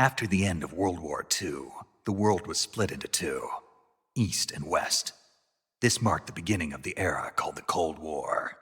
After the end of World War II, the world was split into two, East and West. This marked the beginning of the era called the Cold War.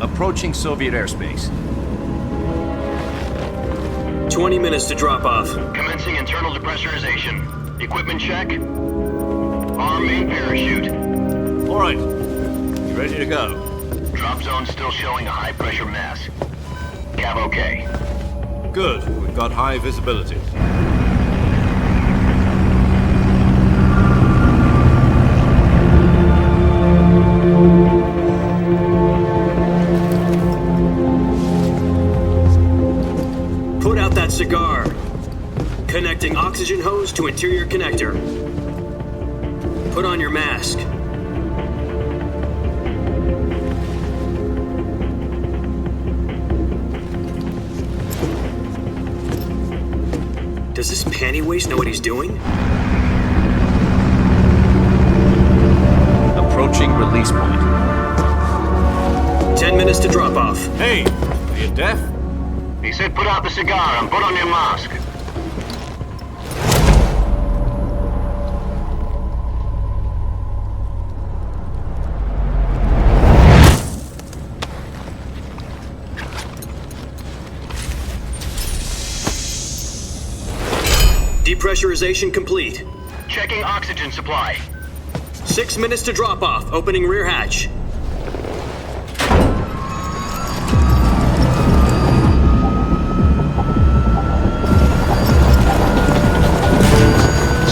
Approaching Soviet airspace. 20 minutes to drop off. Commencing internal depressurization. Equipment check. Arm main parachute. All right. You ready to go? Drop zone still showing a high pressure mass. Cav okay. Good. We've got high visibility. Put out that cigar. Connecting oxygen hose to interior connector. Put on your mask. Does this panty waste know what he's doing? Approaching release point. 10 minutes to drop off. Hey, are you deaf? He said put out the cigar and put on your mask. Depressurization complete. Checking oxygen supply. 6 minutes to drop off. Opening rear hatch.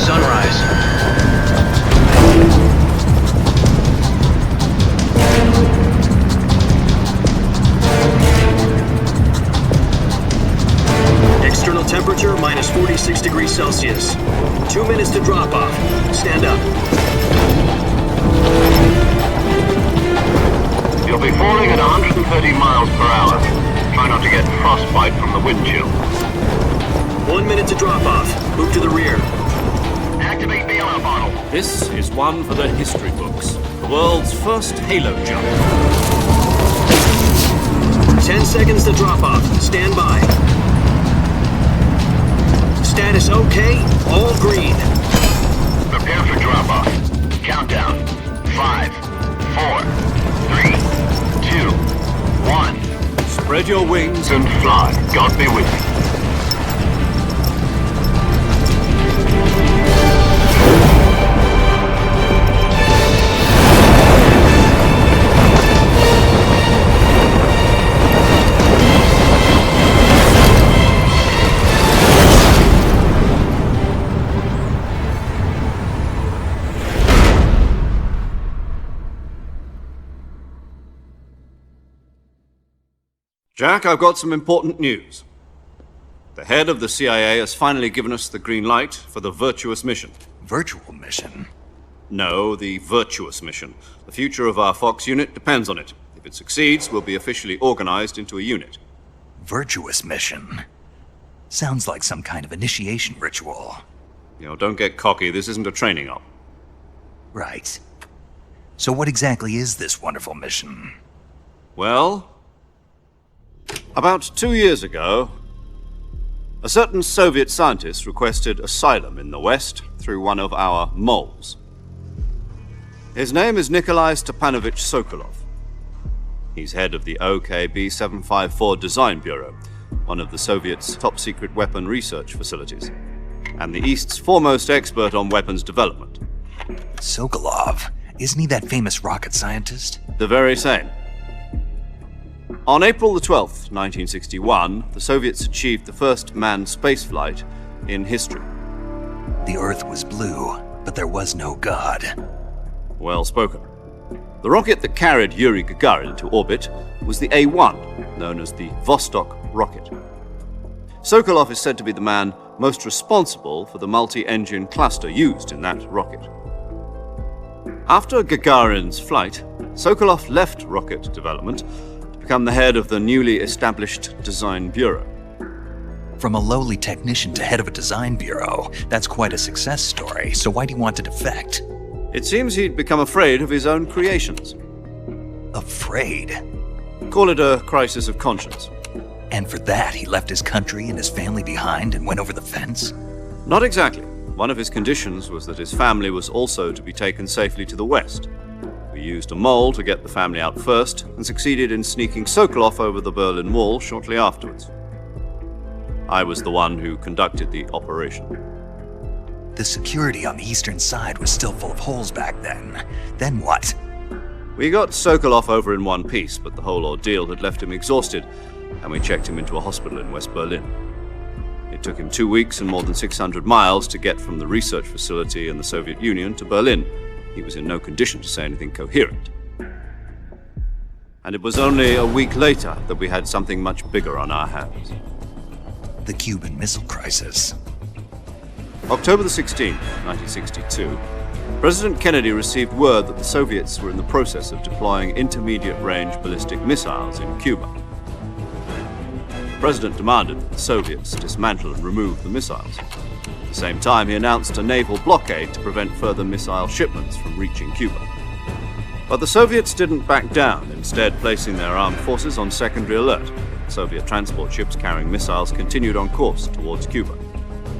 Sunrise. External temperature minus 46 degrees Celsius. 2 minutes to drop off. Stand up. You'll be falling at 130 miles per hour. Try not to get frostbite from the wind chill. 1 minute to drop off. Move to the rear. Activate bailout bottle. This is one for the history books. The world's first halo jump. 10 seconds to drop off. Stand by. Status okay. All green. Prepare for drop off. Countdown. 5, 4, 3, 2, 1. Spread your wings And fly. God be with you. Jack, I've got some important news. The head of the CIA has finally given us the green light for the virtuous mission. Virtual mission? No, the virtuous mission. The future of our Fox unit depends on it. If it succeeds, we'll be officially organized into a unit. Virtuous mission? Sounds like some kind of initiation ritual. You know, don't get cocky. This isn't a training op. Right. So what exactly is this wonderful mission? Well, about 2 years ago, a certain Soviet scientist requested asylum in the West through one of our moles. His name is Nikolai Stepanovich Sokolov. He's head of the OKB 754 Design Bureau, one of the Soviets' top-secret weapon research facilities, and the East's foremost expert on weapons development. Sokolov? Isn't he that famous rocket scientist? The very same. On April the 12th, 1961, the Soviets achieved the first manned spaceflight in history. The Earth was blue, but there was no God. Well spoken. The rocket that carried Yuri Gagarin into orbit was the A-1, known as the Vostok rocket. Sokolov is said to be the man most responsible for the multi-engine cluster used in that rocket. After Gagarin's flight, Sokolov left rocket development to become the head of the newly established Design Bureau. From a lowly technician to head of a design bureau, that's quite a success story, so why do you want to defect? It seems he'd become afraid of his own creations. Afraid? Call it a crisis of conscience. And for that, he left his country and his family behind and went over the fence? Not exactly. One of his conditions was that his family was also to be taken safely to the west. We used a mole to get the family out first and succeeded in sneaking Sokolov over the Berlin Wall shortly afterwards. I was the one who conducted the operation. The security on the eastern side was still full of holes back then. Then what? We got Sokolov over in one piece, but the whole ordeal had left him exhausted, and we checked him into a hospital in West Berlin. It took him 2 weeks and more than 600 miles to get from the research facility in the Soviet Union to Berlin. He was in no condition to say anything coherent. And it was only a week later that we had something much bigger on our hands. The Cuban Missile Crisis. October the 16th, 1962, President Kennedy received word that the Soviets were in the process of deploying intermediate-range ballistic missiles in Cuba. The President demanded that the Soviets dismantle and remove the missiles. At the same time, he announced a naval blockade to prevent further missile shipments from reaching Cuba. But the Soviets didn't back down, instead placing their armed forces on secondary alert. Soviet transport ships carrying missiles continued on course towards Cuba.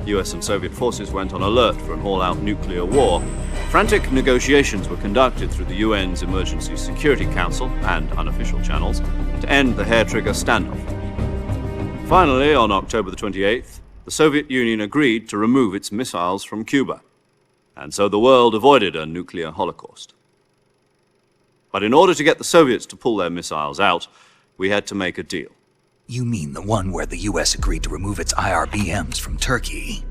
US and Soviet forces went on alert for an all-out nuclear war. Frantic negotiations were conducted through the UN's Emergency Security Council and unofficial channels to end the hair-trigger standoff. Finally, on October the 28th, the Soviet Union agreed to remove its missiles from Cuba, and so the world avoided a nuclear holocaust. But in order to get the Soviets to pull their missiles out, we had to make a deal. You mean the one where the US agreed to remove its IRBMs from Turkey?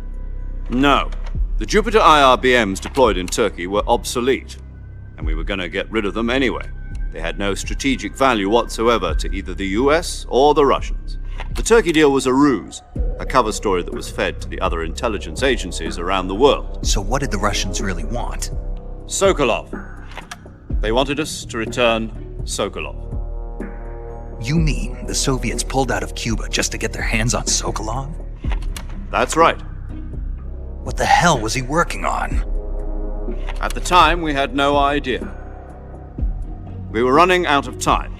No. The Jupiter IRBMs deployed in Turkey were obsolete, and we were going to get rid of them anyway. They had no strategic value whatsoever to either the US or the Russians. The Turkey deal was a ruse, a cover story that was fed to the other intelligence agencies around the world. So what did the Russians really want? Sokolov. They wanted us to return Sokolov. You mean the Soviets pulled out of Cuba just to get their hands on Sokolov? That's right. What the hell was he working on? At the time, we had no idea. We were running out of time.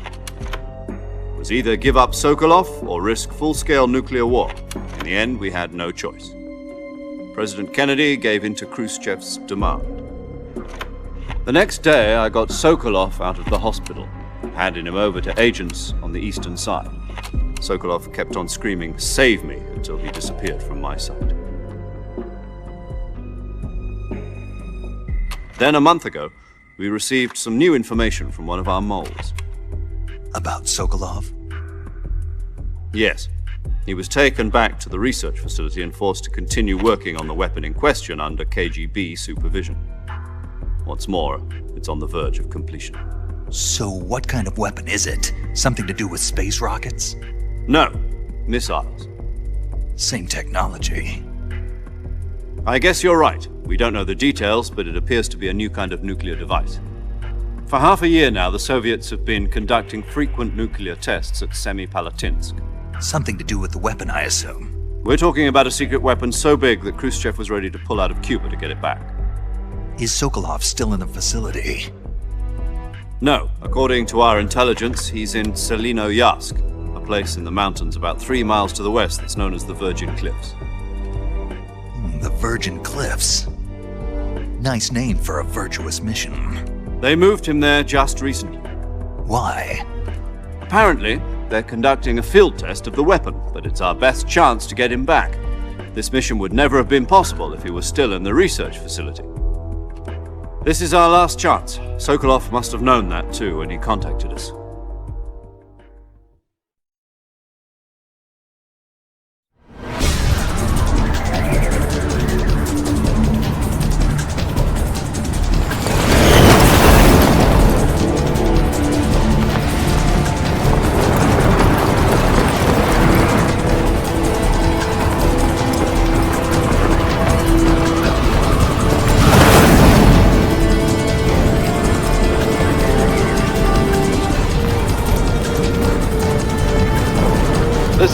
It was either give up Sokolov or risk full-scale nuclear war. In the end, we had no choice. President Kennedy gave in to Khrushchev's demand. The next day, I got Sokolov out of the hospital, handing him over to agents on the eastern side. Sokolov kept on screaming, "Save me," until he disappeared from my sight. Then a month ago, we received some new information from one of our moles. About Sokolov? Yes. He was taken back to the research facility and forced to continue working on the weapon in question under KGB supervision. What's more, it's on the verge of completion. So what kind of weapon is it? Something to do with space rockets? No, missiles. Same technology. I guess you're right. We don't know the details, but it appears to be a new kind of nuclear device. For half a year now, the Soviets have been conducting frequent nuclear tests at Semipalatinsk. Something to do with the weapon, I assume. We're talking about a secret weapon so big that Khrushchev was ready to pull out of Cuba to get it back. Is Sokolov still in the facility? No. According to our intelligence, he's in Selinoyarsk, a place in the mountains about 3 miles to the west that's known as the Virgin Cliffs. The Virgin Cliffs. Nice name for a virtuous mission. They moved him there just recently. Why? Apparently, they're conducting a field test of the weapon, but it's our best chance to get him back. This mission would never have been possible if he was still in the research facility. This is our last chance. Sokolov must have known that too when he contacted us.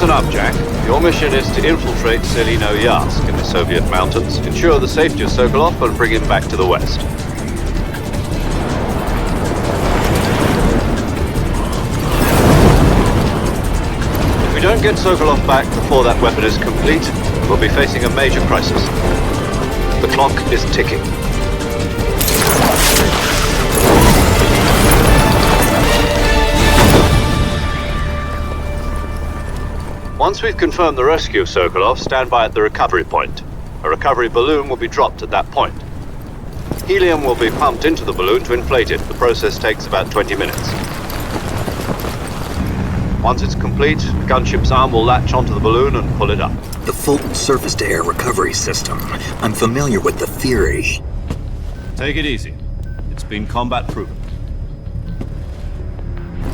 Listen up, Jack. Your mission is to infiltrate Selino-Yarsk in the Soviet mountains, ensure the safety of Sokolov, and bring him back to the west. If we don't get Sokolov back before that weapon is complete, we'll be facing a major crisis. The clock is ticking. Once we've confirmed the rescue of Sokolov, stand by at the recovery point. A recovery balloon will be dropped at that point. Helium will be pumped into the balloon to inflate it. The process takes about 20 minutes. Once it's complete, the gunship's arm will latch onto the balloon and pull it up. The Fulton surface-to-air recovery system. I'm familiar with the theory. Take it easy. It's been combat proven.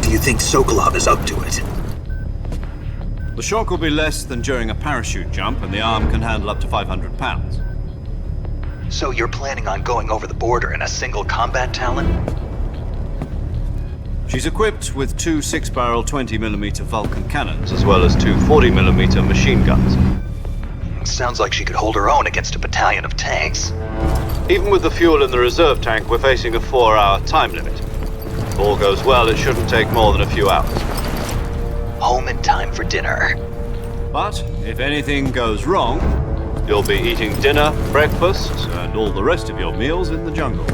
Do you think Sokolov is up to it? The shock will be less than during a parachute jump, and the arm can handle up to 500 pounds. So you're planning on going over the border in a single combat Talon? She's equipped with two 6-barrel 20mm Vulcan cannons, as well as two 40mm machine guns. Sounds like she could hold her own against a battalion of tanks. Even with the fuel in the reserve tank, we're facing a 4-hour time limit. If all goes well, it shouldn't take more than a few hours. Home in time for dinner. But if anything goes wrong, you'll be eating dinner, breakfast, and all the rest of your meals in the jungle.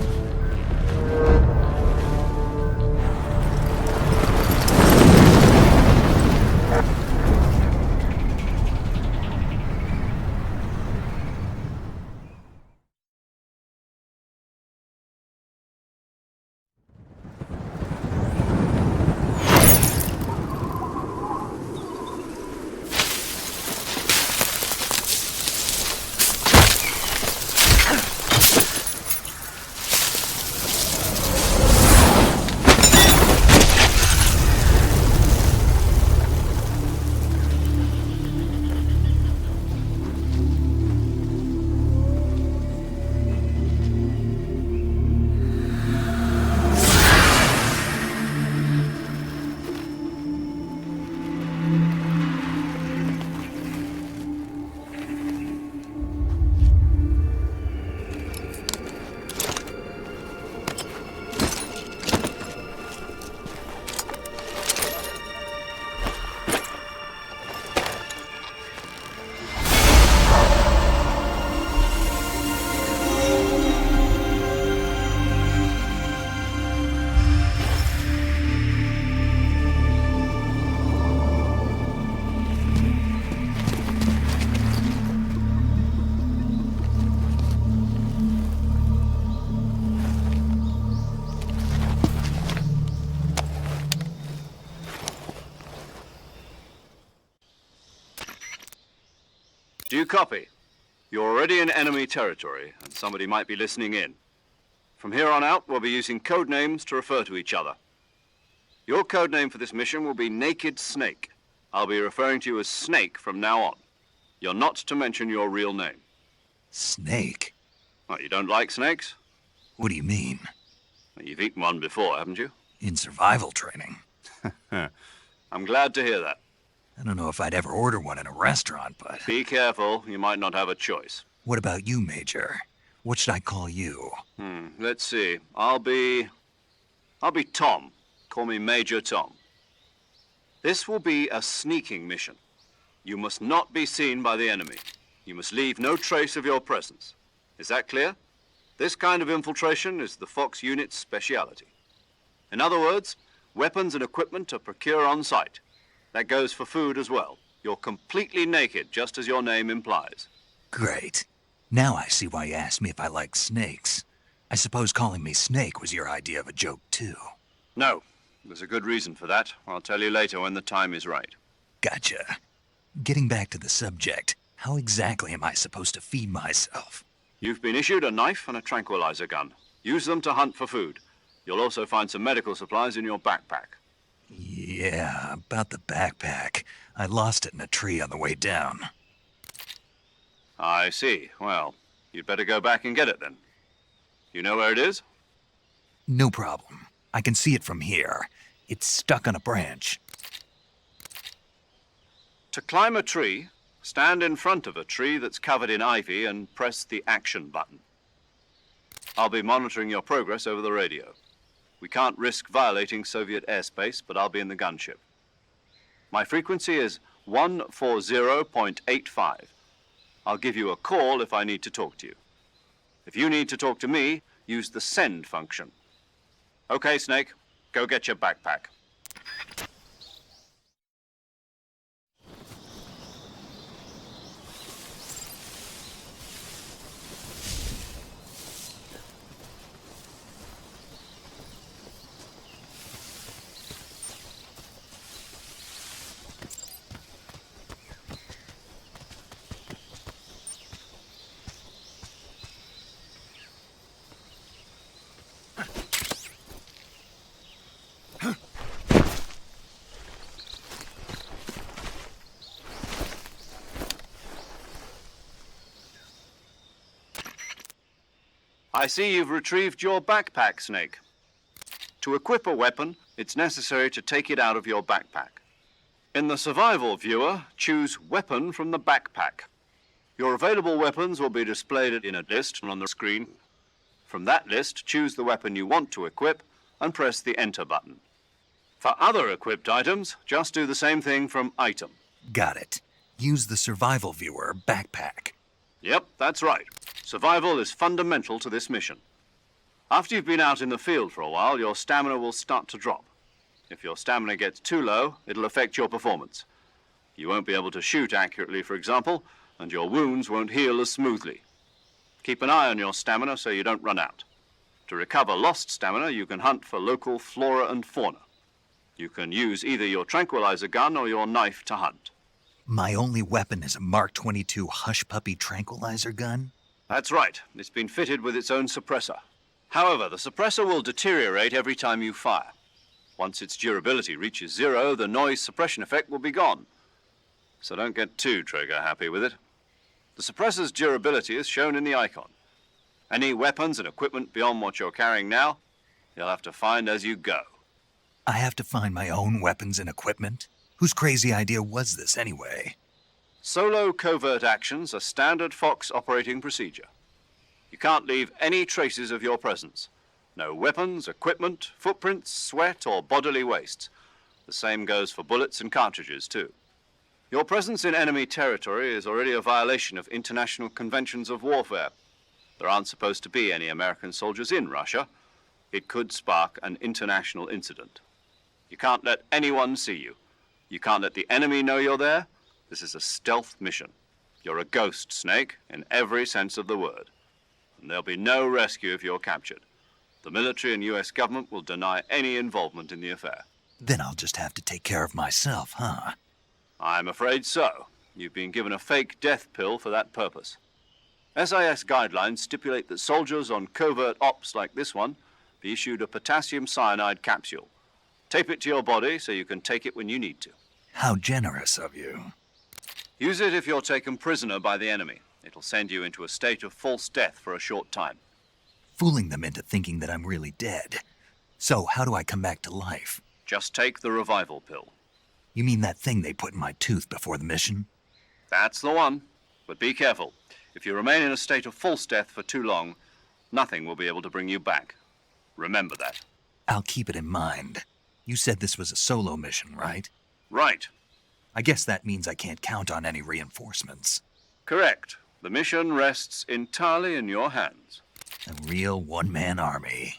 Do you copy? You're already in enemy territory, and somebody might be listening in. From here on out, we'll be using code names to refer to each other. Your code name for this mission will be Naked Snake. I'll be referring to you as Snake from now on. You're not to mention your real name. Snake? What, you don't like snakes? What do you mean? Well, you've eaten one before, haven't you? In survival training. I'm glad to hear that. I don't know if I'd ever order one in a restaurant, but... Be careful, you might not have a choice. What about you, Major? What should I call you? Let's see. I'll be Tom. Call me Major Tom. This will be a sneaking mission. You must not be seen by the enemy. You must leave no trace of your presence. Is that clear? This kind of infiltration is the Fox unit's speciality. In other words, weapons and equipment are procured on site. That goes for food as well. You're completely naked, just as your name implies. Great. Now I see why you asked me if I like snakes. I suppose calling me Snake was your idea of a joke, too. No, there's a good reason for that. I'll tell you later when the time is right. Gotcha. Getting back to the subject, how exactly am I supposed to feed myself? You've been issued a knife and a tranquilizer gun. Use them to hunt for food. You'll also find some medical supplies in your backpack. Yeah, about the backpack. I lost it in a tree on the way down. I see. Well, you'd better go back and get it then. You know where it is? No problem. I can see it from here. It's stuck on a branch. To climb a tree, stand in front of a tree that's covered in ivy and press the action button. I'll be monitoring your progress over the radio. We can't risk violating Soviet airspace, but I'll be in the gunship. My frequency is 140.85. I'll give you a call if I need to talk to you. If you need to talk to me, use the send function. Okay, Snake, go get your backpack. I see you've retrieved your backpack, Snake. To equip a weapon, it's necessary to take it out of your backpack. In the survival viewer, choose Weapon from the backpack. Your available weapons will be displayed in a list on the screen. From that list, choose the weapon you want to equip and press the Enter button. For other equipped items, just do the same thing from Item. Got it. Use the survival viewer backpack. Yep, that's right. Survival is fundamental to this mission. After you've been out in the field for a while, your stamina will start to drop. If your stamina gets too low, it'll affect your performance. You won't be able to shoot accurately, for example, and your wounds won't heal as smoothly. Keep an eye on your stamina so you don't run out. To recover lost stamina, you can hunt for local flora and fauna. You can use either your tranquilizer gun or your knife to hunt. My only weapon is a Mark 22 Hush Puppy tranquilizer gun? That's right. It's been fitted with its own suppressor. However, the suppressor will deteriorate every time you fire. Once its durability reaches 0, the noise suppression effect will be gone. So don't get too trigger-happy with it. The suppressor's durability is shown in the icon. Any weapons and equipment beyond what you're carrying now, you'll have to find as you go. I have to find my own weapons and equipment? Whose crazy idea was this anyway? Solo covert actions are standard Fox operating procedure. You can't leave any traces of your presence. No weapons, equipment, footprints, sweat, or bodily waste. The same goes for bullets and cartridges, too. Your presence in enemy territory is already a violation of international conventions of warfare. There aren't supposed to be any American soldiers in Russia. It could spark an international incident. You can't let anyone see you. You can't let the enemy know you're there. This is a stealth mission. You're a ghost, Snake, in every sense of the word. And there'll be no rescue if you're captured. The military and U.S. government will deny any involvement in the affair. Then I'll just have to take care of myself, huh? I'm afraid so. You've been given a fake death pill for that purpose. SIS guidelines stipulate that soldiers on covert ops like this one be issued a potassium cyanide capsule. Tape it to your body so you can take it when you need to. How generous of you. Use it if you're taken prisoner by the enemy. It'll send you into a state of false death for a short time. Fooling them into thinking that I'm really dead. So how do I come back to life? Just take the revival pill. You mean that thing they put in my tooth before the mission? That's the one. But be careful. If you remain in a state of false death for too long, nothing will be able to bring you back. Remember that. I'll keep it in mind. You said this was a solo mission, right? Right. I guess that means I can't count on any reinforcements. Correct. The mission rests entirely in your hands. A real one-man army.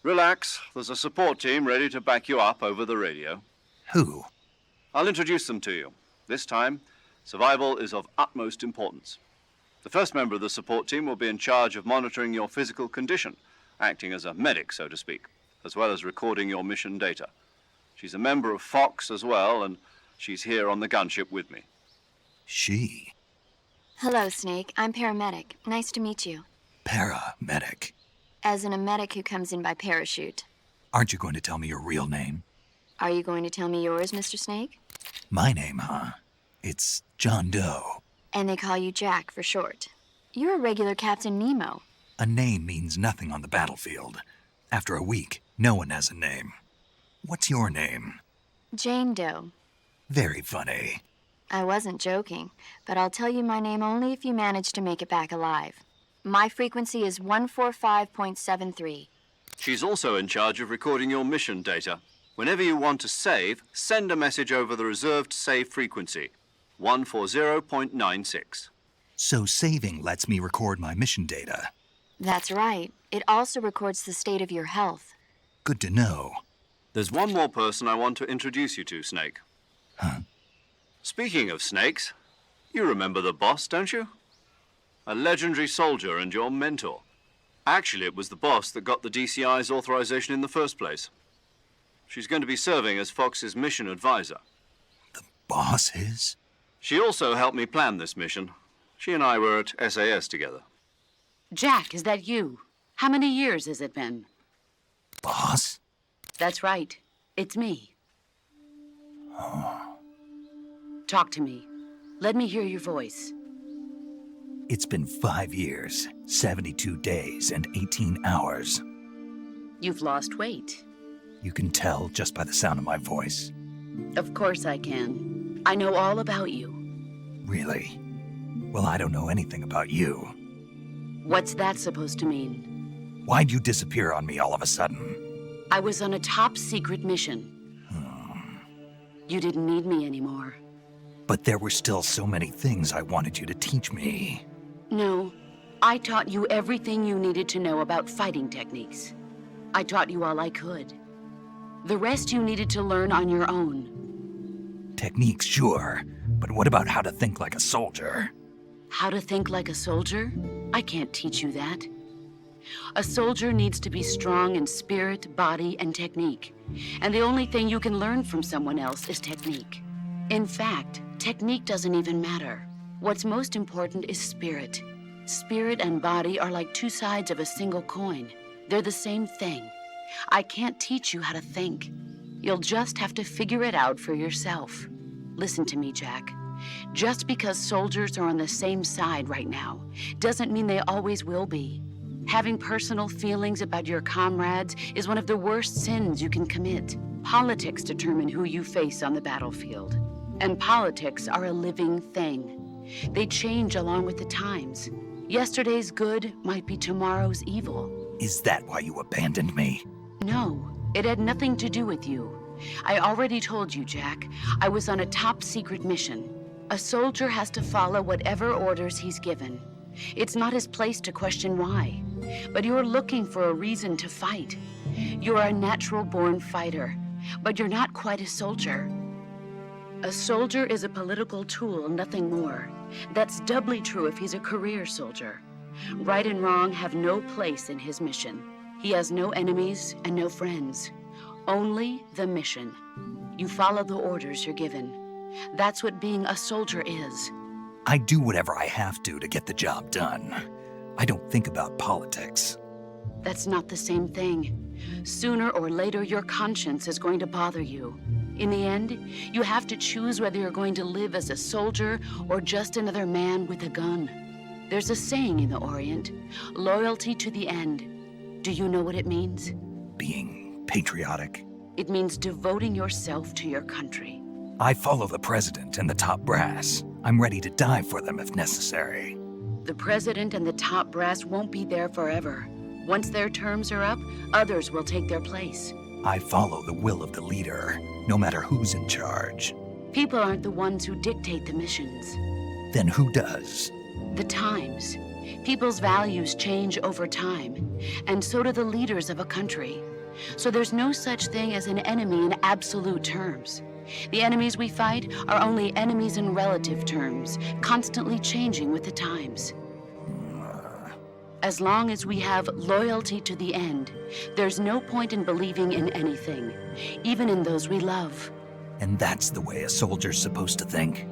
Relax. There's a support team ready to back you up over the radio. Who? I'll introduce them to you. This time, survival is of utmost importance. The first member of the support team will be in charge of monitoring your physical condition, acting as a medic, so to speak, as well as recording your mission data. She's a member of Fox as well, and she's here on the gunship with me. She? Hello, Snake. I'm paramedic. Nice to meet you. Paramedic. As in a medic who comes in by parachute. Aren't you going to tell me your real name? Are you going to tell me yours, Mr. Snake? My name, huh? It's John Doe. And they call you Jack for short. You're a regular Captain Nemo. A name means nothing on the battlefield. After a week, no one has a name. What's your name? Jane Doe. Very funny. I wasn't joking, but I'll tell you my name only if you manage to make it back alive. My frequency is 145.73. She's also in charge of recording your mission data. Whenever you want to save, send a message over the reserved save frequency, 140.96. So saving lets me record my mission data. That's right. It also records the state of your health. Good to know. There's one more person I want to introduce you to, Snake. Huh? Speaking of snakes, you remember the boss, don't you? A legendary soldier and your mentor. Actually, it was the boss that got the DCI's authorization in the first place. She's going to be serving as Fox's mission advisor. The boss is? She also helped me plan this mission. She and I were at SAS together. Jack, is that you? How many years has it been? Boss? That's right. It's me. Oh. Talk to me. Let me hear your voice. It's been 5 years, 72 days, and 18 hours. You've lost weight. You can tell just by the sound of my voice. Of course I can. I know all about you. Really? Well, I don't know anything about you. What's that supposed to mean? Why'd you disappear on me all of a sudden? I was on a top-secret mission. You didn't need me anymore. But there were still so many things I wanted you to teach me. No, I taught you everything you needed to know about fighting techniques. I taught you all I could. The rest you needed to learn on your own. Techniques, sure. But what about how to think like a soldier? How to think like a soldier? I can't teach you that. A soldier needs to be strong in spirit, body, and technique. And the only thing you can learn from someone else is technique. In fact, technique doesn't even matter. What's most important is spirit. Spirit and body are like two sides of a single coin. They're the same thing. I can't teach you how to think. You'll just have to figure it out for yourself. Listen to me, Jack. Just because soldiers are on the same side right now doesn't mean they always will be. Having personal feelings about your comrades is one of the worst sins you can commit. Politics determine who you face on the battlefield. And politics are a living thing. They change along with the times. Yesterday's good might be tomorrow's evil. Is that why you abandoned me? No, it had nothing to do with you. I already told you, Jack. I was on a top-secret mission. A soldier has to follow whatever orders he's given. It's not his place to question why. But you're looking for a reason to fight. You're a natural-born fighter, but you're not quite a soldier. A soldier is a political tool, nothing more. That's doubly true if he's a career soldier. Right and wrong have no place in his mission. He has no enemies and no friends. Only the mission. You follow the orders you're given. That's what being a soldier is. I do whatever I have to get the job done. I don't think about politics. That's not the same thing. Sooner or later, your conscience is going to bother you. In the end, you have to choose whether you're going to live as a soldier or just another man with a gun. There's a saying in the Orient, loyalty to the end. Do you know what it means? Being patriotic. It means devoting yourself to your country. I follow the president and the top brass. I'm ready to die for them if necessary. The president and the top brass won't be there forever. Once their terms are up, others will take their place. I follow the will of the leader, no matter who's in charge. People aren't the ones who dictate the missions. Then who does? The times. People's values change over time, and so do the leaders of a country. So there's no such thing as an enemy in absolute terms. The enemies we fight are only enemies in relative terms, constantly changing with the times. As long as we have loyalty to the end, there's no point in believing in anything, even in those we love. And that's the way a soldier's supposed to think?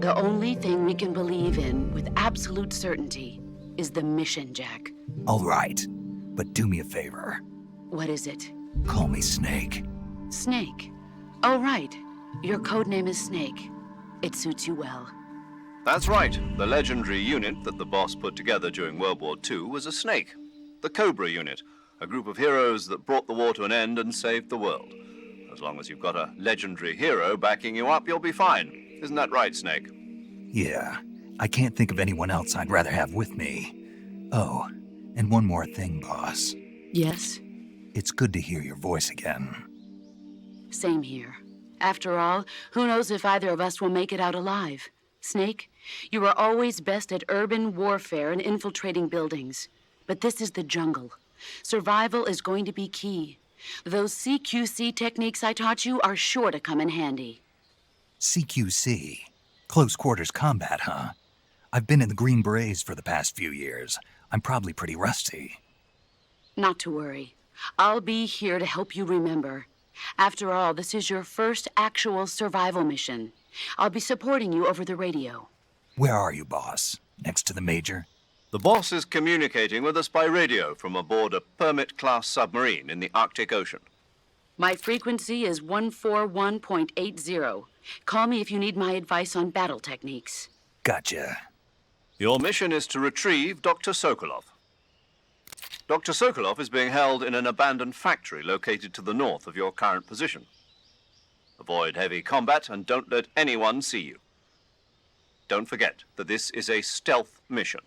The only thing we can believe in with absolute certainty is the mission, Jack. All right, but do me a favor. What is it? Call me Snake. Snake. Oh, right. Your codename is Snake. It suits you well. That's right. The legendary unit that the boss put together during World War II was a snake. The Cobra unit, a group of heroes that brought the war to an end and saved the world. As long as you've got a legendary hero backing you up, you'll be fine. Isn't that right, Snake? Yeah, I can't think of anyone else I'd rather have with me. Oh, and one more thing, boss. Yes? It's good to hear your voice again. Same here. After all, who knows if either of us will make it out alive? Snake, you are always best at urban warfare and infiltrating buildings. But this is the jungle. Survival is going to be key. Those CQC techniques I taught you are sure to come in handy. CQC? Close quarters combat, huh? I've been in the Green Berets for the past few years. I'm probably pretty rusty. Not to worry. I'll be here to help you remember. After all, this is your first actual survival mission. I'll be supporting you over the radio. Where are you, boss? Next to the Major? The boss is communicating with us by radio from aboard a Permit-class submarine in the Arctic Ocean. My frequency is 141.80. Call me if you need my advice on battle techniques. Gotcha. Your mission is to retrieve Dr. Sokolov. Dr. Sokolov is being held in an abandoned factory located to the north of your current position. Avoid heavy combat and don't let anyone see you. Don't forget that this is a stealth mission.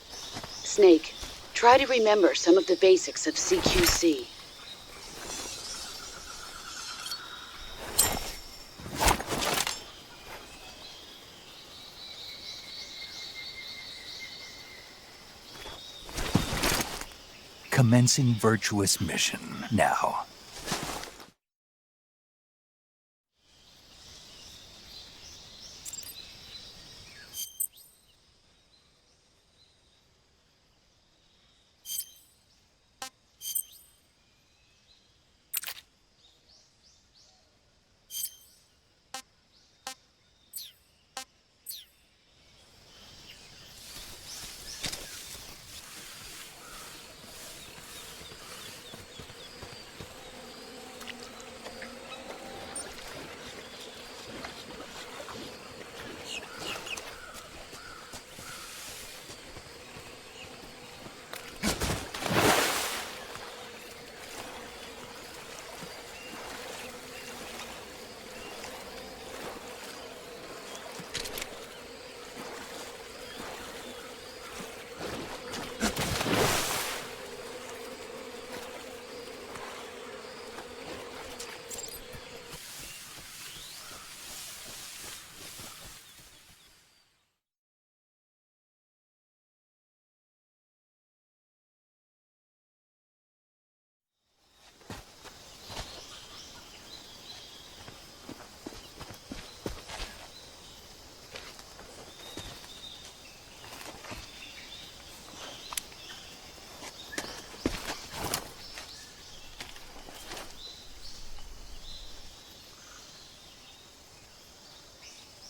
Snake, try to remember some of the basics of CQC. Commencing virtuous mission now.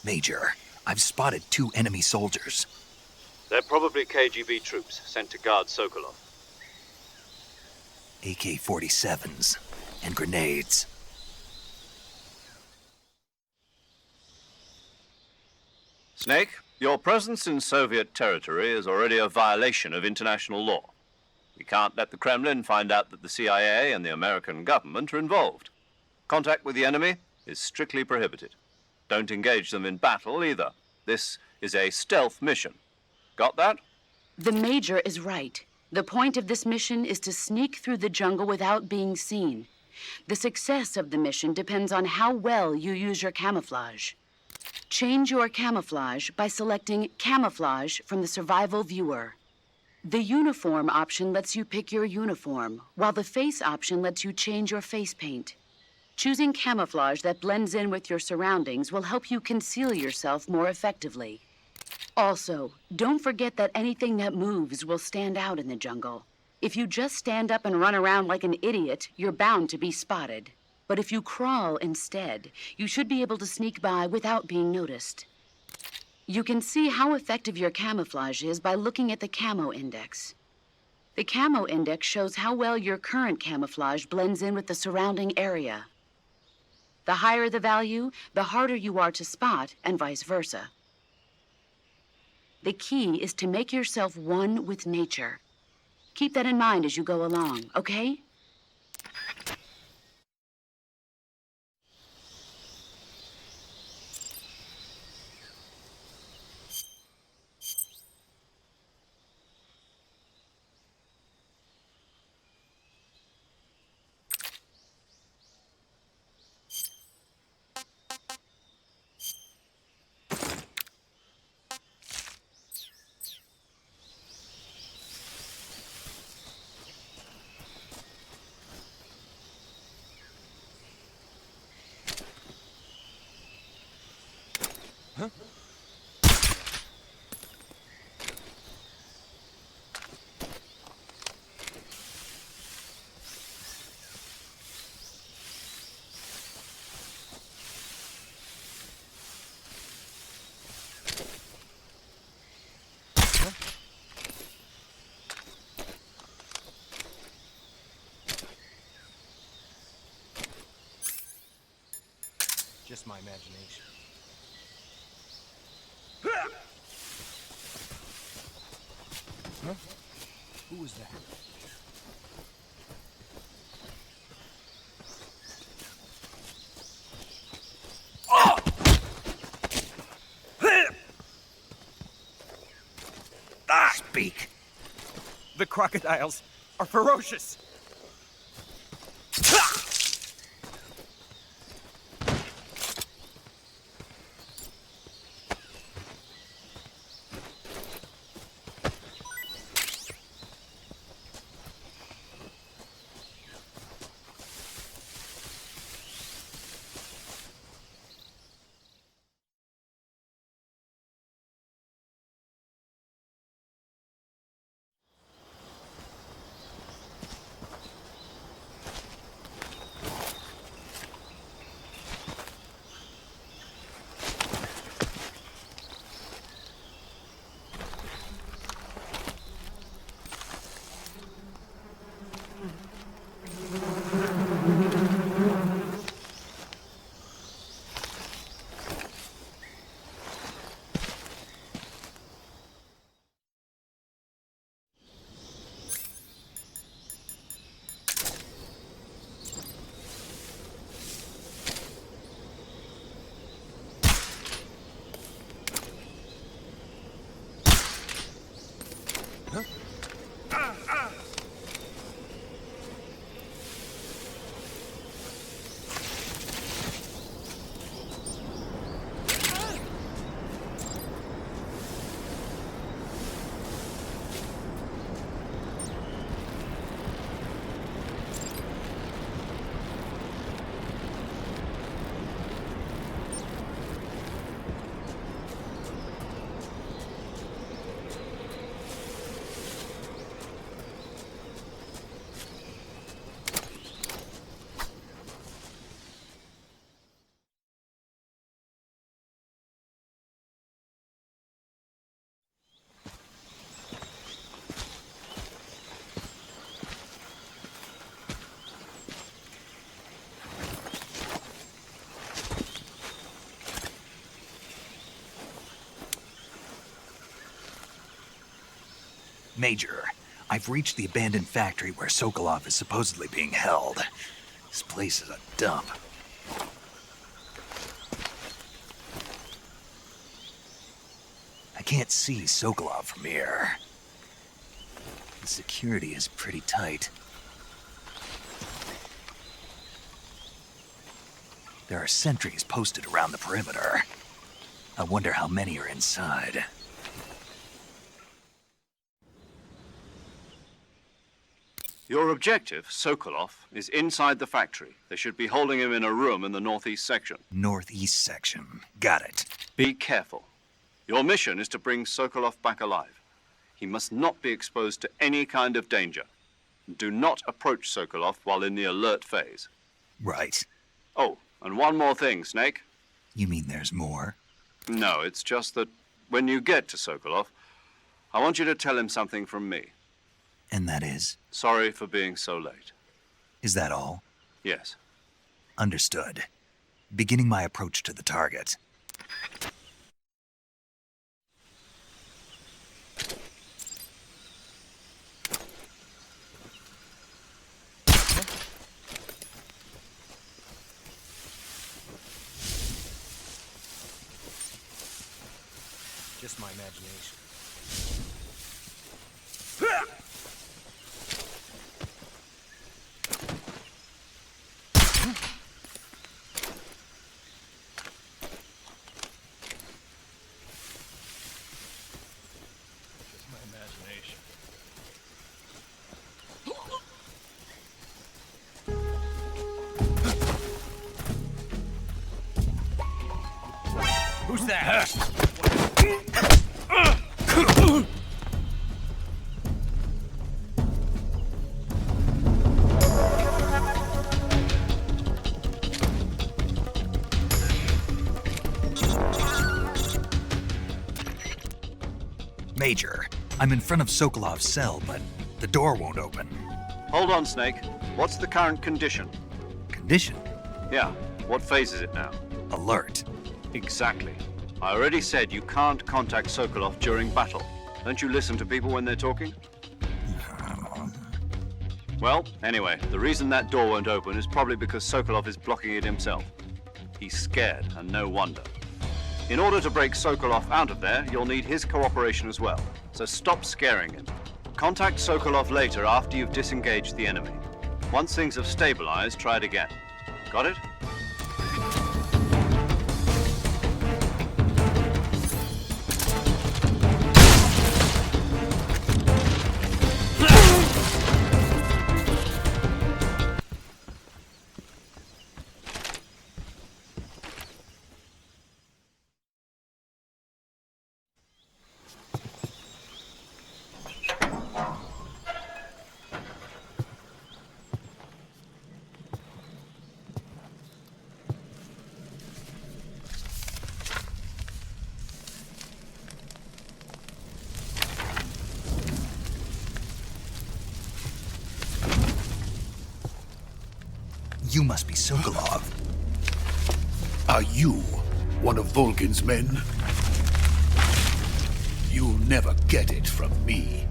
Major, I've spotted 2 enemy soldiers. They're probably KGB troops sent to guard Sokolov. AK-47s and grenades. Snake, your presence in Soviet territory is already a violation of international law. We can't let the Kremlin find out that the CIA and the American government are involved. Contact with the enemy is strictly prohibited. Don't engage them in battle either. This is a stealth mission. Got that? The Major is right. The point of this mission is to sneak through the jungle without being seen. The success of the mission depends on how well you use your camouflage. Change your camouflage by selecting Camouflage from the Survival Viewer. The Uniform option lets you pick your uniform, while the Face option lets you change your face paint. Choosing camouflage that blends in with your surroundings will help you conceal yourself more effectively. Also, don't forget that anything that moves will stand out in the jungle. If you just stand up and run around like an idiot, you're bound to be spotted. But if you crawl instead, you should be able to sneak by without being noticed. You can see how effective your camouflage is by looking at the Camo Index. The Camo Index shows how well your current camouflage blends in with the surrounding area. The higher the value, the harder you are to spot, and vice versa. The key is to make yourself one with nature. Keep that in mind as you go along, okay? Just my imagination. Huh? Who was that? Speak. The crocodiles are ferocious. Major, I've reached the abandoned factory where Sokolov is supposedly being held. This place is a dump. I can't see Sokolov from here. The security is pretty tight. There are sentries posted around the perimeter. I wonder how many are inside. Your objective, Sokolov, is inside the factory. They should be holding him in a room in the northeast section. Northeast section. Got it. Be careful. Your mission is to bring Sokolov back alive. He must not be exposed to any kind of danger. Do not approach Sokolov while in the alert phase. Right. Oh, and one more thing, Snake. You mean there's more? No, it's just that when you get to Sokolov, I want you to tell him something from me. And that is? Sorry for being so late. Is that all? Yes. Understood. Beginning my approach to the target. Just my imagination. Just my imagination. Who's that? Major, I'm in front of Sokolov's cell, but the door won't open. Hold on, Snake. What's the current condition? Condition? Yeah, what phase is it now? Alert. Exactly. I already said you can't contact Sokolov during battle. Don't you listen to people when they're talking? Well, anyway, the reason that door won't open is probably because Sokolov is blocking it himself. He's scared, and no wonder. In order to break Sokolov out of there, you'll need his cooperation as well. So stop scaring him. Contact Sokolov later after you've disengaged the enemy. Once things have stabilized, try it again. Got it? You must be Sokolov. Are you one of Volgin's men? You'll never get it from me.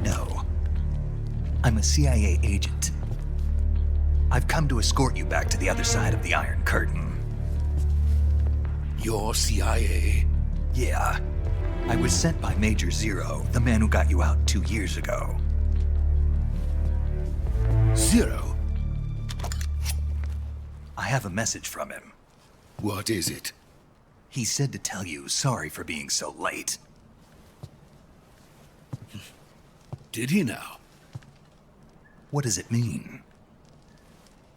No. I'm a CIA agent. I've come to escort you back to the other side of the Iron Curtain. You're CIA? Yeah. I was sent by Major Zero, the man who got you out 2 years ago. Zero? I have a message from him. What is it? He said to tell you sorry for being so late. Did he now? What does it mean?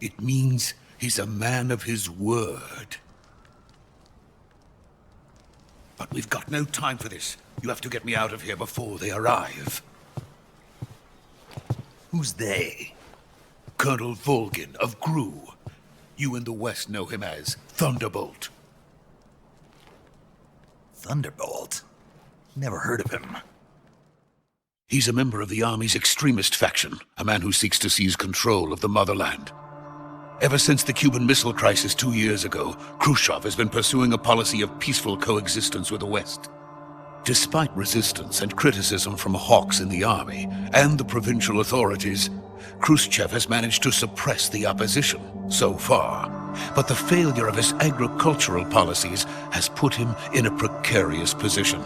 It means he's a man of his word. But we've got no time for this. You have to get me out of here before they arrive. Who's they? Colonel Volgin of GRU. You in the West know him as Thunderbolt. Thunderbolt? Never heard of him. He's a member of the Army's extremist faction, a man who seeks to seize control of the motherland. Ever since the Cuban Missile Crisis 2 years ago, Khrushchev has been pursuing a policy of peaceful coexistence with the West. Despite resistance and criticism from hawks in the army and the provincial authorities, Khrushchev has managed to suppress the opposition so far. But the failure of his agricultural policies has put him in a precarious position.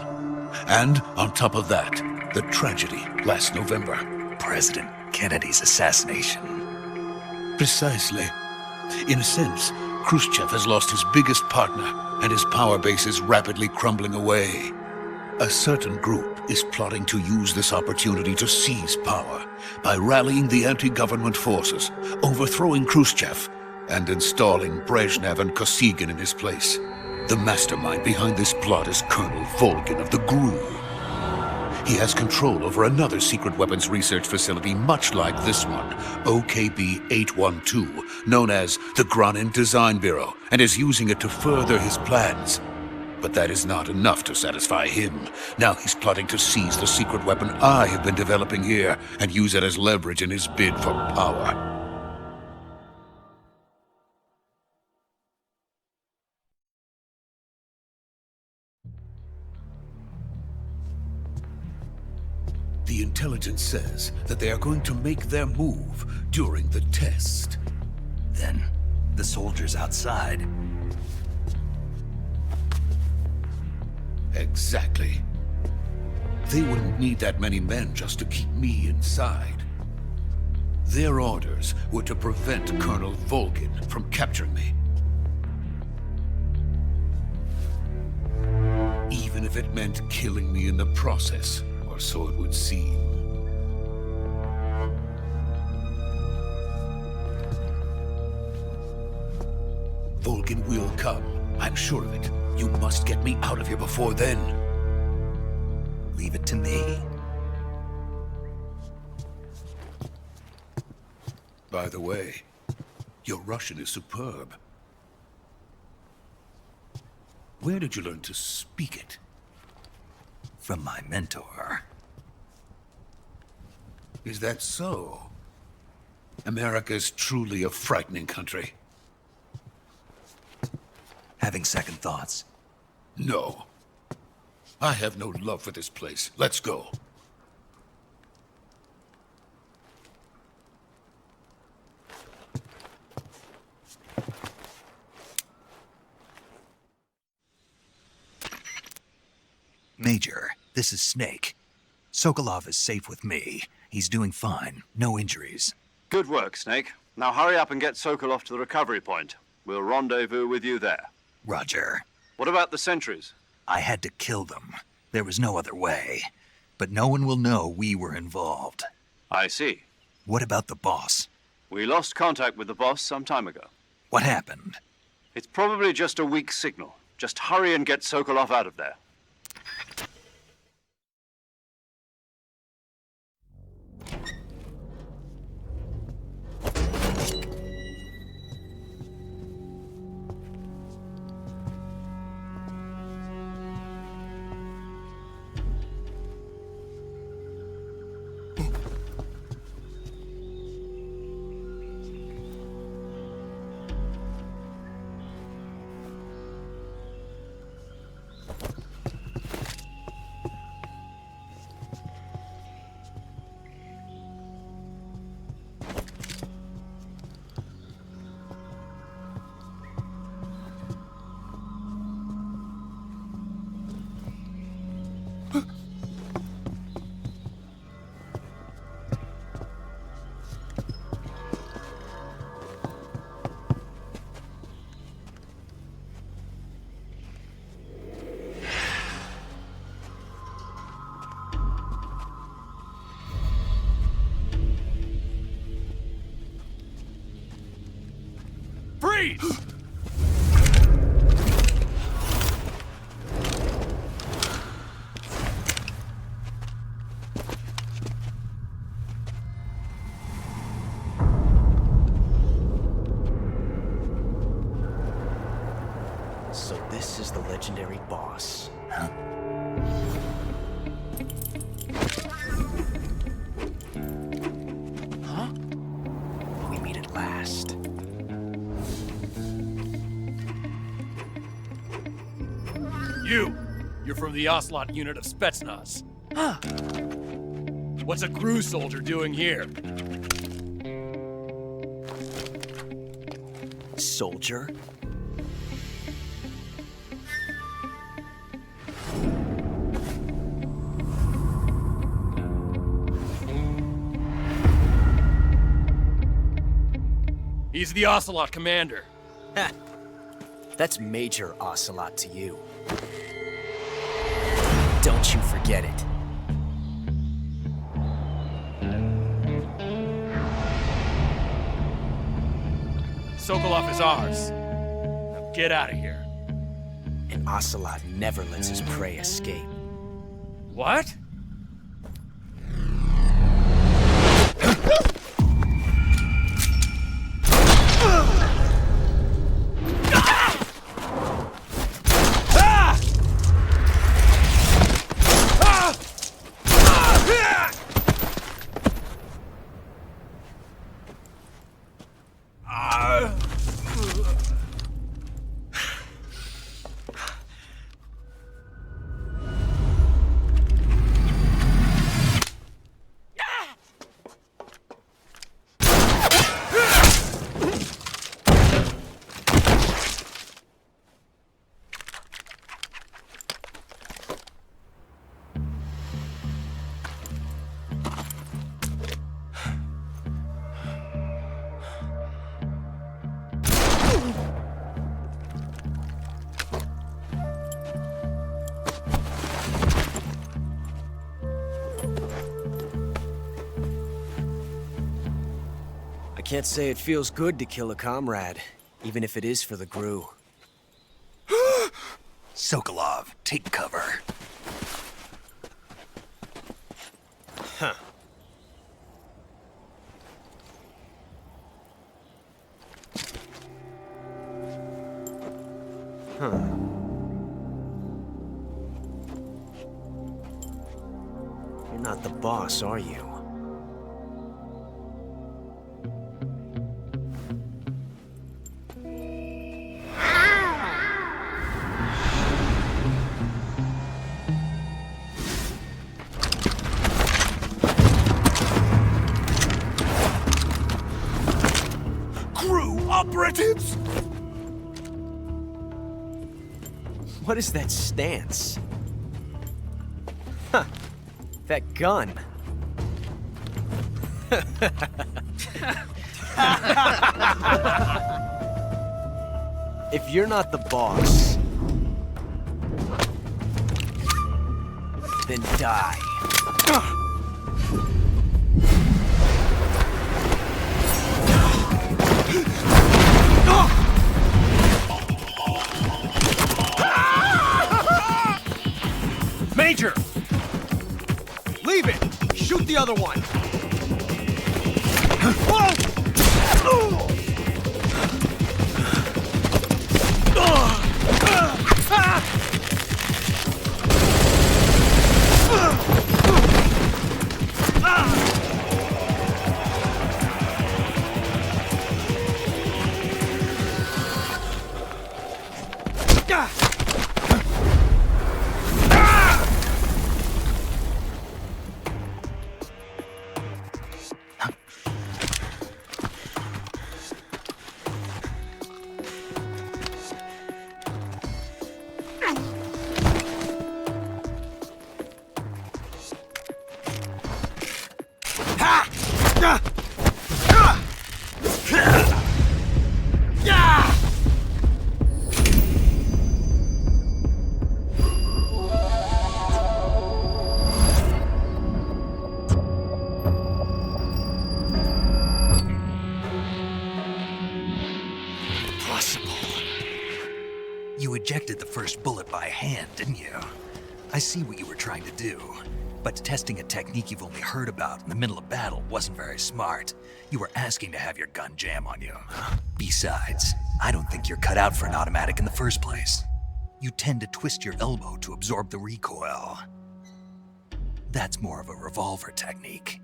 And on top of that, the tragedy last November. President Kennedy's assassination. Precisely. In a sense, Khrushchev has lost his biggest partner, and his power base is rapidly crumbling away. A certain group is plotting to use this opportunity to seize power by rallying the anti-government forces, overthrowing Khrushchev, and installing Brezhnev and Kosygin in his place. The mastermind behind this plot is Colonel Volgin of the GRU. He has control over another secret weapons research facility much like this one, OKB-812, known as the Granin Design Bureau, and is using it to further his plans. But that is not enough to satisfy him. Now he's plotting to seize the secret weapon I have been developing here and use it as leverage in his bid for power. The intelligence says that they are going to make their move during the test. Then, the soldiers outside. Exactly. They wouldn't need that many men just to keep me inside. Their orders were to prevent Colonel Volgin from capturing me. Even if it meant killing me in the process, or so it would seem. Volgin will come, I'm sure of it. You must get me out of here before then. Leave it to me. By the way, your Russian is superb. Where did you learn to speak it? From my mentor. Is that so? America's truly a frightening country. Having second thoughts. No. I have no love for this place. Let's go. Major, this is Snake. Sokolov is safe with me. He's doing fine. No injuries. Good work, Snake. Now hurry up and get Sokolov to the recovery point. We'll rendezvous with you there. Roger. What about the sentries? I had to kill them. There was no other way. But no one will know we were involved. I see. What about the boss? We lost contact with the boss some time ago. What happened? It's probably just a weak signal. Just hurry and get Sokolov out of there. Freeze! So this is the legendary boss. Huh? Huh? We meet at last. You're from the Ocelot unit of Spetsnaz. What's a crew soldier doing here? Soldier? He's the Ocelot commander. Ha! That's Major Ocelot to you. Don't you forget it. Sokolov is ours. Now get out of here. And Ocelot never lets his prey escape. What? I can't say it feels good to kill a comrade, even if it is for the GRU. Sokolov, take cover. Huh. You're not the boss, are you? Crew operatives! What is that stance? Huh. That gun. If you're not the boss, then die. Major! Leave it! Shoot the other one! You ejected the first bullet by hand, didn't you? I see what you were trying to do, but testing a technique you've only heard about in the middle of battle wasn't very smart. You were asking to have your gun jam on you. Besides, I don't think you're cut out for an automatic in the first place. You tend to twist your elbow to absorb the recoil. That's more of a revolver technique.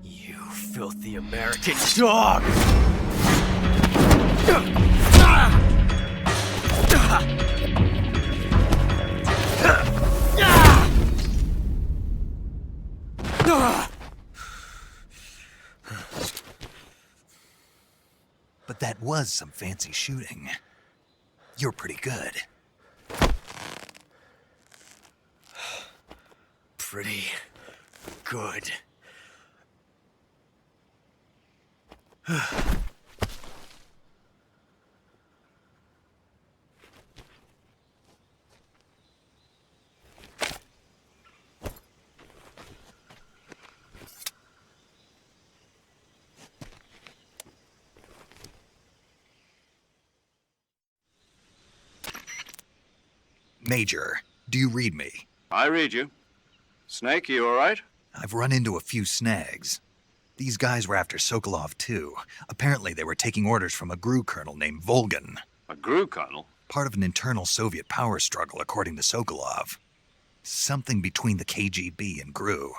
You filthy American dog! But that was some fancy shooting. You're pretty good. Pretty good. Major, do you read me? I read you. Snake, you all right? I've run into a few snags. These guys were after Sokolov too. Apparently they were taking orders from a GRU colonel named Volgan. A GRU colonel? Part of an internal Soviet power struggle, according to Sokolov. Something between the KGB and GRU.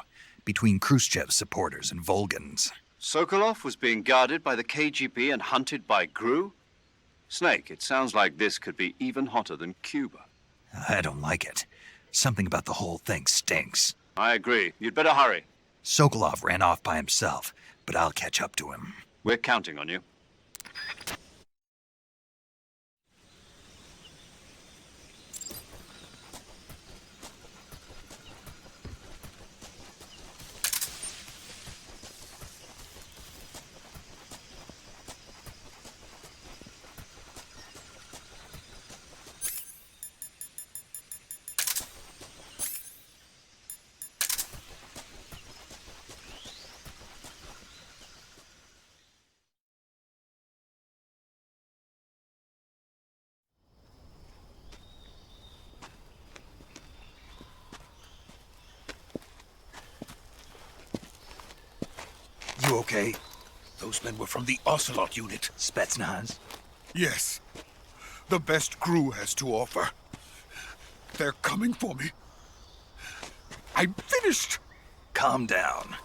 Between Khrushchev's supporters and Volgan's. Sokolov was being guarded by the KGB and hunted by GRU? Snake, it sounds like this could be even hotter than Cuba. I don't like it. Something about the whole thing stinks. I agree. You'd better hurry. Sokolov ran off by himself, but I'll catch up to him. We're counting on you. okay? Those men were from the Ocelot unit. Spetsnaz? Yes. The best crew has to offer. They're coming for me. I'm finished! Calm down.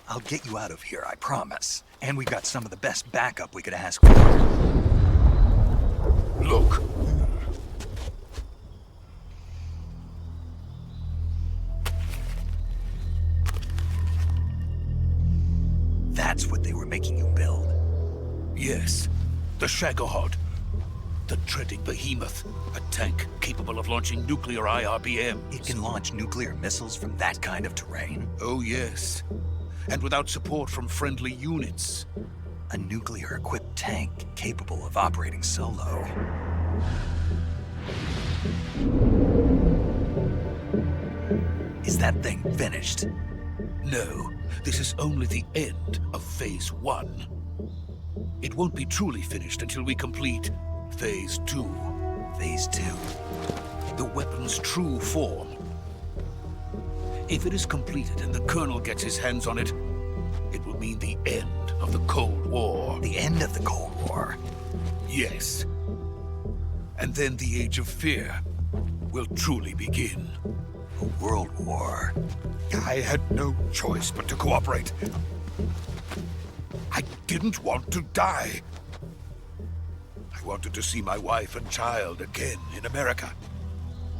I'll get you out of here, I promise. And we've got some of the best backup we could ask for. Look. That's what they were making you build. Yes. The Shagohod. The dreaded behemoth. A tank capable of launching nuclear IRBMs. It can launch nuclear missiles from that kind of terrain? Oh, yes. And without support from friendly units. A nuclear-equipped tank capable of operating solo. Is that thing finished? No, this is only the end of Phase 1. It won't be truly finished until we complete Phase 2. Phase 2? The weapon's true form. If it is completed and the Colonel gets his hands on it, it will mean the end of the Cold War. The end of the Cold War? Yes. And then the Age of Fear will truly begin. A world war. I had no choice but to cooperate. I didn't want to die. I wanted to see my wife and child again in America.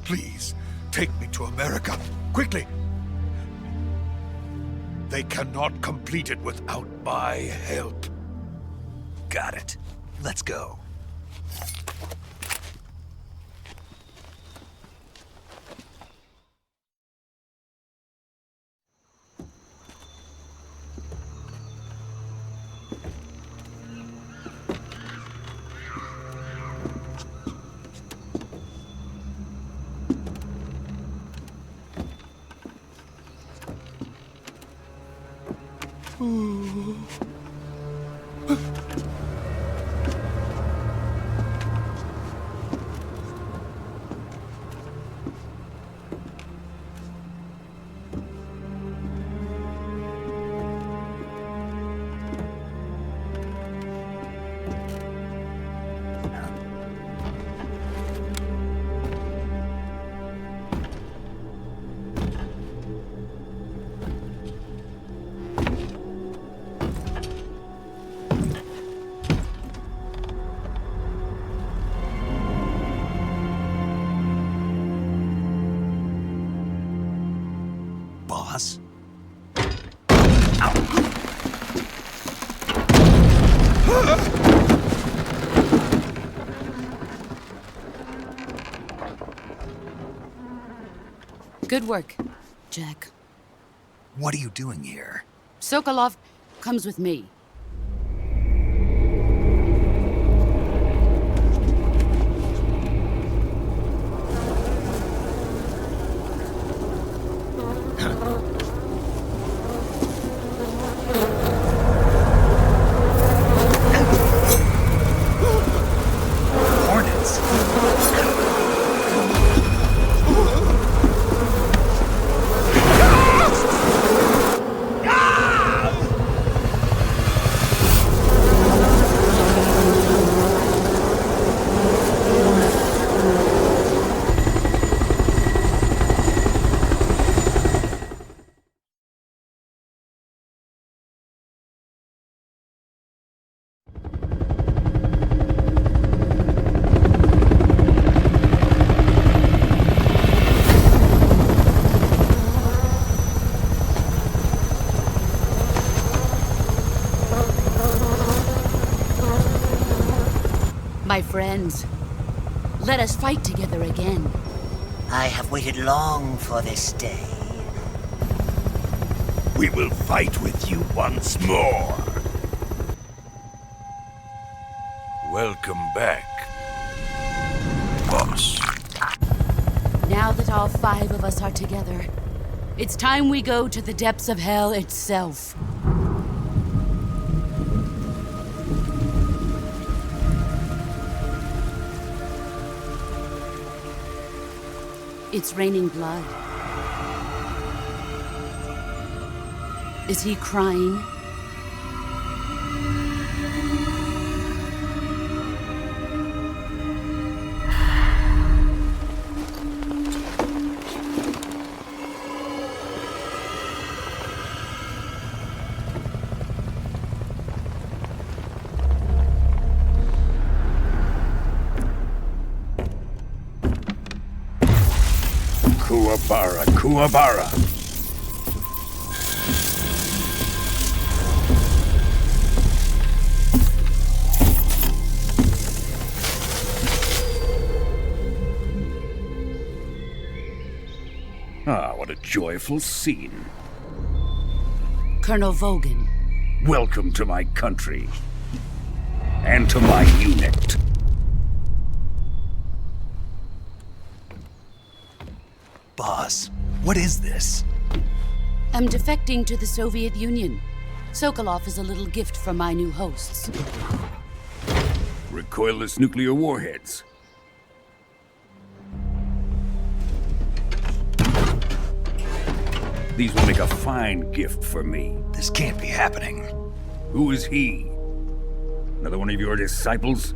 Please, take me to America, quickly. They cannot complete it without my help. Got it. Let's go. Boss? Good work, Jack. What are you doing here? Sokolov comes with me. Hornets? My friends, let us fight together again. I have waited long for this day. We will fight with you once more. Welcome back, boss. Now that all 5 of us are together, it's time we go to the depths of hell itself. It's raining blood. Is he crying? Kuwabara, Kuwabara. Ah, what a joyful scene. Colonel Vogan. Welcome to my country. And to my unit. Boss, what is this? I'm defecting to the Soviet Union. Sokolov is a little gift from my new hosts. Recoilless nuclear warheads. These will make a fine gift for me. This can't be happening. Who is he? Another one of your disciples?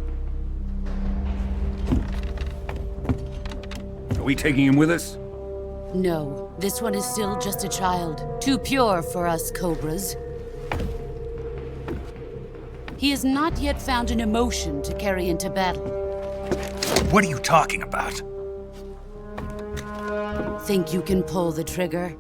Are we taking him with us? No, this one is still just a child. Too pure for us Cobras. He has not yet found an emotion to carry into battle. What are you talking about? Think you can pull the trigger?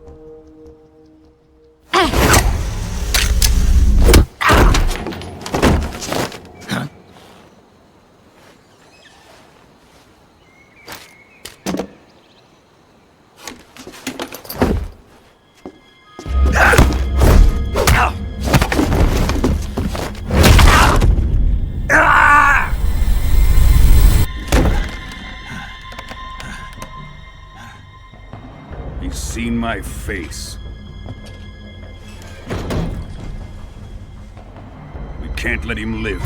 He's seen my face. We can't let him live.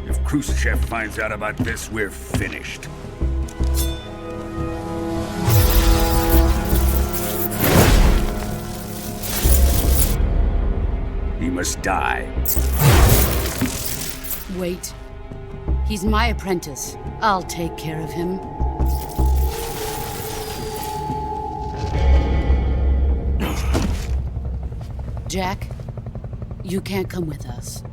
If Khrushchev finds out about this, we're finished. He must die. Wait. He's my apprentice. I'll take care of him. Jack, you can't come with us.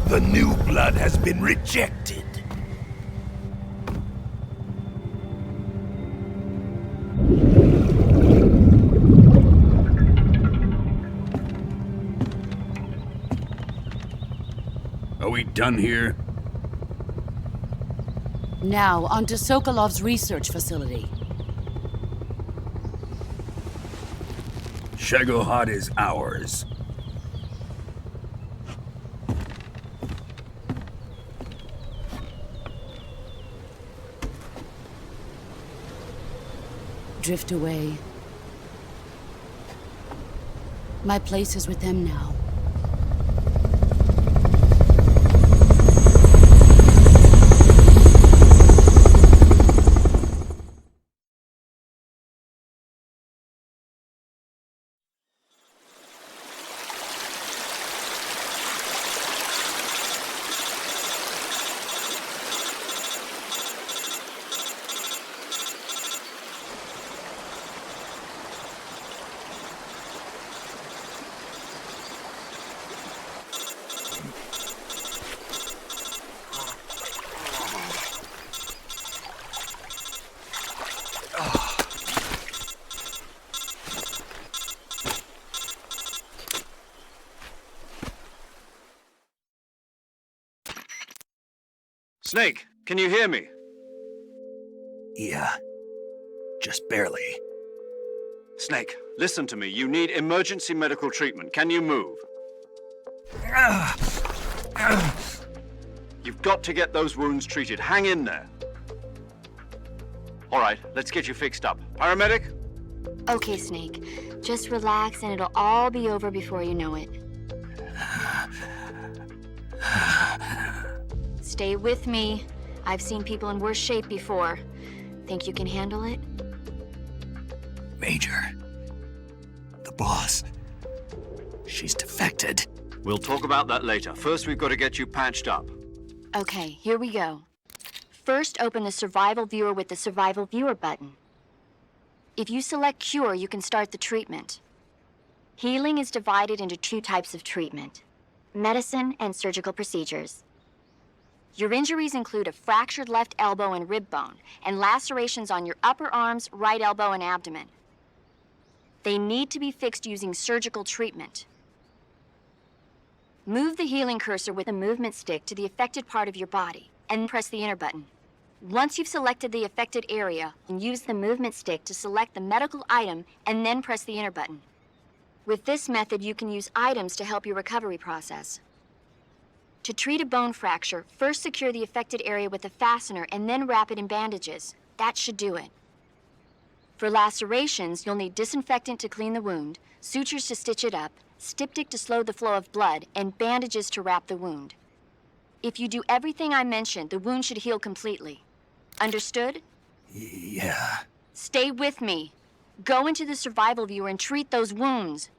The new blood has been rejected. Are we done here? Now, onto Sokolov's research facility. Shagohod is ours. Drift away. My place is with them now. Snake, can you hear me? Yeah. Just barely. Snake, listen to me. You need emergency medical treatment. Can you move? You've got to get those wounds treated. Hang in there. All right, let's get you fixed up. Paramedic? Okay, Snake. Just relax and it'll all be over before you know it. Stay with me. I've seen people in worse shape before. Think you can handle it? Major. The boss. She's defected. We'll talk about that later. First, we've got to get you patched up. Okay, here we go. First, open the Survival Viewer with the Survival Viewer button. If you select Cure, you can start the treatment. Healing is divided into 2 types of treatment: medicine and surgical procedures. Your injuries include a fractured left elbow and rib bone, and lacerations on your upper arms, right elbow, and abdomen. They need to be fixed using surgical treatment. Move the healing cursor with a movement stick to the affected part of your body, and press the enter button. Once you've selected the affected area, use the movement stick to select the medical item, and then press the enter button. With this method, you can use items to help your recovery process. To treat a bone fracture, first secure the affected area with a fastener and then wrap it in bandages. That should do it. For lacerations, you'll need disinfectant to clean the wound, sutures to stitch it up, styptic to slow the flow of blood, and bandages to wrap the wound. If you do everything I mentioned, the wound should heal completely. Understood? Yeah. Stay with me. Go into the Survival Viewer and treat those wounds.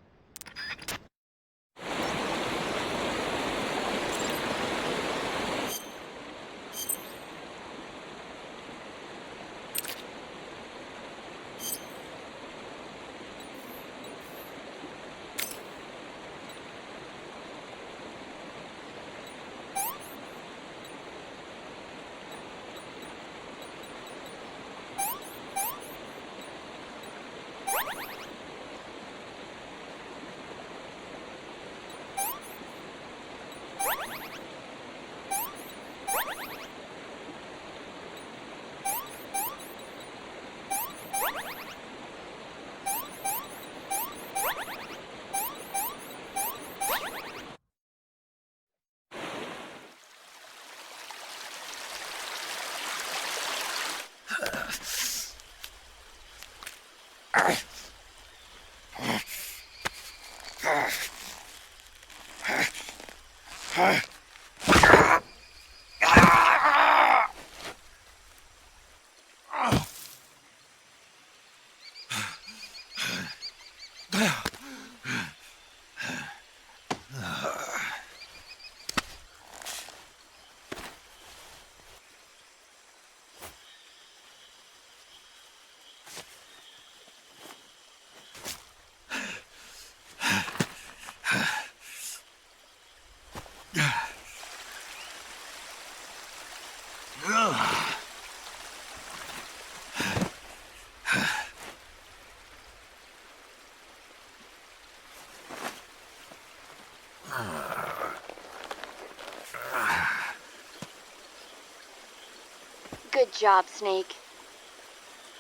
Good job, Snake.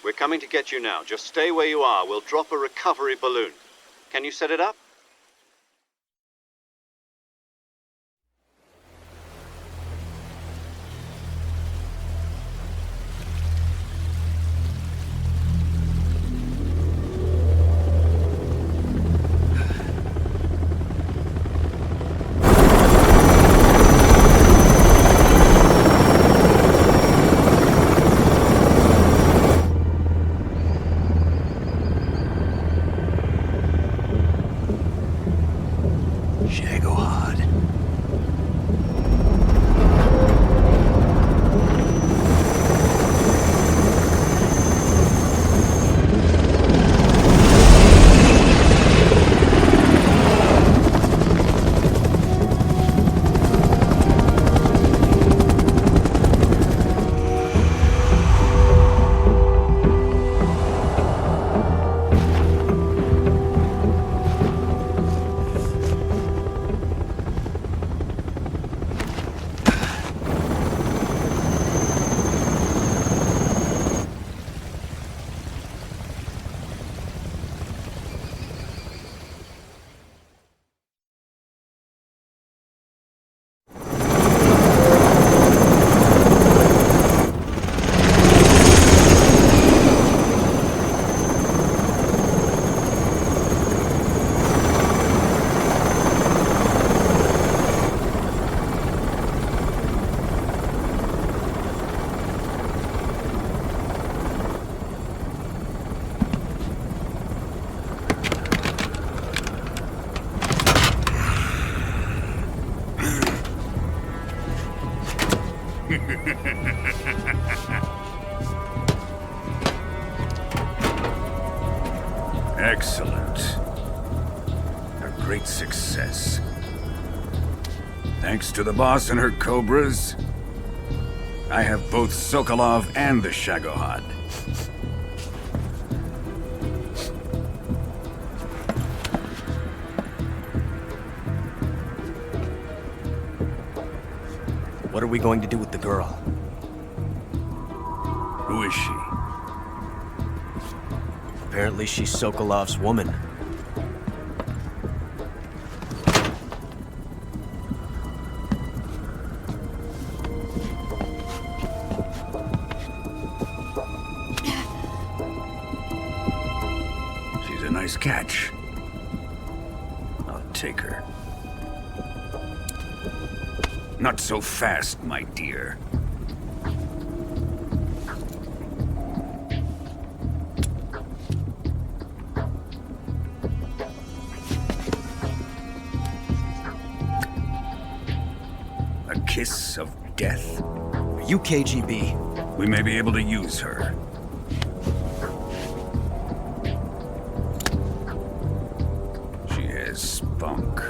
We're coming to get you now. Just stay where you are. We'll drop a recovery balloon. Can you set it up? Excellent. A great success. Thanks to the boss and her cobras, I have both Sokolov and the Shagohod. What are we going to do with the girl? Who is she? Apparently she's Sokolov's woman. She's a nice catch. I'll take her. Not so fast, my dear. A kiss of death. Are you KGB? We may be able to use her. She has spunk.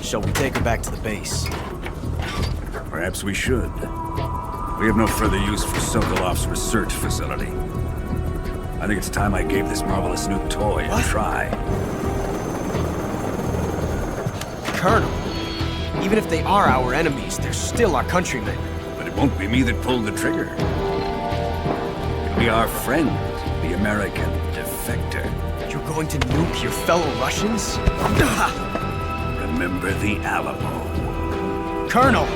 Shall we take her back to the base? Perhaps we should. We have no further use for Sokolov's research facility. I think it's time I gave this marvelous new toy a try. Colonel, even if they are our enemies, they're still our countrymen. But it won't be me that pulled the trigger. It'll be our friend, the American defector. You're going to nuke your fellow Russians? Remember the Alamo. Colonel!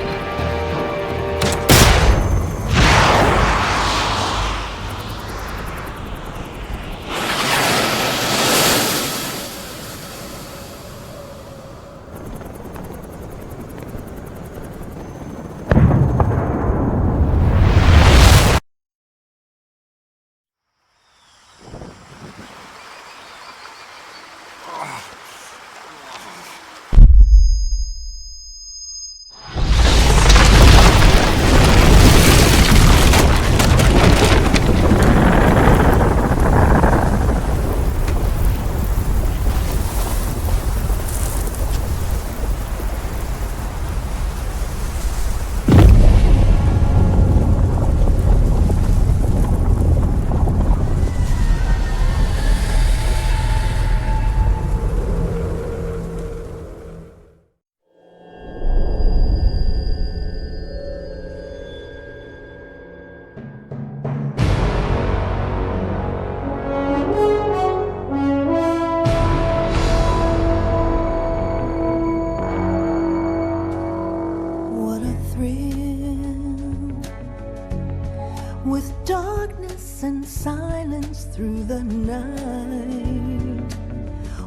With darkness and silence through the night,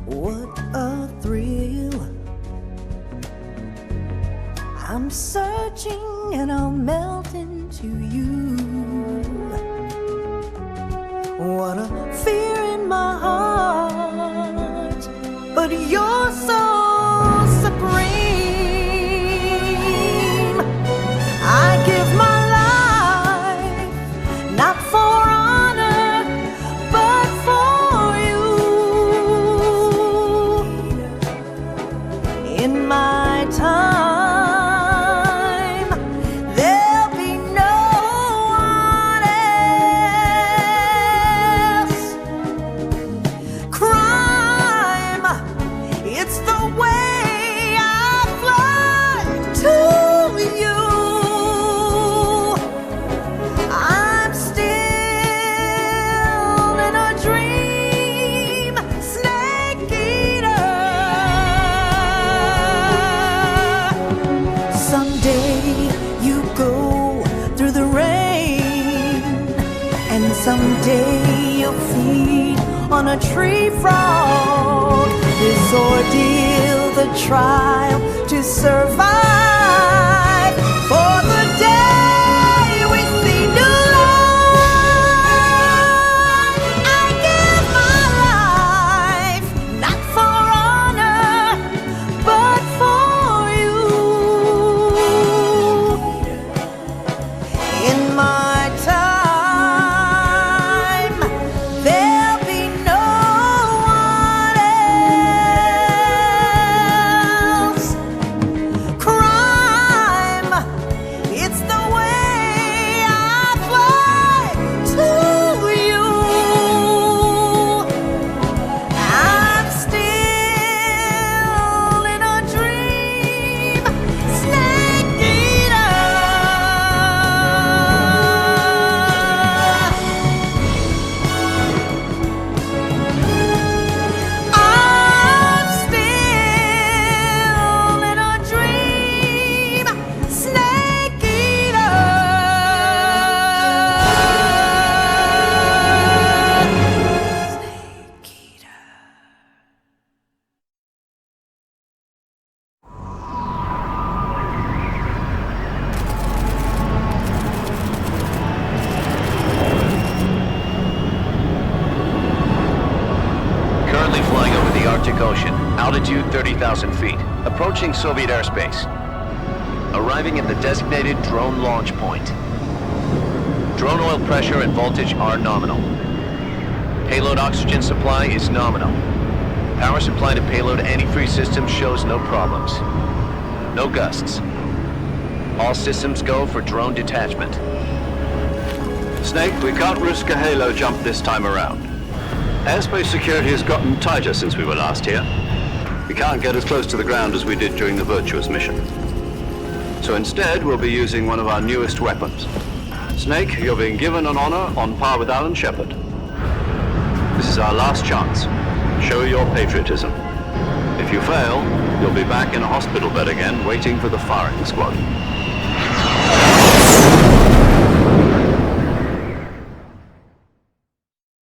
what a thrill. I'm searching and I'll melt into you. What a fear in my heart, but you're so supreme. I give my not for honor, but for you. In my time, there'll be no one else. Crime, it's the way I fly to you. Someday you'll feed on a tree frog. This ordeal, the trial to survive. For the day we see new life, I give my life, not for honor, but for you. 30,000 feet, approaching Soviet airspace. Arriving at the designated drone launch point. Drone oil pressure and voltage are nominal. Payload oxygen supply is nominal. Power supply to payload antifreeze system shows no problems. No gusts. All systems go for drone detachment. Snake, we can't risk a halo jump this time around. Airspace security has gotten tighter since we were last here. We can't get as close to the ground as we did during the Virtuous mission. So instead, we'll be using one of our newest weapons. Snake, you're being given an honor on par with Alan Shepard. This is our last chance. Show your patriotism. If you fail, you'll be back in a hospital bed again, waiting for the firing squad.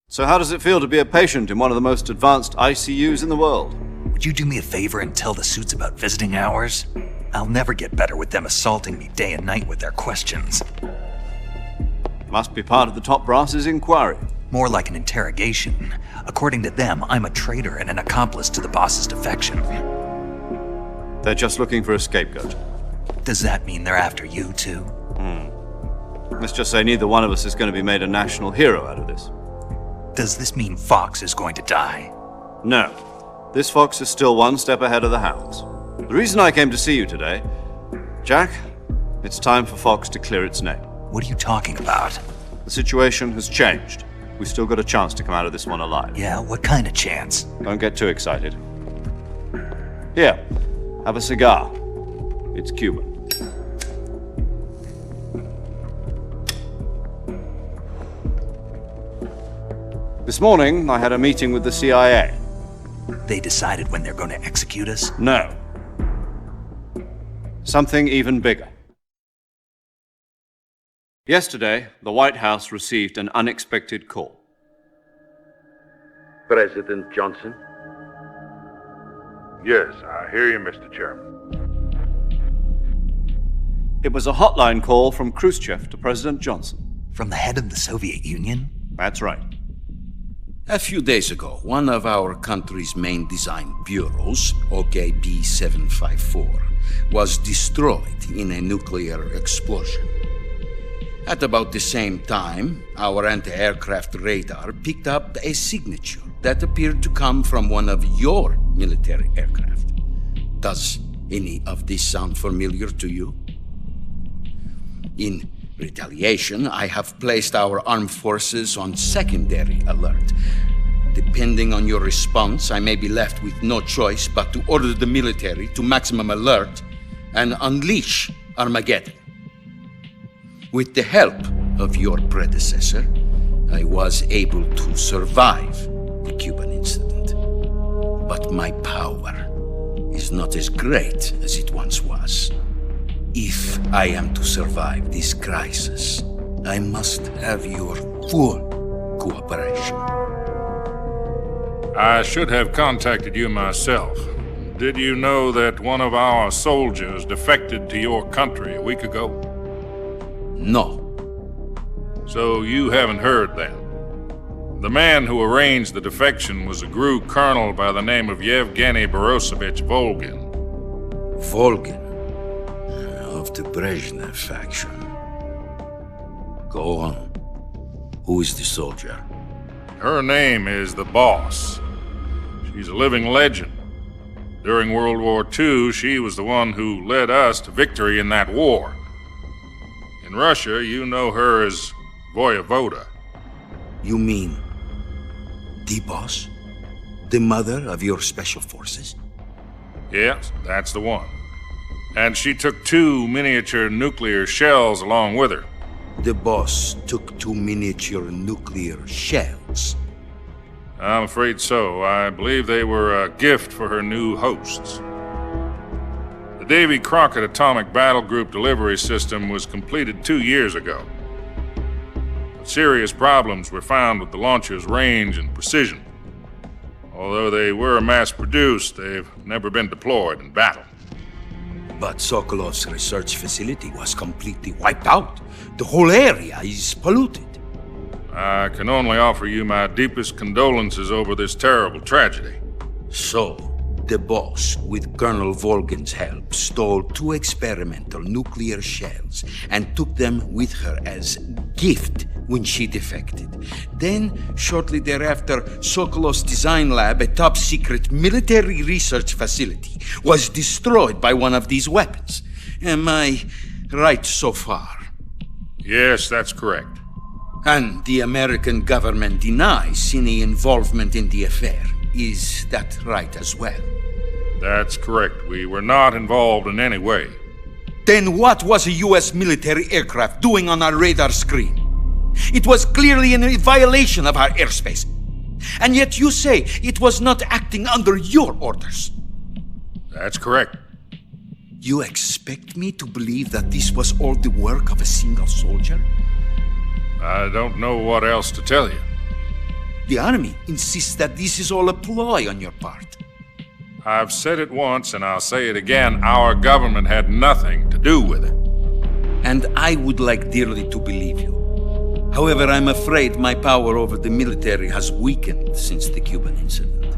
So how does it feel to be a patient in one of the most advanced ICUs in the world? Would you do me a favor and tell the suits about visiting hours? I'll never get better with them assaulting me day and night with their questions. Must be part of the top brass's inquiry. More like an interrogation. According to them, I'm a traitor and an accomplice to the boss's defection. They're just looking for a scapegoat. Does that mean they're after you, too? Let's just say neither one of us is going to be made a national hero out of this. Does this mean Fox is going to die? No. This fox is still one step ahead of the hounds. The reason I came to see you today, Jack, it's time for Fox to clear its name. What are you talking about? The situation has changed. We've still got a chance to come out of this one alive. Yeah, what kind of chance? Don't get too excited. Here, have a cigar. It's Cuban. This morning, I had a meeting with the CIA. They decided when they're going to execute us? No. Something even bigger. Yesterday, the White House received an unexpected call. President Johnson? Yes, I hear you, Mr. Chairman. It was a hotline call from Khrushchev to President Johnson. From the head of the Soviet Union? That's right. A few days ago, one of our country's main design bureaus, OKB 754, was destroyed in a nuclear explosion. At about the same time, our anti-aircraft radar picked up a signature that appeared to come from one of your military aircraft. Does any of this sound familiar to you? In retaliation, I have placed our armed forces on secondary alert. Depending on your response, I may be left with no choice but to order the military to maximum alert and unleash Armageddon. With the help of your predecessor, I was able to survive the Cuban incident. But my power is not as great as it once was. If I am to survive this crisis, I must have your full cooperation. I should have contacted you myself. Did you know that one of our soldiers defected to your country a week ago? No. So you haven't heard then? The man who arranged the defection was a GRU colonel by the name of Yevgeny Borosovich Volgin. Volgin? Of the Brezhnev faction. Go on. Who is the soldier? Her name is the Boss. She's a living legend. During World War II, she was the one who led us to victory in that war. In Russia, you know her as Voyevoda. You mean the Boss? The mother of your special forces? Yes, that's the one. And she took 2 miniature nuclear shells along with her. The Boss took 2 miniature nuclear shells? I'm afraid so. I believe they were a gift for her new hosts. The Davy Crockett Atomic Battle Group delivery system was completed 2 years ago. But serious problems were found with the launcher's range and precision. Although they were mass-produced, they've never been deployed in battle. But Sokolov's research facility was completely wiped out. The whole area is polluted. I can only offer you my deepest condolences over this terrible tragedy. So, the boss, with Colonel Volgin's help, stole 2 experimental nuclear shells and took them with her as gift when she defected. Then, shortly thereafter, Sokolov's design lab, a top-secret military research facility, was destroyed by one of these weapons. Am I right so far? Yes, that's correct. And the American government denies any involvement in the affair. Is that right as well? That's correct. We were not involved in any way. Then what was a U.S. military aircraft doing on our radar screen? It was clearly in violation of our airspace. And yet you say it was not acting under your orders. That's correct. You expect me to believe that this was all the work of a single soldier? I don't know what else to tell you. The Army insists that this is all a ploy on your part. I've said it once and I'll say it again. Our government had nothing to do with it. And I would like dearly to believe you. However, I'm afraid my power over the military has weakened since the Cuban incident.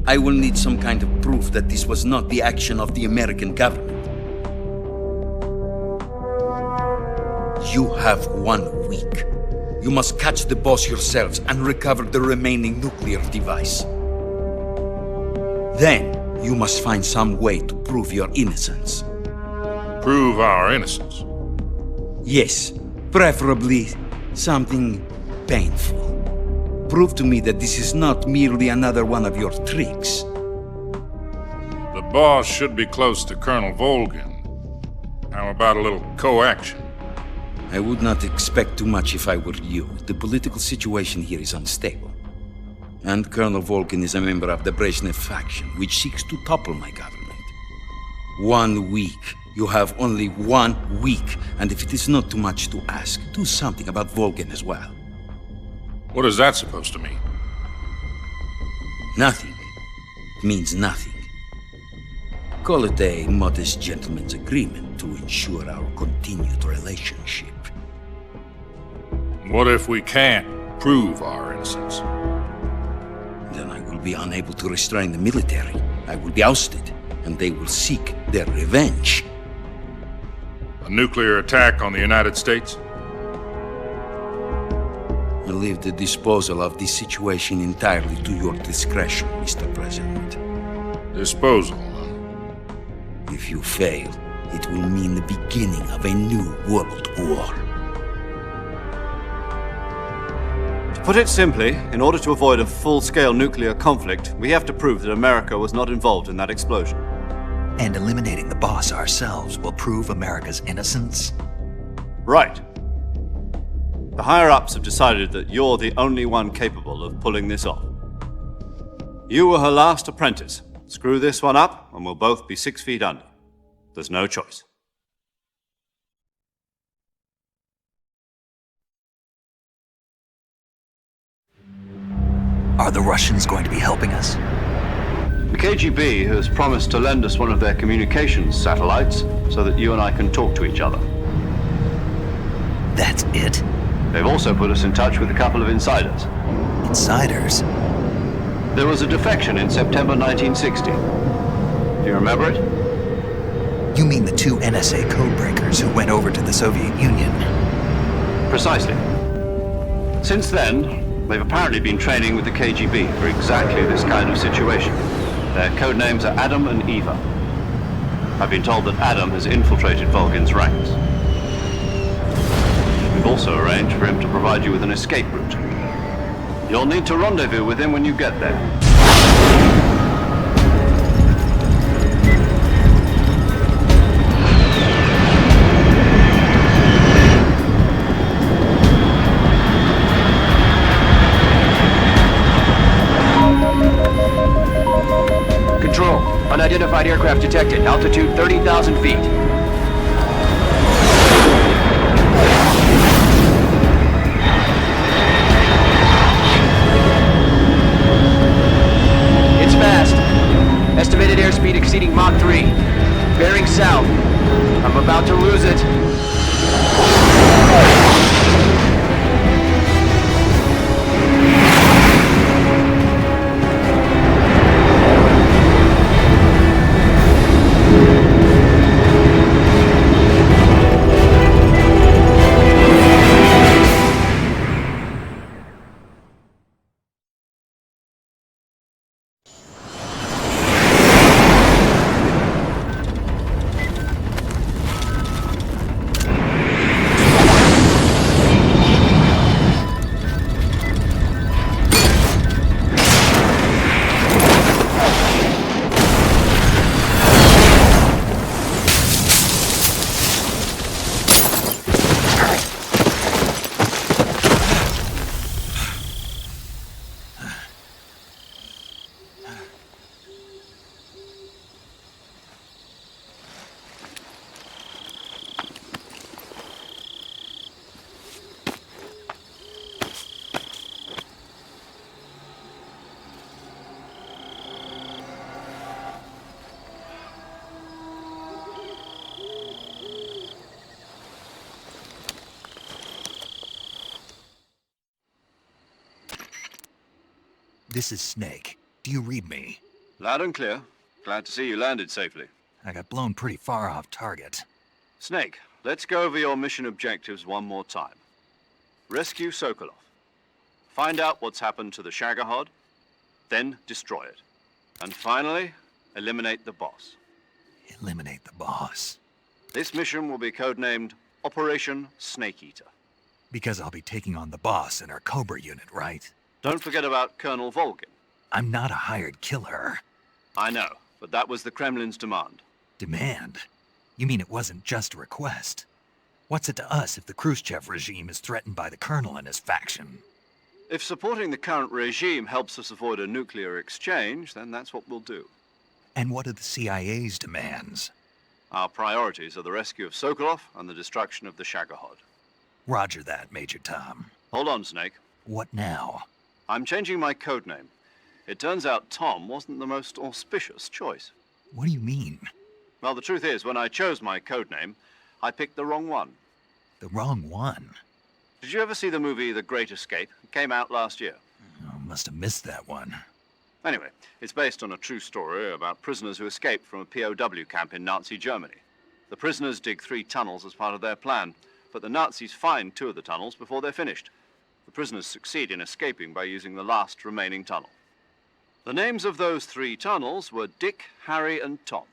I will need some kind of proof that this was not the action of the American government. You have 1 week. You must catch the boss yourselves and recover the remaining nuclear device. Then, you must find some way to prove your innocence. Prove our innocence? Yes, preferably something painful. Prove to me that this is not merely another one of your tricks. The boss should be close to Colonel Volgin. How about a little co-action? I would not expect too much if I were you. The political situation here is unstable. And Colonel Volgin is a member of the Brezhnev faction, which seeks to topple my government. 1 week. You have only 1 week, and if it is not too much to ask, do something about Volgin as well. What is that supposed to mean? Nothing. It means nothing. Call it a modest gentleman's agreement to ensure our continued relationship. What if we can't prove our innocence? Then I will be unable to restrain the military. I will be ousted, and they will seek their revenge. A nuclear attack on the United States? I leave the disposal of this situation entirely to your discretion, Mr. President. Disposal? If you fail, it will mean the beginning of a new world war. To put it simply, in order to avoid a full-scale nuclear conflict, we have to prove that America was not involved in that explosion. And eliminating the boss ourselves will prove America's innocence? Right. The higher-ups have decided that you're the only one capable of pulling this off. You were her last apprentice. Screw this one up, and we'll both be 6 feet under. There's no choice. Are the Russians going to be helping us? The KGB has promised to lend us one of their communications satellites so that you and I can talk to each other. That's it? They've also put us in touch with a couple of insiders. Insiders? There was a defection in September 1960. Do you remember it? You mean the 2 NSA codebreakers who went over to the Soviet Union? Precisely. Since then, they've apparently been training with the KGB for exactly this kind of situation. Their code names are Adam and Eva. I've been told that Adam has infiltrated Volgin's ranks. We've also arranged for him to provide you with an escape route. You'll need to rendezvous with him when you get there. Control, unidentified aircraft detected. Altitude 30,000 feet. It's fast. Estimated airspeed exceeding Mach 3. Bearing south. I'm about to lose it. This is Snake. Do you read me? Loud and clear. Glad to see you landed safely. I got blown pretty far off target. Snake, let's go over your mission objectives one more time. Rescue Sokolov. Find out what's happened to the Shagohod, then destroy it. And finally, eliminate the boss. Eliminate the boss. This mission will be codenamed Operation Snake Eater. Because I'll be taking on the boss in our Cobra unit, right? Don't forget about Colonel Volgin. I'm not a hired killer. I know, but that was the Kremlin's demand. Demand? You mean it wasn't just a request? What's it to us if the Khrushchev regime is threatened by the Colonel and his faction? If supporting the current regime helps us avoid a nuclear exchange, then that's what we'll do. And what are the CIA's demands? Our priorities are the rescue of Sokolov and the destruction of the Shagohod. Roger that, Major Tom. Hold on, Snake. What now? I'm changing my codename. It turns out Tom wasn't the most auspicious choice. What do you mean? Well, the truth is, when I chose my codename, I picked the wrong one. The wrong one? Did you ever see the movie The Great Escape? It came out last year. Oh, must have missed that one. Anyway, it's based on a true story about prisoners who escaped from a POW camp in Nazi Germany. The prisoners dig 3 tunnels as part of their plan, but the Nazis find 2 of the tunnels before they're finished. The prisoners succeed in escaping by using the last remaining tunnel. The names of those 3 tunnels were Dick, Harry, and Tom.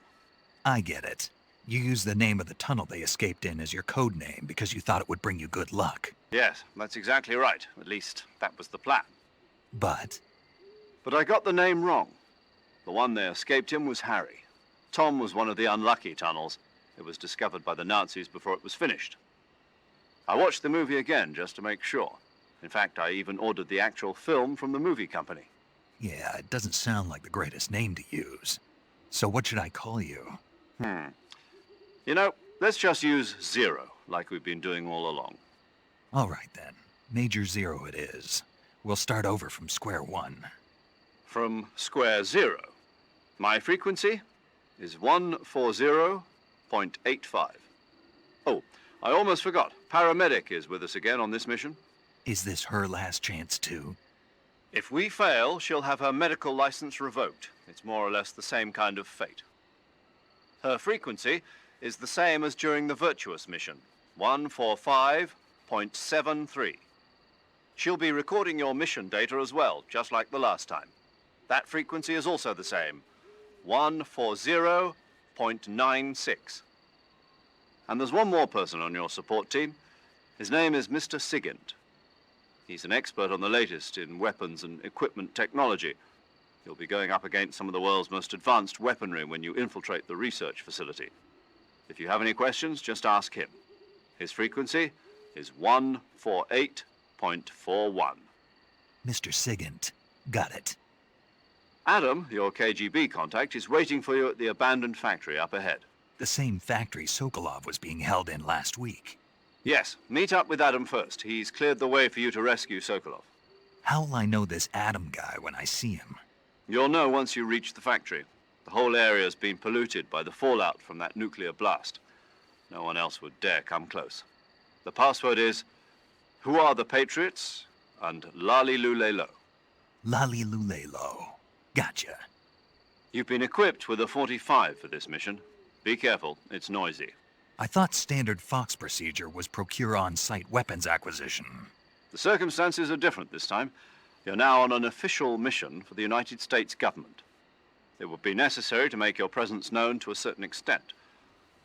I get it. You used the name of the tunnel they escaped in as your code name because you thought it would bring you good luck. Yes, that's exactly right. At least, that was the plan. But I got the name wrong. The one they escaped in was Harry. Tom was one of the unlucky tunnels. It was discovered by the Nazis before it was finished. I watched the movie again just to make sure. In fact, I even ordered the actual film from the movie company. yeah, it doesn't sound like the greatest name to use. So what should I call you? You know, let's just use Zero, like we've been doing all along. All right then. Major Zero it is. We'll start over from square one. From square 0. My frequency is 140.85. Oh, I almost forgot. Paramedic is with us again on this mission. Is this her last chance too? If we fail, she'll have her medical license revoked. It's more or less the same kind of fate. Her frequency is the same as during the Virtuous mission, 145.73. She'll be recording your mission data as well, just like the last time. That frequency is also the same, 140.96. And there's one more person on your support team. His name is Mr. Sigint. He's an expert on the latest in weapons and equipment technology. You'll be going up against some of the world's most advanced weaponry when you infiltrate the research facility. If you have any questions, just ask him. His frequency is 148.41. Mr. Sigint. Got it. Adam, your KGB contact, is waiting for you at the abandoned factory up ahead. The same factory Sokolov was being held in last week. Yes, meet up with Adam first. He's cleared the way for you to rescue Sokolov. How'll I know this Adam guy when I see him? You'll know once you reach the factory. The whole area's been polluted by the fallout from that nuclear blast. No one else would dare come close. The password is, "Who are the Patriots?" and Lali Lulelo. Lali Lulelo. Gotcha. You've been equipped with a 45 for this mission. Be careful, it's noisy. I thought standard Fox procedure was procure on-site weapons acquisition. The circumstances are different this time. You're now on an official mission for the United States government. It would be necessary to make your presence known to a certain extent,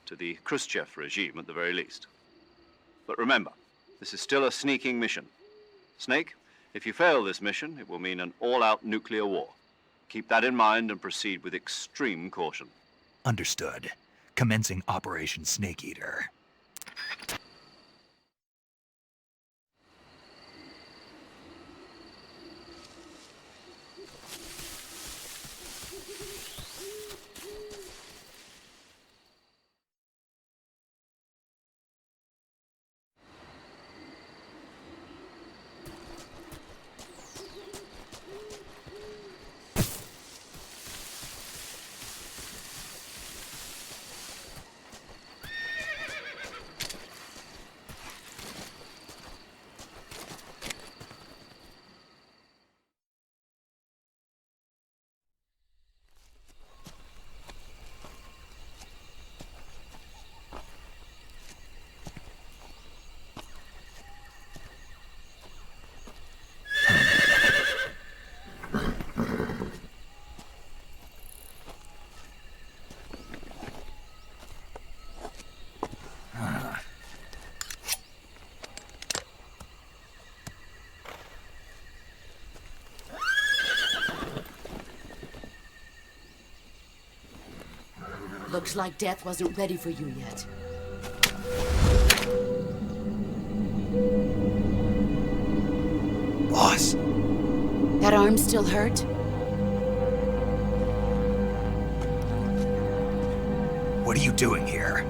to the Khrushchev regime at the very least. But remember, this is still a sneaking mission. Snake, if you fail this mission, it will mean an all-out nuclear war. Keep that in mind and proceed with extreme caution. Understood. Commencing Operation Snake Eater. Looks like death wasn't ready for you yet. Boss. That arm still hurt? What are you doing here?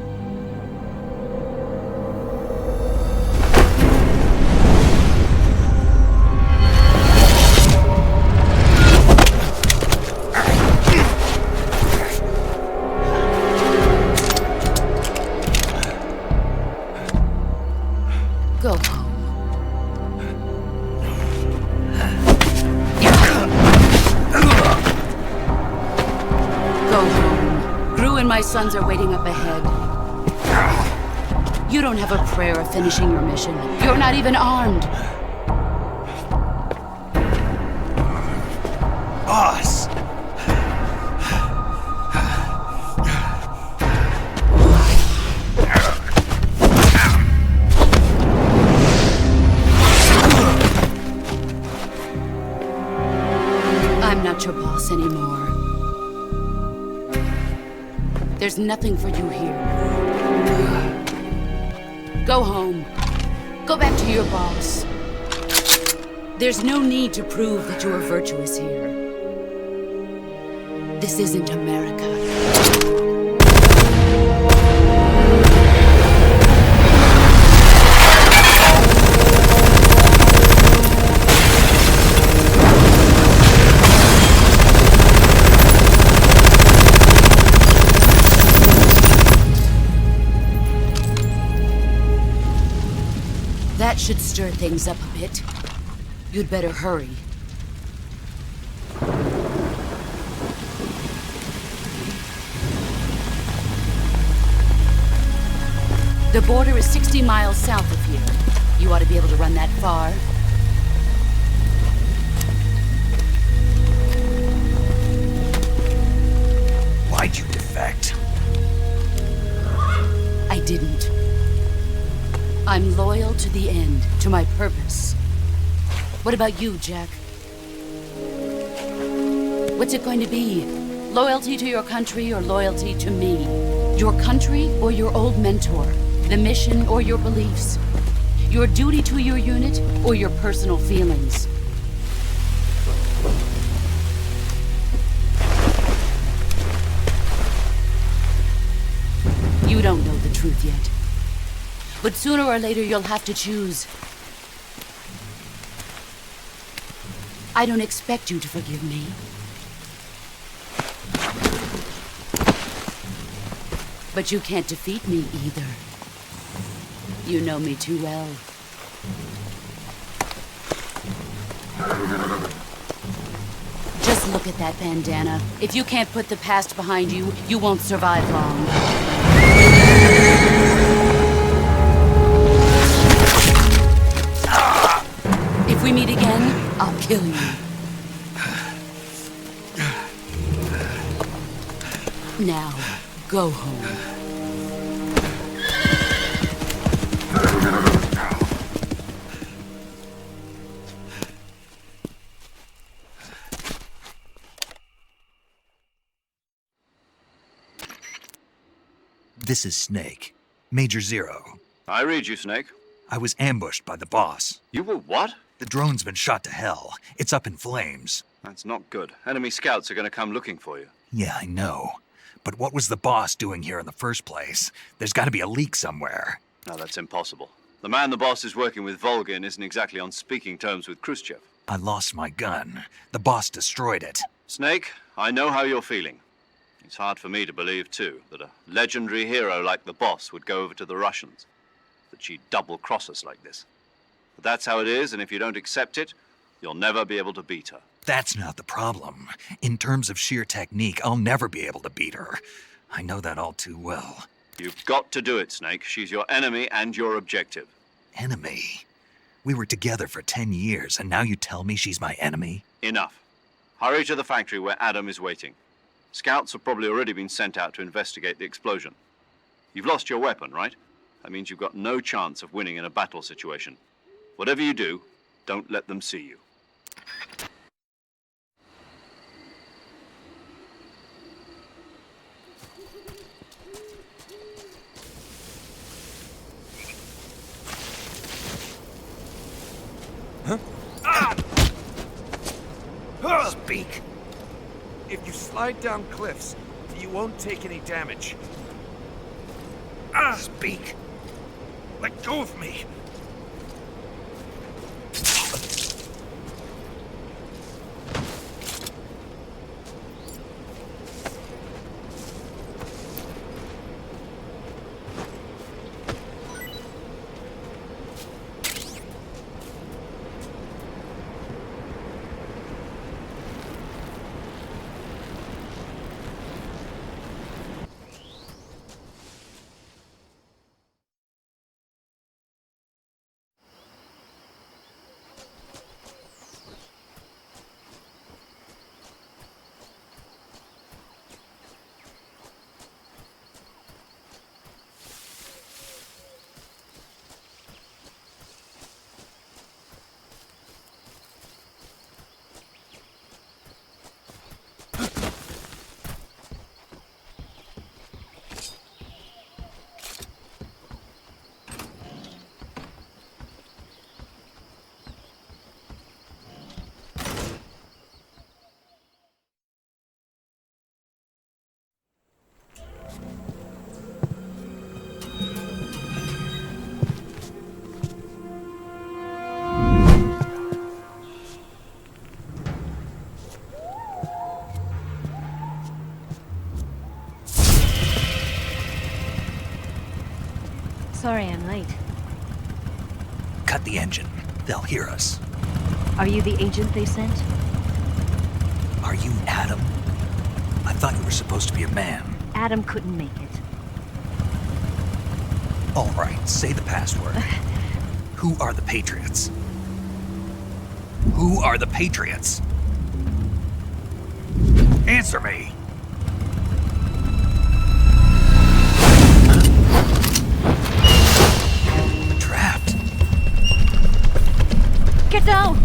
Go home. Go home. Gru and my sons are waiting up ahead. You don't have a prayer of finishing your mission. You're not even armed. Boss! I'm not your boss anymore. There's nothing for you here. Go home. Go back to your boss. There's no need to prove that you are virtuous here. This isn't America. That should stir things up a bit. You'd better hurry. The border is 60 miles south of here. You ought to be able to run that far. Why'd you defect? I didn't. I'm loyal to the end, to my purpose. What about you, Jack? What's it going to be? Loyalty to your country or loyalty to me? Your country or your old mentor? The mission or your beliefs? Your duty to your unit or your personal feelings? You don't know the truth yet. But sooner or later you'll have to choose. I don't expect you to forgive me. But you can't defeat me either. You know me too well. Just look at that bandana. If you can't put the past behind you, you won't survive long. If we meet again, I'll kill you. Now, go home. This is Snake. Major Zero. I read you, Snake. I was ambushed by the boss. You were what? The drone's been shot to hell. It's up in flames. That's not good. Enemy scouts are going to come looking for you. Yeah, I know. But what was the boss doing here in the first place? There's got to be a leak somewhere. No, that's impossible. The man the boss is working with, Volgin, isn't exactly on speaking terms with Khrushchev. I lost my gun. The boss destroyed it. Snake, I know how you're feeling. It's hard for me to believe, too, that a legendary hero like the boss would go over to the Russians. That she'd double-cross us like this. But that's how it is, and if you don't accept it, you'll never be able to beat her. That's not the problem. In terms of sheer technique, I'll never be able to beat her. I know that all too well. You've got to do it, Snake. She's your enemy and your objective. Enemy? We were together for 10 years, and now you tell me she's my enemy? Enough. Hurry to the factory where Adam is waiting. Scouts have probably already been sent out to investigate the explosion. You've lost your weapon, right? That means you've got no chance of winning in a battle situation. Whatever you do, don't let them see you. Speak. If you slide down cliffs, you won't take any damage. Speak. Let go of me! Sorry I'm late. Cut the engine. They'll hear us. Are you the agent they sent? Are you Adam? I thought you were supposed to be a man. Adam couldn't make it. All right, say the password. Who are the Patriots? Who are the Patriots? Answer me! Trapped. Get down!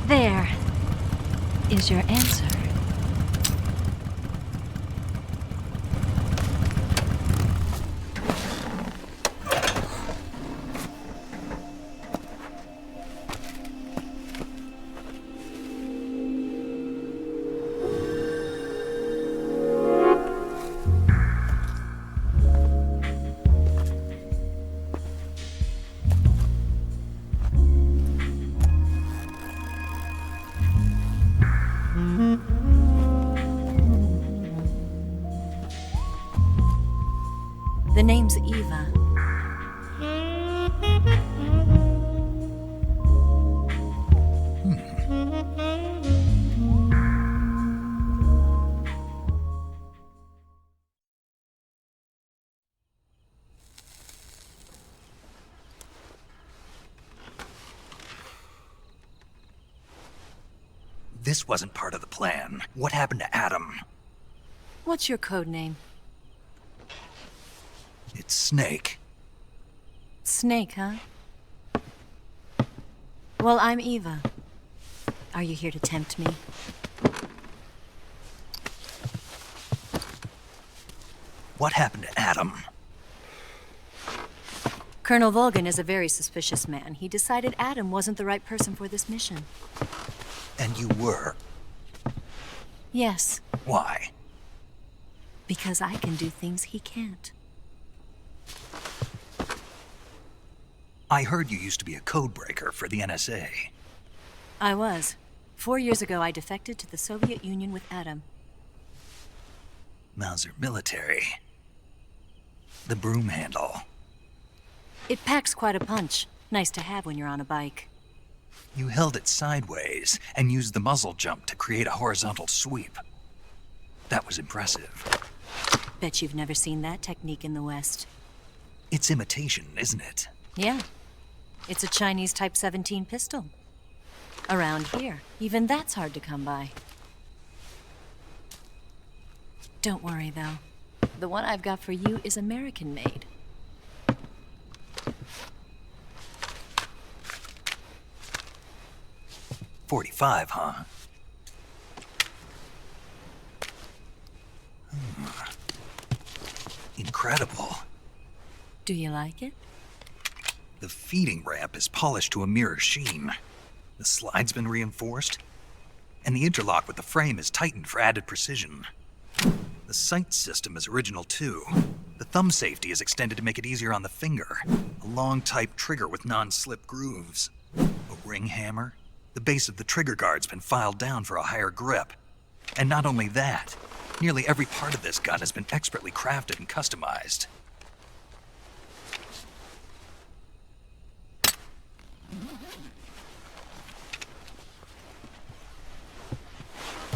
There is your answer. The name's Eva. This wasn't part of the plan. What happened to Adam? What's your code name? It's Snake. Snake, huh? Well, I'm Eva. Are you here to tempt me? What happened to Adam? Colonel Volgan is a very suspicious man. He decided Adam wasn't the right person for this mission. And you were? Yes. Why? Because I can do things he can't. I heard you used to be a codebreaker for the NSA. I was. 4 years ago, I defected to the Soviet Union with Adam. Mauser military. The broom handle. It packs quite a punch. Nice to have when you're on a bike. You held it sideways and used the muzzle jump to create a horizontal sweep. That was impressive. Bet you've never seen that technique in the West. It's imitation, isn't it? Yeah. It's a Chinese Type 17 pistol. Around here, even that's hard to come by. Don't worry, though. The one I've got for you is American-made. .45, huh? Incredible. Do you like it? The feeding ramp is polished to a mirror sheen. The slide's been reinforced, and the interlock with the frame is tightened for added precision. The sight system is original too. The thumb safety is extended to make it easier on the finger. A long type trigger with non-slip grooves. A ring hammer. The base of the trigger guard's been filed down for a higher grip. And not only that, nearly every part of this gun has been expertly crafted and customized.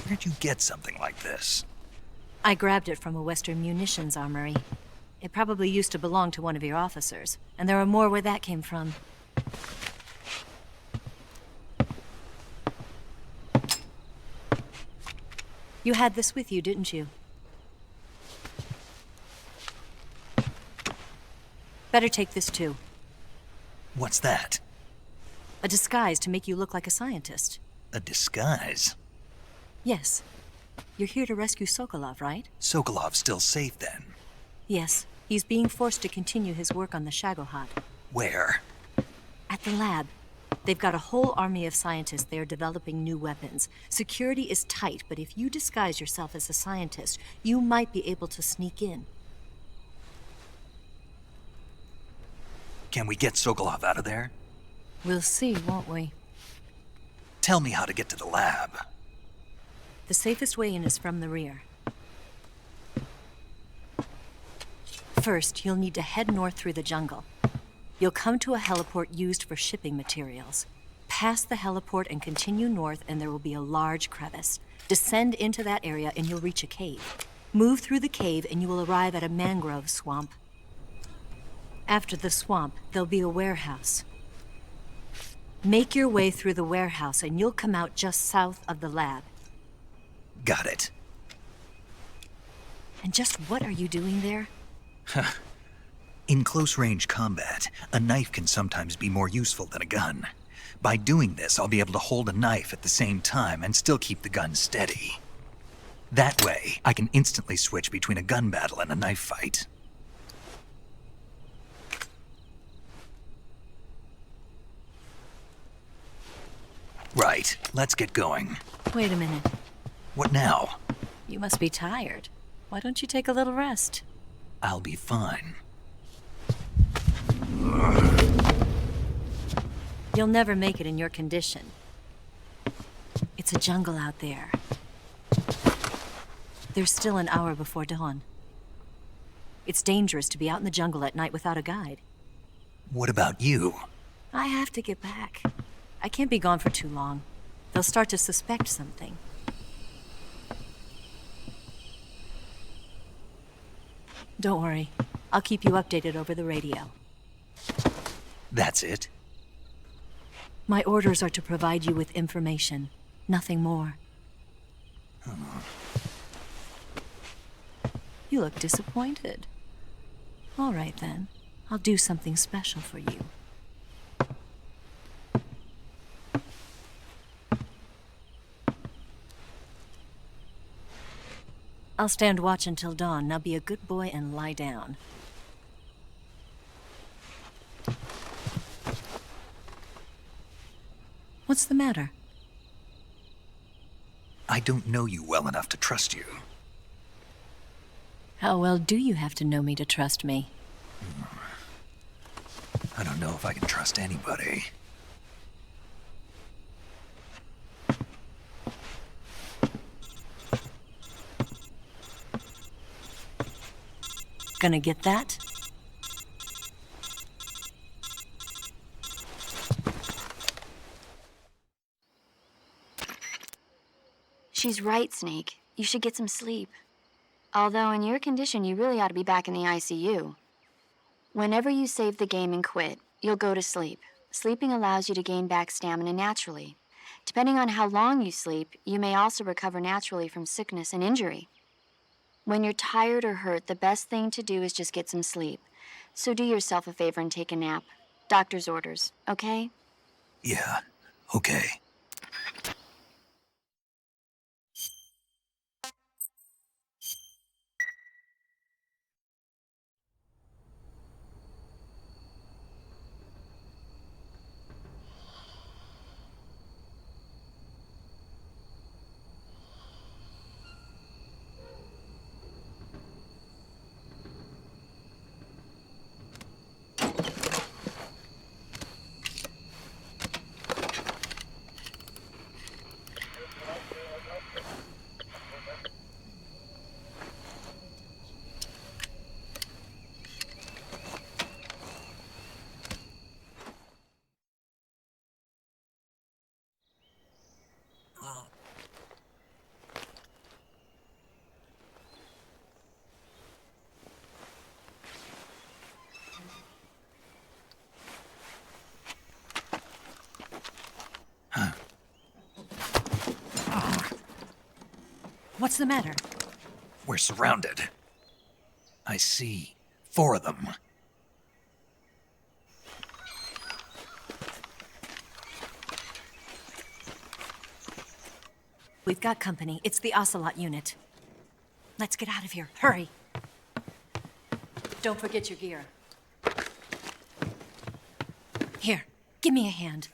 Where'd you get something like this? I grabbed it from a Western munitions armory. It probably used to belong to one of your officers, and there are more where that came from. You had this with you, didn't you? Better take this too. What's that? A disguise to make you look like a scientist. A disguise? Yes. You're here to rescue Sokolov, right? Sokolov's still safe then? Yes. He's being forced to continue his work on the Shagohod. Where? At the lab. They've got a whole army of scientists there developing new weapons. Security is tight, but if you disguise yourself as a scientist, you might be able to sneak in. Can we get Sokolov out of there? We'll see, won't we? Tell me how to get to the lab. The safest way in is from the rear. First, you'll need to head north through the jungle. You'll come to a heliport used for shipping materials. Pass the heliport and continue north, and there will be a large crevice. Descend into that area and you'll reach a cave. Move through the cave and you will arrive at a mangrove swamp. After the swamp, there'll be a warehouse. Make your way through the warehouse and you'll come out just south of the lab. Got it. And just what are you doing there? In close-range combat, a knife can sometimes be more useful than a gun. By doing this, I'll be able to hold a knife at the same time and still keep the gun steady. That way, I can instantly switch between a gun battle and a knife fight. Right, let's get going. Wait a minute. What now? You must be tired. Why don't you take a little rest? I'll be fine. You'll never make it in your condition. It's a jungle out there. There's still an hour before dawn. It's dangerous to be out in the jungle at night without a guide. What about you? I have to get back. I can't be gone for too long. They'll start to suspect something. Don't worry. I'll keep you updated over the radio. That's it? My orders are to provide you with information. Nothing more. You look disappointed. All right, then. I'll do something special for you. I'll stand watch until dawn. Now be a good boy and lie down. What's the matter? I don't know you well enough to trust you. How well do you have to know me to trust me? I don't know if I can trust anybody. Gonna get that? She's right, Snake. You should get some sleep. Although in your condition, you really ought to be back in the ICU. Whenever you save the game and quit, you'll go to sleep. Sleeping allows you to gain back stamina naturally. Depending on how long you sleep, you may also recover naturally from sickness and injury. When you're tired or hurt, the best thing to do is just get some sleep. So do yourself a favor and take a nap. Doctor's orders, okay? Yeah, okay. What's the matter? We're surrounded. I see 4 of them. We've got company. It's the Ocelot unit. Let's get out of here. Hurry. Don't forget your gear. Here, give me a hand.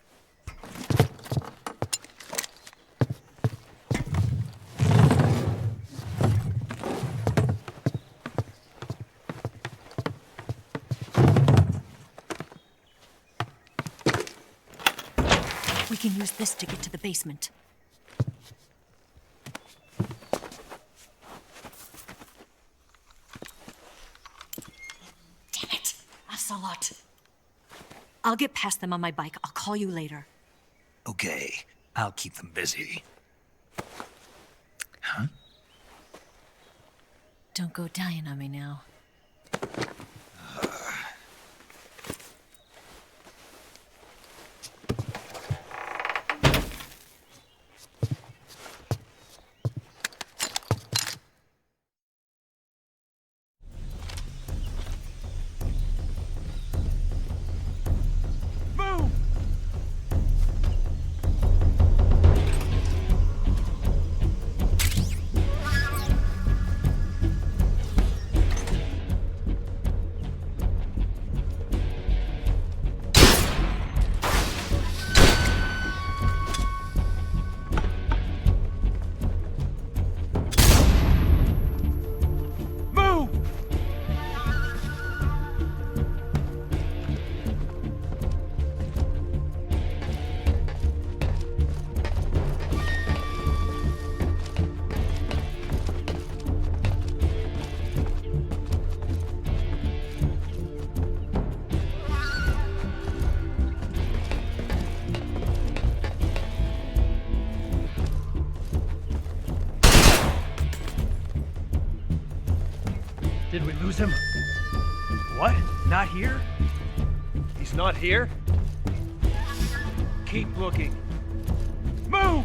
We can use this to get to the basement. Damn it! Ocelot. I'll get past them on my bike. I'll call you later. Okay, I'll keep them busy. Huh? Don't go dying on me now. Did we lose him? What? Not here? He's not here? Keep looking. Move!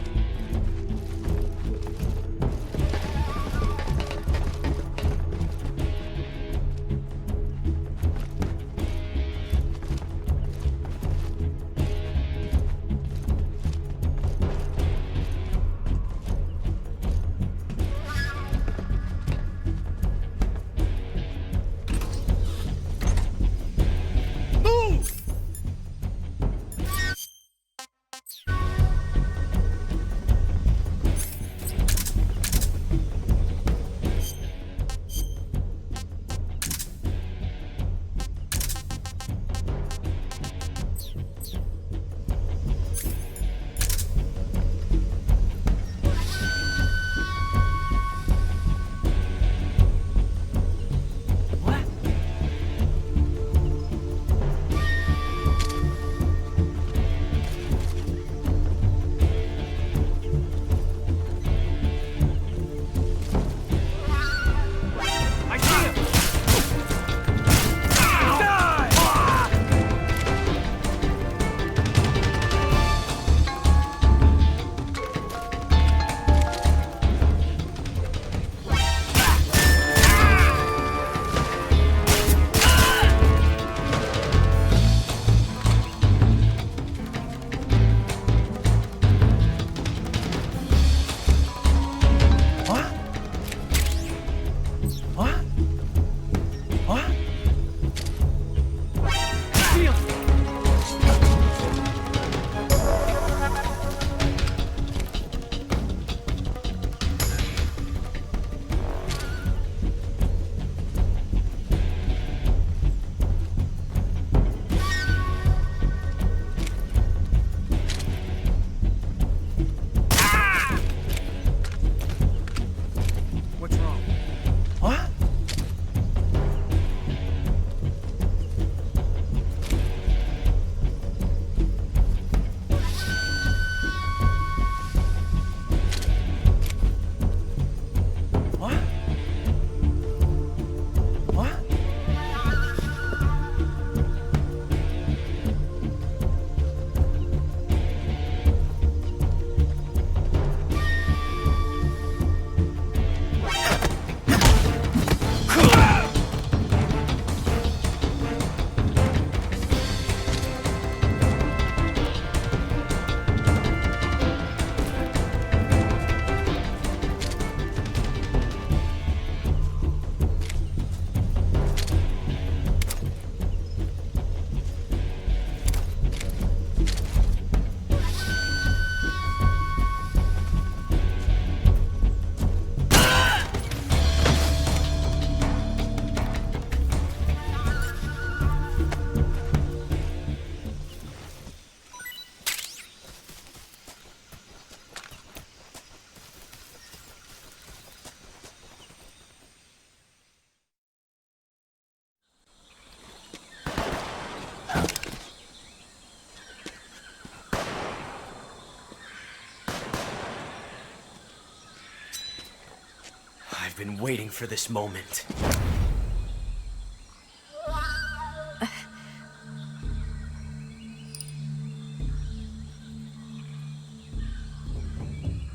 been waiting for this moment.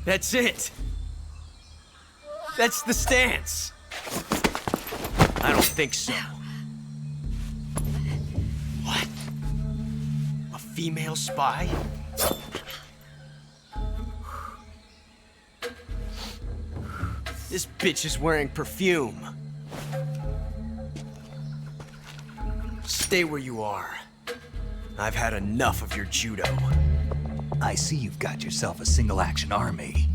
That's it! That's the stance! I don't think so. What? A female spy? This bitch is wearing perfume. Stay where you are. I've had enough of your judo. I see you've got yourself a single-action army.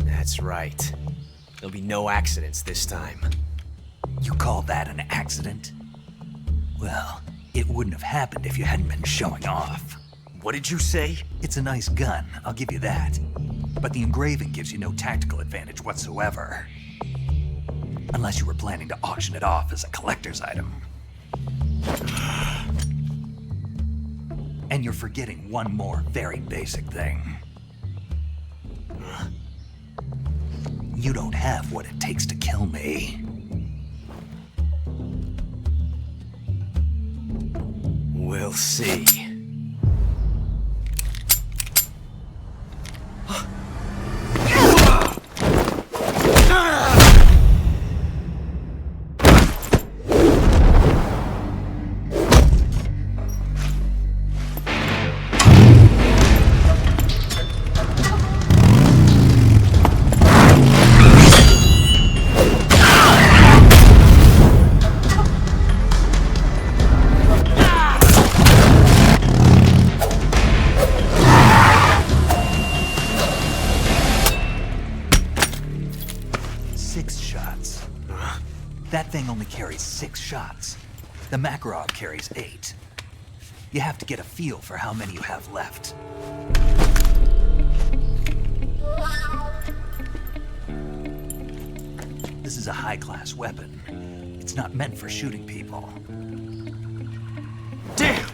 That's right. There'll be no accidents this time. You call that an accident? Well, it wouldn't have happened if you hadn't been showing off. What did you say? It's a nice gun, I'll give you that. But the engraving gives you no tactical advantage whatsoever. Unless you were planning to auction it off as a collector's item. And you're forgetting one more very basic thing. You don't have what it takes to kill me. We'll see. That thing only carries 6 shots. The Makarov carries 8. You have to get a feel for how many you have left. This is a high-class weapon. It's not meant for shooting people. Damn!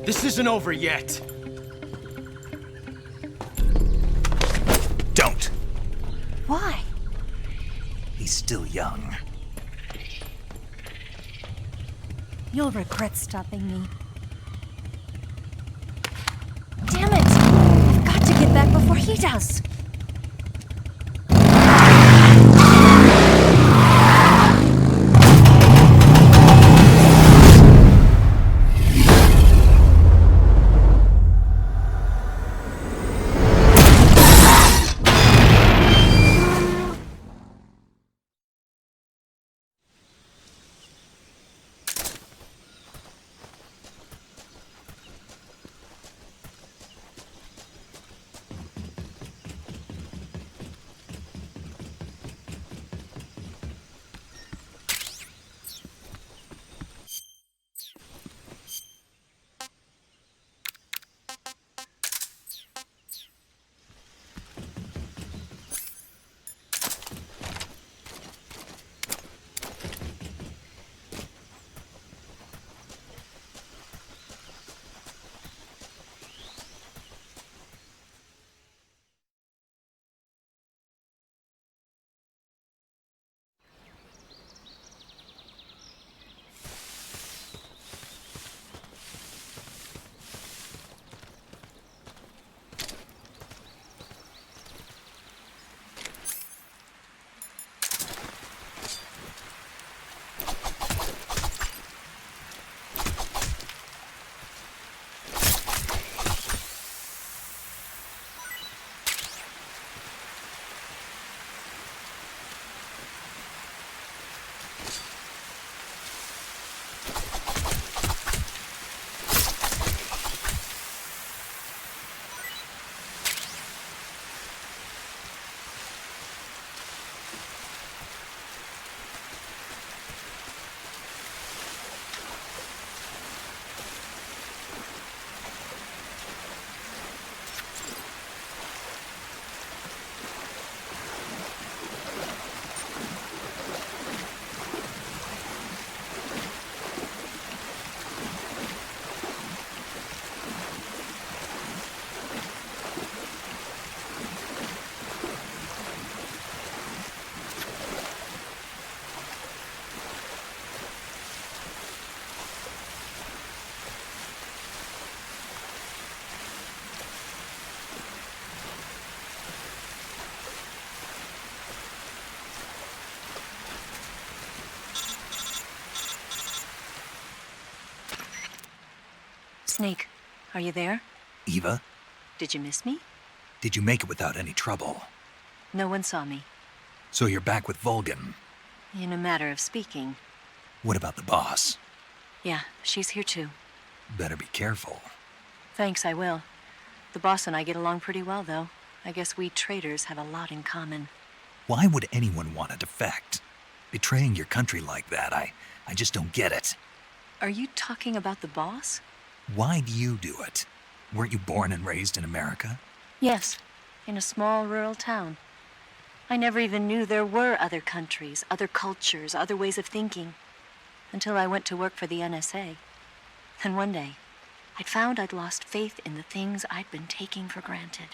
This isn't over yet. Don't! Why? He's still young. You'll regret stopping me. Damn it! I've got to get back before he does! Snake, are you there? Eva, Did you miss me? did you make it without any trouble? No one saw me. So you're back with Vulcan. In a matter of speaking. What about the boss? Yeah, she's here too. Better be careful. Thanks, I will. The boss and I get along pretty well, though. I guess we traitors have a lot in common. Why would anyone want to defect? Betraying your country like that, I just don't get it. Are you talking about the boss? Why do you do it? Weren't you born and raised in America? Yes, in a small rural town. I never even knew there were other countries, other cultures, other ways of thinking, until I went to work for the NSA. And one day, I'd found I'd lost faith in the things I'd been taking for granted.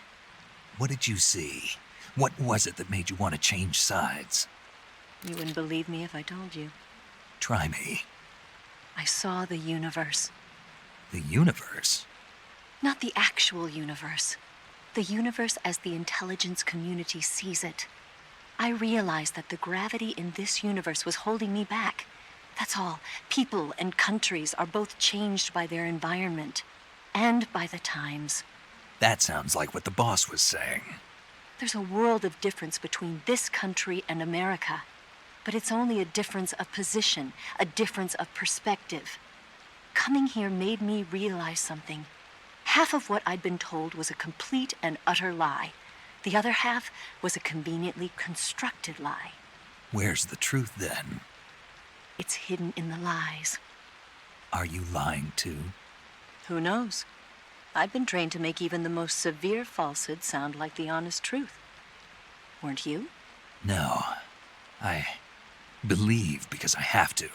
What did you see? What was it that made you want to change sides? You wouldn't believe me if I told you. Try me. I saw the universe. The universe? Not the actual universe. The universe as the intelligence community sees it. I realized that the gravity in this universe was holding me back. That's all. People and countries are both changed by their environment and by the times. That sounds like what the boss was saying. There's a world of difference between this country and America. But it's only a difference of position, a difference of perspective. Coming here made me realize something. Half of what I'd been told was a complete and utter lie. The other half was a conveniently constructed lie. Where's the truth then? It's hidden in the lies. Are you lying too? Who knows? I've been trained to make even the most severe falsehood sound like the honest truth. Weren't you? No. I believe because I have to,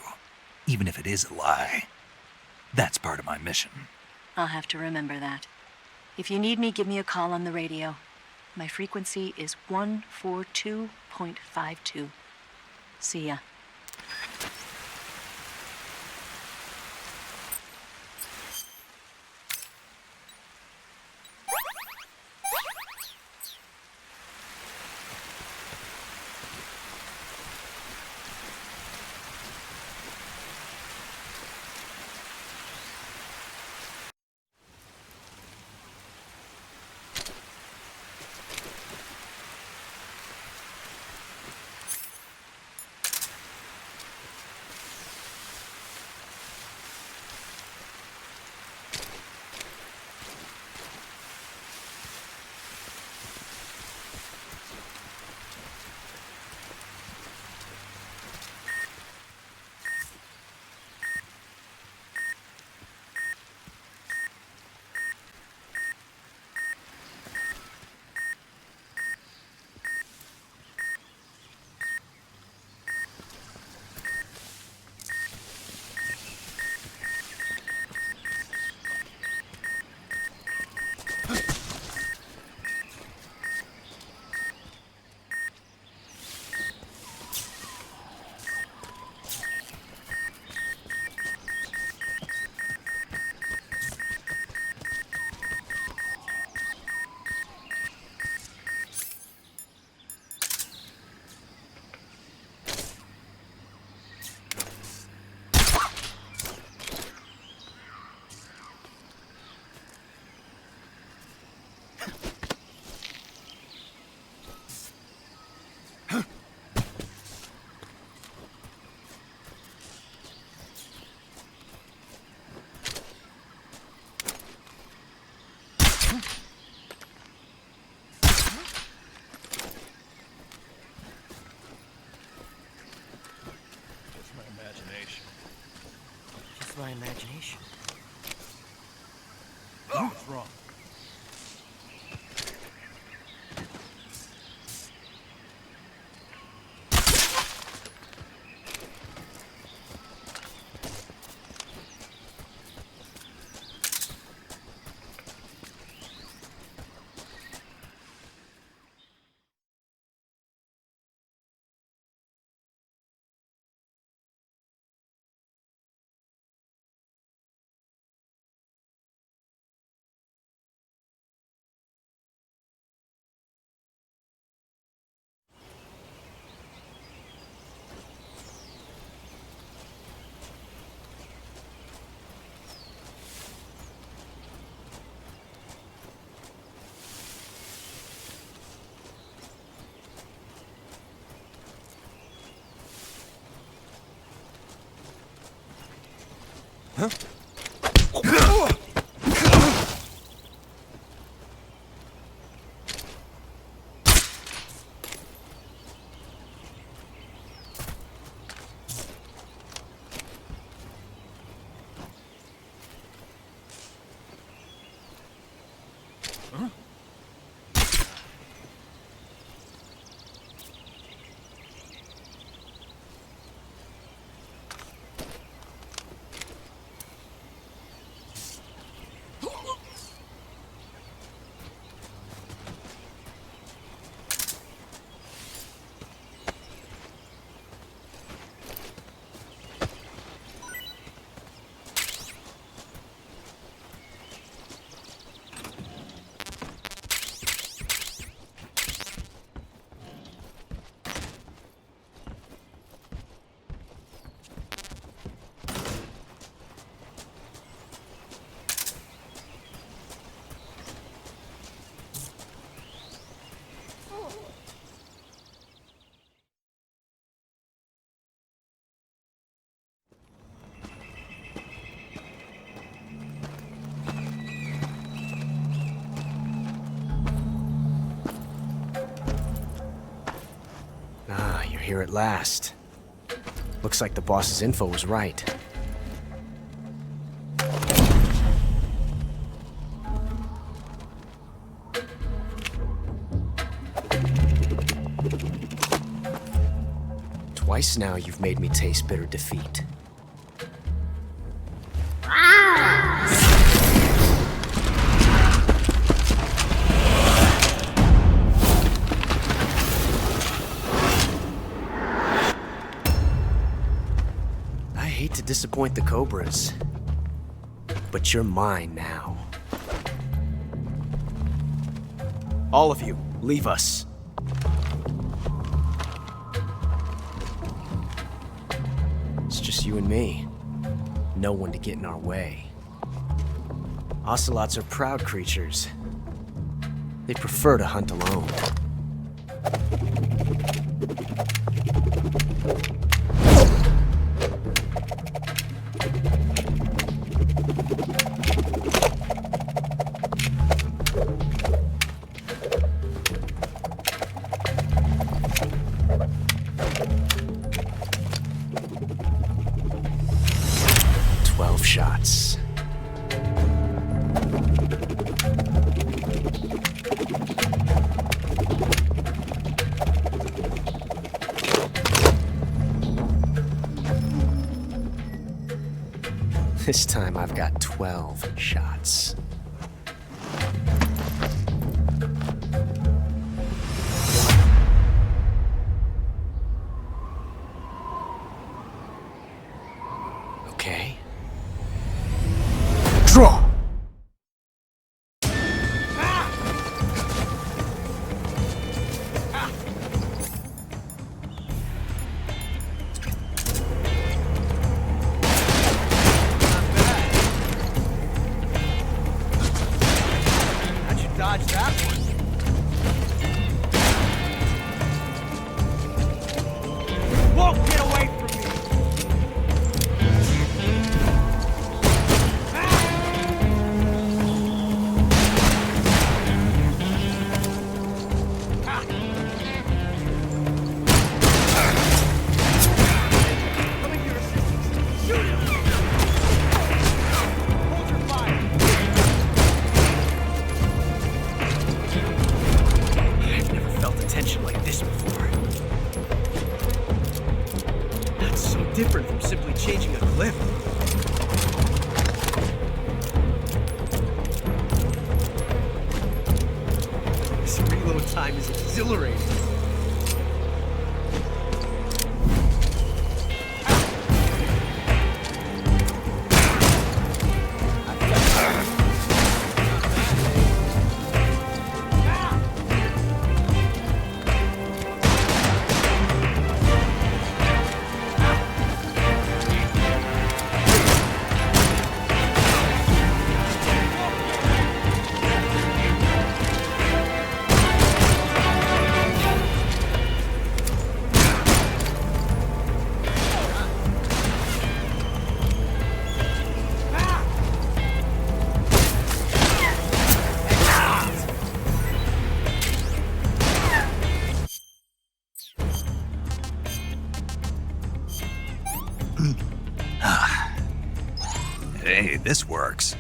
even if it is a lie. That's part of my mission. I'll have to remember that. If you need me, give me a call on the radio. My frequency is 142.52. See ya. My imagination. What's wrong? Here at last. Looks like the boss's info was right. Twice now you've made me taste bitter defeat. To disappoint the Cobras, but you're mine now. All of you, leave us. It's just you and me. No one to get in our way. Ocelots are proud creatures. They prefer to hunt alone. Shots. This time I've got 12 shots. Okay. Draw! How'd you dodge that one? Won't get away from me! Different from simply changing a clip. This reload time is exhilarating. Hey, this works.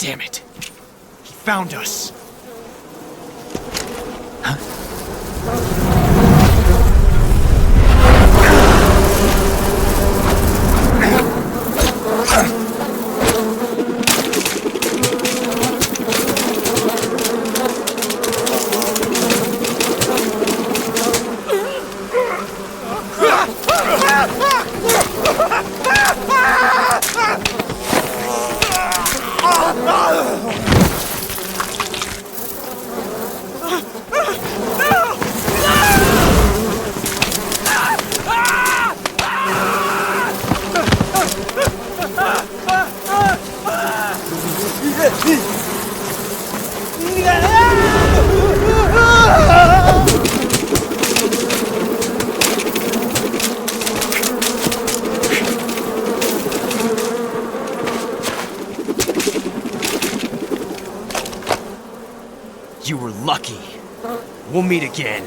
Damn it. He found us. You were lucky. We'll meet again.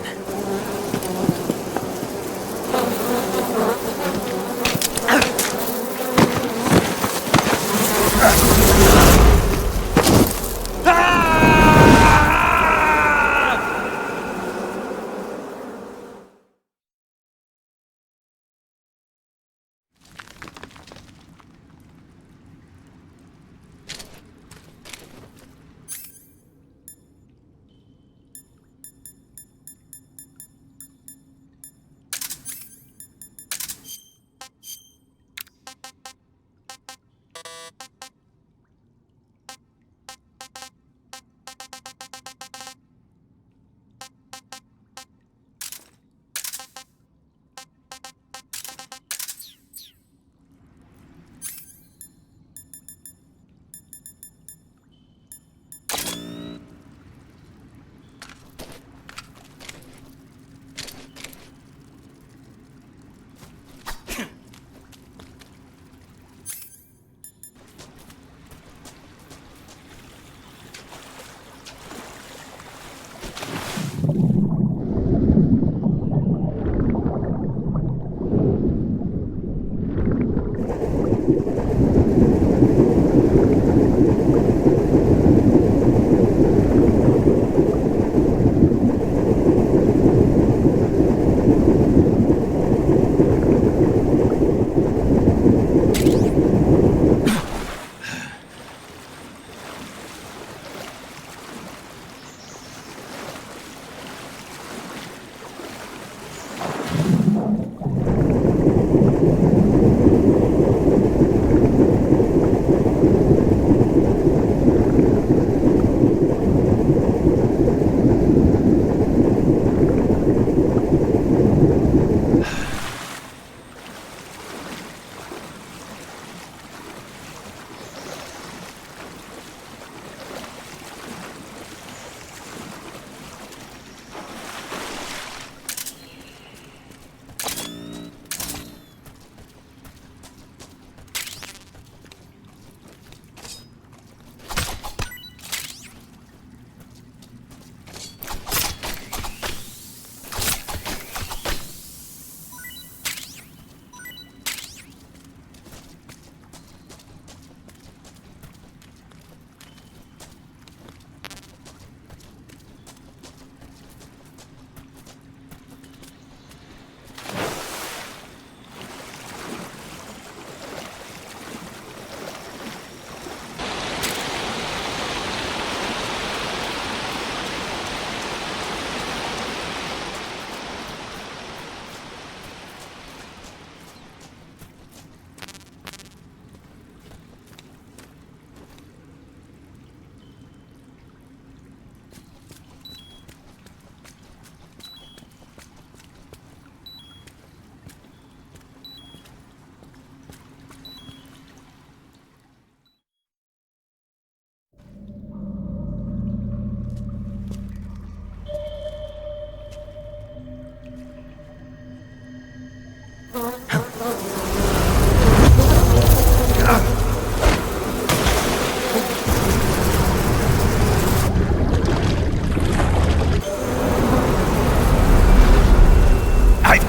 I've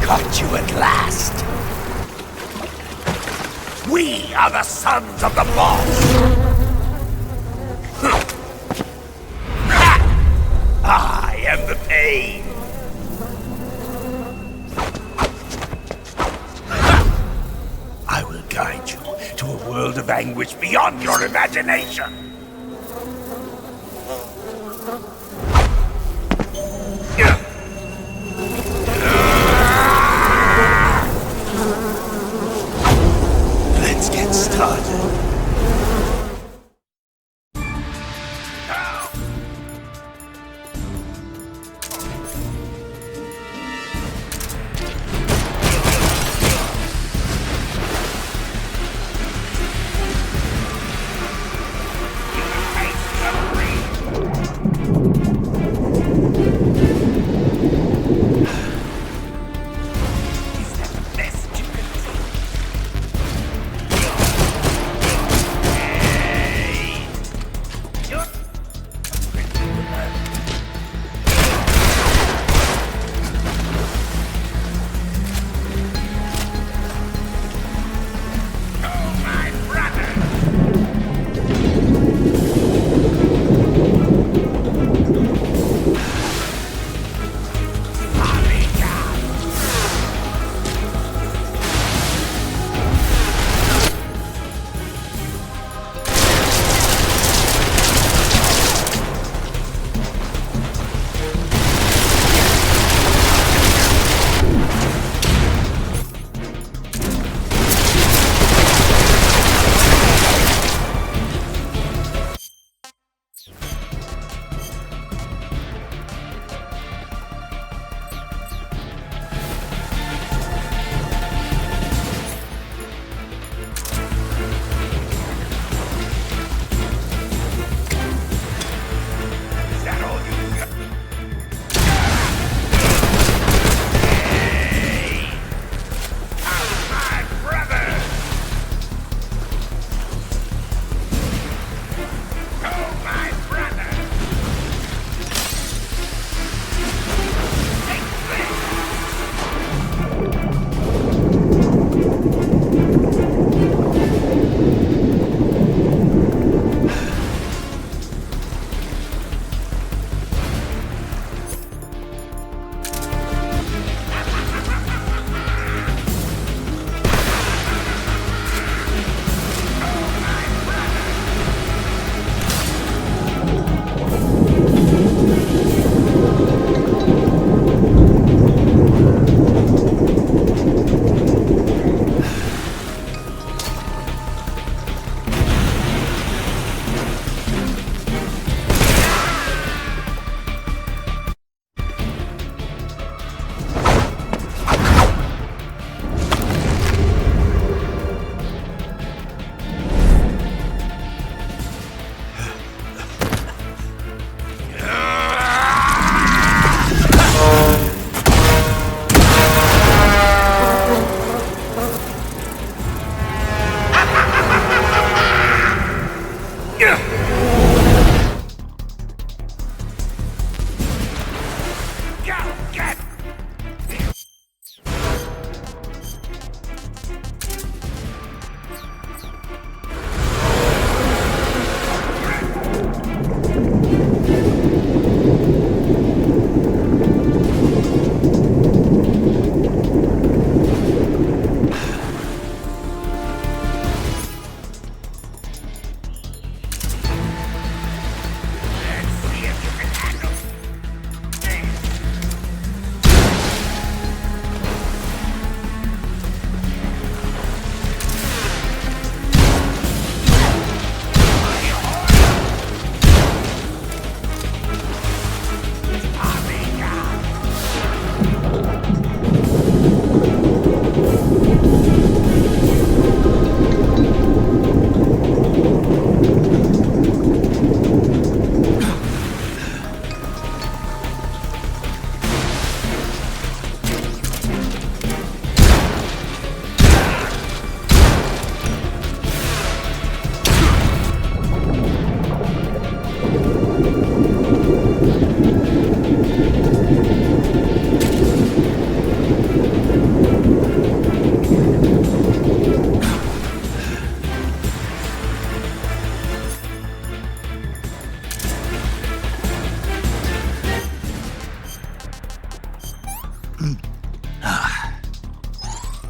caught you at last. We are the sons of the boss. I am the pain. I will guide you to a world of anguish beyond your imagination. Let's get started.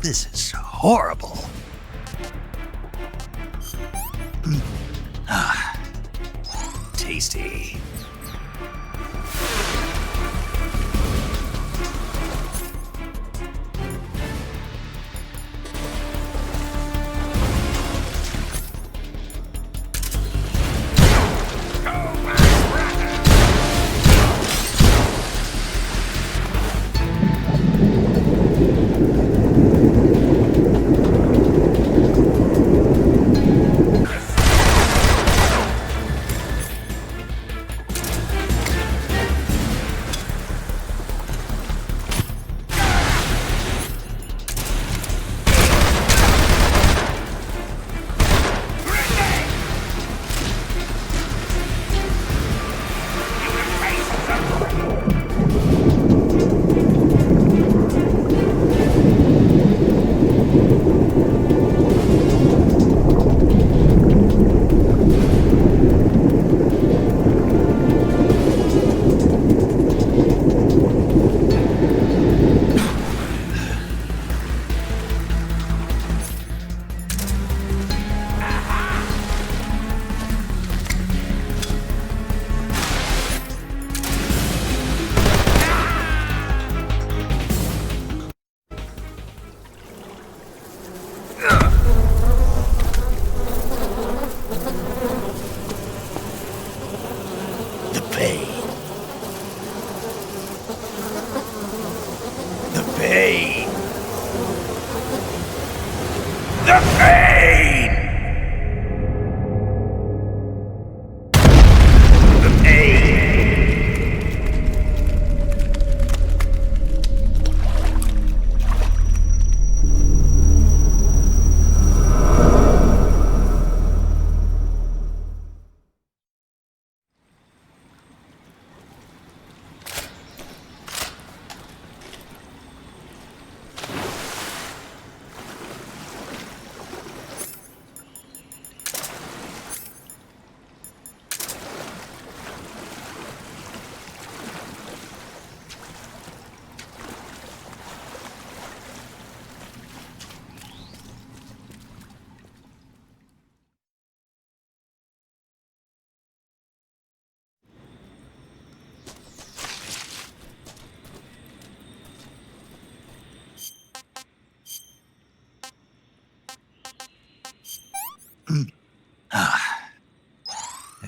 This is horrible. Tasty.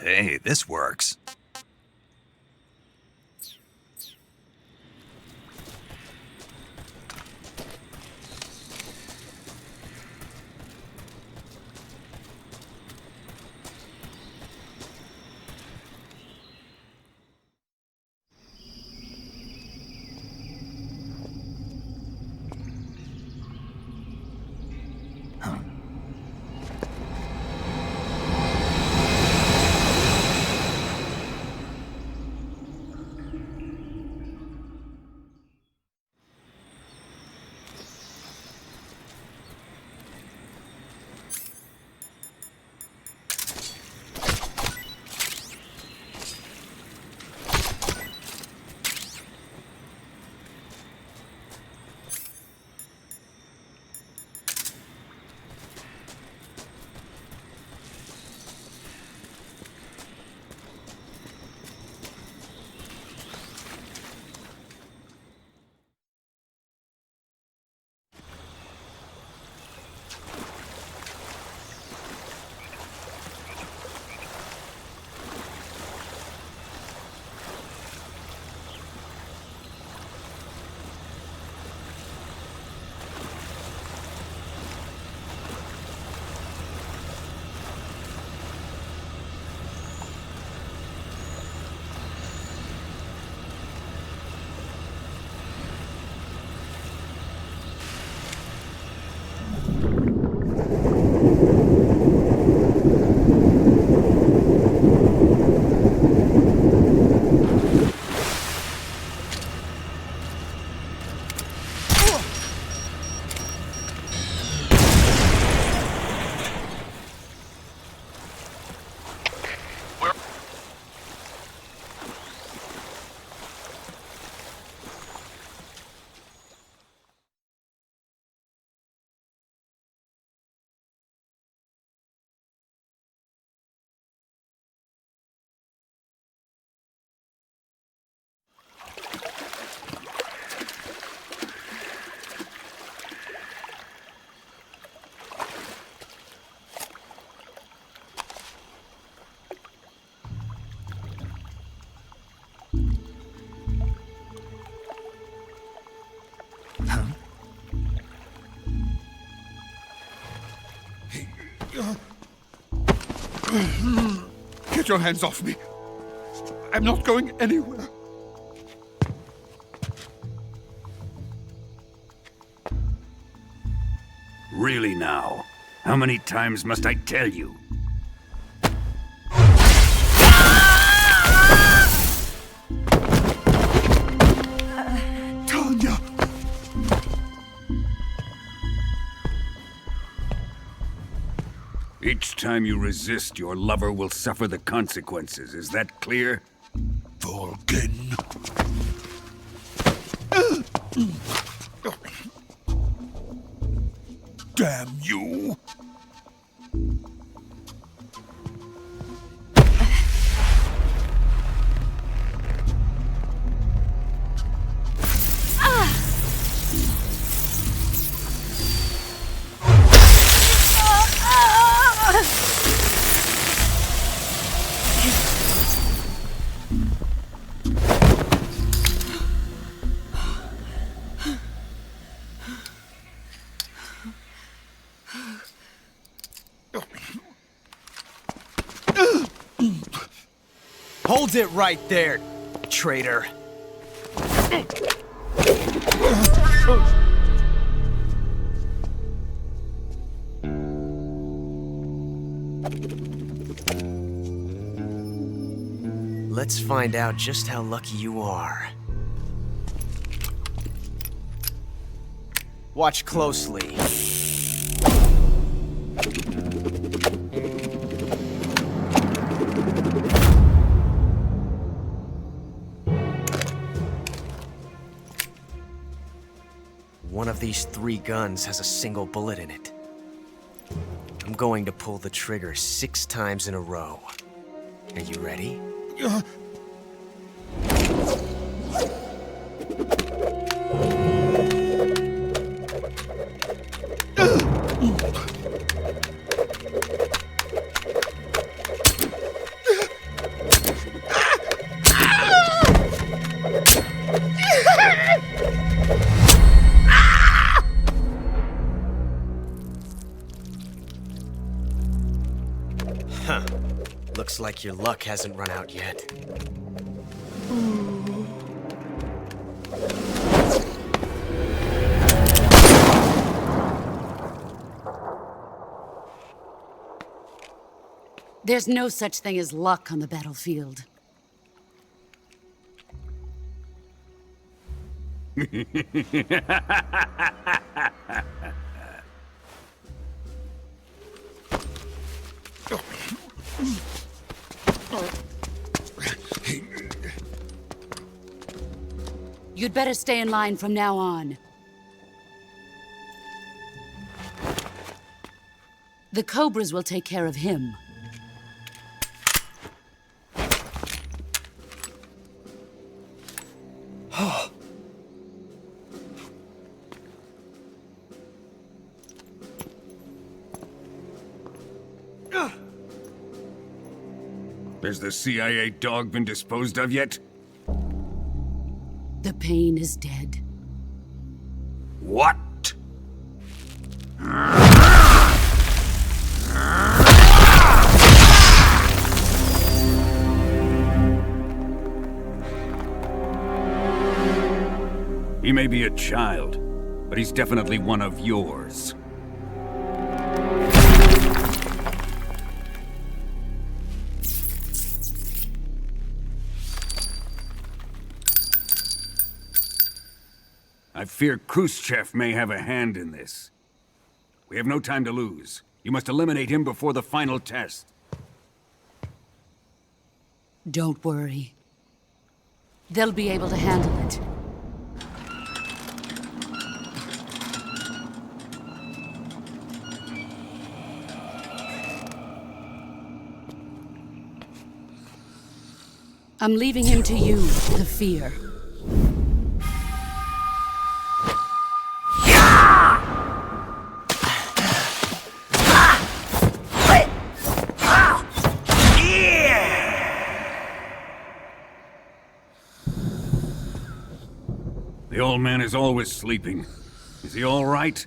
Hey, this works. Get your hands off me. I'm not going anywhere. Really now? How many times must I tell you? Tanya! Each time you resist, your lover will suffer the consequences. Is that clear? Volgin. Damn you! Hold it right there, traitor. Let's find out just how lucky you are. Watch closely. One of these 3 guns has a single bullet in it. I'm going to pull the trigger 6 times in a row. Are you ready? Huh. Looks like your luck hasn't run out yet. There's no such thing as luck on the battlefield. You'd better stay in line from now on. The Cobras will take care of him. Has the CIA dog been disposed of yet? The pain is dead. What? He may be a child, but he's definitely one of yours. I fear Khrushchev may have a hand in this. We have no time to lose. You must eliminate him before the final test. Don't worry. They'll be able to handle it. I'm leaving him to you, the fear. The old man is always sleeping. Is he all right?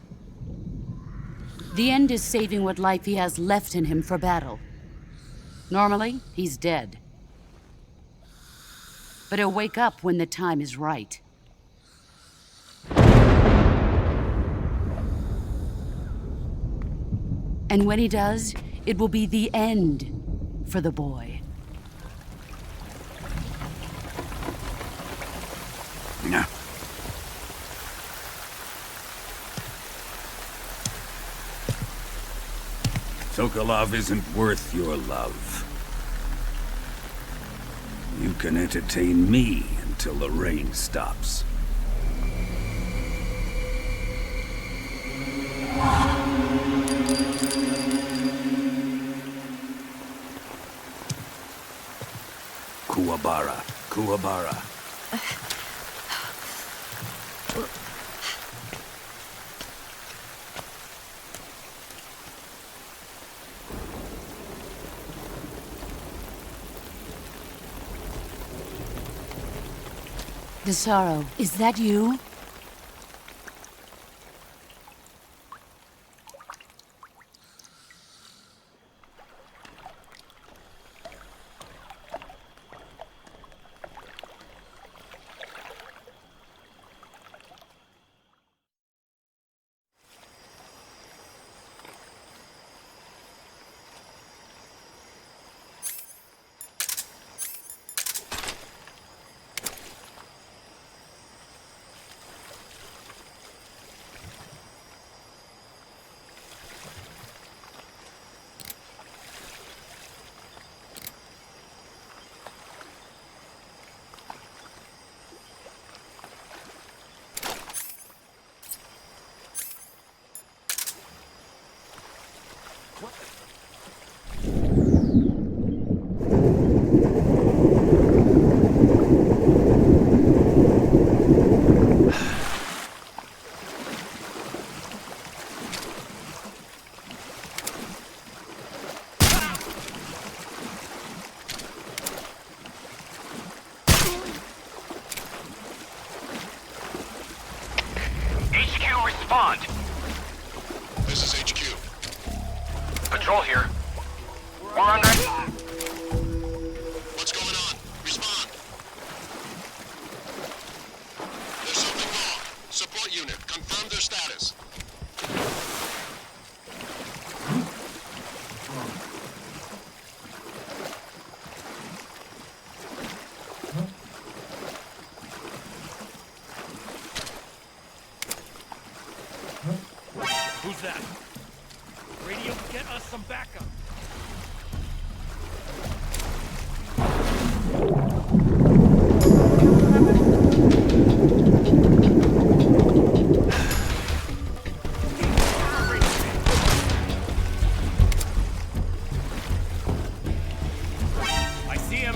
The end is saving what life he has left in him for battle. Normally, he's dead. But he'll wake up when the time is right. And when he does, it will be the end for the boy. No. Sokolov isn't worth your love. You can entertain me until the rain stops. Kuwabara, Kuwabara. Desaro, is that you? Respond. This is HQ. Patrol here. We're under... What's going on? Respond. There's something wrong. Support unit, confirm their status. Who's that? Radio, get us some backup. I see him.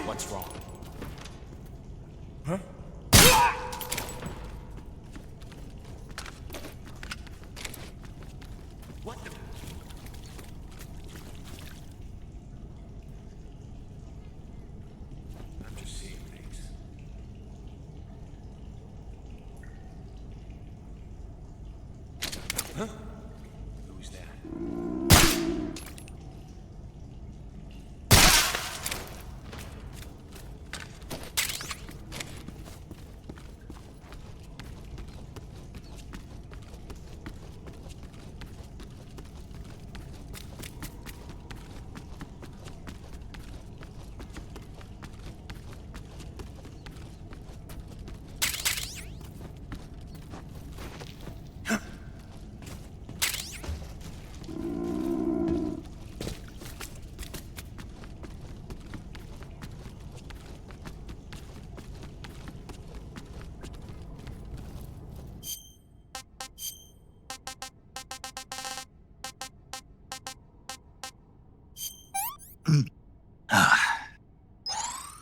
What's wrong? Huh? What the... I'm just seeing things.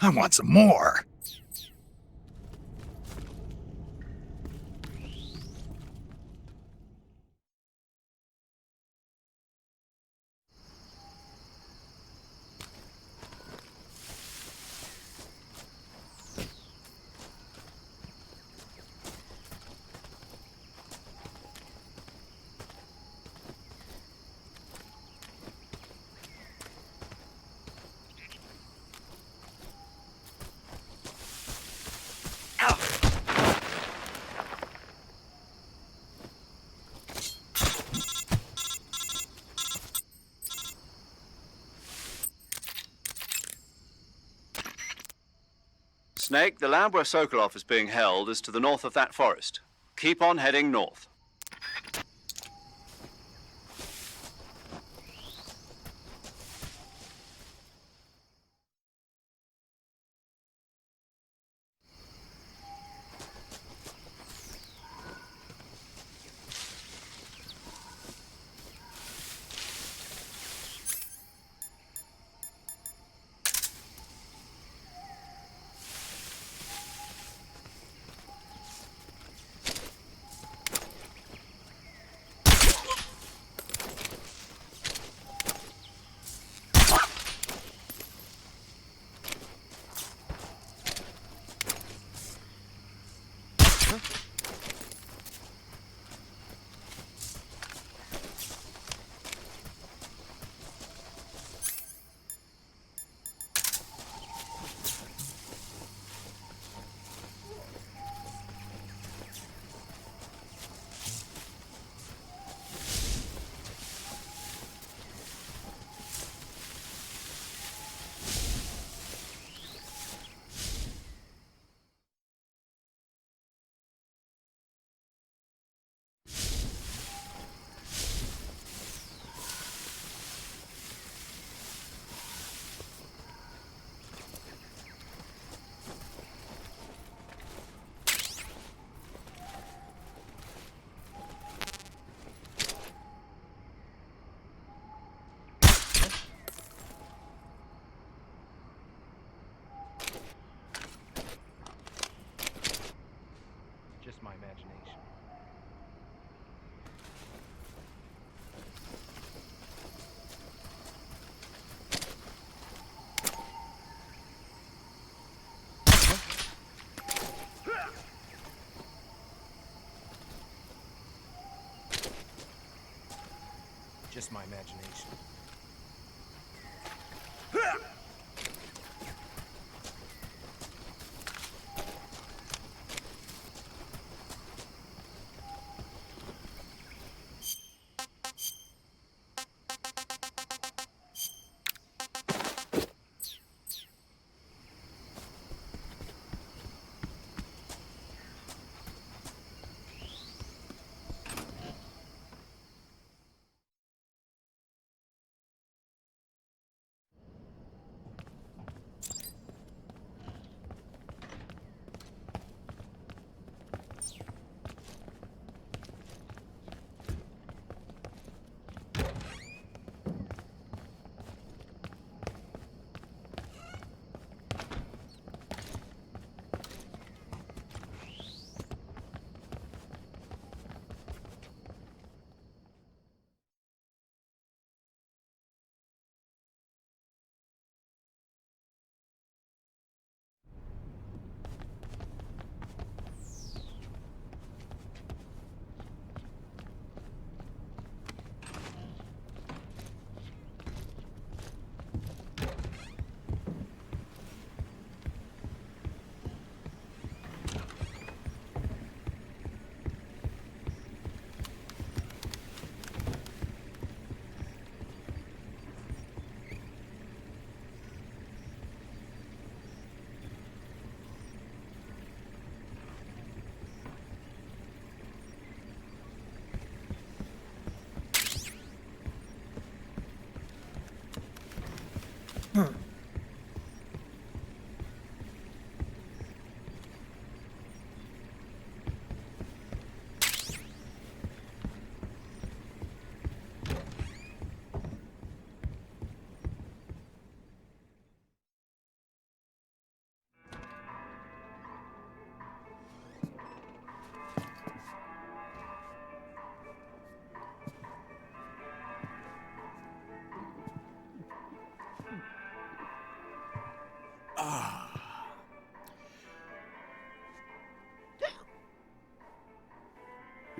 I want some more. Snake, the land where Sokolov is being held is to the north of that forest. Keep on heading north. Just my imagination. Just my imagination.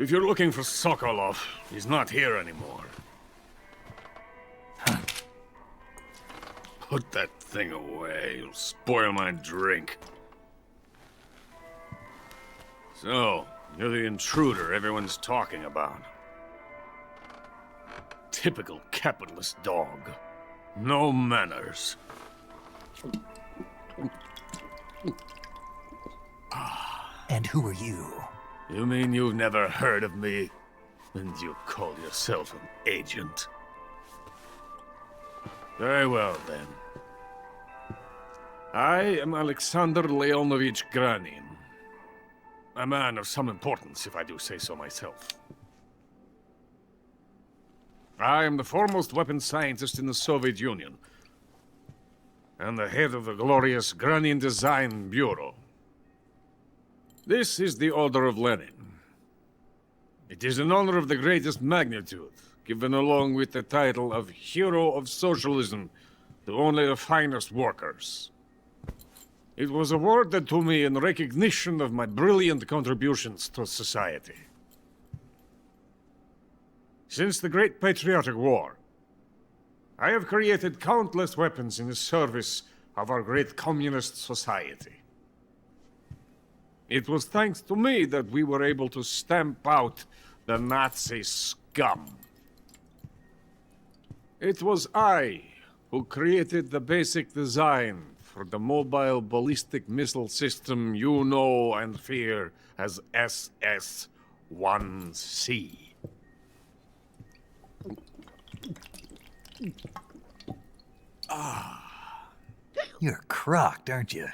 If you're looking for Sokolov, he's not here anymore. Put that thing away. You'll spoil my drink. So, you're the intruder everyone's talking about. Typical capitalist dog. No manners. And who are you? You mean you've never heard of me? And you call yourself an agent? Very well, then. I am Alexander Leonovich Granin. A man of some importance, if I do say so myself. I am the foremost weapons scientist in the Soviet Union, and the head of the glorious Granin Design Bureau. This is the Order of Lenin. It is an honor of the greatest magnitude, given along with the title of Hero of Socialism to only the finest workers. It was awarded to me in recognition of my brilliant contributions to society. Since the Great Patriotic War, I have created countless weapons in the service of our great communist society. It was thanks to me that we were able to stamp out the Nazi scum. It was I who created the basic design for the mobile ballistic missile system you know and fear as SS-1C. You're crocked, aren't you?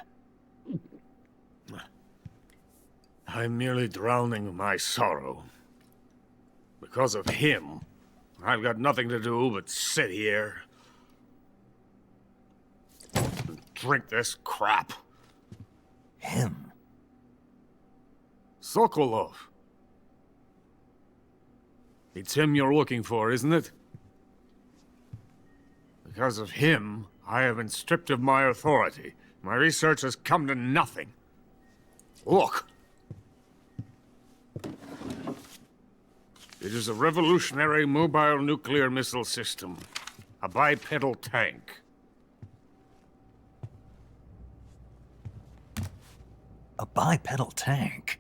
I'm merely drowning my sorrow. Because of him, I've got nothing to do but sit here and drink this crap. Him? Sokolov. It's him you're looking for, isn't it? Because of him, I have been stripped of my authority. My research has come to nothing. Look. It is a revolutionary mobile nuclear missile system. A bipedal tank. A bipedal tank?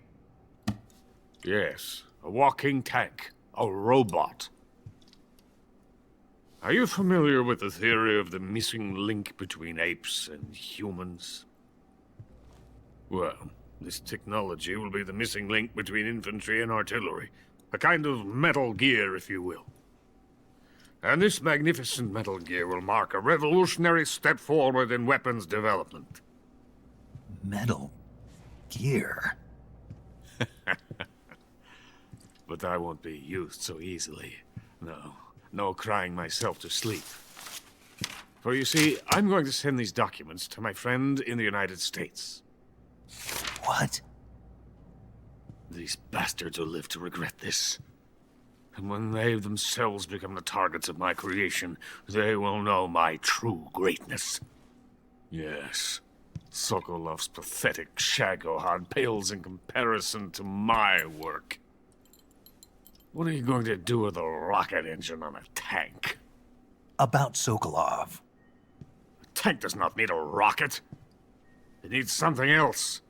Yes, a walking tank. A robot. Are you familiar with the theory of the missing link between apes and humans? Well, this technology will be the missing link between infantry and artillery. A kind of Metal Gear, if you will. And this magnificent Metal Gear will mark a revolutionary step forward in weapons development. Metal Gear? But I won't be used so easily. No crying myself to sleep. For you see, I'm going to send these documents to my friend in the United States. What? These bastards will live to regret this. And when they themselves become the targets of my creation, they will know my true greatness. Yes, Sokolov's pathetic shagohod pales in comparison to my work. What are you going to do with a rocket engine on a tank? About Sokolov. A tank does not need a rocket. It needs something else.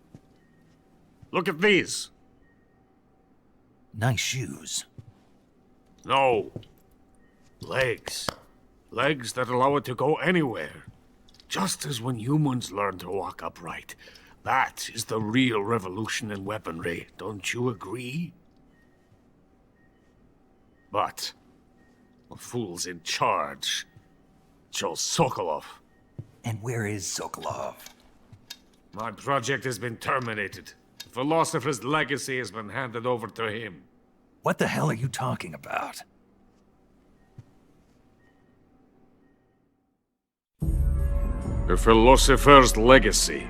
Look at these. Nice shoes. No. Legs. Legs that allow it to go anywhere. Just as when humans learn to walk upright. That is the real revolution in weaponry. Don't you agree? But the fool's in charge. Joe Sokolov. And where is Sokolov? My project has been terminated. The philosopher's legacy has been handed over to him. What the hell are you talking about? The philosopher's legacy.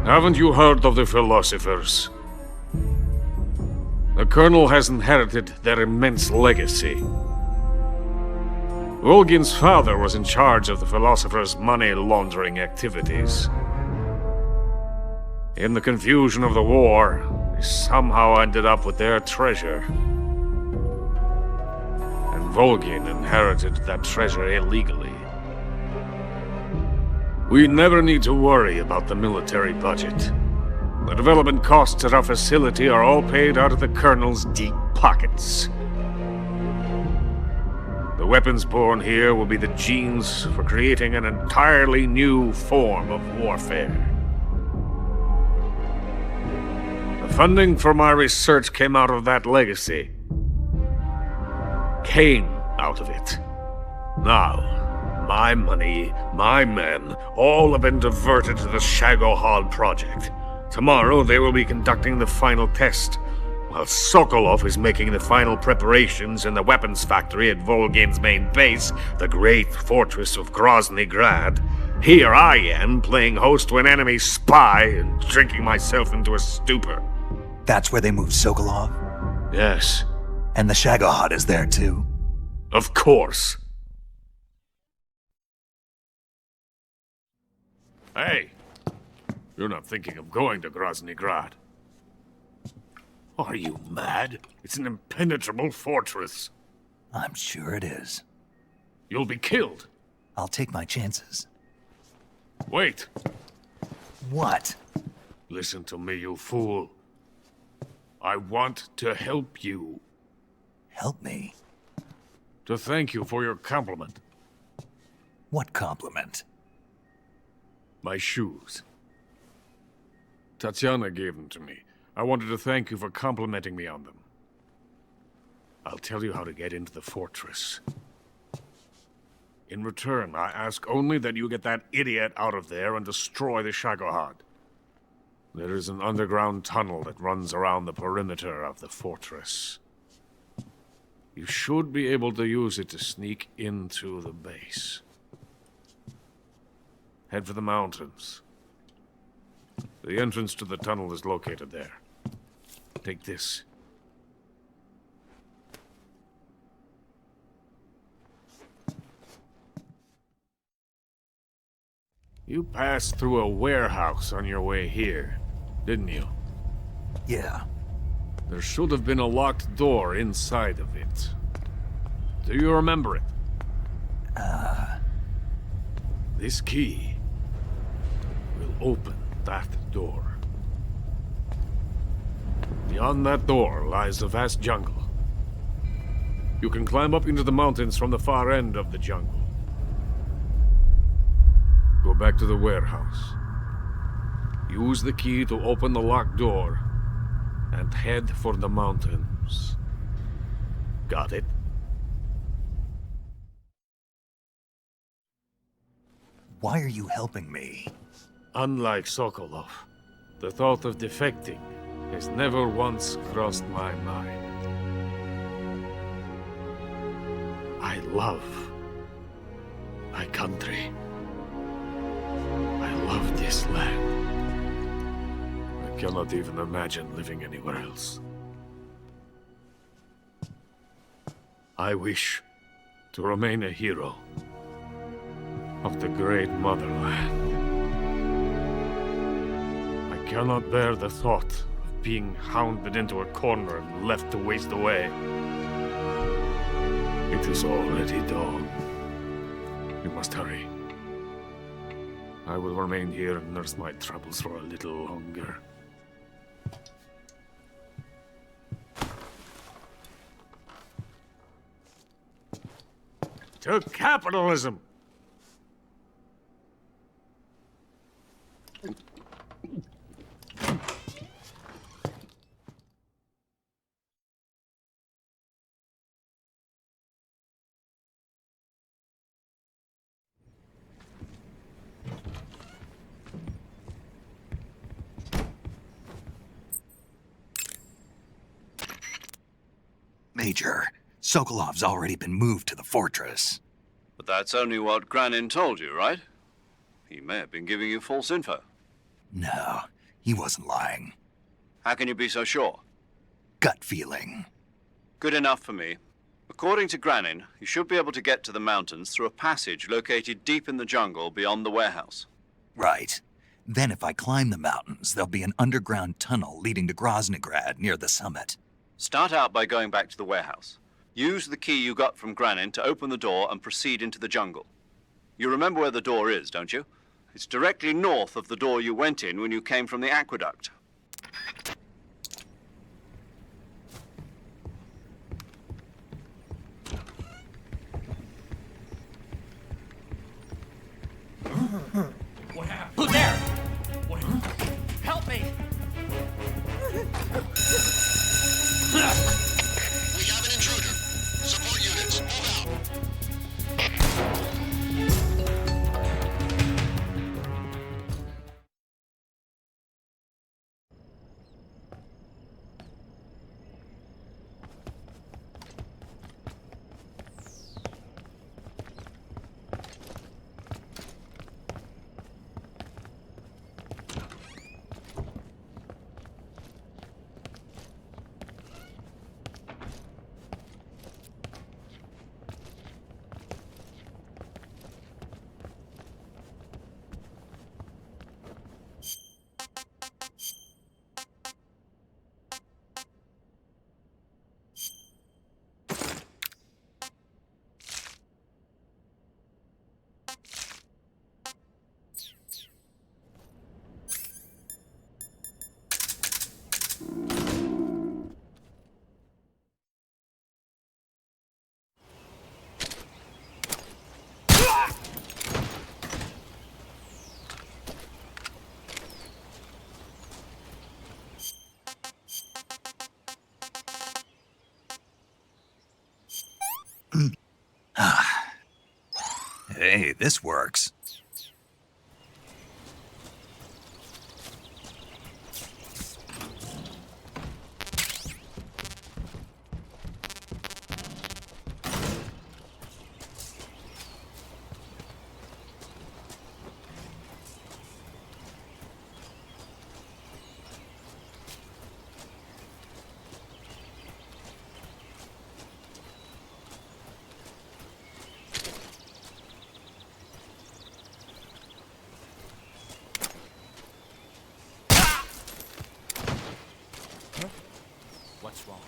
Haven't you heard of the philosophers? The Colonel has inherited their immense legacy. Volgin's father was in charge of the philosophers' money laundering activities. In the confusion of the war, They somehow ended up with their treasure. And Volgin inherited that treasure illegally. We never need to worry about the military budget. The development costs at our facility are all paid out of the Colonel's deep pockets. The weapons born here will be the genes for creating an entirely new form of warfare. The funding for my research came out of that legacy. Came out of it. Now, my money, my men, all have been diverted to the Shagohod project. Tomorrow they will be conducting the final test, while Sokolov is making the final preparations in the weapons factory at Volgin's main base, the great fortress of Grozny Grad. Here I am, playing host to an enemy spy and drinking myself into a stupor. That's where they moved Sokolov? Yes. And the Shagohod is there too? Of course. Hey, you're not thinking of going to Grozny Grad. Are you mad? It's an impenetrable fortress. I'm sure it is. You'll be killed. I'll take my chances. Wait. What? Listen to me, you fool. I want to help you. Help me? To thank you for your compliment. What compliment? My shoes. Tatiana gave them to me. I wanted to thank you for complimenting me on them. I'll tell you how to get into the fortress. In return, I ask only that you get that idiot out of there and destroy the Shagohod. There is an underground tunnel that runs around the perimeter of the fortress. You should be able to use it to sneak into the base. Head for the mountains. The entrance to the tunnel is located there. Take this. You passed through a warehouse on your way here, didn't you? Yeah. There should have been a locked door inside of it. Do you remember it? This key will open that door. Beyond that door lies a vast jungle. You can climb up into the mountains from the far end of the jungle. Go back to the warehouse. Use the key to open the locked door and head for the mountains. Got it? Why are you helping me? Unlike Sokolov, the thought of defecting has never once crossed my mind. I love my country. I love this land. I cannot even imagine living anywhere else. I wish to remain a hero of the great motherland. I cannot bear the thought of being hounded into a corner and left to waste away. It is already dawn. We must hurry. I will remain here and nurse my troubles for a little longer. To capitalism! Major, Sokolov's already been moved to the fortress. But that's only what Granin told you, right? He may have been giving you false info. No, he wasn't lying. How can you be so sure? Gut feeling. Good enough for me. According to Granin, you should be able to get to the mountains through a passage located deep in the jungle beyond the warehouse. Right. Then if I climb the mountains, there'll be an underground tunnel leading to Groznygrad near the summit. Start out by going back to the warehouse. Use the key you got from Granin to open the door and proceed into the jungle. You remember where the door is, don't you? It's directly north of the door you went in when you came from the aqueduct. What happened? Who's there? What? Help me! We have an intruder. Support units, move out. Hey, this works. What's wrong?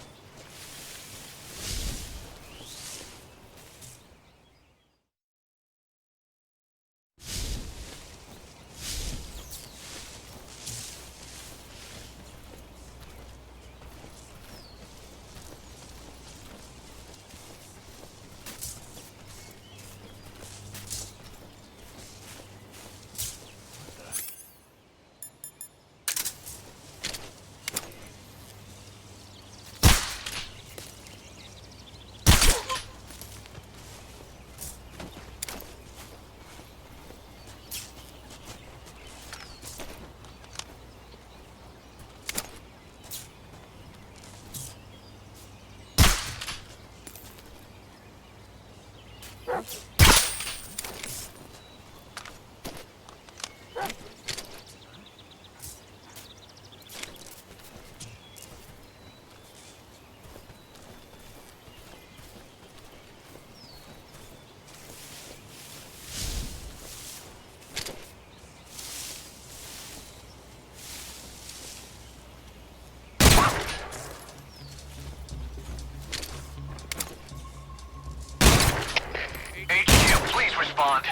Respond.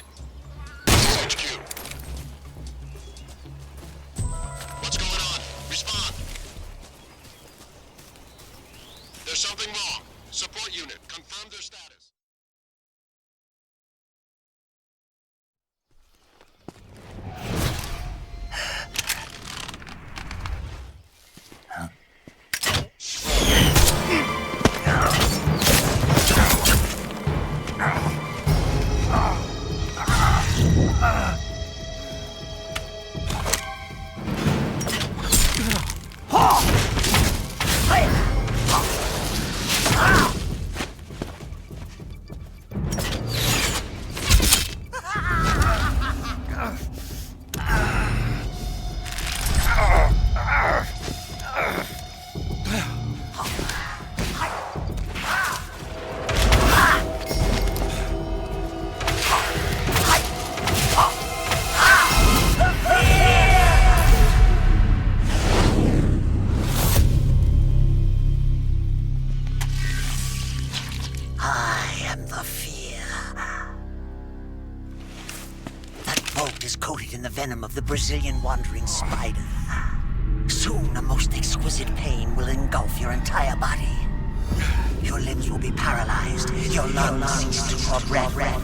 HQ. What's going on? Respond. There's something wrong. Support unit, confirm their status. venom of the Brazilian wandering spider. Soon, a most exquisite pain will engulf your entire body. Your limbs will be paralyzed, your lungs cease to draw breath.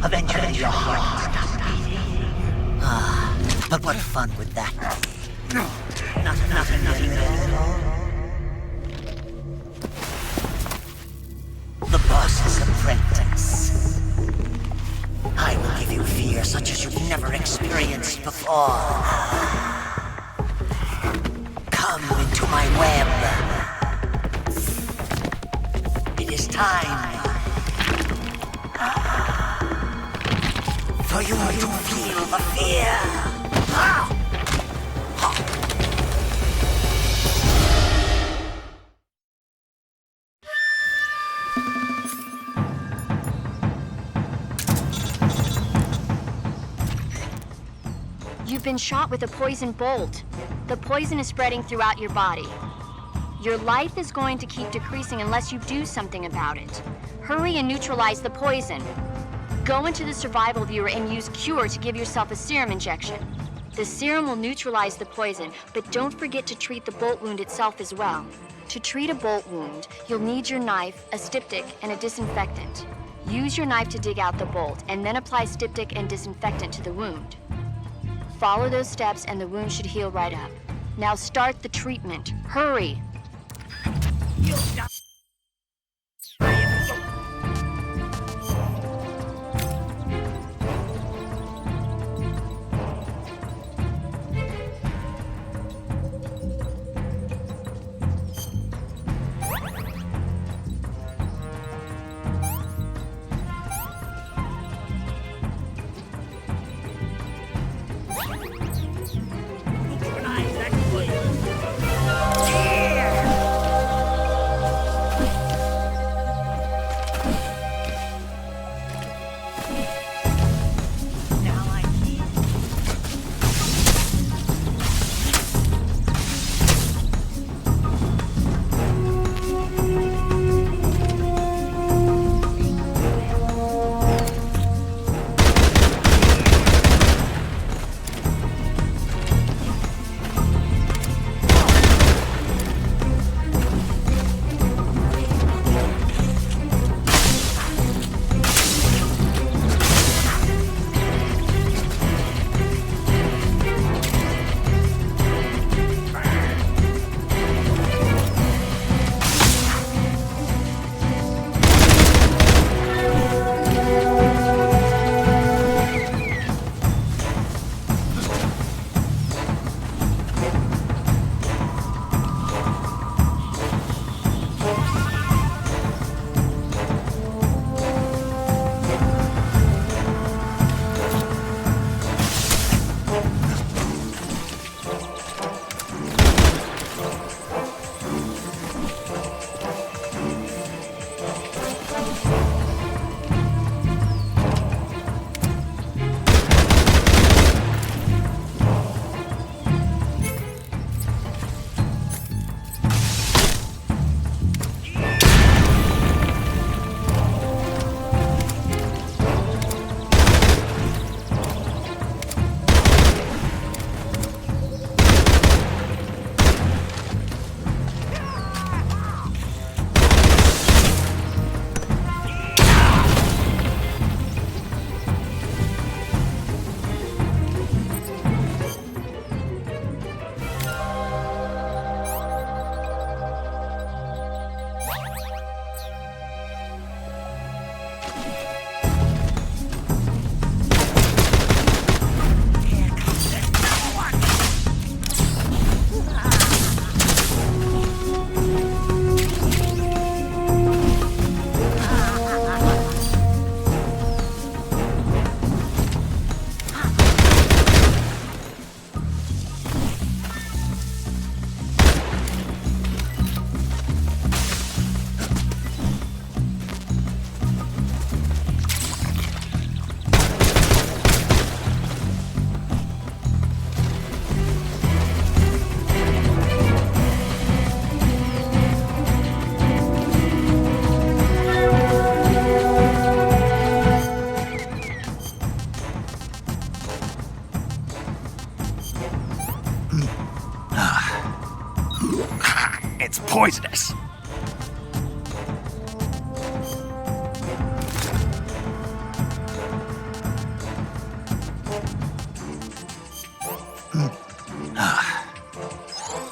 Eventually, your heart will stop beating. But what fun would that be? Nothing at all. The boss's apprentice. I will give you fear such as you've never experienced before. Come into my web. It is time for you to feel the fear. You've been shot with a poison bolt. The poison is spreading throughout your body. Your life is going to keep decreasing unless you do something about it. Hurry and neutralize the poison. Go into the survival viewer and use Cure to give yourself a serum injection. The serum will neutralize the poison, but don't forget to treat the bolt wound itself as well. To treat a bolt wound, you'll need your knife, a styptic, and a disinfectant. Use your knife to dig out the bolt, and then apply styptic and disinfectant to the wound. Follow those steps and the wound should heal right up. Now start the treatment. Hurry! It's poisonous.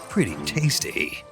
Pretty tasty.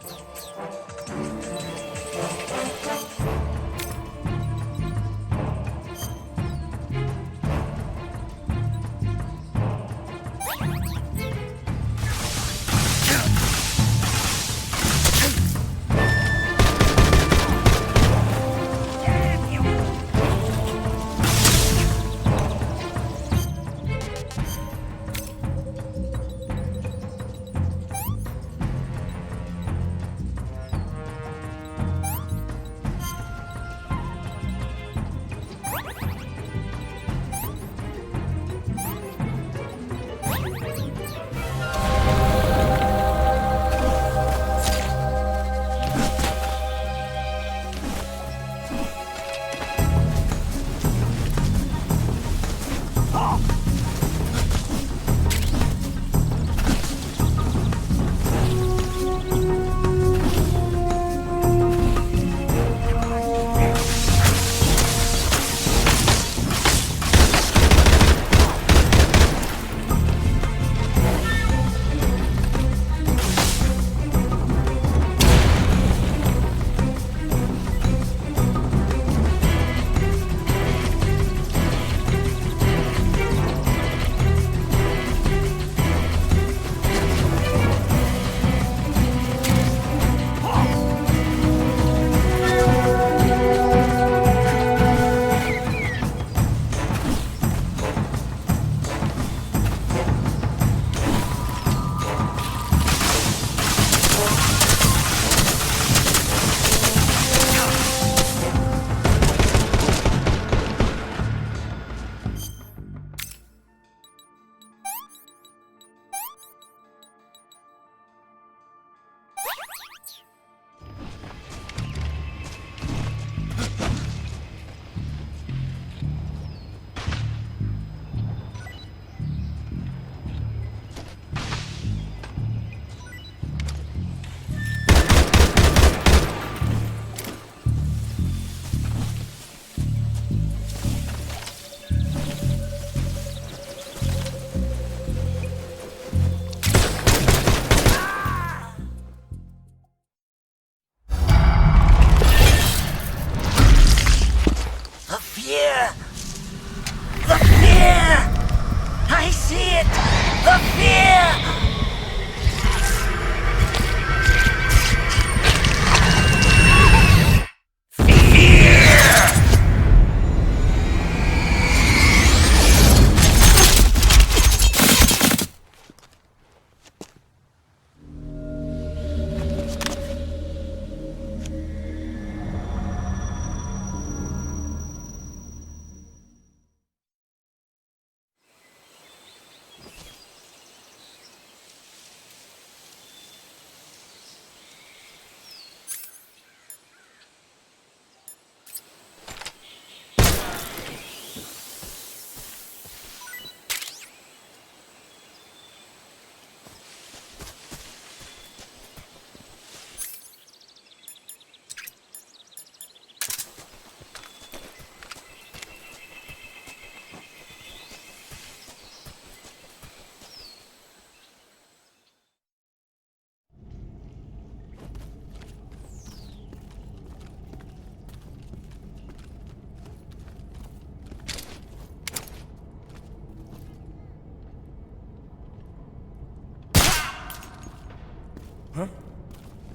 Huh?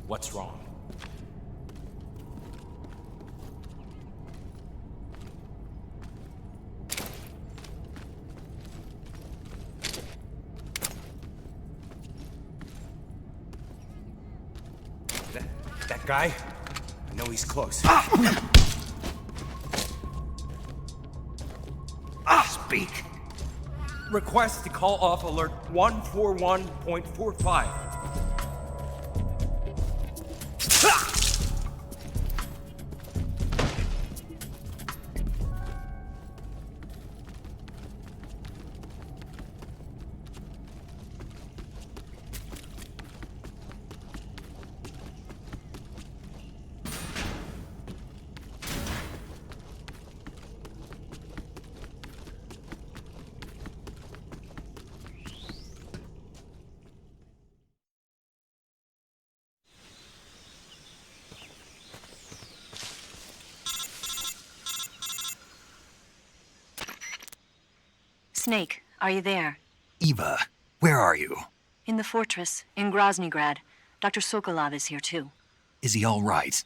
What's wrong? That guy? I know he's close. Speak. Request to call off alert 141.45. Snake, are you there? Eva, where are you? In the fortress, in Groznygrad. Dr. Sokolov is here too. Is he all right?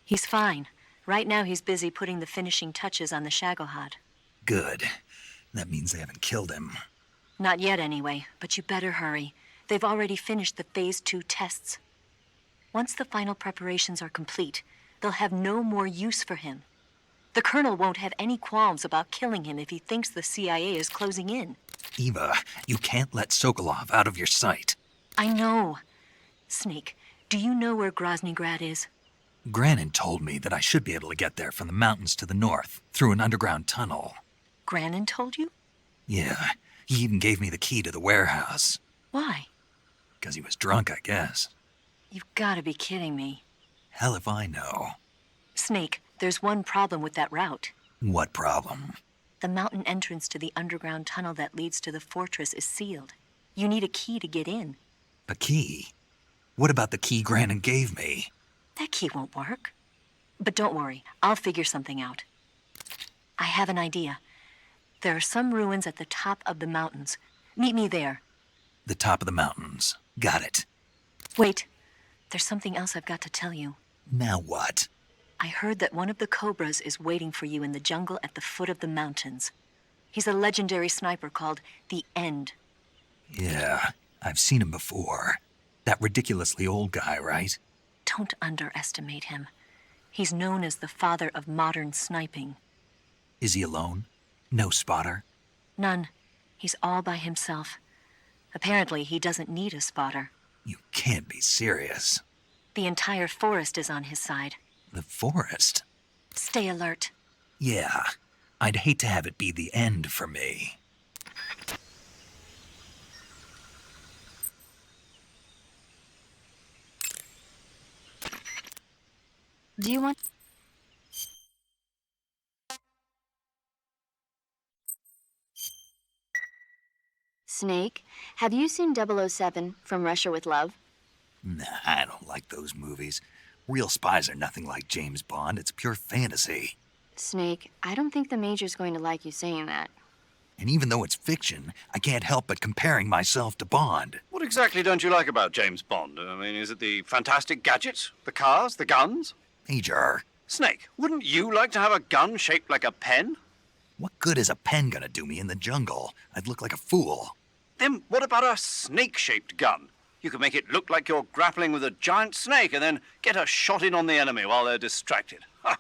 He's fine. Right now he's busy putting the finishing touches on the Shagohod. Good. That means they haven't killed him. Not yet anyway, but you better hurry. They've already finished the Phase 2 tests. Once the final preparations are complete, they'll have no more use for him. The Colonel won't have any qualms about killing him if he thinks the CIA is closing in. Eva, you can't let Sokolov out of your sight. I know. Snake, do you know where Groznygrad is? Granin told me that I should be able to get there from the mountains to the north, through an underground tunnel. Granin told you? Yeah, he even gave me the key to the warehouse. Why? Because he was drunk, I guess. You've got to be kidding me. Hell if I know. Snake, there's one problem with that route. What problem? The mountain entrance to the underground tunnel that leads to the fortress is sealed. You need a key to get in. A key? What about the key Granin gave me? That key won't work. But don't worry, I'll figure something out. I have an idea. There are some ruins at the top of the mountains. Meet me there. The top of the mountains. Got it. Wait, there's something else I've got to tell you. Now what? I heard that one of the Cobras is waiting for you in the jungle at the foot of the mountains. He's a legendary sniper called the End. Yeah, I've seen him before. That ridiculously old guy, right? Don't underestimate him. He's known as the father of modern sniping. Is he alone? No spotter? None. He's all by himself. Apparently, he doesn't need a spotter. You can't be serious. The entire forest is on his side. The forest? Stay alert. Yeah, I'd hate to have it be the end for me. Do you want... Snake, have you seen 007 From Russia with Love? Nah, I don't like those movies. Real spies are nothing like James Bond. It's pure fantasy. Snake, I don't think the Major's going to like you saying that. And even though it's fiction, I can't help but comparing myself to Bond. What exactly don't you like about James Bond? I mean, is it the fantastic gadgets? The cars? The guns? Major. Snake, wouldn't you like to have a gun shaped like a pen? What good is a pen gonna do me in the jungle? I'd look like a fool. Then what about a snake-shaped gun? You could make it look like you're grappling with a giant snake and then get a shot in on the enemy while they're distracted. Ha!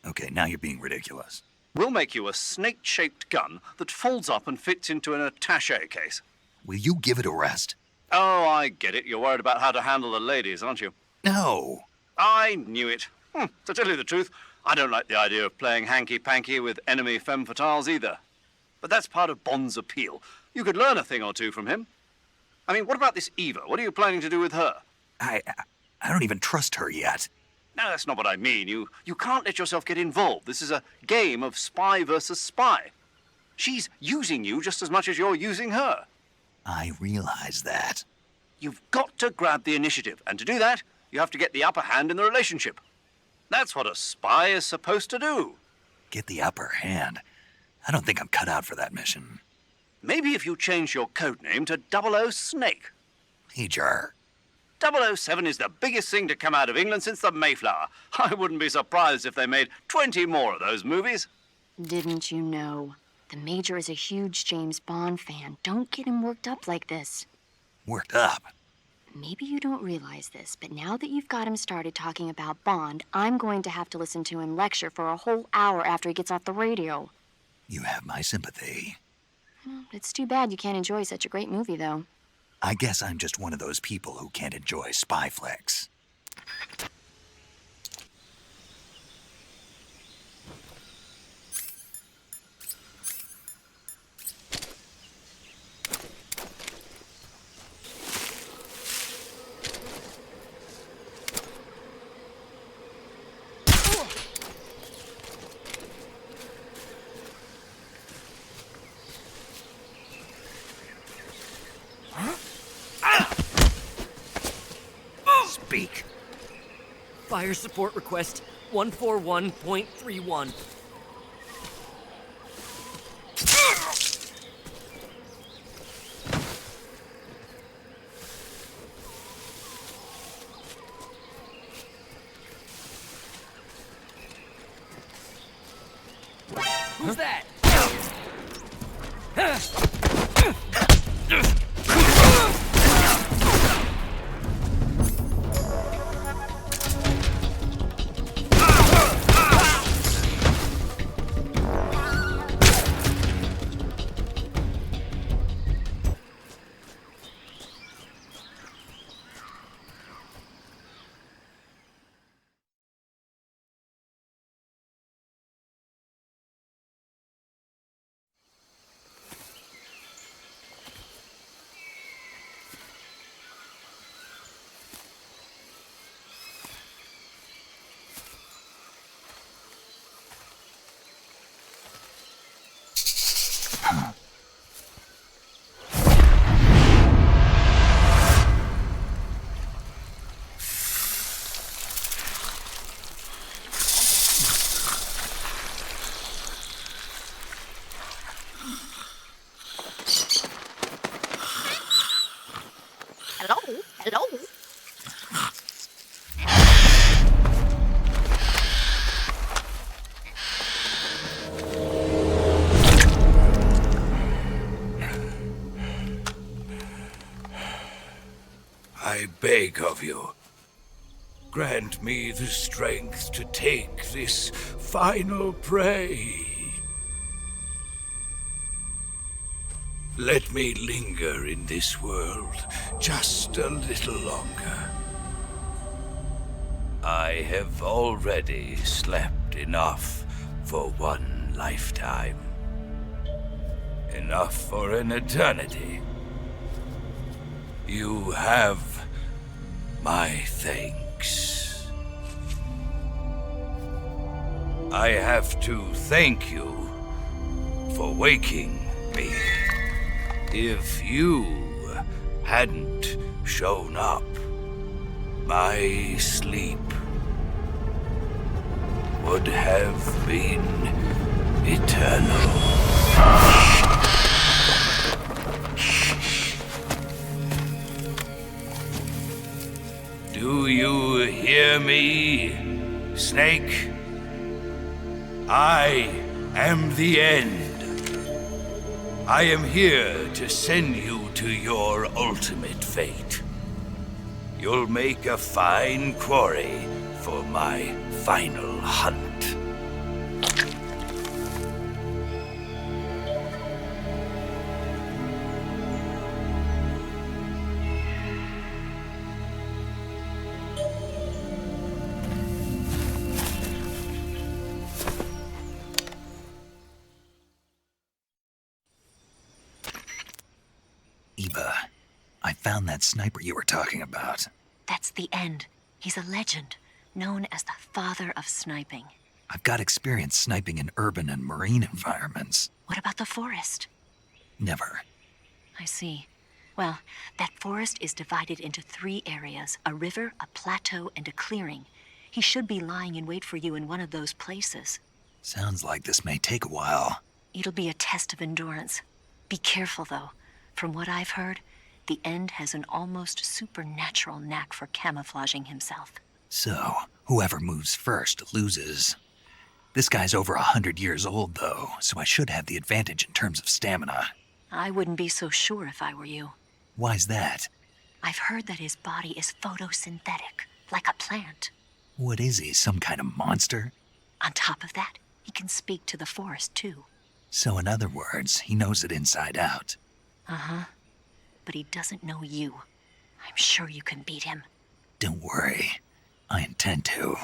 Okay, now you're being ridiculous. We'll make you a snake-shaped gun that folds up and fits into an attaché case. Will you give it a rest? Oh, I get it. You're worried about how to handle the ladies, aren't you? No. I knew it. To tell you the truth, I don't like the idea of playing hanky-panky with enemy femme fatales either. But that's part of Bond's appeal. You could learn a thing or two from him. I mean, what about this Eva? What are you planning to do with her? I don't even trust her yet. No, that's not what I mean. You can't let yourself get involved. This is a game of spy versus spy. She's using you just as much as you're using her. I realize that. You've got to grab the initiative, and to do that, you have to get the upper hand in the relationship. That's what a spy is supposed to do. Get the upper hand? I don't think I'm cut out for that mission. Maybe if you change your codename to 00 Snake. Major. 007 is the biggest thing to come out of England since the Mayflower. I wouldn't be surprised if they made 20 more of those movies. Didn't you know? The Major is a huge James Bond fan. Don't get him worked up like this. Worked up? Maybe you don't realize this, but now that you've got him started talking about Bond, I'm going to have to listen to him lecture for a whole hour after he gets off the radio. You have my sympathy. It's too bad you can't enjoy such a great movie, though. I guess I'm just one of those people who can't enjoy spy flicks. Speak. Fire support request 141.31. Who's that? Hello? I beg of you, grant me the strength to take this final prey. Let me linger in this world just a little longer. I have already slept enough for one lifetime. Enough for an eternity. You have my thanks. I have to thank you for waking me. If you hadn't shown up, my sleep would have been eternal. Do you hear me, Snake? I am the end. I am here to send you to your ultimate fate. You'll make a fine quarry for my final hunt. Eva, I found that sniper you were talking about. That's the end. He's a legend, known as the father of sniping. I've got experience sniping in urban and marine environments. What about the forest? Never. I see. Well, that forest is divided into 3 areas, a river, a plateau, and a clearing. He should be lying in wait for you in one of those places. Sounds like this may take a while. It'll be a test of endurance. Be careful, though. From what I've heard, the End has an almost supernatural knack for camouflaging himself. So, whoever moves first loses. This guy's over 100 years old, though, so I should have the advantage in terms of stamina. I wouldn't be so sure if I were you. Why's that? I've heard that his body is photosynthetic, like a plant. What is he, some kind of monster? On top of that, he can speak to the forest, too. So in other words, he knows it inside out. Uh-huh. But he doesn't know you. I'm sure you can beat him. Don't worry. I intend to.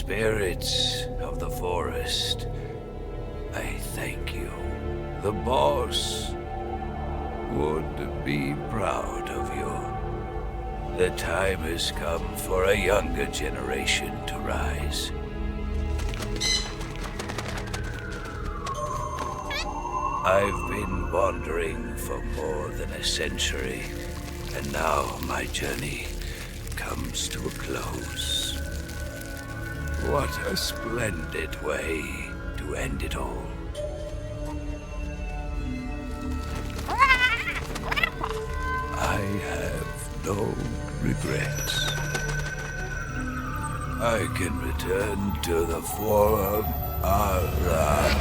Spirits of the forest, I thank you. The boss would be proud of you. The time has come for a younger generation to rise. I've been wandering for more than a century, and now my journey comes to a close. What a splendid way to end it all. I have no regrets. I can return to the Forum Allah.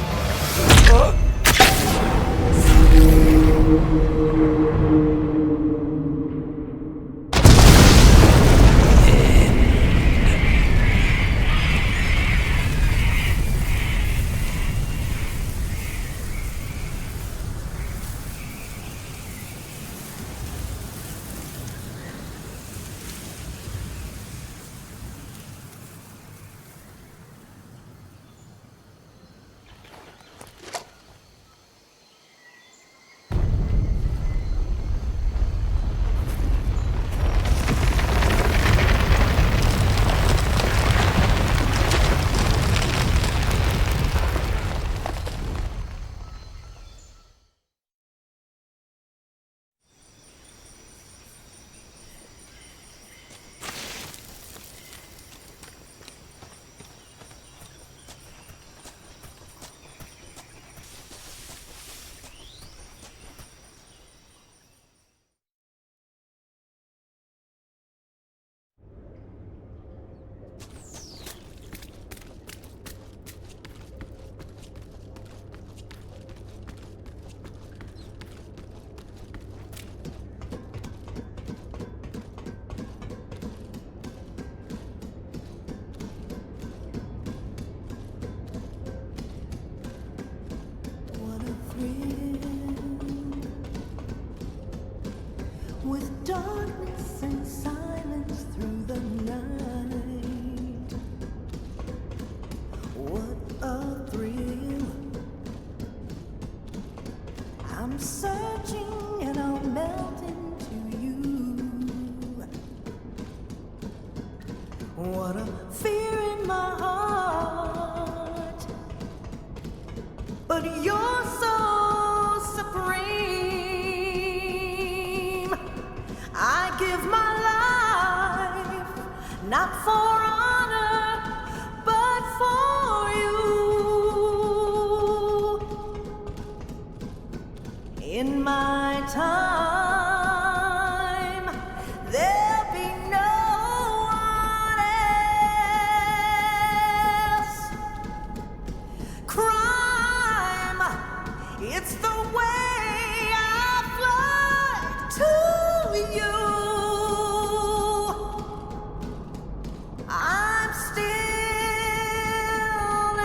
With darkness and silence through the night, what a thrill. I'm searching and I'll melt into you. What a fear in my heart, but you're so supreme. I give my life, not for honor, but for you. In my time, there'll be no one else. Crime, it's the way I fly to you. I'm still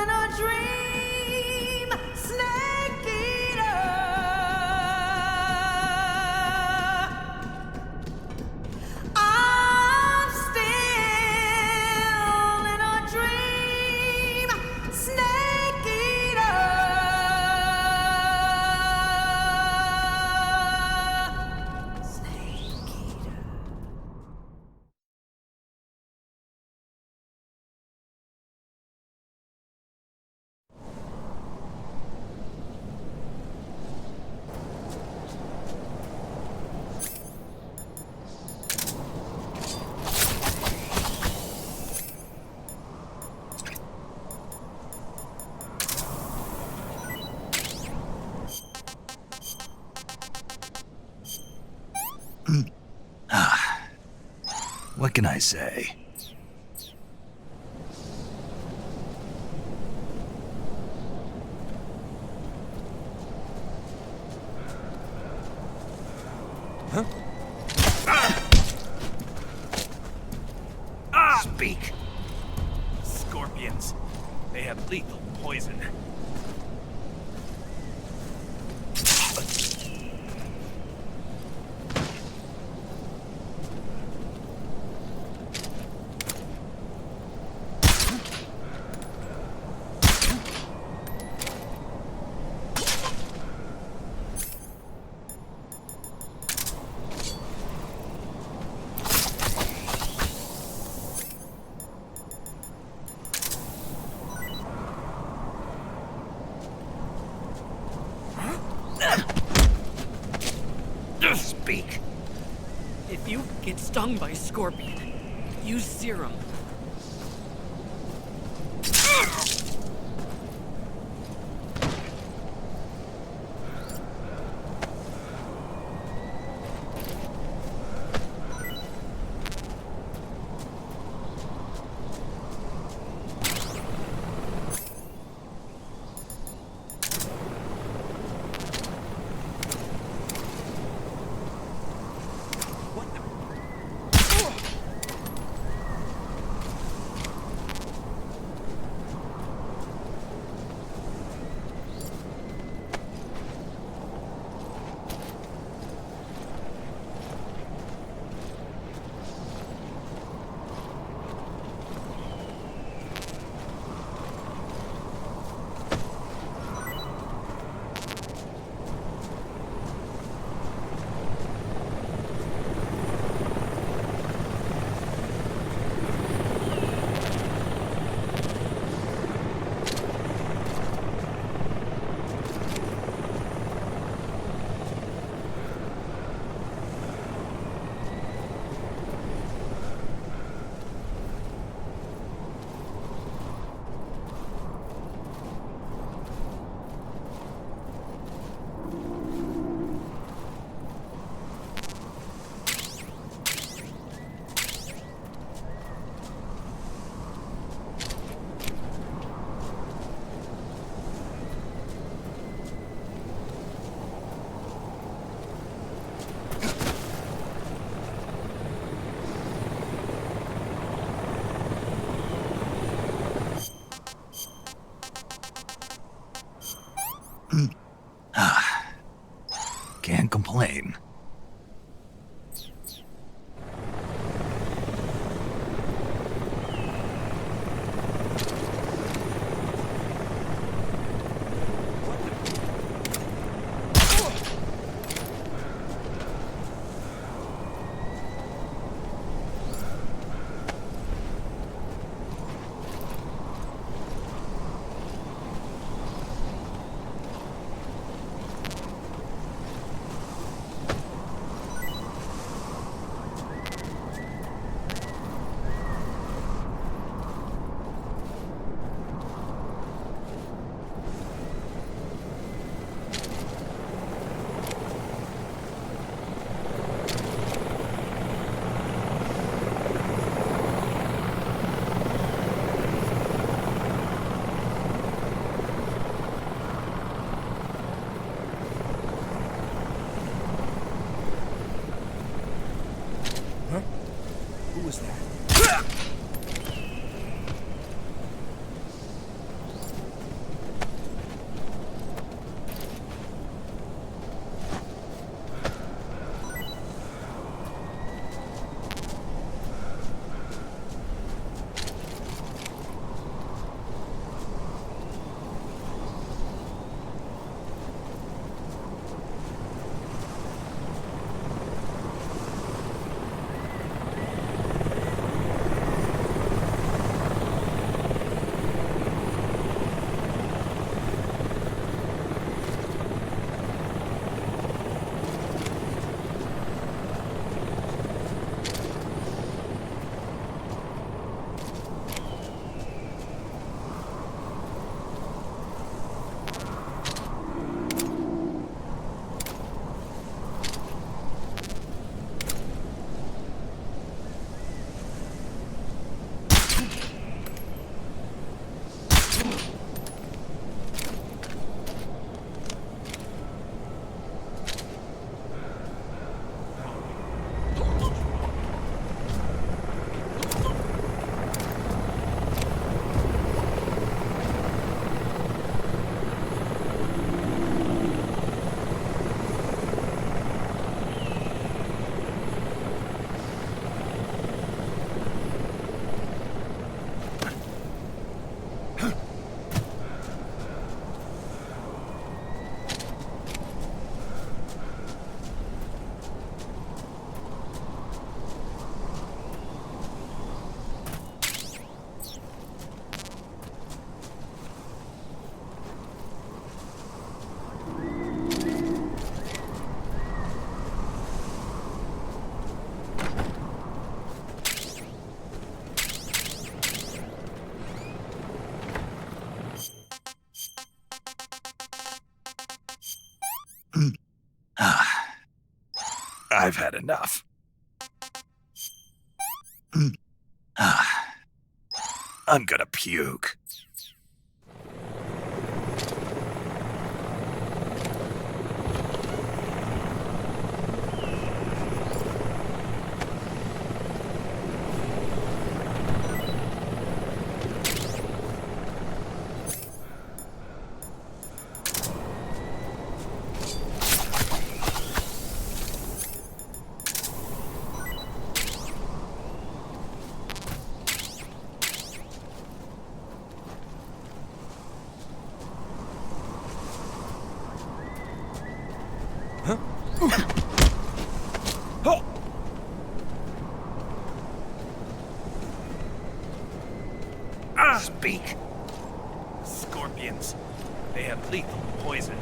in a dream, snake eater. I'm still in a dream, snake eater. What can I say? Huh? Speak. Scorpions. They have lethal poison. Speak. If you get stung by a scorpion, use serum. Can't complain. I've had enough. I'm gonna puke. Speak. Scorpions. They have lethal poison.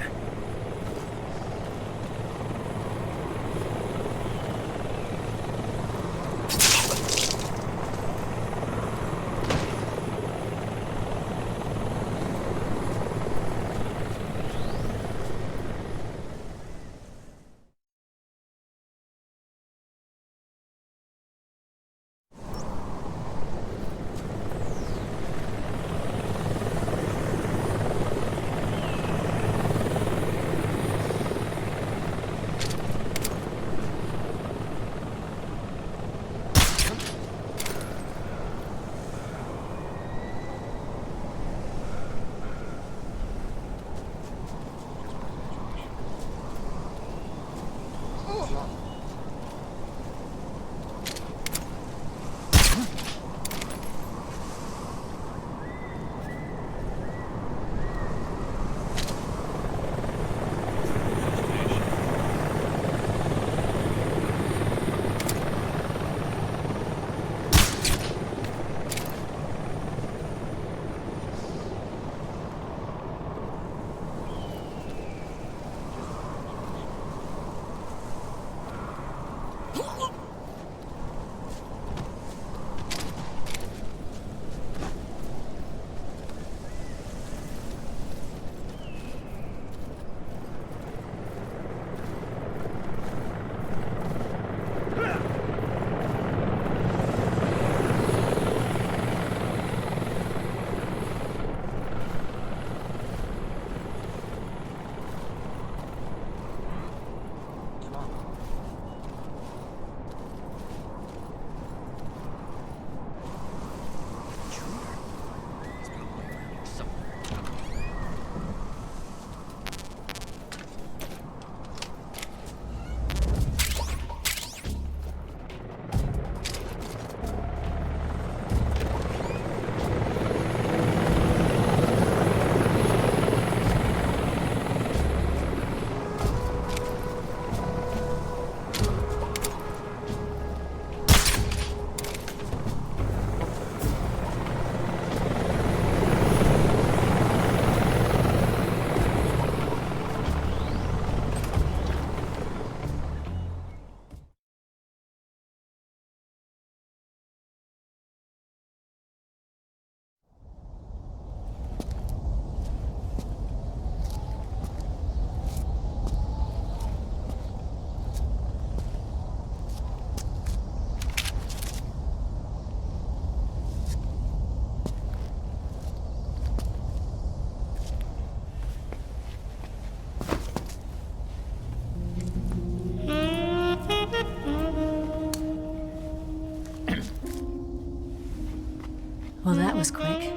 Well, that was quick.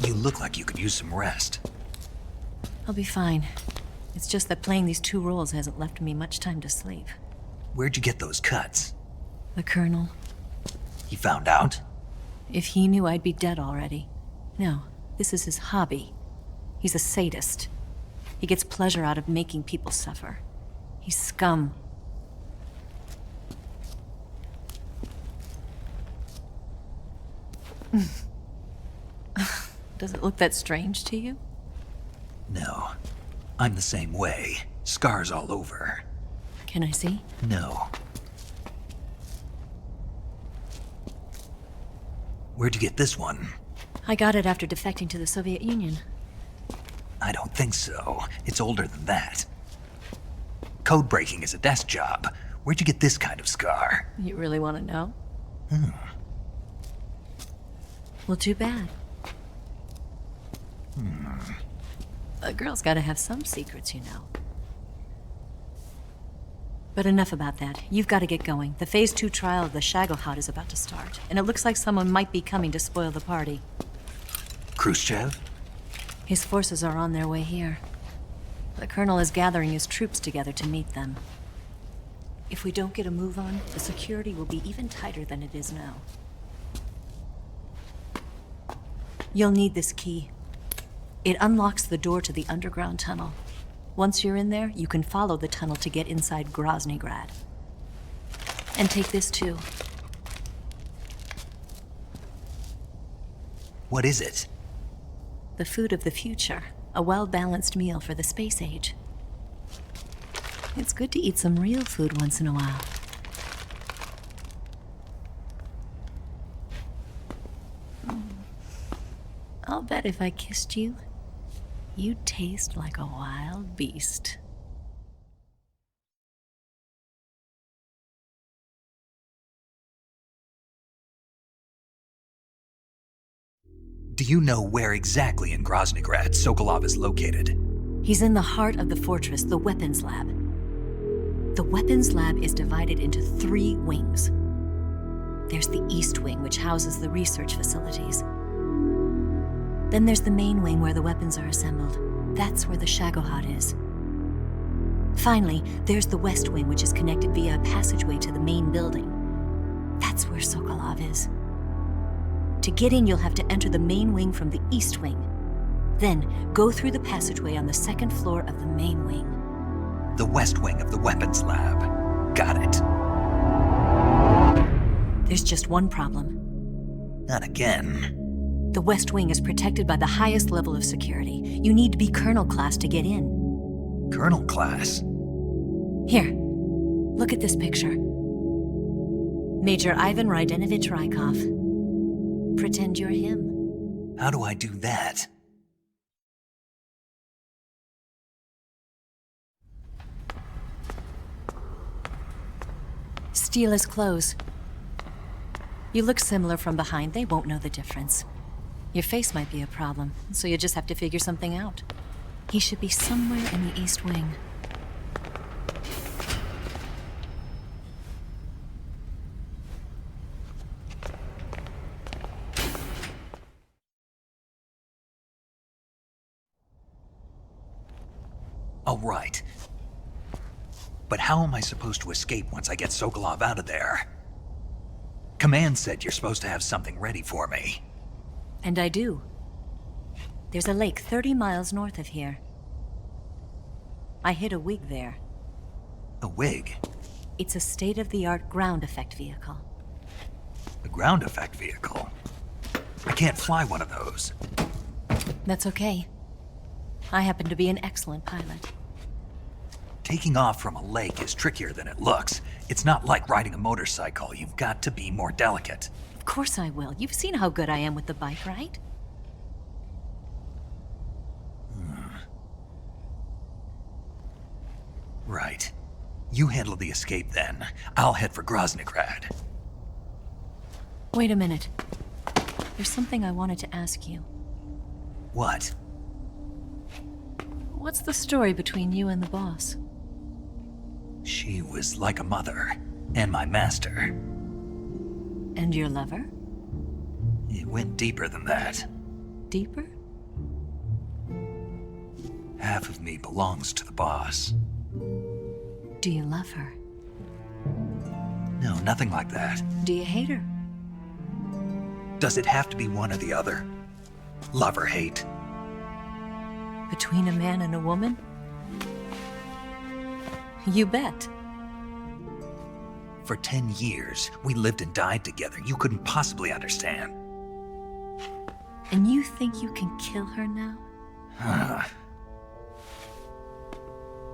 You look like you could use some rest. I'll be fine. It's just that playing these two roles hasn't left me much time to sleep. Where'd you get those cuts? The Colonel. He found out? If he knew, I'd be dead already. No, this is his hobby. He's a sadist. He gets pleasure out of making people suffer. He's scum. Does it look that strange to you? No. I'm the same way. Scars all over. Can I see? No. Where'd you get this one? I got it after defecting to the Soviet Union. I don't think so. It's older than that. Code breaking is a desk job. Where'd you get this kind of scar? You really want to know? Hmm. Well, too bad. A girl's gotta have some secrets, you know. But enough about that. You've got to get going. The Phase 2 trial of the Shagohod is about to start, and it looks like someone might be coming to spoil the party. Khrushchev? His forces are on their way here. The Colonel is gathering his troops together to meet them. If we don't get a move on, the security will be even tighter than it is now. You'll need this key. It unlocks the door to the underground tunnel. Once you're in there, you can follow the tunnel to get inside Groznygrad. And take this too. What is it? The food of the future. A well-balanced meal for the space age. It's good to eat some real food once in a while. I'll bet if I kissed you, you'd taste like a wild beast. Do you know where exactly in Groznygrad Sokolov is located? He's in the heart of the fortress, the weapons lab. The weapons lab is divided into 3 wings. There's the East Wing, which houses the research facilities. Then there's the main wing where the weapons are assembled. That's where the Shagohod is. Finally, there's the West Wing, which is connected via a passageway to the main building. That's where Sokolov is. To get in, you'll have to enter the main wing from the East Wing. Then, go through the passageway on the 2nd floor of the main wing. The West Wing of the weapons lab. Got it. There's just one problem. Not again. The West Wing is protected by the highest level of security. You need to be Colonel class to get in. Colonel class? Here, look at this picture. Major Ivan Rydenovich Rykov. Pretend you're him. How do I do that? Steal his clothes. You look similar from behind. They won't know the difference. Your face might be a problem, so you just have to figure something out. He should be somewhere in the East Wing. All right. But how am I supposed to escape once I get Sokolov out of there? Command said you're supposed to have something ready for me. And I do. There's a lake 30 miles north of here. I hid a wig there. A wig? It's a state-of-the-art ground effect vehicle. A ground effect vehicle? I can't fly one of those. That's okay. I happen to be an excellent pilot. Taking off from a lake is trickier than it looks. It's not like riding a motorcycle. You've got to be more delicate. Of course I will. You've seen how good I am with the bike, right? Right. You handle the escape then. I'll head for Groznygrad. Wait a minute. There's something I wanted to ask you. What? What's the story between you and the boss? She was like a mother, and my master. And your lover? It went deeper than that. Deeper? Half of me belongs to the boss. Do you love her? No, nothing like that. Do you hate her? Does it have to be one or the other? Love or hate? Between a man and a woman? You bet. For 10 years, we lived and died together. You couldn't possibly understand. And you think you can kill her now?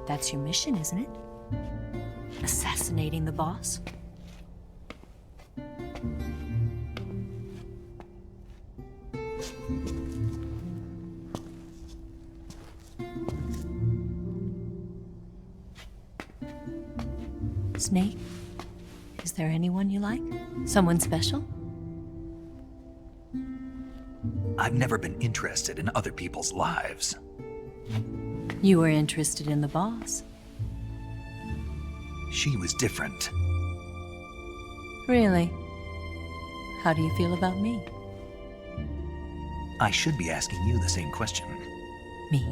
That's your mission, isn't it? Assassinating the boss? Snake, is there anyone you like? Someone special? I've never been interested in other people's lives. You were interested in the boss. She was different. Really? How do you feel about me? I should be asking you the same question. Me?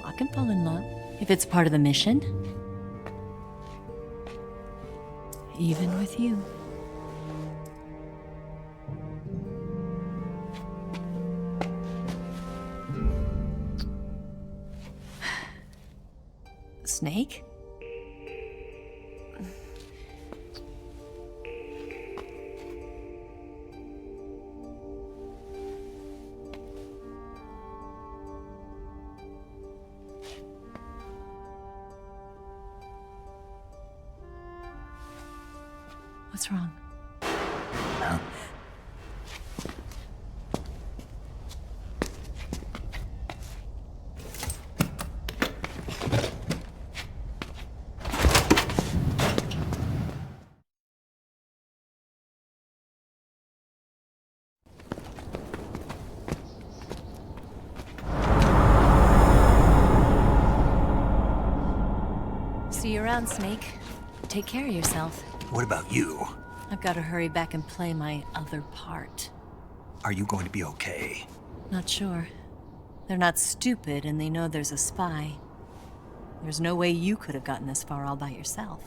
I can fall in love if it's part of the mission. Even with you. Snake? What's wrong? Huh? See you around, Snake. Take care of yourself. What about you? I've got to hurry back and play my other part. Are you going to be okay? Not sure. They're not stupid, and they know there's a spy. There's no way you could have gotten this far all by yourself.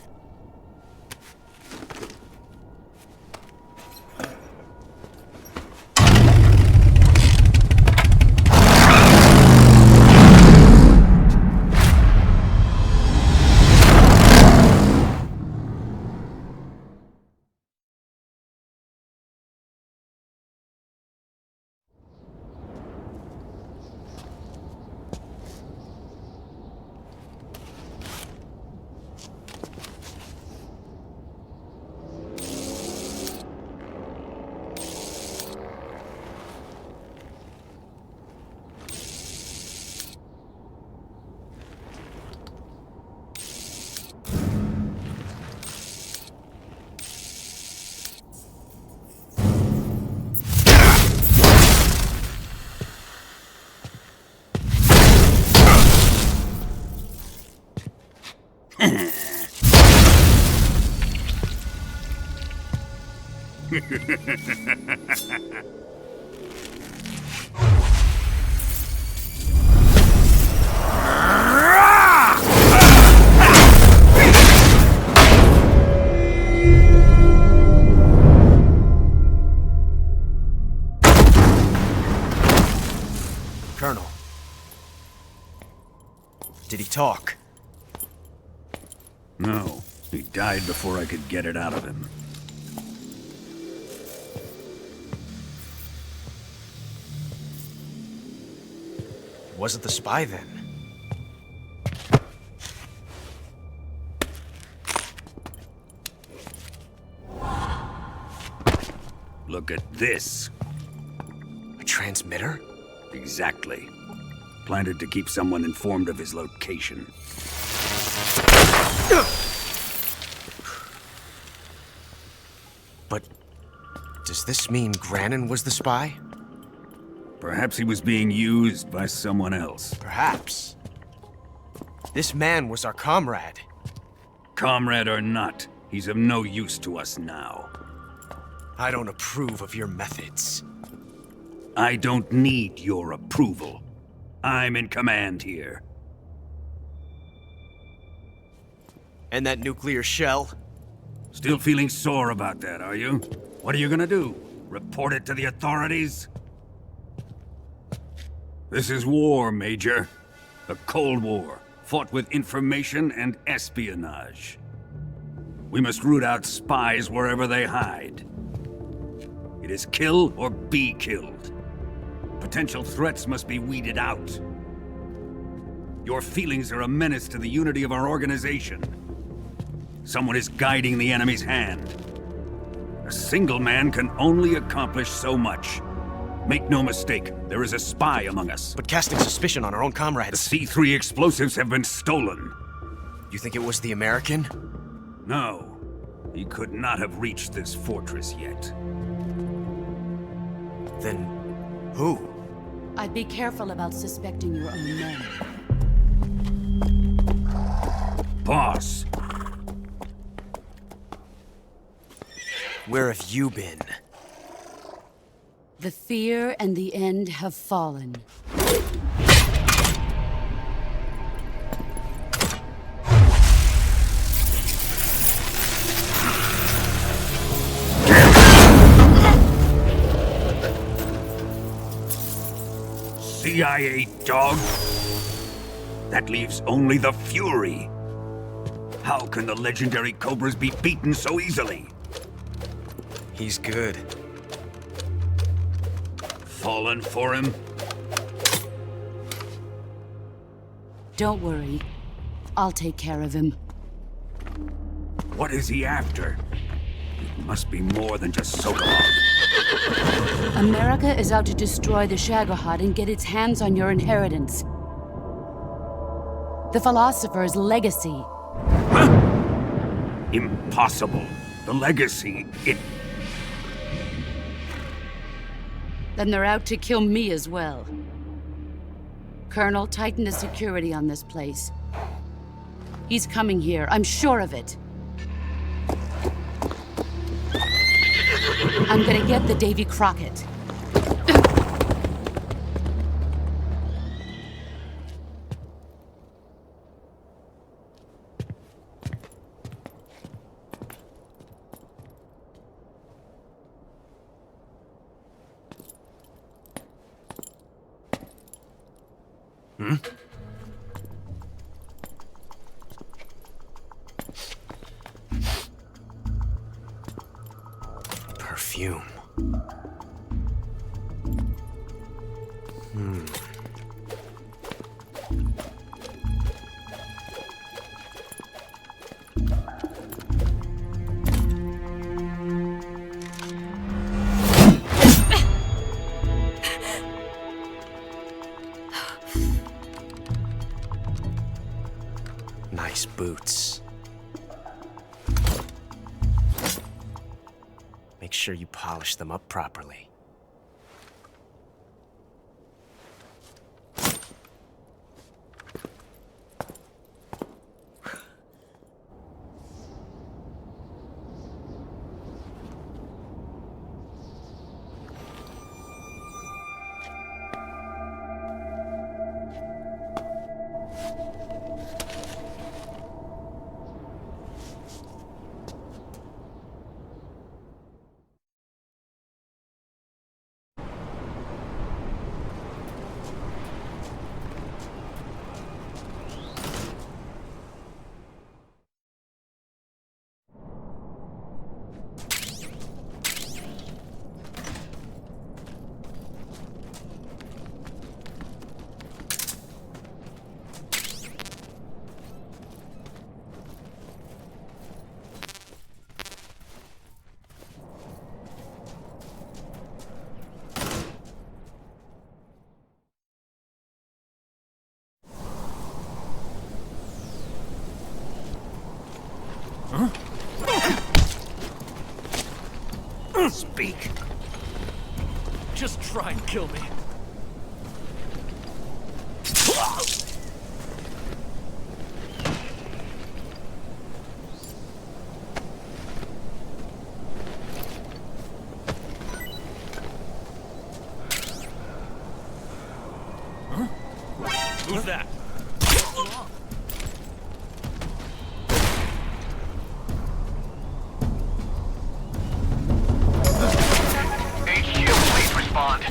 Colonel. Did he talk? No, he died before I could get it out of him. Wasn't the spy then? Look at this. A transmitter? Exactly. Planted to keep someone informed of his location. But does this mean Granin was the spy? Perhaps he was being used by someone else. Perhaps. This man was our comrade. Comrade or not, he's of no use to us now. I don't approve of your methods. I don't need your approval. I'm in command here. And that nuclear shell? Still feeling sore about that, are you? What are you gonna do? Report it to the authorities? This is war, Major. A Cold War, fought with information and espionage. We must root out spies wherever they hide. It is kill or be killed. Potential threats must be weeded out. Your feelings are a menace to the unity of our organization. Someone is guiding the enemy's hand. A single man can only accomplish so much. Make no mistake, there is a spy among us. But casting suspicion on our own comrades. The C3 explosives have been stolen. You think it was the American? No, he could not have reached this fortress yet. Then who? I'd be careful about suspecting your own men. Boss! Where have you been? The fear and the end have fallen. CIA dog? That leaves only the Fury. How can the legendary Cobras be beaten so easily? He's good. Fallen for him? Don't worry. I'll take care of him. What is he after? It must be more than just Sokolov. America is out to destroy the Shagohod and get its hands on your inheritance. The Philosopher's legacy. Impossible. The legacy, Then they're out to kill me as well. Colonel, tighten the security on this place. He's coming here, I'm sure of it. I'm gonna get the Davy Crockett. Perfume. Nice boots. Make sure you polish them up properly. Speak. Just try and kill me. Who's that? HQ, please respond.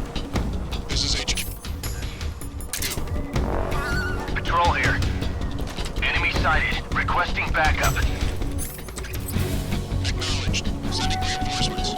This is HQ. Patrol here. Enemy sighted. Requesting backup. Acknowledged. Sending reinforcements.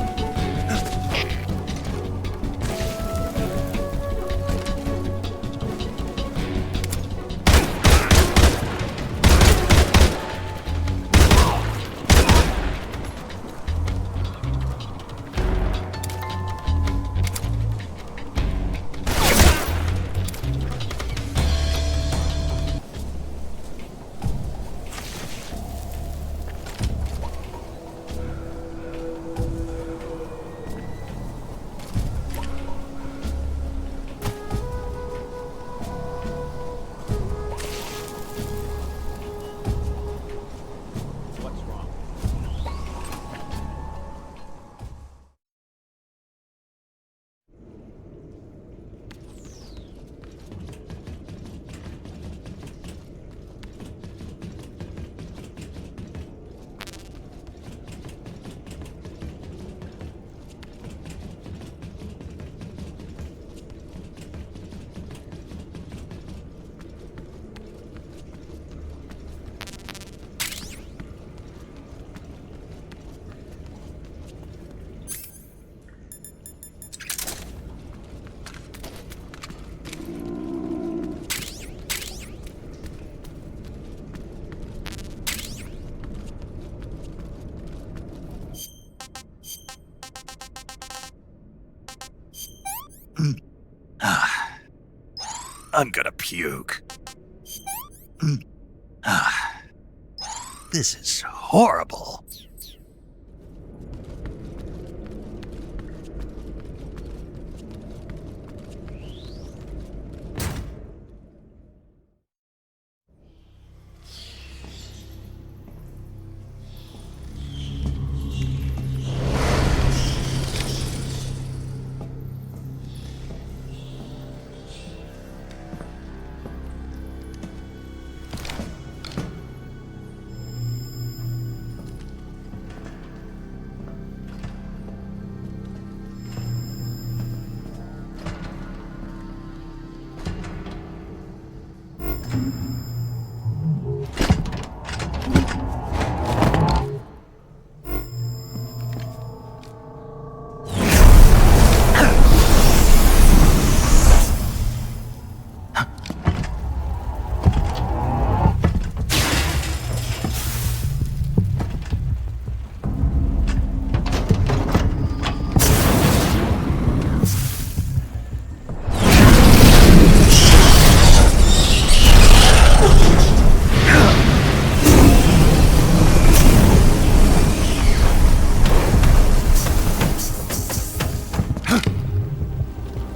I'm gonna puke. This is horrible.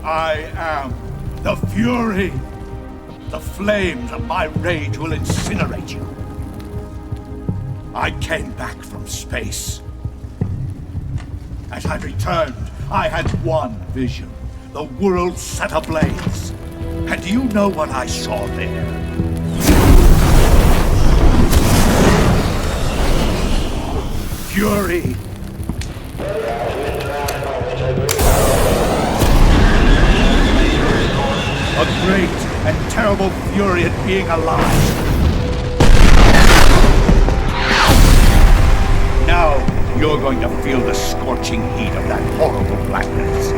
I am the Fury. The flames of my rage will incinerate you. I came back from space. As I returned, I had one vision. The world set ablaze. And do you know what I saw there? Fury. A great and terrible fury at being alive. Now, you're going to feel the scorching heat of that horrible blackness.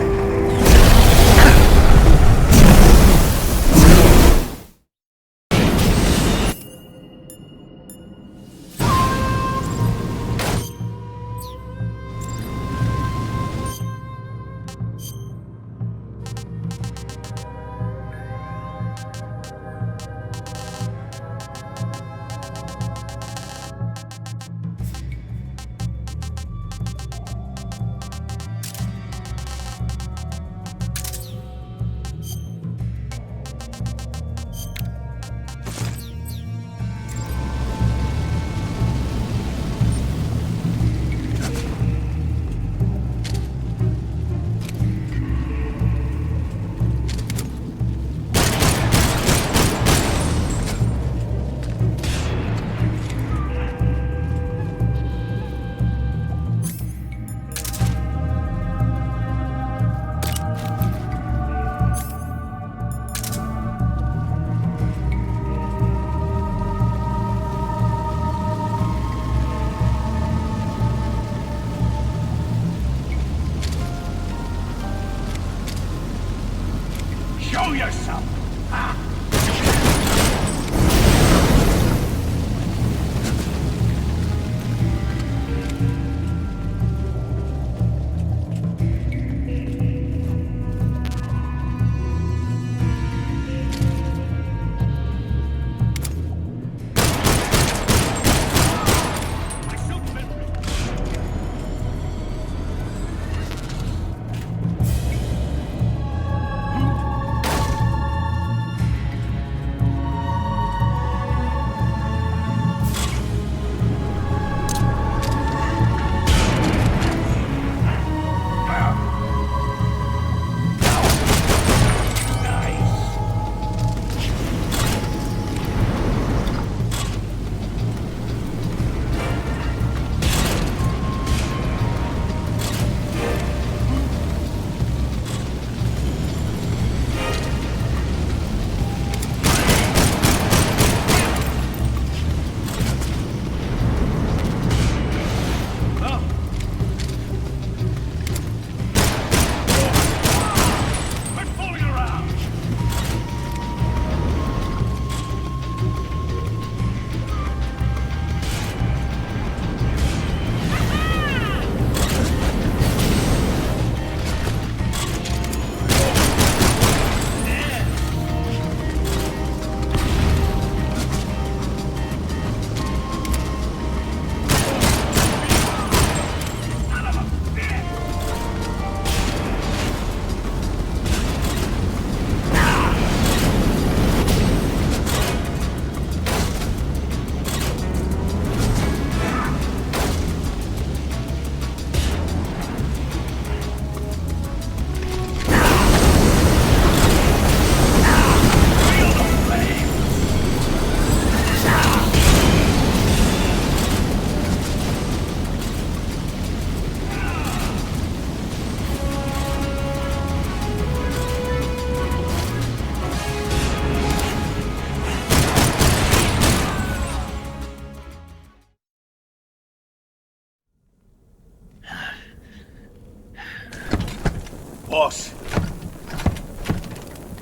Boss,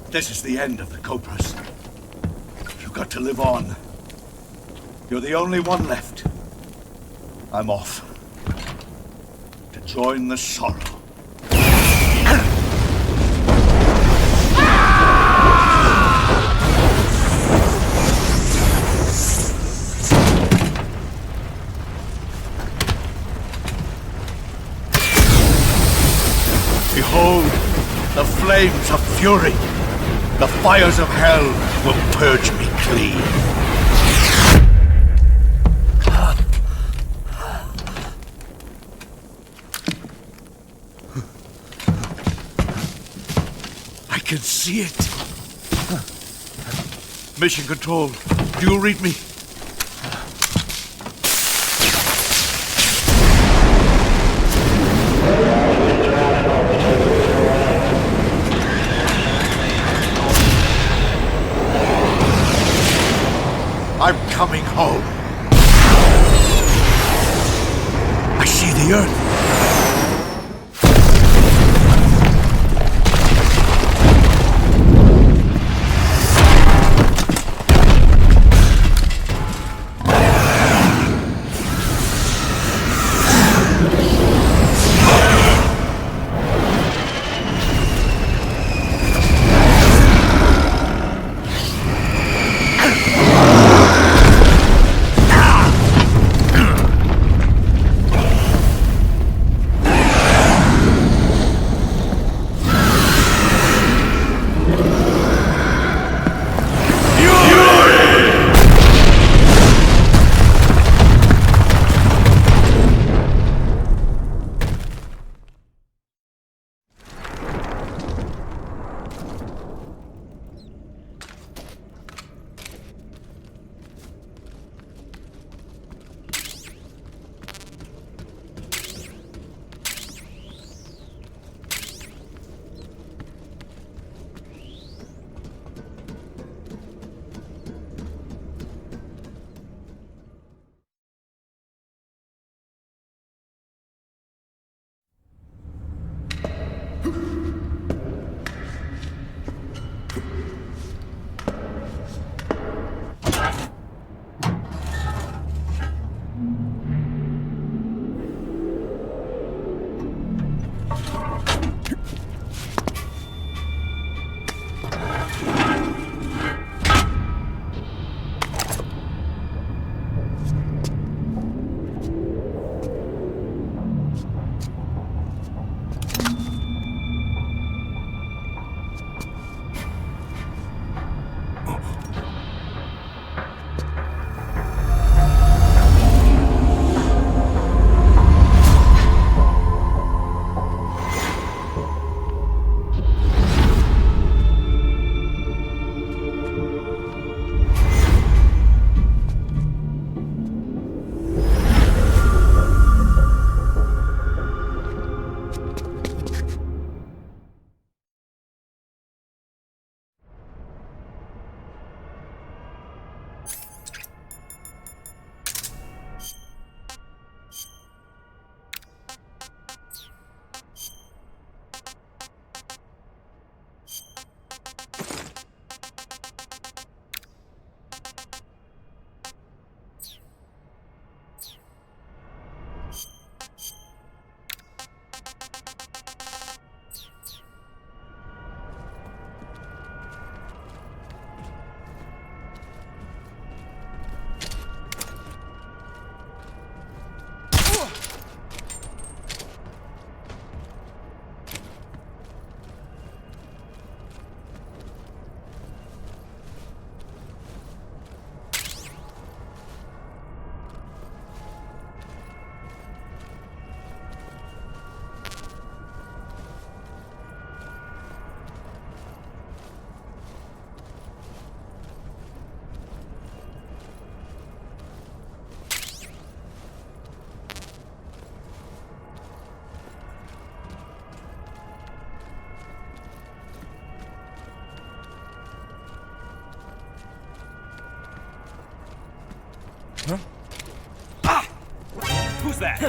this is the end of the Cobras. You've got to live on. You're the only one left. I'm off. To join the sorrow. Behold, the flames of fury. The fires of hell will purge me clean. I can see it. Mission Control, do you read me? I'm coming home. I see the Earth. Huh? Ah! Who's that?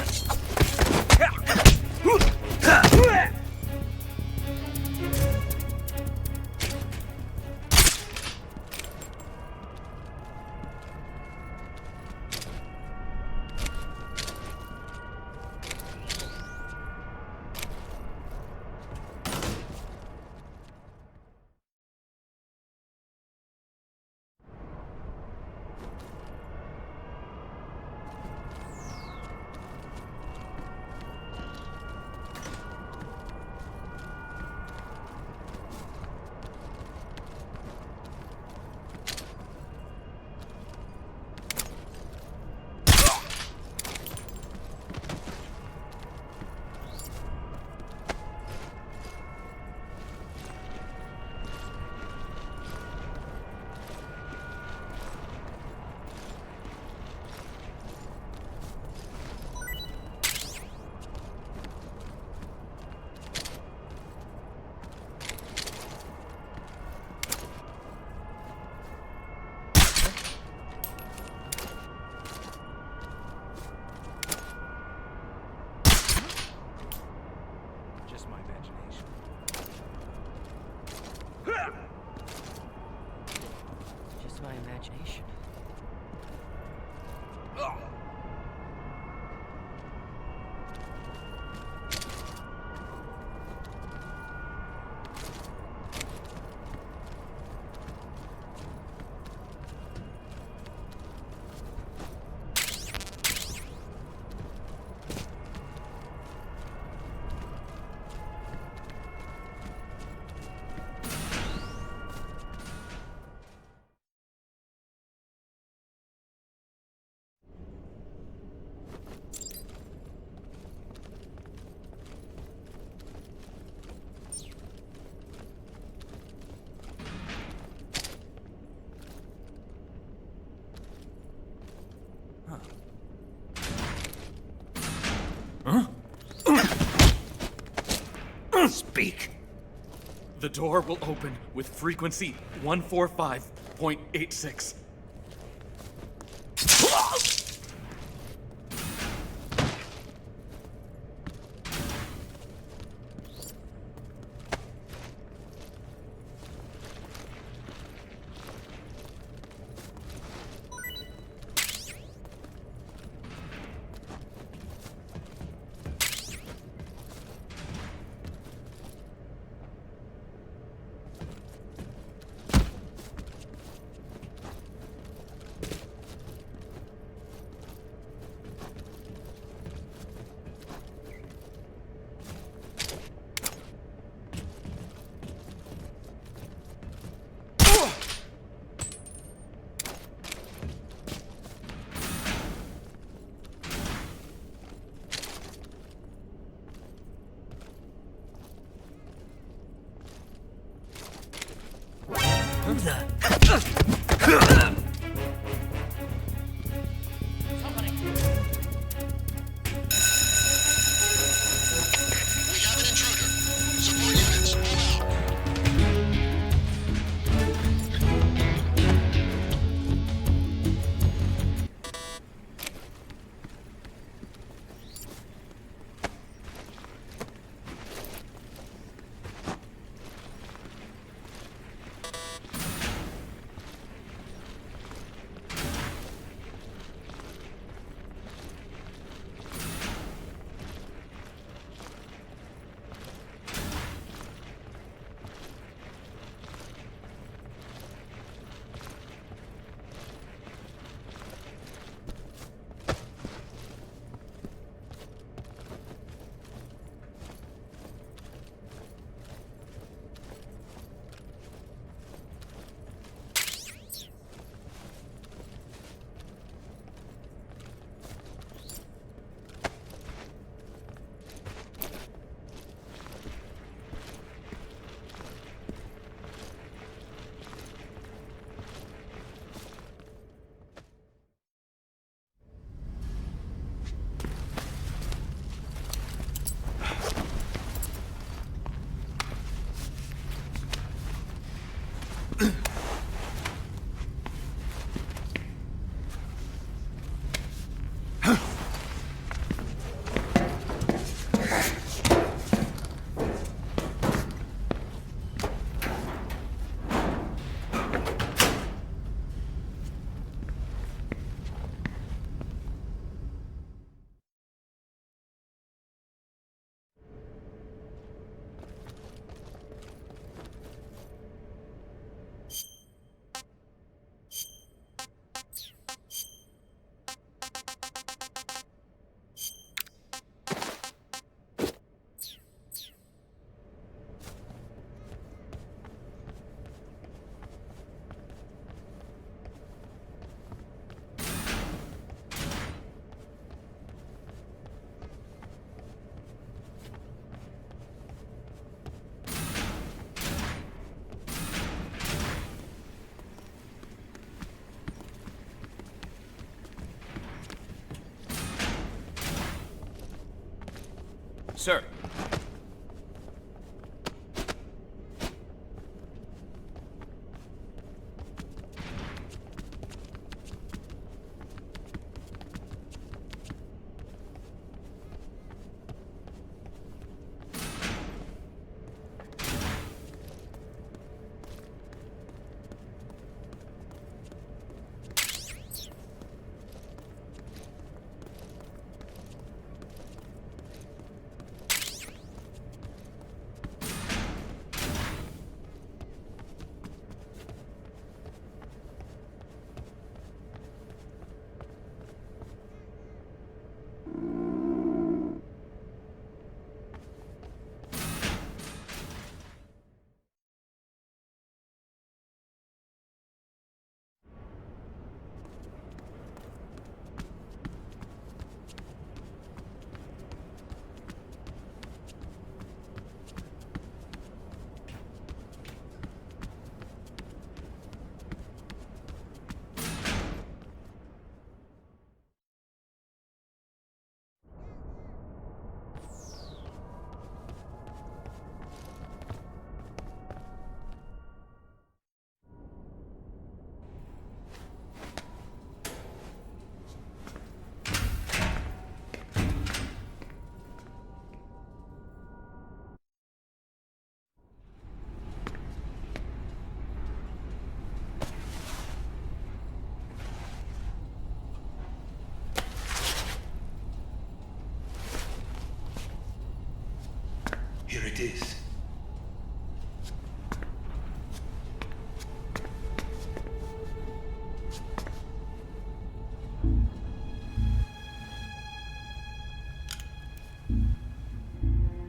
imagination. Speak. The door will open with frequency 145.86. Sir.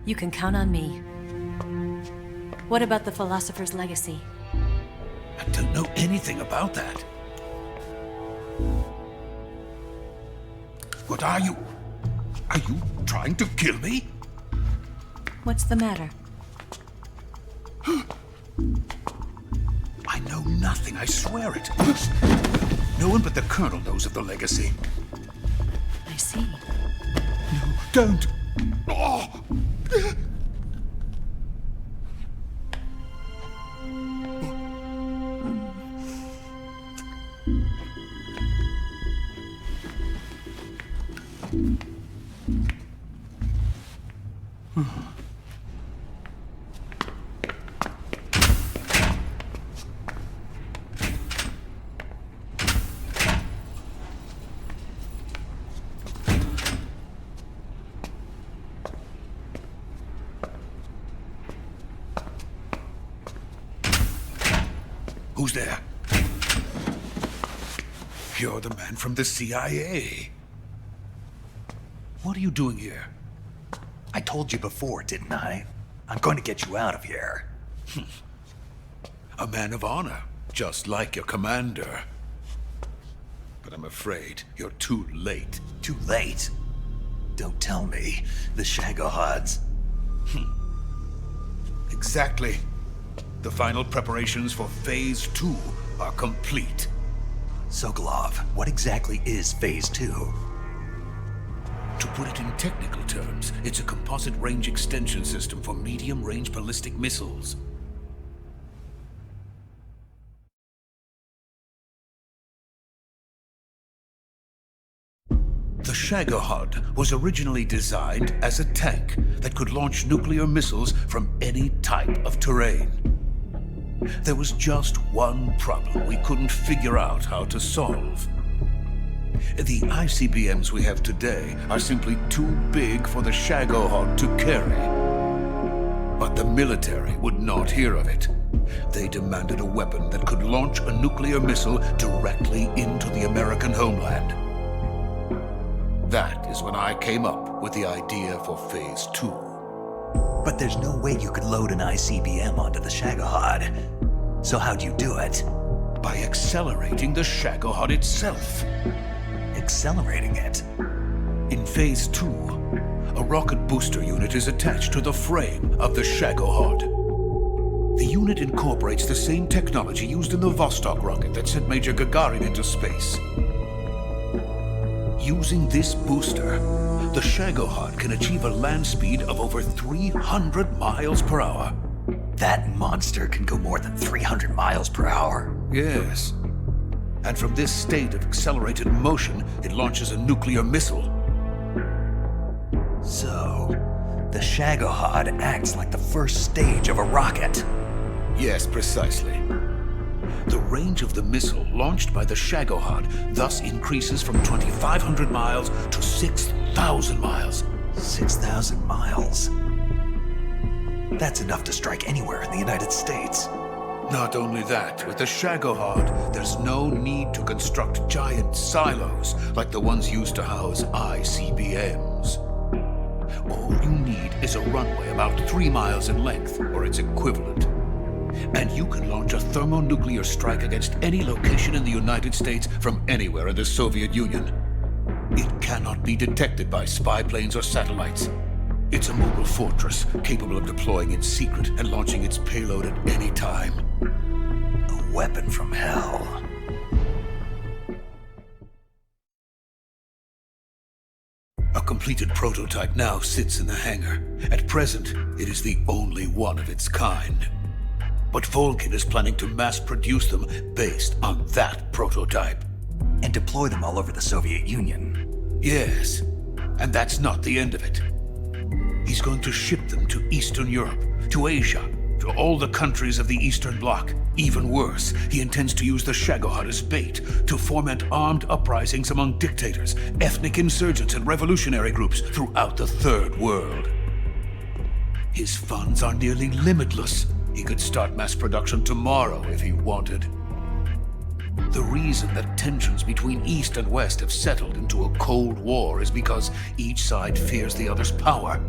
You can count on me. What about the Philosopher's Legacy? I don't know anything about that. What are you? Are you trying to kill me? What's the matter? I know nothing, I swear it. No one but the Colonel knows of the legacy. I see. No, don't! Oh. Who's there? You're the man from the CIA. What are you doing here? I told you before, didn't I? I'm going to get you out of here. A man of honor, just like your commander. But I'm afraid you're too late. Too late? Don't tell me. The Shagohods. Exactly. The final preparations for Phase 2 are complete. Sokolov, what exactly is Phase 2? To put it in technical terms, it's a composite range extension system for medium-range ballistic missiles. The Shagohod was originally designed as a tank that could launch nuclear missiles from any type of terrain. There was just one problem we couldn't figure out how to solve. The ICBMs we have today are simply too big for the Shagohod to carry. But the military would not hear of it. They demanded a weapon that could launch a nuclear missile directly into the American homeland. That is when I came up with the idea for Phase 2. But there's no way you could load an ICBM onto the Shagohod. So how'd you do it? By accelerating the Shagohod itself. Accelerating it? In Phase 2, a rocket booster unit is attached to the frame of the Shagohod. The unit incorporates the same technology used in the Vostok rocket that sent Major Gagarin into space. Using this booster, the Shagohod can achieve a land speed of over 300 miles per hour. That monster can go more than 300 miles per hour? Yes. And from this state of accelerated motion, it launches a nuclear missile. So, the Shagohod acts like the first stage of a rocket. Yes, precisely. The range of the missile launched by the Shagohod thus increases from 2,500 miles to 6,000 miles. 6,000 miles? That's enough to strike anywhere in the United States. Not only that, with the Shagohod, there's no need to construct giant silos like the ones used to house ICBMs. All you need is a runway about 3 miles in length, or its equivalent. And you can launch a thermonuclear strike against any location in the United States from anywhere in the Soviet Union. It cannot be detected by spy planes or satellites. It's a mobile fortress, capable of deploying in secret and launching its payload at any time. A weapon from hell. A completed prototype now sits in the hangar. At present, it is the only one of its kind. But Volkin is planning to mass produce them based on that prototype. And deploy them all over the Soviet Union. Yes, and that's not the end of it. He's going to ship them to Eastern Europe, to Asia, to all the countries of the Eastern Bloc. Even worse, he intends to use the Shagohod as bait to foment armed uprisings among dictators, ethnic insurgents, and revolutionary groups throughout the Third World. His funds are nearly limitless. He could start mass production tomorrow if he wanted. The reason that tensions between East and West have settled into a Cold War is because each side fears the other's power.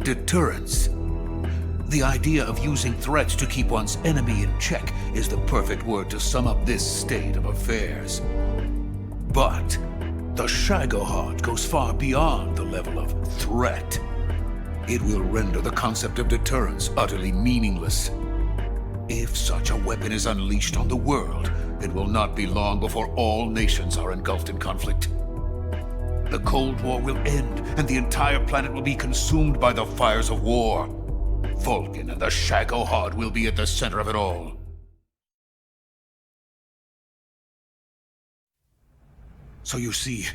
deterrence. The idea of using threats to keep one's enemy in check is the perfect word to sum up this state of affairs. But the Shagohod goes far beyond the level of threat. It will render the concept of deterrence utterly meaningless. If such a weapon is unleashed on the world, it will not be long before all nations are engulfed in conflict. The Cold War will end, and the entire planet will be consumed by the fires of war. Vulcan and the Shagohod will be at the center of it all. So you see,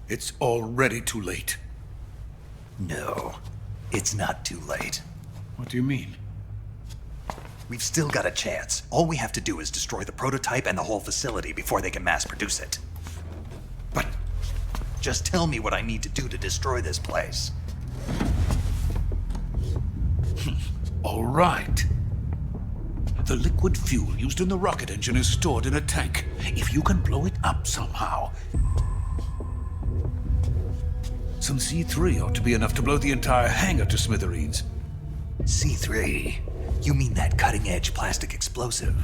it's already too late. No, it's not too late. What do you mean? We've still got a chance. All we have to do is destroy the prototype and the whole facility before they can mass produce it. But just tell me what I need to do to destroy this place. All right. The liquid fuel used in the rocket engine is stored in a tank. If you can blow it up somehow, some C3 ought to be enough to blow the entire hangar to smithereens. C3? You mean that cutting-edge plastic explosive?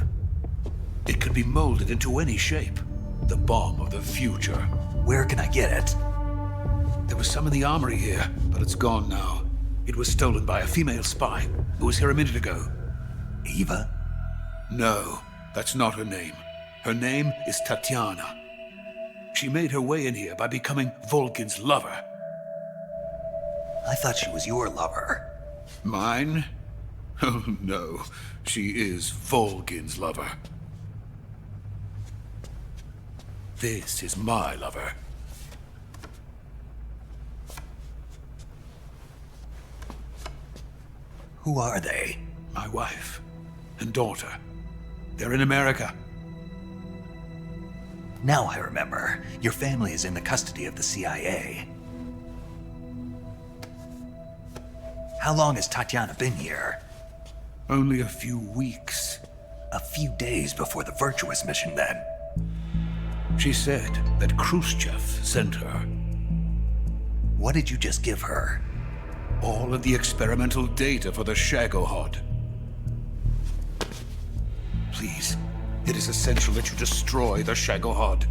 It could be molded into any shape. The bomb of the future. Where can I get it? There was some in the armory here, but it's gone now. It was stolen by a female spy who was here a minute ago. Eva? No, that's not her name. Her name is Tatiana. She made her way in here by becoming Vulcan's lover. I thought she was your lover. Mine? Oh no, she is Vulcan's lover. This is my lover. Who are they? My wife and daughter. They're in America. Now I remember. Your family is in the custody of the CIA. How long has Tatiana been here? Only a few weeks. A few days before the Virtuous mission, then. She said that Khrushchev sent her. What did you just give her? All of the experimental data for the Shagohod. Please, it is essential that you destroy the Shagohod.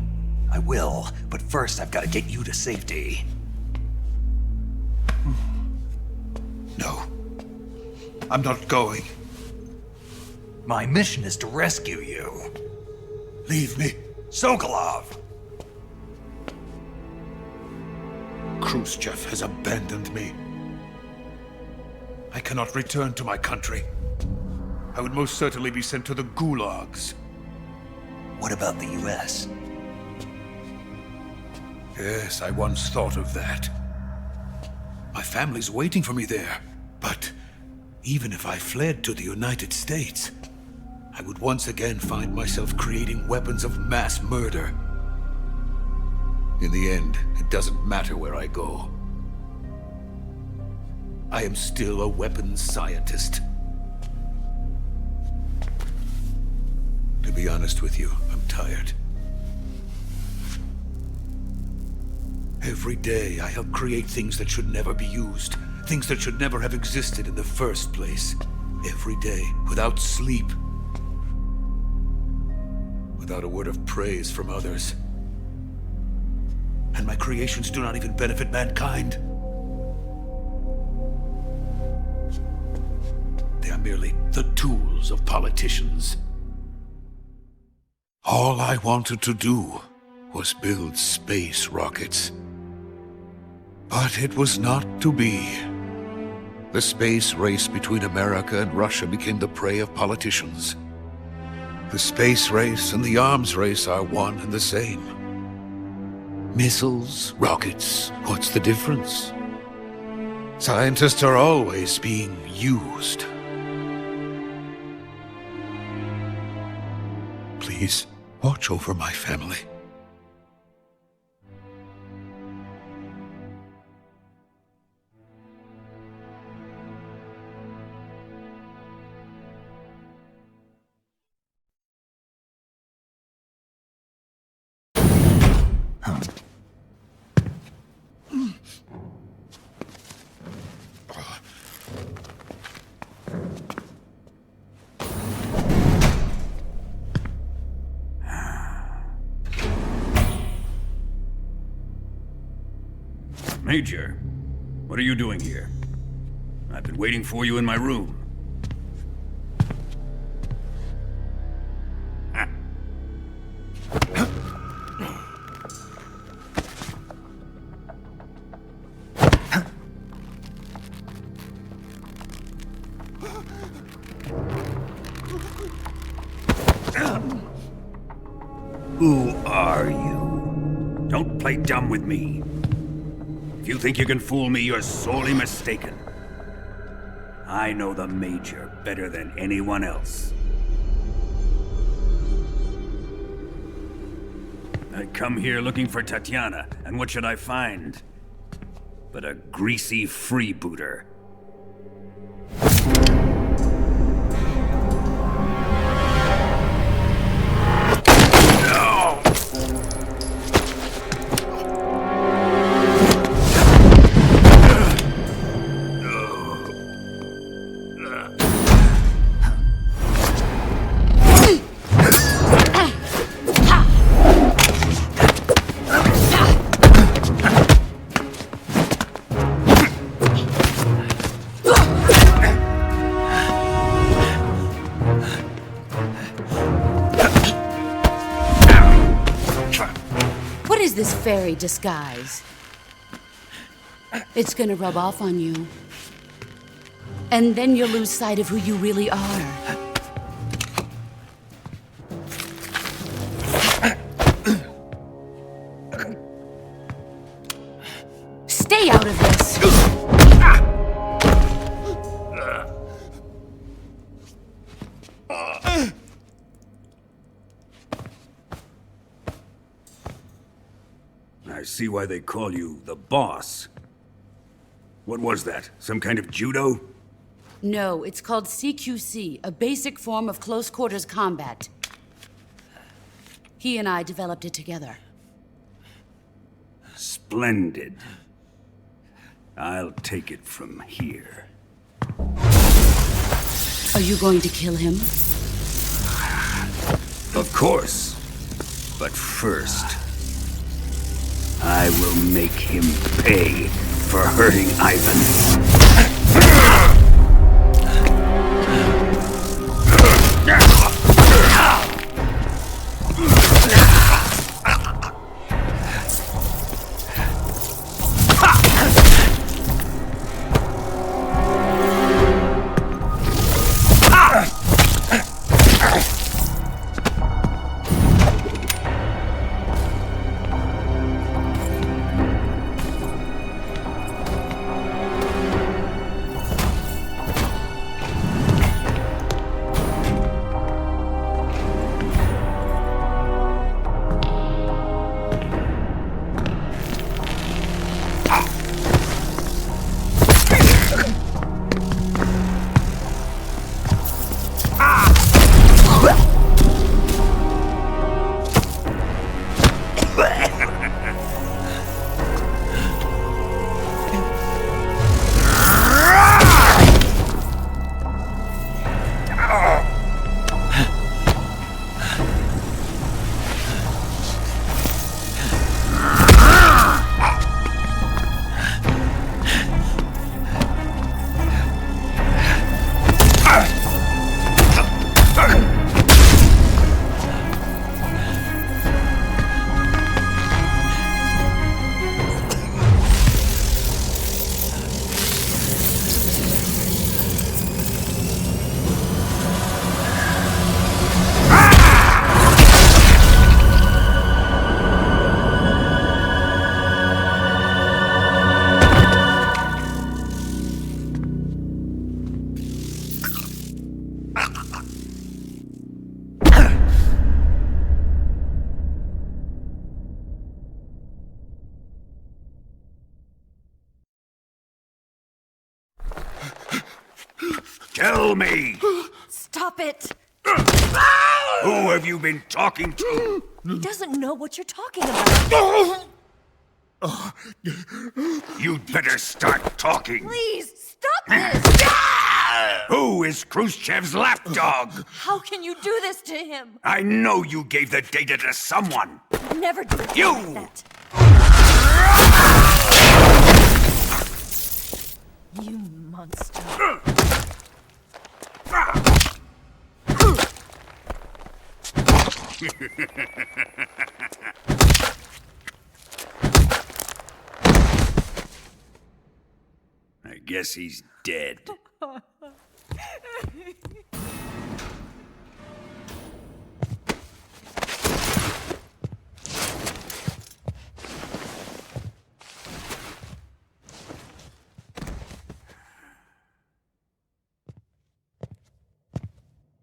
I will, but first I've got to get you to safety. No. I'm not going. My mission is to rescue you. Leave me. Sokolov! Khrushchev has abandoned me. I cannot return to my country. I would most certainly be sent to the gulags. What about the US? Yes, I once thought of that. My family's waiting for me there. But even if I fled to the United States, I would once again find myself creating weapons of mass murder. In the end, it doesn't matter where I go. I am still a weapons scientist. To be honest with you, I'm tired. Every day, I help create things that should never be used. Things that should never have existed in the first place. Every day, without sleep. Without a word of praise from others. And my creations do not even benefit mankind. They are merely the tools of politicians. All I wanted to do was build space rockets. But it was not to be. The space race between America and Russia became the prey of politicians. The space race and the arms race are one and the same. Missiles, rockets, what's the difference? Scientists are always being used. Please, watch over my family. Major, what are you doing here? I've been waiting for you in my room. Who are you? Don't play dumb with me. If you think you can fool me, you're sorely mistaken. I know the Major better than anyone else. I come here looking for Tatiana, and what should I find? But a greasy freebooter. This fairy disguise. It's gonna rub off on you. And then you'll lose sight of who you really are. Stay out of this! I see why they call you the boss. What was that? Some kind of judo? No, it's called CQC, a basic form of close quarters combat. He and I developed it together. Splendid. I'll take it from here. Are you going to kill him? Of course. But first, I will make him pay for hurting Ivan. Tell me! Stop it! Who have you been talking to? He doesn't know what you're talking about. You'd better start talking. Please, stop this! Who is Khrushchev's lapdog? How can you do this to him? I know you gave the data to someone. Never do You! that. You monster. I guess he's dead.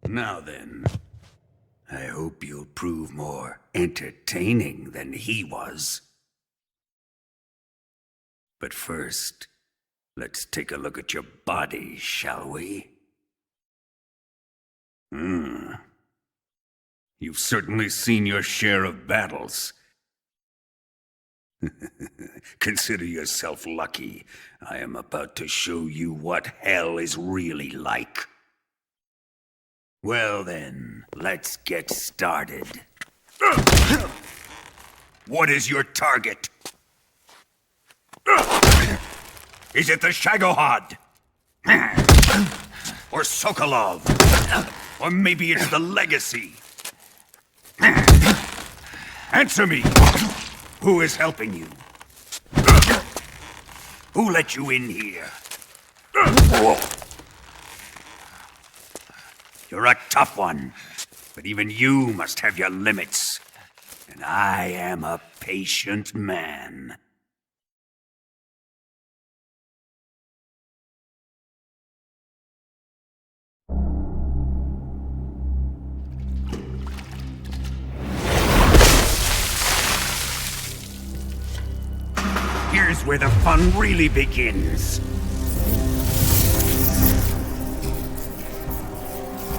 Now then, I hope you'll prove more entertaining than he was. But first, let's take a look at your body, shall we? You've certainly seen your share of battles. Consider yourself lucky. I am about to show you what hell is really like. Well then, let's get started. What is your target? Is it the Shagohod? Or Sokolov? Or maybe it's the Legacy? Answer me! Who is helping you? Who let you in here? You're a tough one, but even you must have your limits. And I am a patient man. Here's where the fun really begins.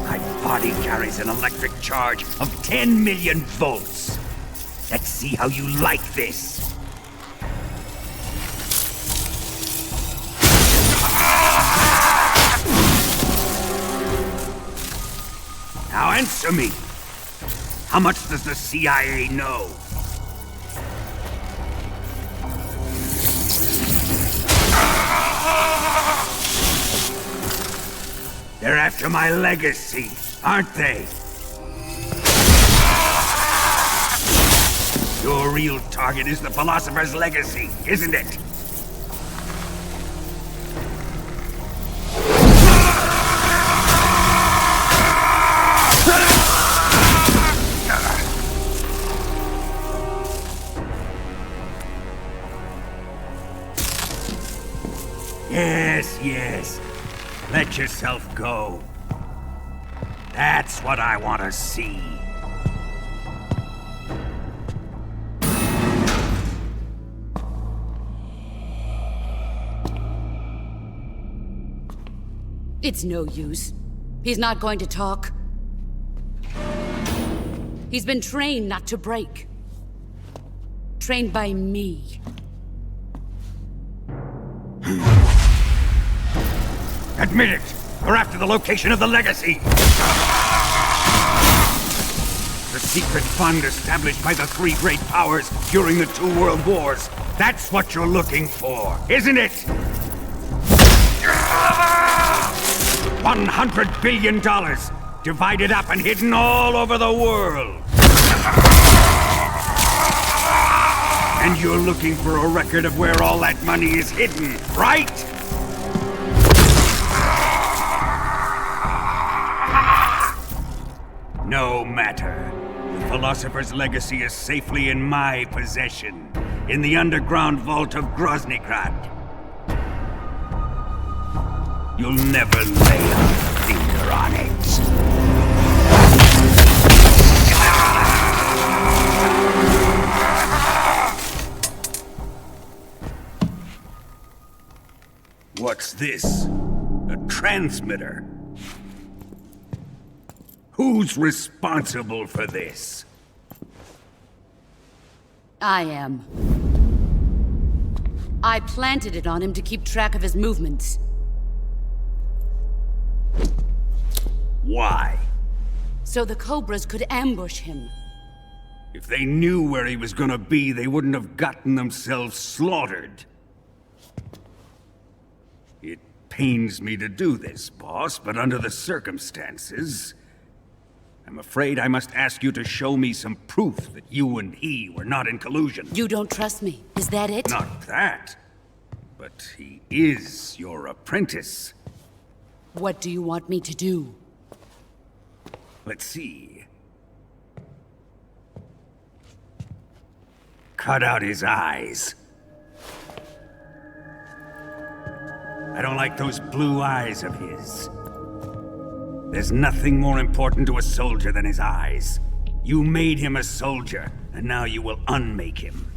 My body carries an electric charge of 10 million volts. Let's see how you like this. Now answer me. How much does the CIA know? They're after my legacy, aren't they? Your real target is the Philosopher's Legacy, isn't it? Yes, yes. Let yourself go. That's what I want to see. It's no use. He's not going to talk. He's been trained not to break. Trained by me. Admit it! You're after the location of the Legacy! The secret fund established by the three great powers during the 2 world wars. That's what you're looking for, isn't it? $100 billion, divided up and hidden all over the world. And you're looking for a record of where all that money is hidden, right? No matter. The Philosopher's Legacy is safely in my possession, in the underground vault of Groznygrad. You'll never lay a finger on it. What's this? A transmitter? Who's responsible for this? I am. I planted it on him to keep track of his movements. Why? So the Cobras could ambush him. If they knew where he was gonna be, they wouldn't have gotten themselves slaughtered. It pains me to do this, boss, but under the circumstances, I'm afraid I must ask you to show me some proof that you and he were not in collusion. You don't trust me, is that it? Not that, but he is your apprentice. What do you want me to do? Let's see. Cut out his eyes. I don't like those blue eyes of his. There's nothing more important to a soldier than his eyes. You made him a soldier, and now you will unmake him.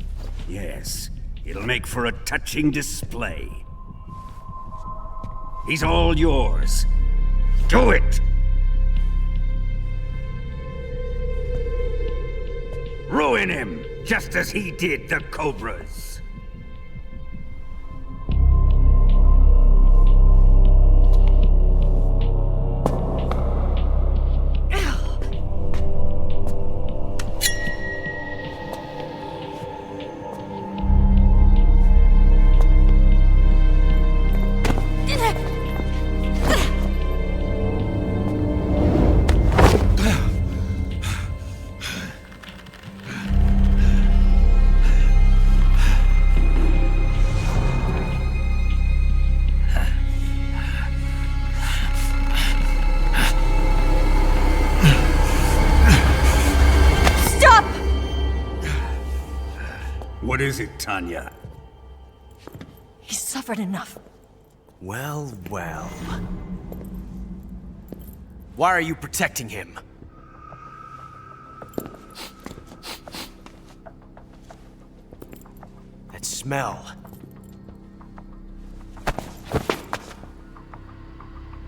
Yes, it'll make for a touching display. He's all yours. Do it! Ruin him, just as he did the Cobras. What is it, Tanya? He's suffered enough. Well, well. Why are you protecting him? That smell.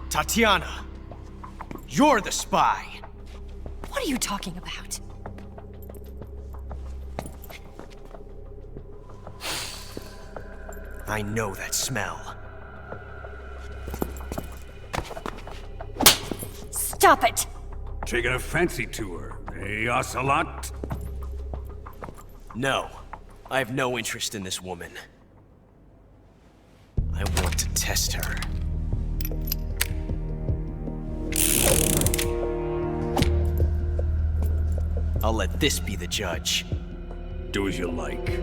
Tatiana! You're the spy! What are you talking about? I know that smell. Stop it! Taking a fancy to her, eh, Ocelot? No. I have no interest in this woman. I want to test her. I'll let this be the judge. Do as you like.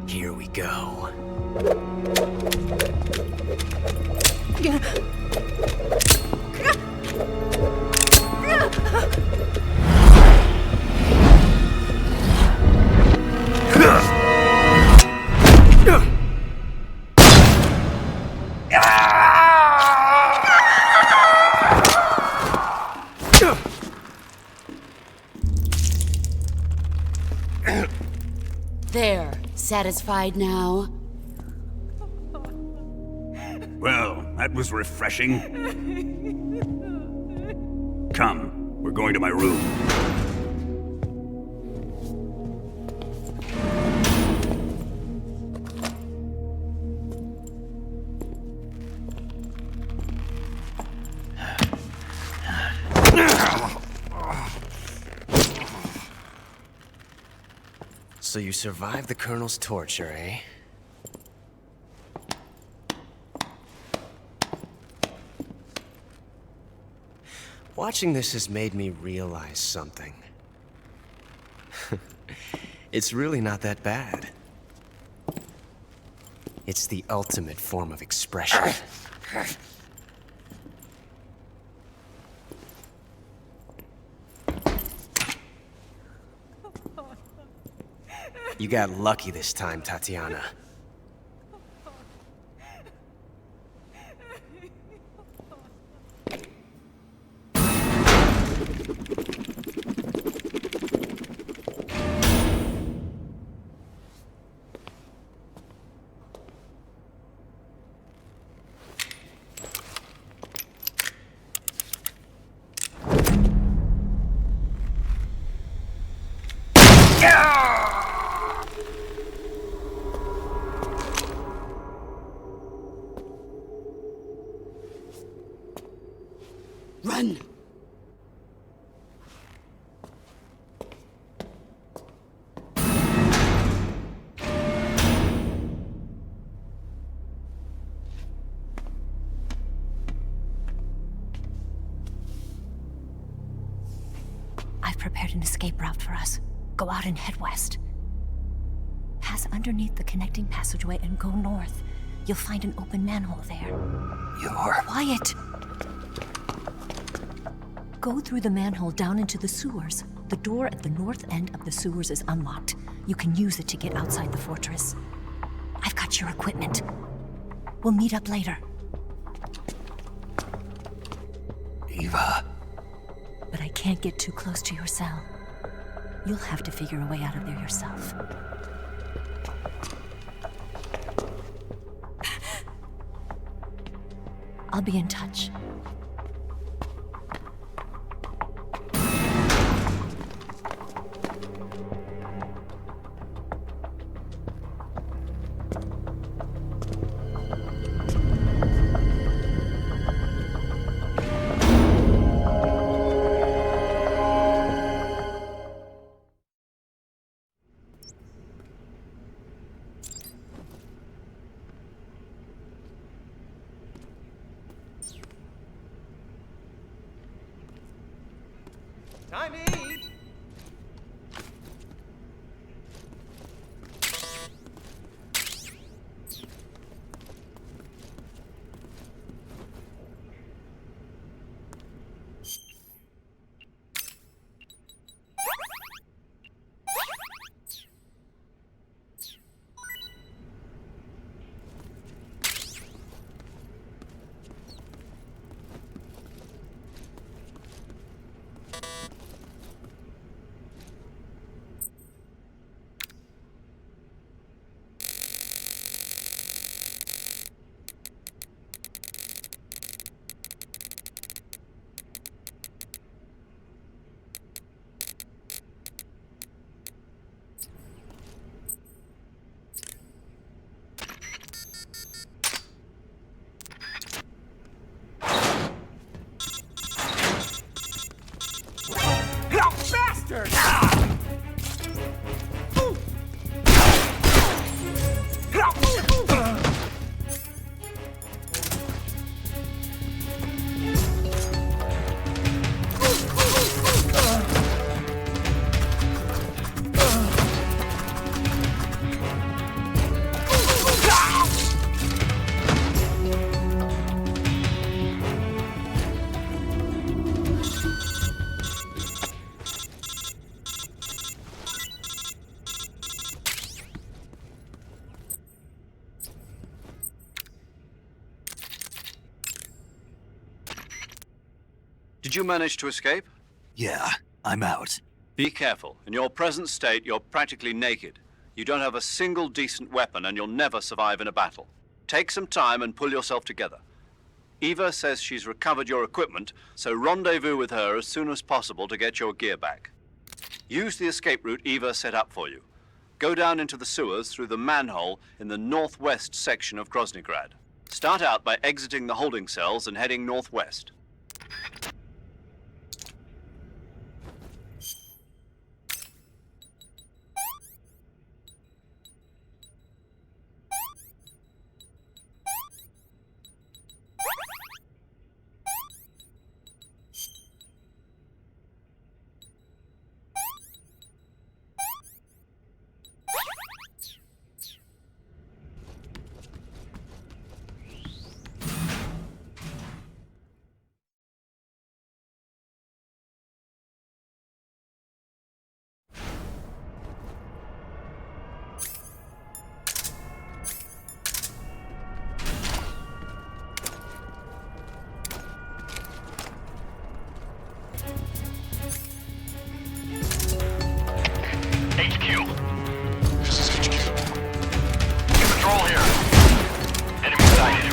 Here we go. There. Satisfied now? Well, that was refreshing. Come, we're going to my room. So you survived the Colonel's torture, eh? Watching this has made me realize something. It's really not that bad. It's the ultimate form of expression. You got lucky this time, Tatiana. Run! I've prepared an escape route for us. Go out and head west. Pass underneath the connecting passageway and go north. You'll find an open manhole there. You're... Quiet! Go through the manhole down into the sewers. The door at the north end of the sewers is unlocked. You can use it to get outside the fortress. I've got your equipment. We'll meet up later. Eva. But I can't get too close to your cell. You'll have to figure a way out of there yourself. I'll be in touch. Time to eat! Bastard! Did you manage to escape? Yeah, I'm out. Be careful. In your present state, you're practically naked. You don't have a single decent weapon, and you'll never survive in a battle. Take some time and pull yourself together. Eva says she's recovered your equipment, so rendezvous with her as soon as possible to get your gear back. Use the escape route Eva set up for you. Go down into the sewers through the manhole in the northwest section of Groznygrad. Start out by exiting the holding cells and heading northwest.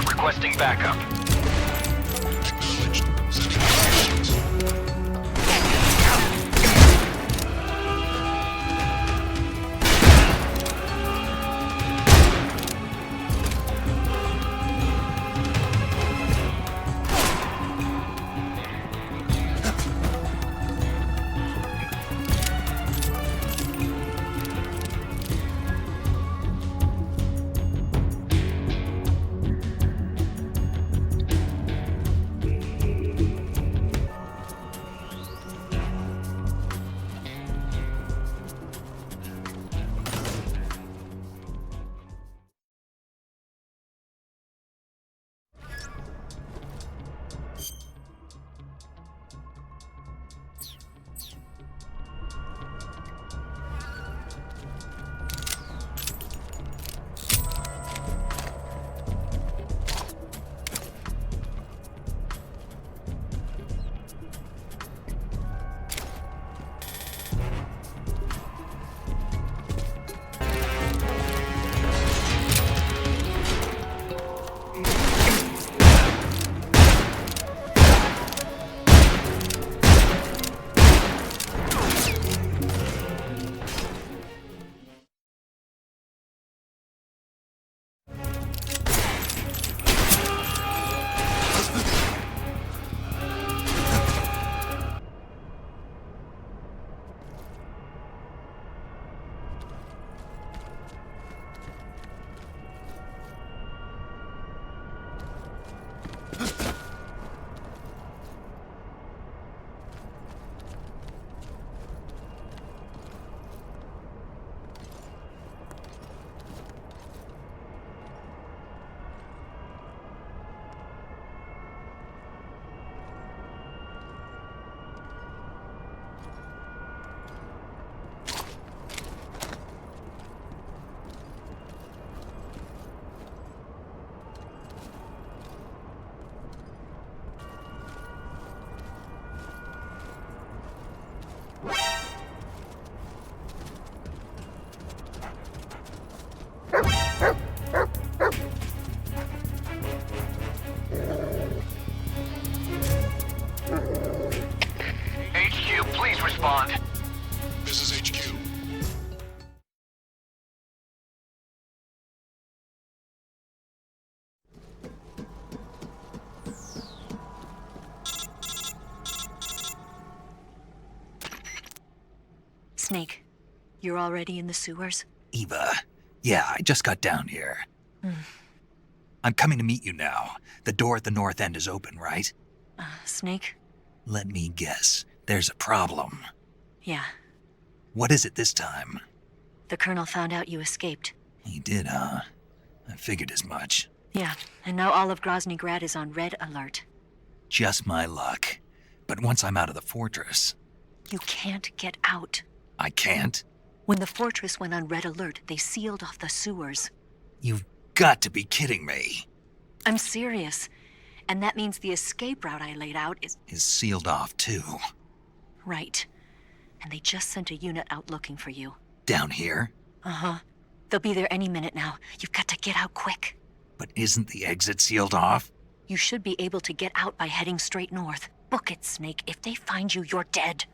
Requesting backup. Acknowledged. Sending operations. This is HQ. Snake, you're already in the sewers? Eva, yeah, I just got down here. I'm coming to meet you now. The door at the north end is open, right? Snake? Let me guess. There's a problem. Yeah. What is it this time? The Colonel found out you escaped. He did, huh? I figured as much. Yeah, and now all of Grozny Grad is on red alert. Just my luck. But once I'm out of the fortress... You can't get out. I can't? When the fortress went on red alert, they sealed off the sewers. You've got to be kidding me. I'm serious. And that means the escape route I laid out is sealed off, too. Right. And they just sent a unit out looking for you. Down here? Uh-huh. They'll be there any minute now. You've got to get out quick. But isn't the exit sealed off? You should be able to get out by heading straight north. Book it, Snake. If they find you, you're dead.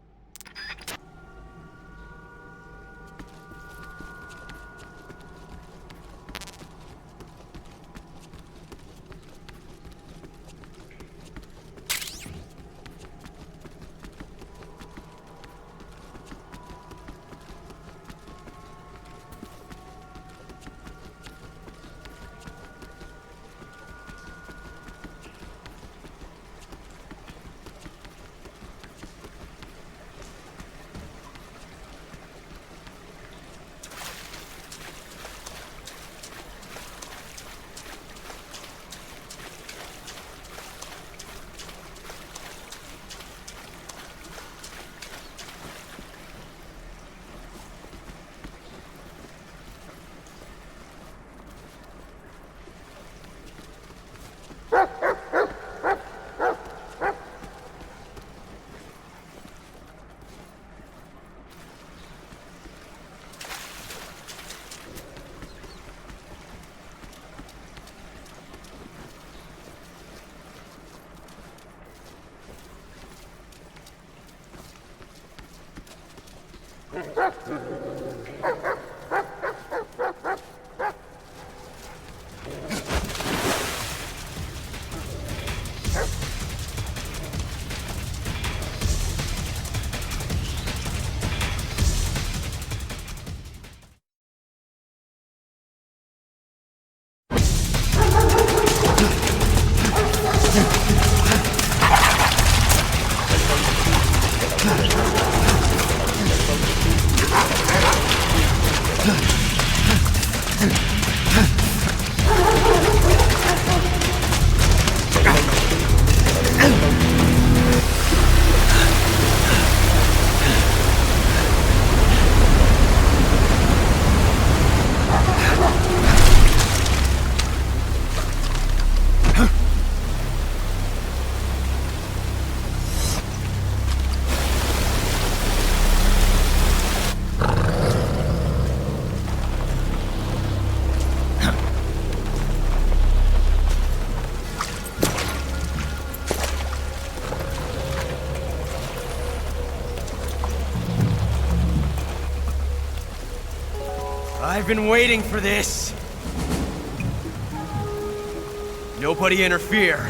I've been waiting for this. Nobody interfere.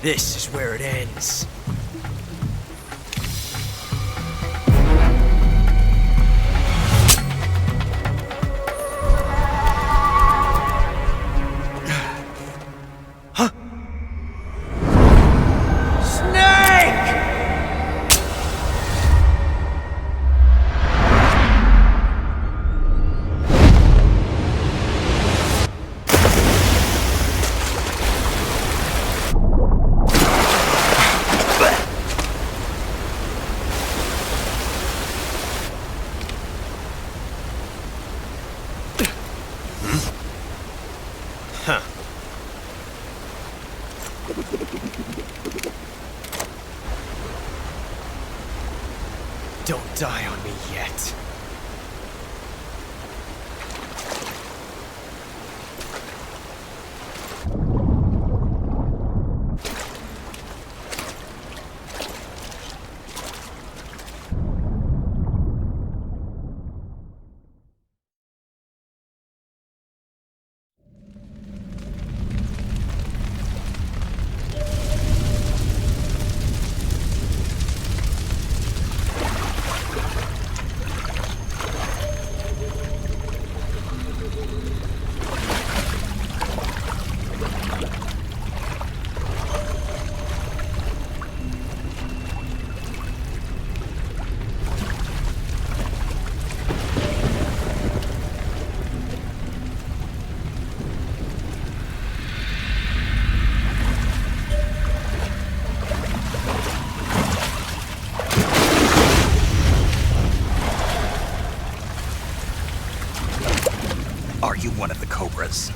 This is where it ends. Don't die on me yet. Are you one of the Cobras?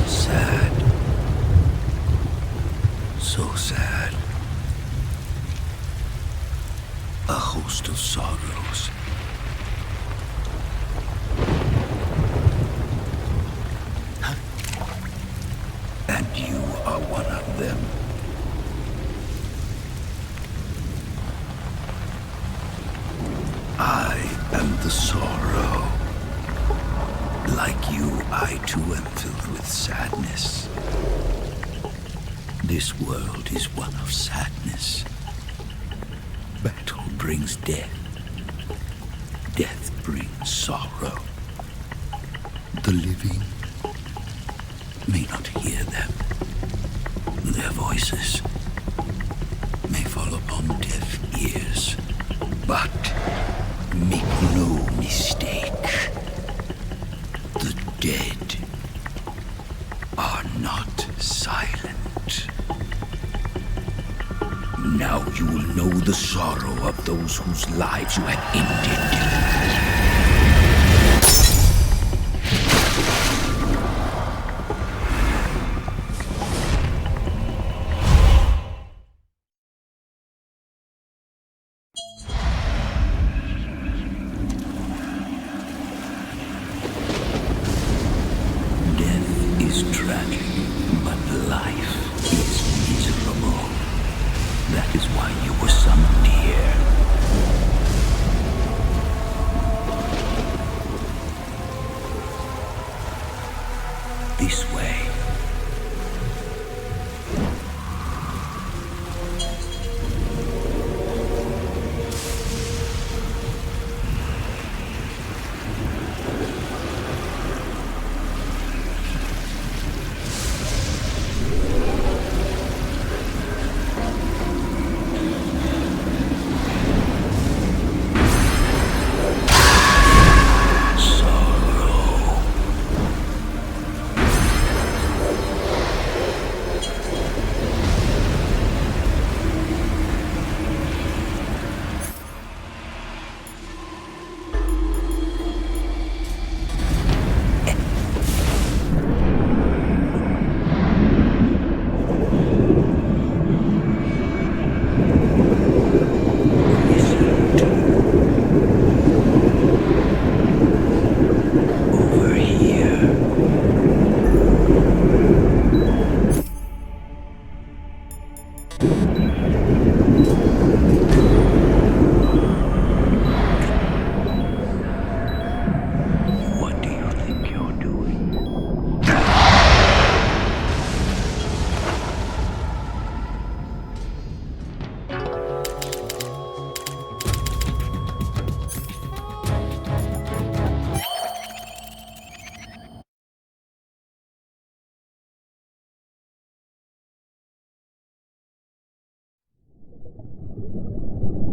Sad. So sad. A host of sorrows. And you are one of them. I am the sorrow. Like you, I too am filled with sadness. This world is one of sadness. Battle brings death. Death brings sorrow. The living may not hear them. Their voices may fall upon deaf ears. But make no mistake, the dead are not silent. Now you will know the sorrow of those whose lives you have ended. This way.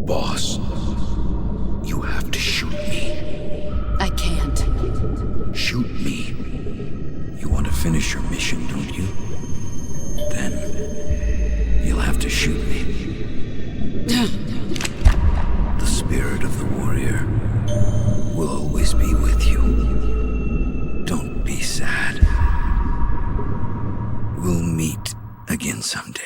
Boss, you have to shoot me. I can't. Shoot me. You want to finish your mission, don't you? Then you'll have to shoot me. The spirit of the warrior will always be with you. Don't be sad. happen someday.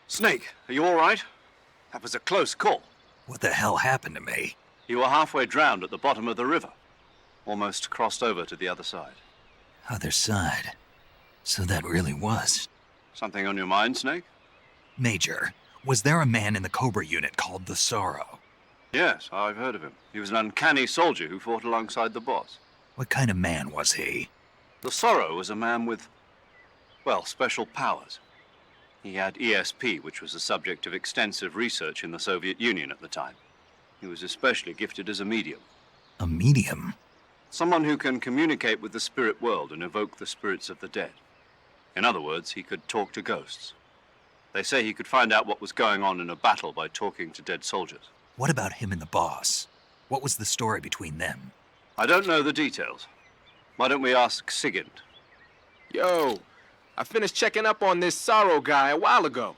Snake, are you all right? That was a close call. What the hell happened to me? You were halfway drowned at the bottom of the river. Almost crossed over to the other side. Other side. So that really was. Something on your mind, Snake? Major, was there a man in the Cobra unit called the Sorrow? Yes, I've heard of him. He was an uncanny soldier who fought alongside the boss. What kind of man was he? The Sorrow was a man with, well, special powers. He had ESP, which was the subject of extensive research in the Soviet Union at the time. He was especially gifted as a medium. A medium? Someone who can communicate with the spirit world and evoke the spirits of the dead. In other words, he could talk to ghosts. They say he could find out what was going on in a battle by talking to dead soldiers. What about him and the boss? What was the story between them? I don't know the details. Why don't we ask Sigint? Yo, I finished checking up on this Sorrow guy a while ago.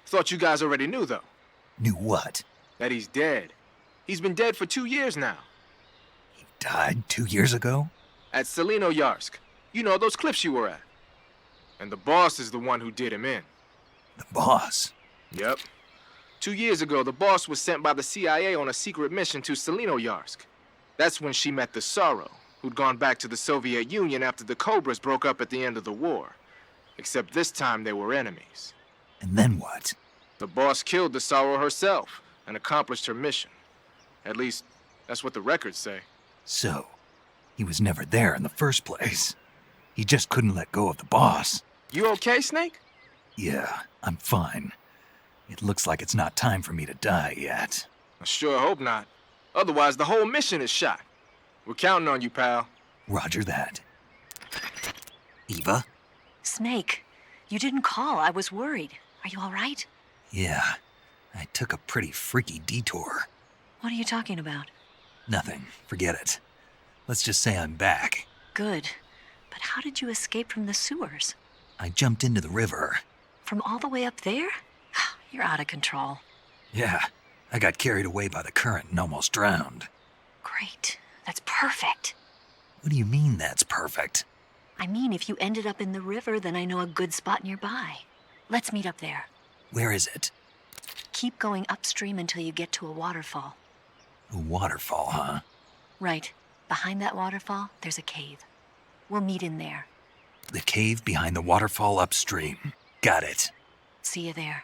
Thought you guys already knew, though. Knew what? That he's dead. He's been dead for 2 years now. He died 2 years ago? At Selino-Yarsk. You know, those cliffs you were at. And the boss is the one who did him in. The boss? Yep. 2 years ago, the boss was sent by the CIA on a secret mission to Selino-Yarsk. That's when she met the Sorrow, who'd gone back to the Soviet Union after the Cobras broke up at the end of the war. Except this time they were enemies. And then what? The boss killed the Sorrow herself and accomplished her mission. At least, that's what the records say. So, he was never there in the first place. He just couldn't let go of the boss. You okay, Snake? Yeah, I'm fine. It looks like it's not time for me to die yet. I sure hope not. Otherwise, the whole mission is shot. We're counting on you, pal. Roger that. Eva? Snake, you didn't call. I was worried. Are you all right? Yeah, I took a pretty freaky detour. What are you talking about? Nothing. Forget it. Let's just say I'm back. Good. But how did you escape from the sewers? I jumped into the river. From all the way up there? You're out of control. Yeah, I got carried away by the current and almost drowned. Great. That's perfect. What do you mean that's perfect? I mean, if you ended up in the river, then I know a good spot nearby. Let's meet up there. Where is it? Keep going upstream until you get to a waterfall. A waterfall, huh? Right. Behind that waterfall, there's a cave. We'll meet in there. The cave behind the waterfall upstream. Got it. See you there.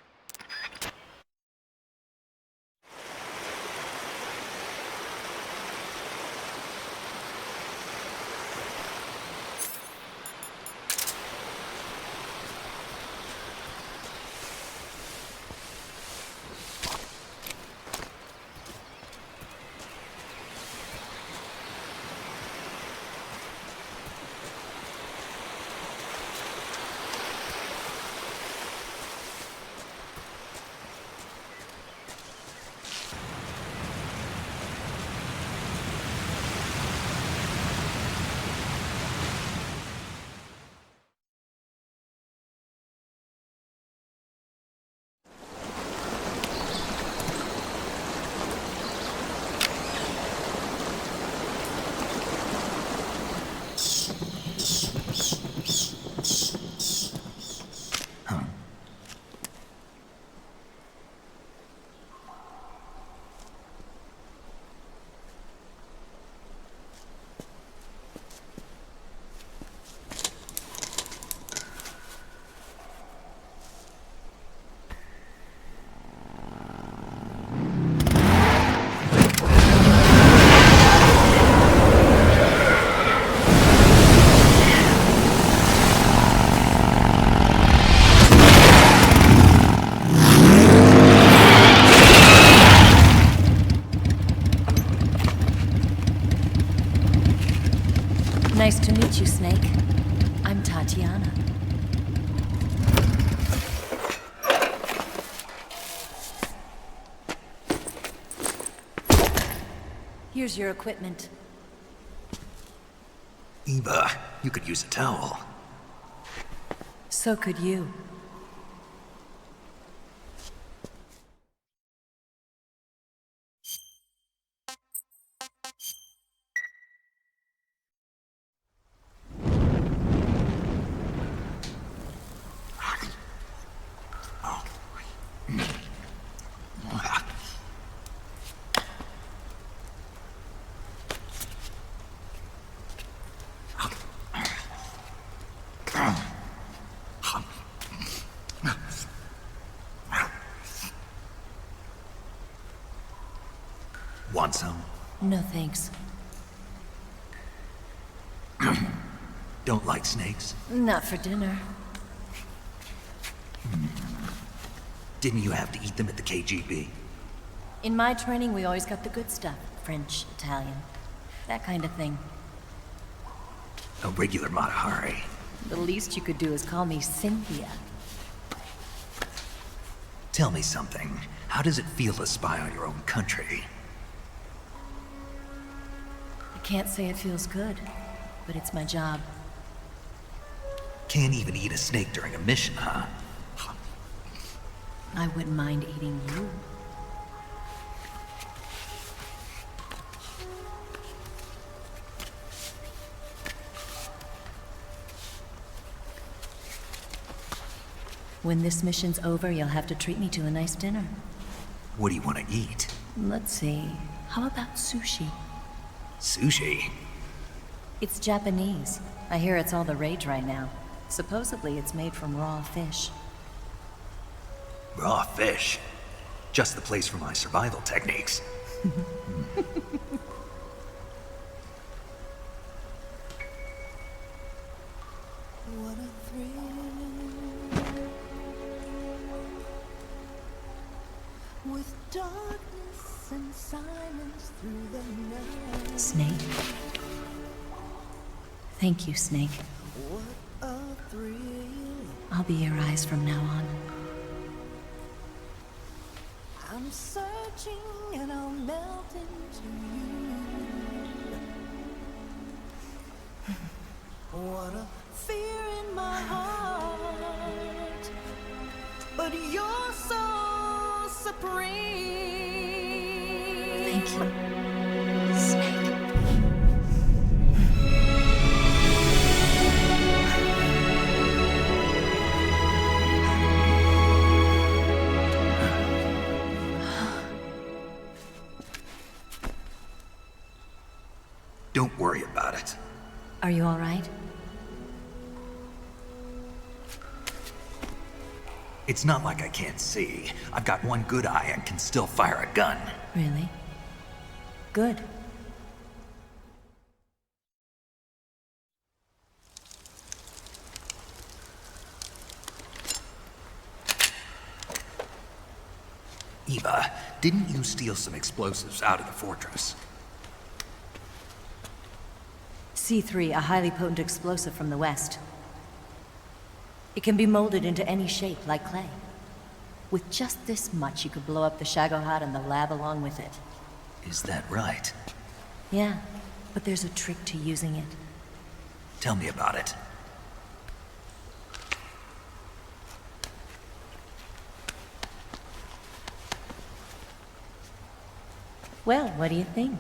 Nice to meet you, Snake. I'm Tatiana. Here's your equipment. Eva, you could use a towel. So could you. Want some? No thanks. Don't like snakes? Not for dinner. Didn't you have to eat them at the KGB? In my training, we always got the good stuff. French, Italian, that kind of thing. A regular Matahari. The least you could do is call me Cynthia. Tell me something. How does it feel to spy on your own country? I can't say it feels good, but it's my job. Can't even eat a snake during a mission, huh? I wouldn't mind eating you. When this mission's over, you'll have to treat me to a nice dinner. What do you want to eat? Let's see. How about sushi? Sushi? It's Japanese. I hear it's all the rage right now. Supposedly it's made from raw fish. Raw fish? Just the place for my survival techniques. What a thrill. With darkness and silence through the night. Snake. Thank you, Snake. What a thrill. I'll be your eyes from now on. I'm searching and I'll melt into you. What a fear in my heart, but you're so supreme. Thank you, Snake. Don't worry about it. Are you all right? It's not like I can't see. I've got one good eye and can still fire a gun. Really? Good. Eva, didn't you steal some explosives out of the fortress? C3, a highly potent explosive from the west. It can be molded into any shape, like clay. With just this much, you could blow up the Shagohod and the lab along with it. Is that right? Yeah, but there's a trick to using it. Tell me about it. Well, what do you think?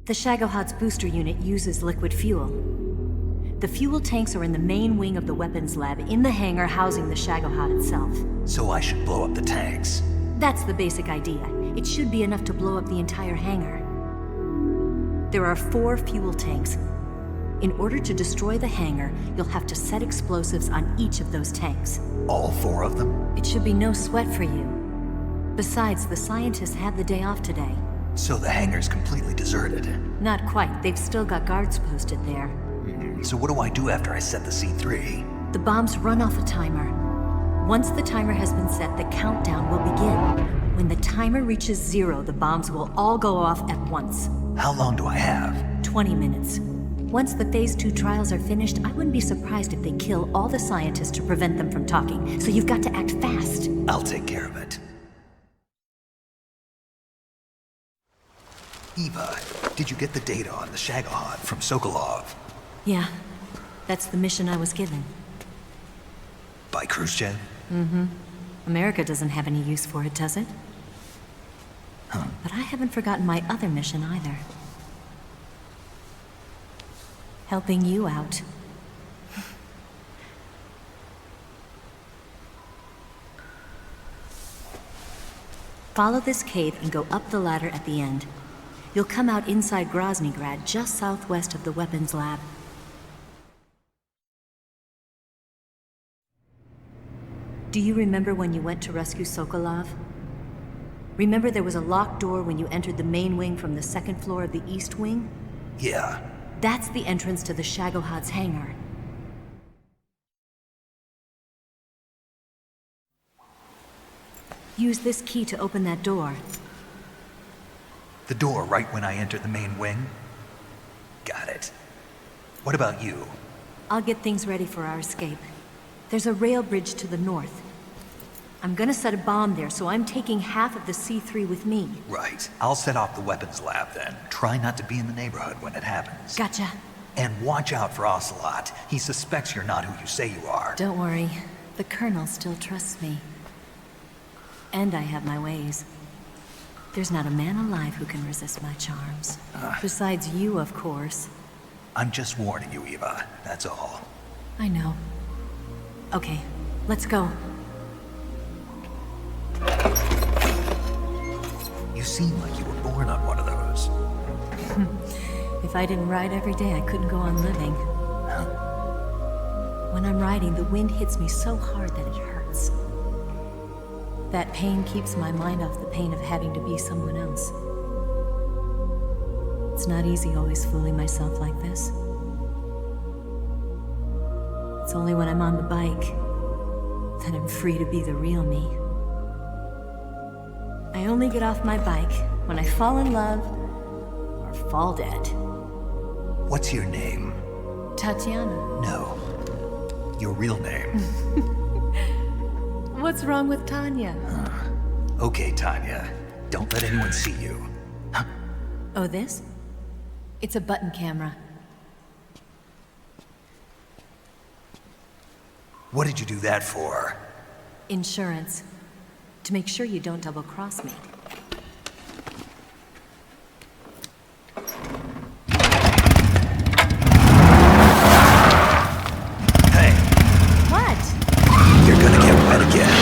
The Shagohod's booster unit uses liquid fuel. The fuel tanks are in the main wing of the weapons lab in the hangar housing the Shagohod itself. So I should blow up the tanks. That's the basic idea. It should be enough to blow up the entire hangar. There are 4 fuel tanks. In order to destroy the hangar, you'll have to set explosives on each of those tanks. All 4 of them? It should be no sweat for you. Besides, the scientists had the day off today. So the hangar's completely deserted. Not quite. They've still got guards posted there. So what do I do after I set the C3? The bombs run off a timer. Once the timer has been set, the countdown will begin. When the timer reaches 0, the bombs will all go off at once. How long do I have? 20 minutes. Once the Phase 2 trials are finished, I wouldn't be surprised if they kill all the scientists to prevent them from talking. So you've got to act fast. I'll take care of it. Eva, did you get the data on the Shagohod from Sokolov? Yeah, that's the mission I was given. By Khrushchev? Mm-hmm. America doesn't have any use for it, does it? Huh. But I haven't forgotten my other mission either. Helping you out. Follow this cave and go up the ladder at the end. You'll come out inside Groznygrad, just southwest of the weapons lab. Do you remember when you went to rescue Sokolov? Remember there was a locked door when you entered the main wing from the second floor of the east wing? Yeah. That's the entrance to the Shagohod's hangar. Use this key to open that door. The door right when I enter the main wing? Got it. What about you? I'll get things ready for our escape. There's a rail bridge to the north. I'm gonna set a bomb there, so I'm taking half of the C3 with me. Right. I'll set off the weapons lab then. Try not to be in the neighborhood when it happens. Gotcha. And watch out for Ocelot. He suspects you're not who you say you are. Don't worry. The Colonel still trusts me. And I have my ways. There's not a man alive who can resist my charms. Besides you, of course. I'm just warning you, Eva. That's all. I know. Okay, let's go. You seem like you were born on one of those. If I didn't ride every day, I couldn't go on living. When I'm riding, the wind hits me so hard that it hurts. That pain keeps my mind off the pain of having to be someone else. It's not easy always fooling myself like this. It's only when I'm on the bike that I'm free to be the real me. I only get off my bike when I fall in love or fall dead. What's your name? Tatiana. No. Your real name. What's wrong with Tanya? Okay, Tanya. Don't let anyone see you. Oh, this? It's a button camera. What did you do that for? Insurance. To make sure you don't double-cross me. Hey. What? You're gonna get wet again.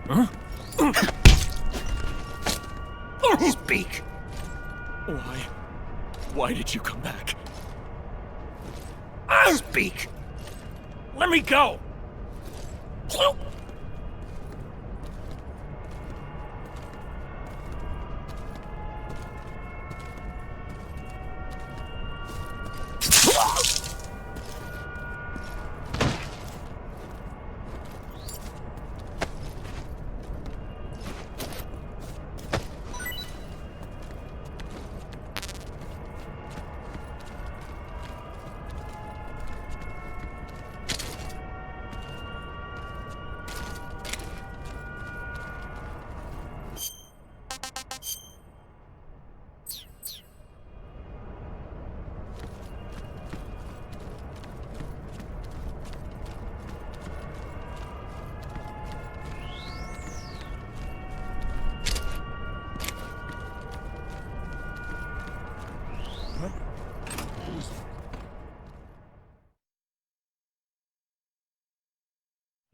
Huh? Speak. Why? Why did you come back? Speak. Let me go!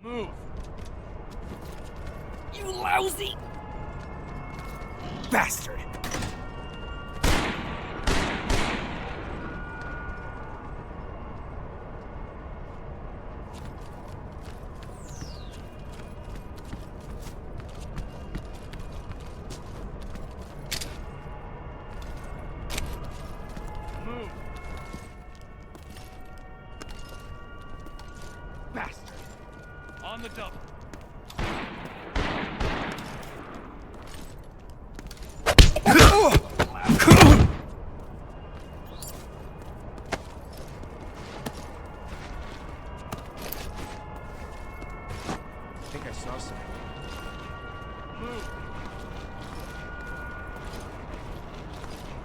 Move! You lousy bastard! Move! Bastard! On the double. I think I saw something. Move!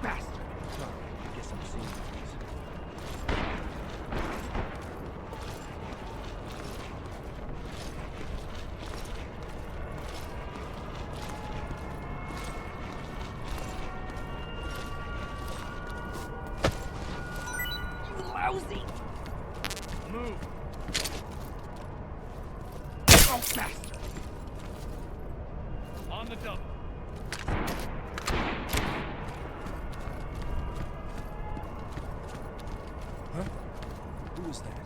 Bastard! Sorry, I guess I'm seeing things. You lousy! Move! Oh, bastard! On the double. Huh? Who was that?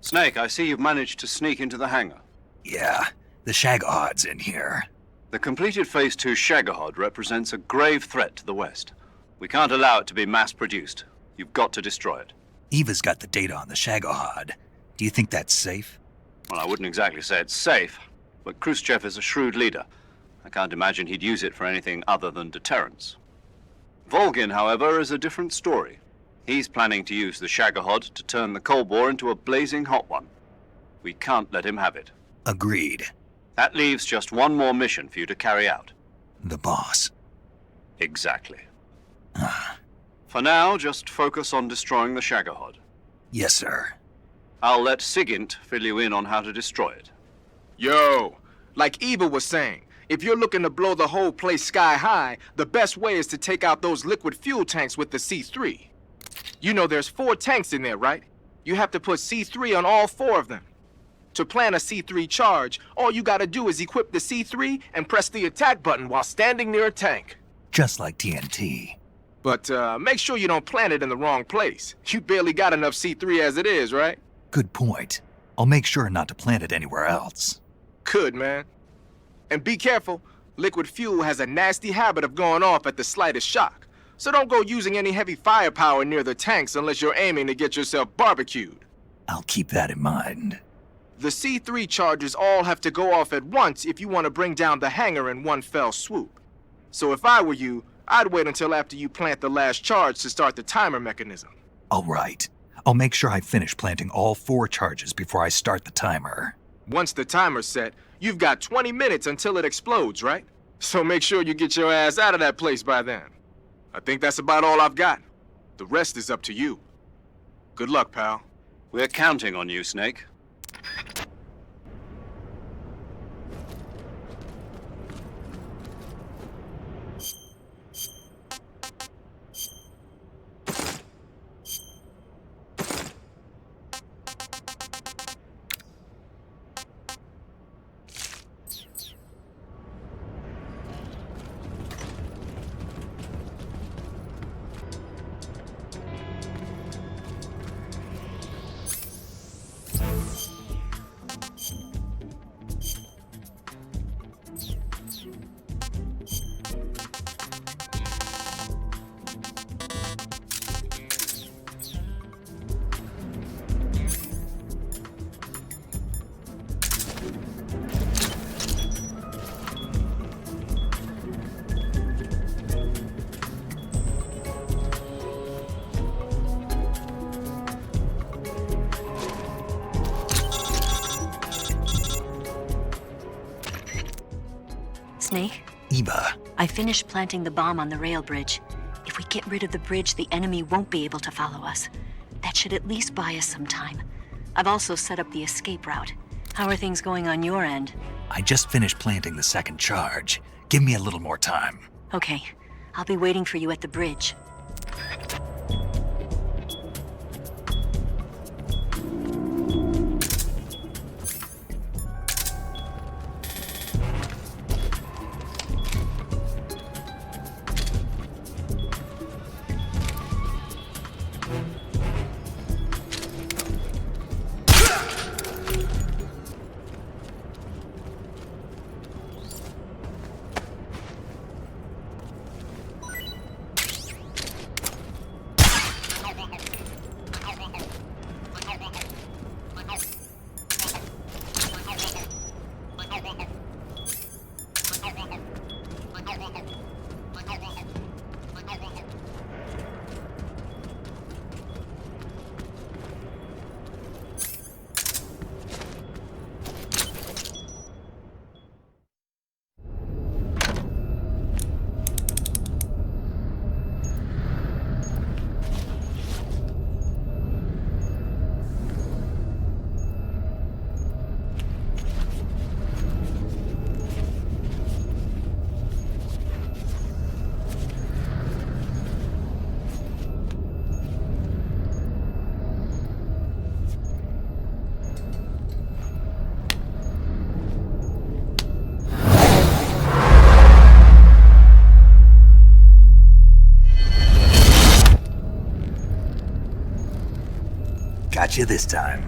Snake, I see you've managed to sneak into the hangar. Yeah, the Shagahad's in here. The completed Phase 2 Shagahod represents a grave threat to the West. We can't allow it to be mass-produced. You've got to destroy it. Eva's got the data on the Shagahad. Do you think that's safe? Well, I wouldn't exactly say it's safe, but Khrushchev is a shrewd leader. I can't imagine he'd use it for anything other than deterrence. Volgin, however, is a different story. He's planning to use the Shagohod to turn the Cold War into a blazing hot one. We can't let him have it. Agreed. That leaves just one more mission for you to carry out. The boss. Exactly. For now, just focus on destroying the Shagohod. Yes, sir. I'll let Sigint fill you in on how to destroy it. Yo, like Eva was saying, if you're looking to blow the whole place sky high, the best way is to take out those liquid fuel tanks with the C3. You know there's 4 tanks in there, right? You have to put C3 on all 4 of them. To plant a C3 charge, all you gotta do is equip the C3 and press the attack button while standing near a tank. Just like TNT. But make sure you don't plant it in the wrong place. You barely got enough C3 as it is, right? Good point. I'll make sure not to plant it anywhere else. Good, man. And be careful. Liquid fuel has a nasty habit of going off at the slightest shock. So don't go using any heavy firepower near the tanks unless you're aiming to get yourself barbecued. I'll keep that in mind. The C3 charges all have to go off at once if you want to bring down the hangar in one fell swoop. So if I were you, I'd wait until after you plant the last charge to start the timer mechanism. All right. I'll make sure I finish planting all 4 charges before I start the timer. Once the timer's set, you've got 20 minutes until it explodes, right? So make sure you get your ass out of that place by then. I think that's about all I've got. The rest is up to you. Good luck, pal. We're counting on you, Snake. Snake? Eva. I finished planting the bomb on the rail bridge. If we get rid of the bridge, the enemy won't be able to follow us. That should at least buy us some time. I've also set up the escape route. How are things going on your end? I just finished planting the 2nd charge. Give me a little more time. Okay. I'll be waiting for you at the bridge. Got you this time.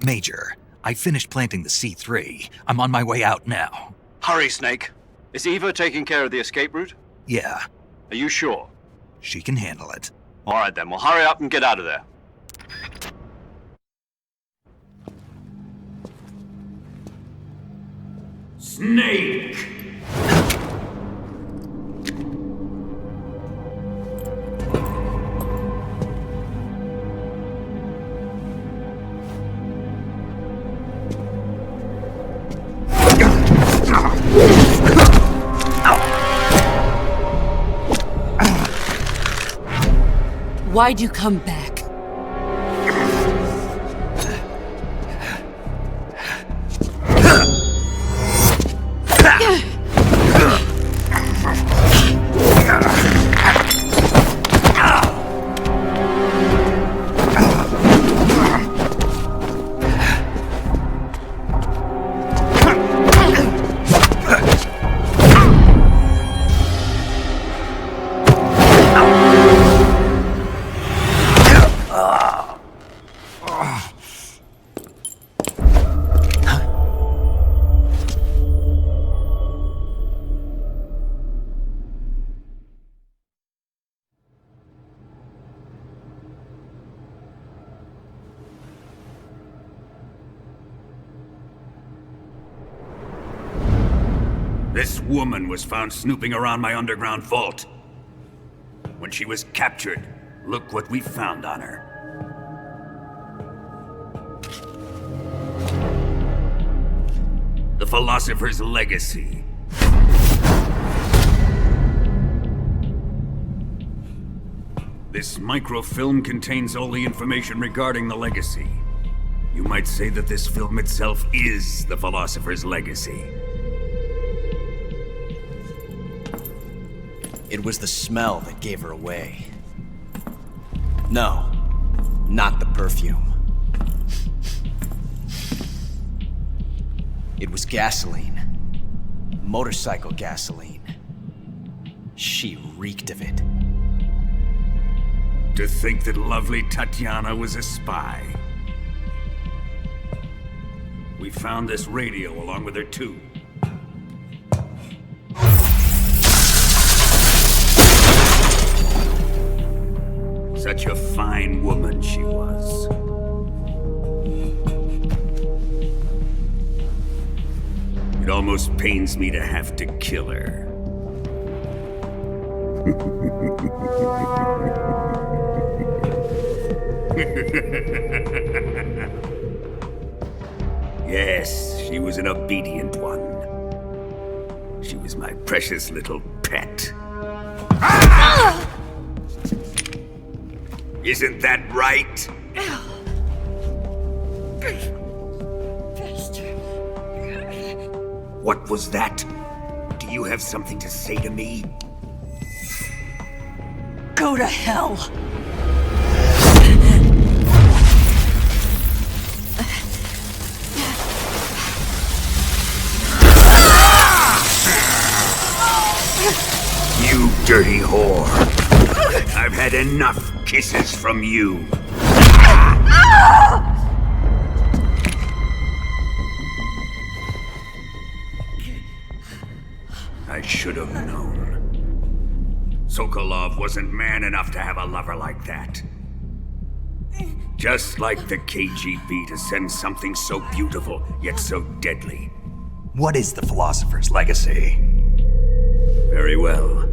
Major, I finished planting the C3. I'm on my way out now. Hurry, Snake. Is Eva taking care of the escape route? Yeah. Are you sure? She can handle it. All right then, well hurry up and get out of there. Snake! Why'd you come back? This woman was found snooping around my underground vault. When she was captured, look what we found on her. The Philosopher's Legacy. This microfilm contains all the information regarding the Legacy. You might say that this film itself is the Philosopher's Legacy. It was the smell that gave her away. No, not the perfume. It was gasoline. Motorcycle gasoline. She reeked of it. To think that lovely Tatiana was a spy. We found this radio along with her too. Such a fine woman she was. It almost pains me to have to kill her. Yes, she was an obedient one. She was my precious little pet. Ah! Isn't that right? What was that? Do you have something to say to me? Go to hell! You dirty whore. I've had enough kisses from you. I should have known. Sokolov wasn't man enough to have a lover like that. Just like the KGB to send something so beautiful, yet so deadly. What is the Philosopher's Legacy? Very well.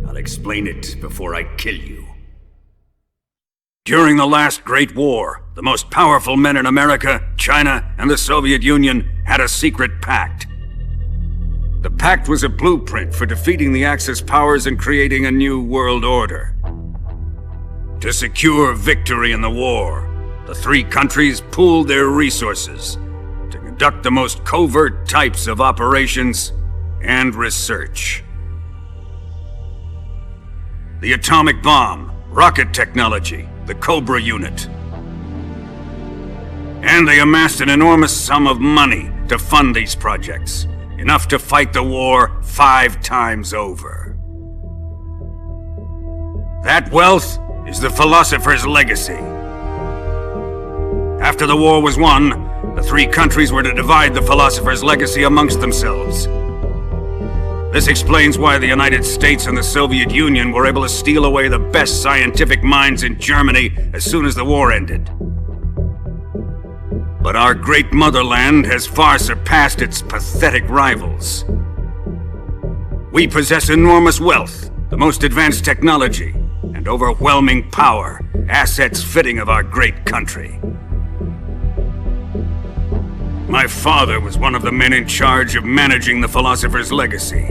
I'll explain it before I kill you. During the last Great War, the most powerful men in America, China, and the Soviet Union had a secret pact. The pact was a blueprint for defeating the Axis powers and creating a new world order. To secure victory in the war, the three countries pooled their resources to conduct the most covert types of operations and research. The atomic bomb, rocket technology, the Cobra unit. And they amassed an enormous sum of money to fund these projects, enough to fight the war 5 times over. That wealth is the Philosopher's Legacy. After the war was won, the three countries were to divide the Philosopher's Legacy amongst themselves. This explains why the United States and the Soviet Union were able to steal away the best scientific minds in Germany as soon as the war ended. But our great motherland has far surpassed its pathetic rivals. We possess enormous wealth, the most advanced technology, and overwhelming power, assets fitting of our great country. My father was one of the men in charge of managing the philosopher's legacy.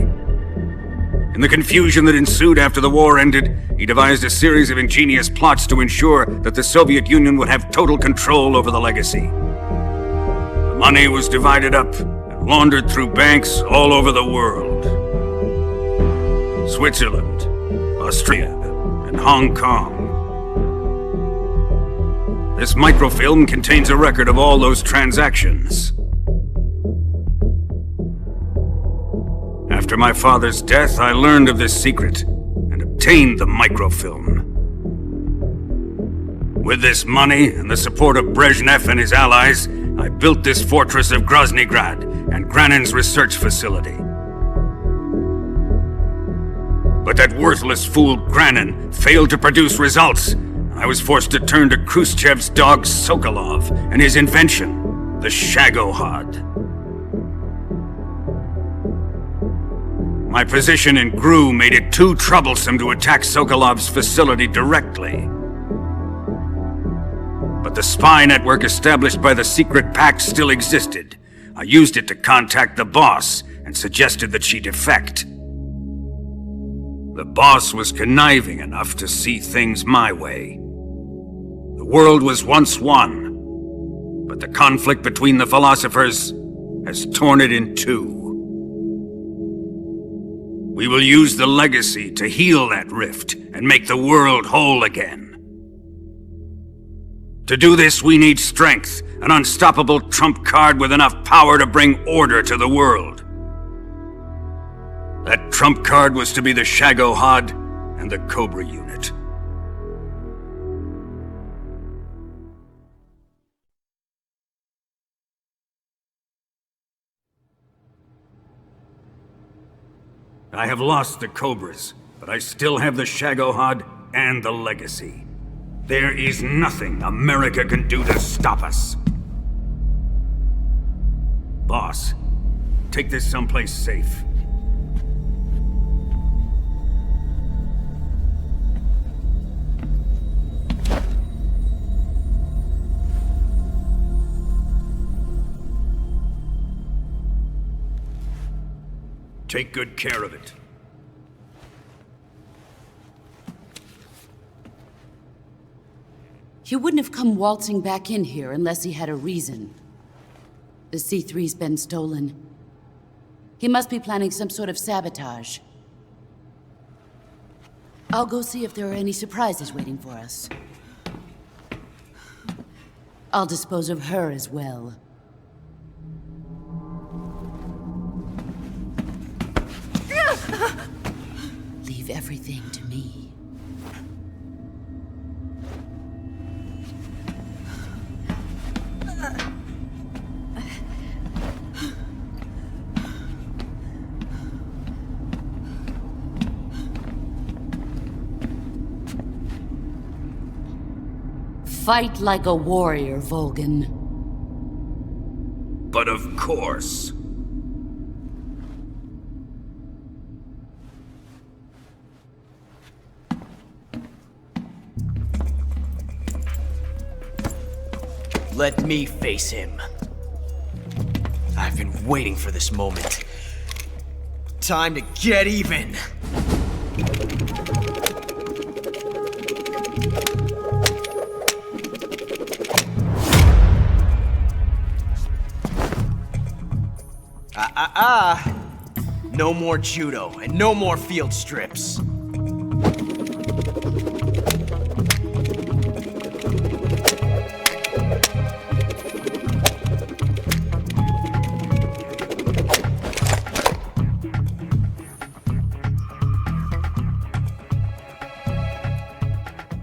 In the confusion that ensued after the war ended, he devised a series of ingenious plots to ensure that the Soviet Union would have total control over the legacy. The money was divided up and laundered through banks all over the world. Switzerland, Austria, and Hong Kong. This microfilm contains a record of all those transactions. After my father's death, I learned of this secret and obtained the microfilm. With this money and the support of Brezhnev and his allies, I built this fortress of Groznygrad and Granin's research facility. But that worthless fool Granin failed to produce results. I was forced to turn to Khrushchev's dog Sokolov and his invention, the Shagohod. My position in GRU made it too troublesome to attack Sokolov's facility directly. But the spy network established by the secret pact still existed. I used it to contact the boss and suggested that she defect. The boss was conniving enough to see things my way. The world was once one, but the conflict between the philosophers has torn it in two. We will use the legacy to heal that rift and make the world whole again. To do this, we need strength, an unstoppable trump card with enough power to bring order to the world. That trump card was to be the Shagohod and the Cobra unit. I have lost the Cobras, but I still have the Shagohod and the legacy. There is nothing America can do to stop us. Boss, take this someplace safe. Take good care of it. He wouldn't have come waltzing back in here unless he had a reason. The C3's been stolen. He must be planning some sort of sabotage. I'll go see if there are any surprises waiting for us. I'll dispose of her as well. Leave everything to me. Fight like a warrior, Volgin. But of course. Let me face him. I've been waiting for this moment. Time to get even! No more judo, and no more field strips.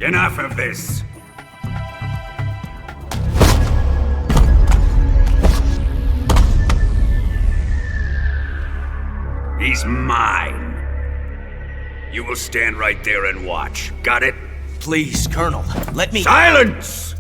Enough of this! He's mine. You will stand right there and watch. Got it? Please, Colonel, let me— Silence!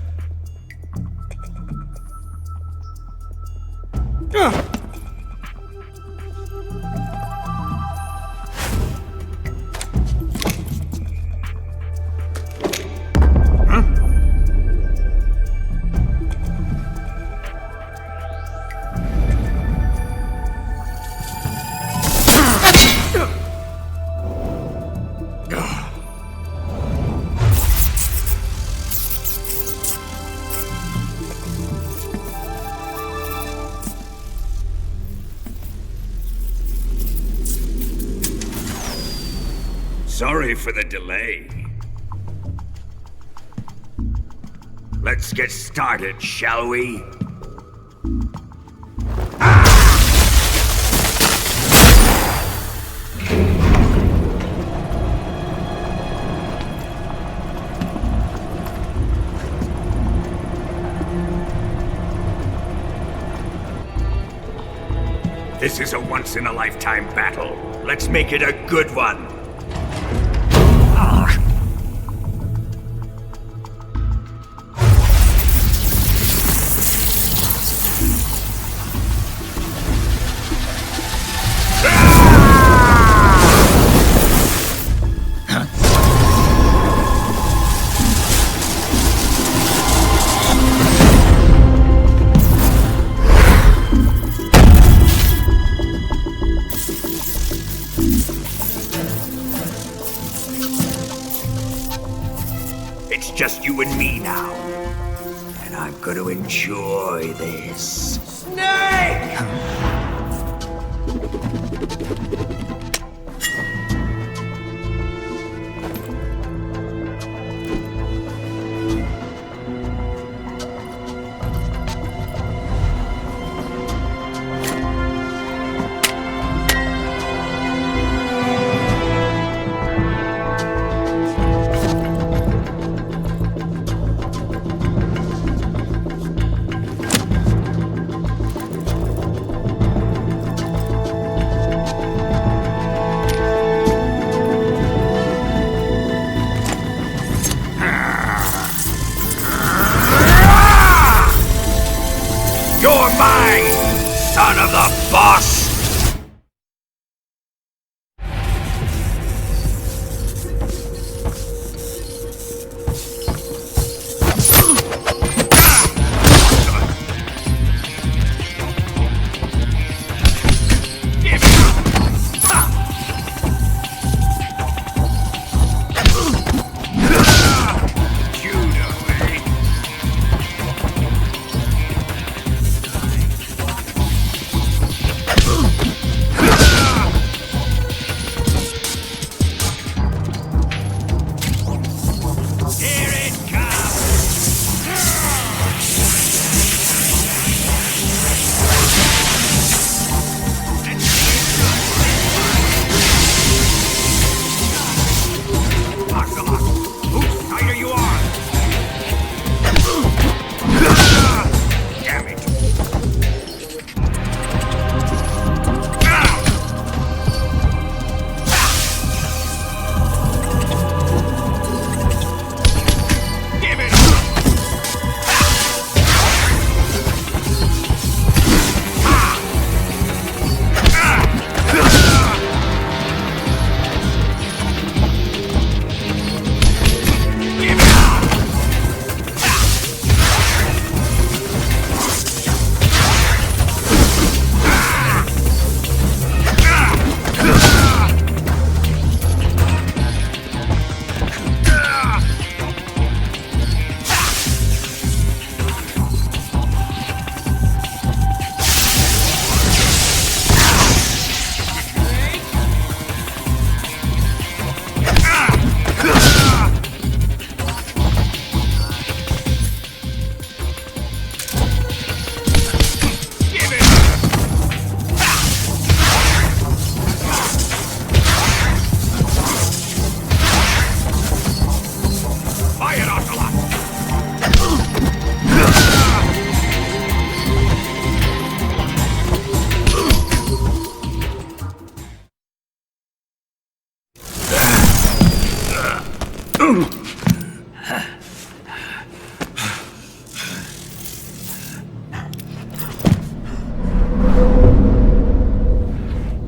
Sorry for the delay. Let's get started, shall we? This is a once-in-a-lifetime battle. Let's make it a good one. It's just you and me now. And I'm gonna enjoy this. Snake! You're mine, son of the boss!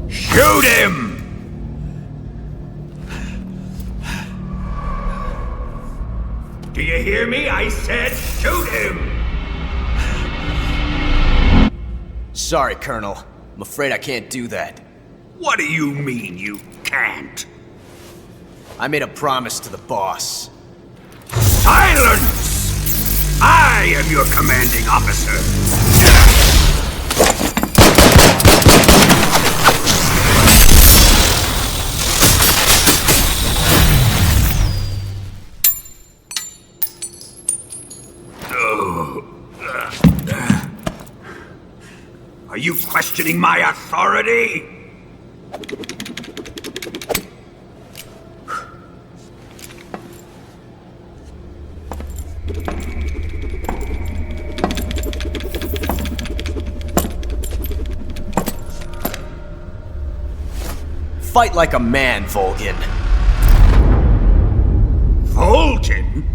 Shoot him! Do you hear me? I said shoot him! Sorry, Colonel. I'm afraid I can't do that. What do you mean you can't? I made a promise to the boss. Silence! I am your commanding officer. you questioning my authority? Fight like a man, Vulcan. Vulcan?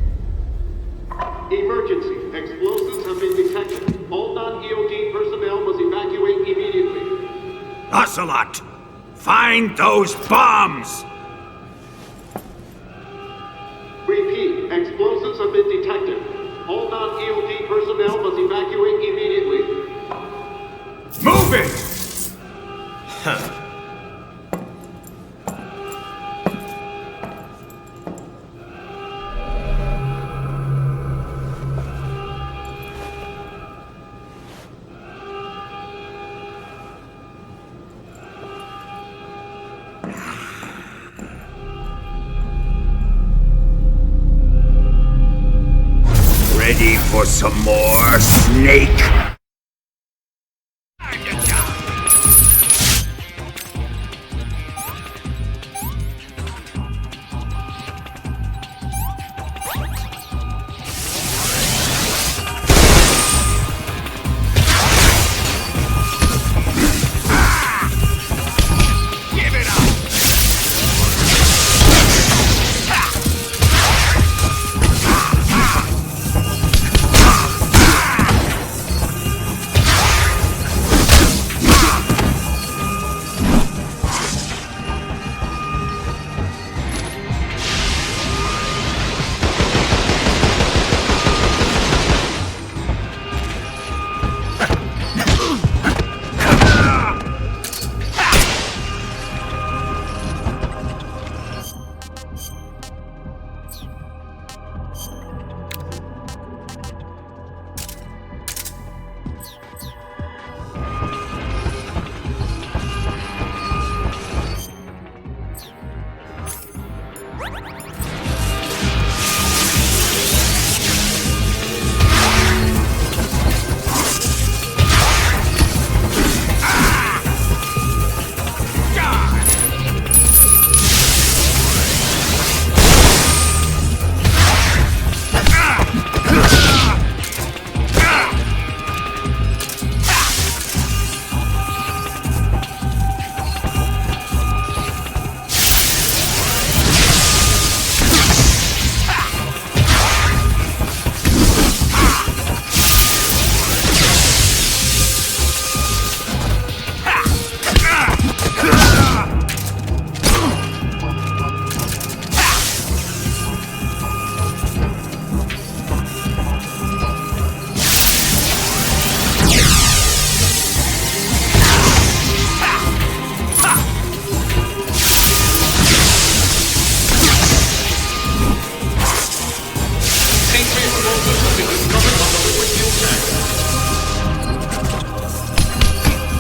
Emergency. Explosives have been detected. All non-EOD personnel must evacuate immediately. Ocelot, find those bombs! Repeat. Explosives have been detected. All non-EOD personnel must evacuate immediately. Move it! Huh. Ready for some more, Snake?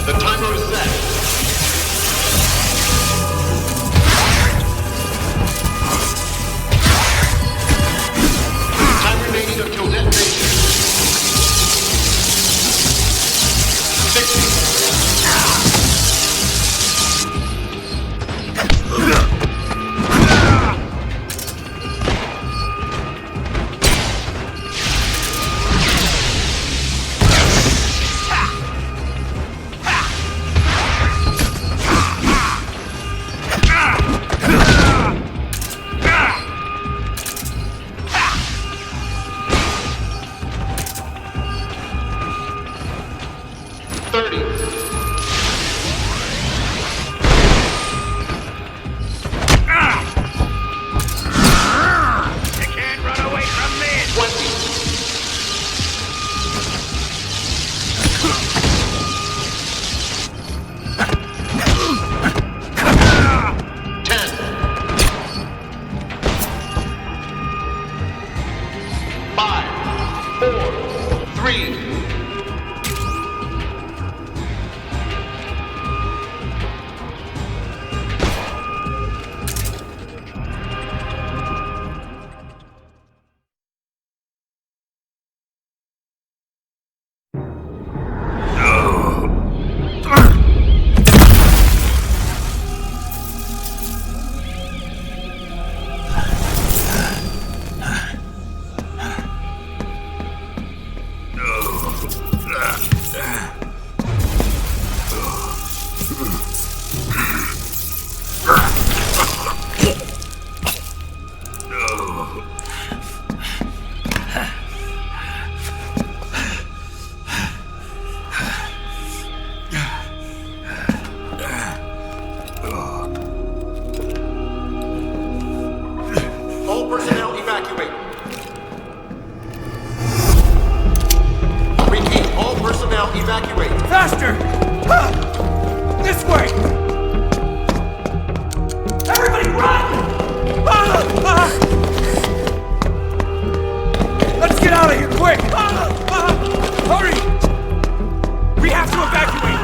The timer is set. Time remaining until detonation. 60.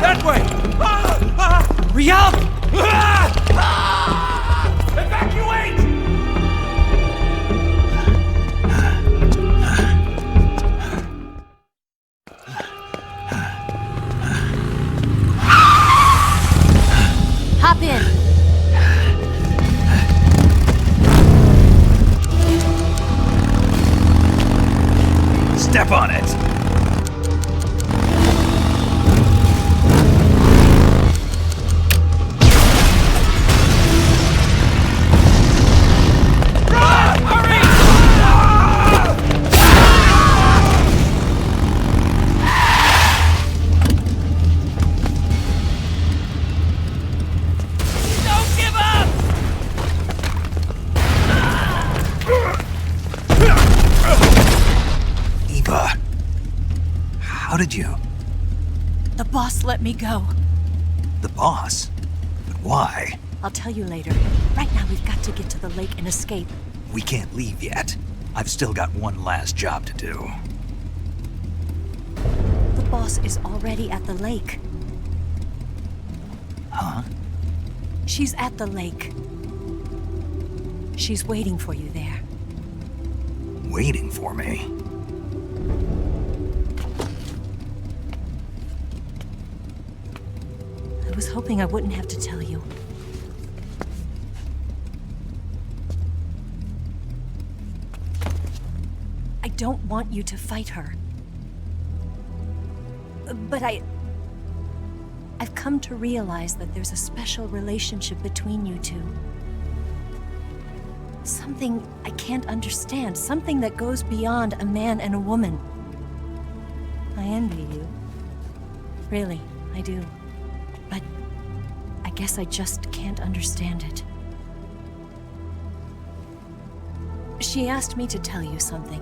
That way! Riyadh! Evacuate! Hop in. Step on it! How did you? The boss let me go. The boss? But why? I'll tell you later. Right now, we've got to get to the lake and escape. We can't leave yet. I've still got one last job to do. The boss is already at the lake. Huh? She's at the lake. She's waiting for you there. Waiting for me? I was hoping I wouldn't have to tell you. I don't want you to fight her. But I've come to realize that there's a special relationship between you two. Something I can't understand. Something that goes beyond a man and a woman. I envy you. Really, I do. But I guess I just can't understand it. She asked me to tell you something.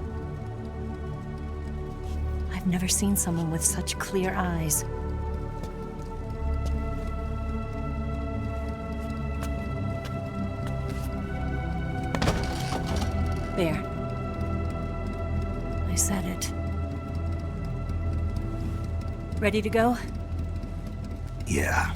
I've never seen someone with such clear eyes. There. I said it. Ready to go? Yeah.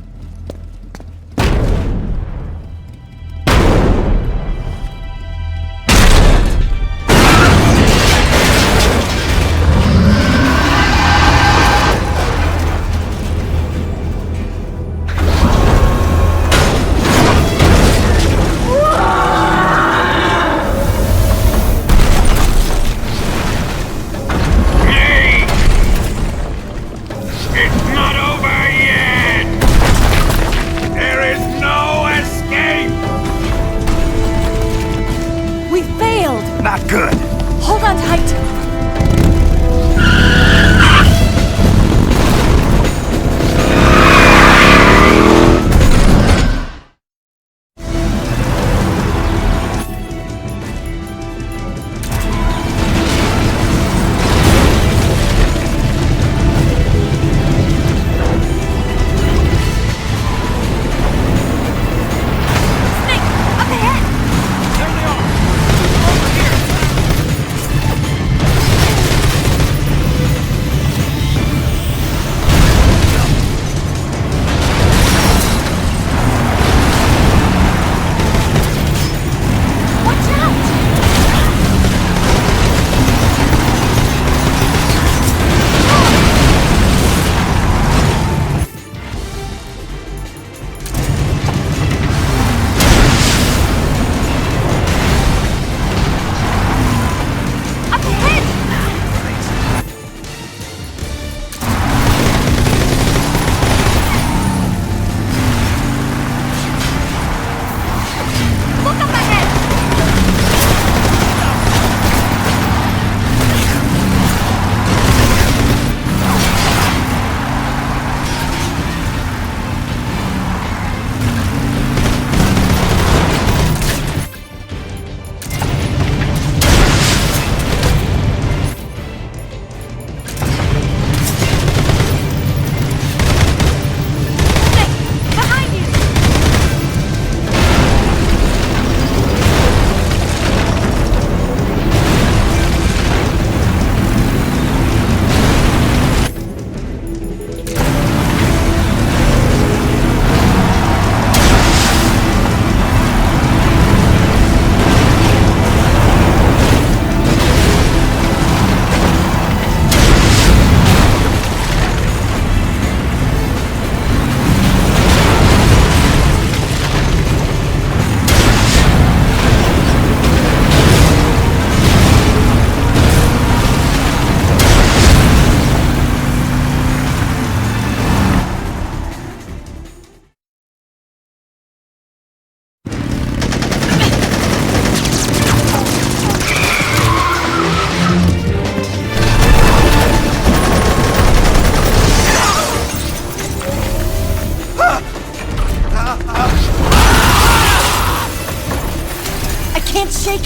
Not good. Hold on tight.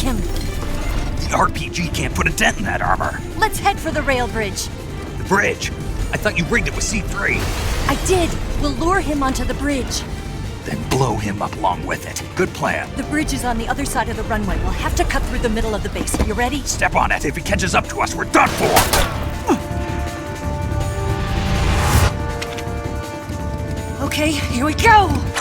him. The RPG can't put a dent in that armor. Let's head for the rail bridge. The bridge? I thought you rigged it with C3. I did. We'll lure him onto the bridge. Then blow him up along with it. Good plan. The bridge is on the other side of the runway. We'll have to cut through the middle of the base. You ready? Step on it. If he catches up to us, we're done for. Okay, here we go!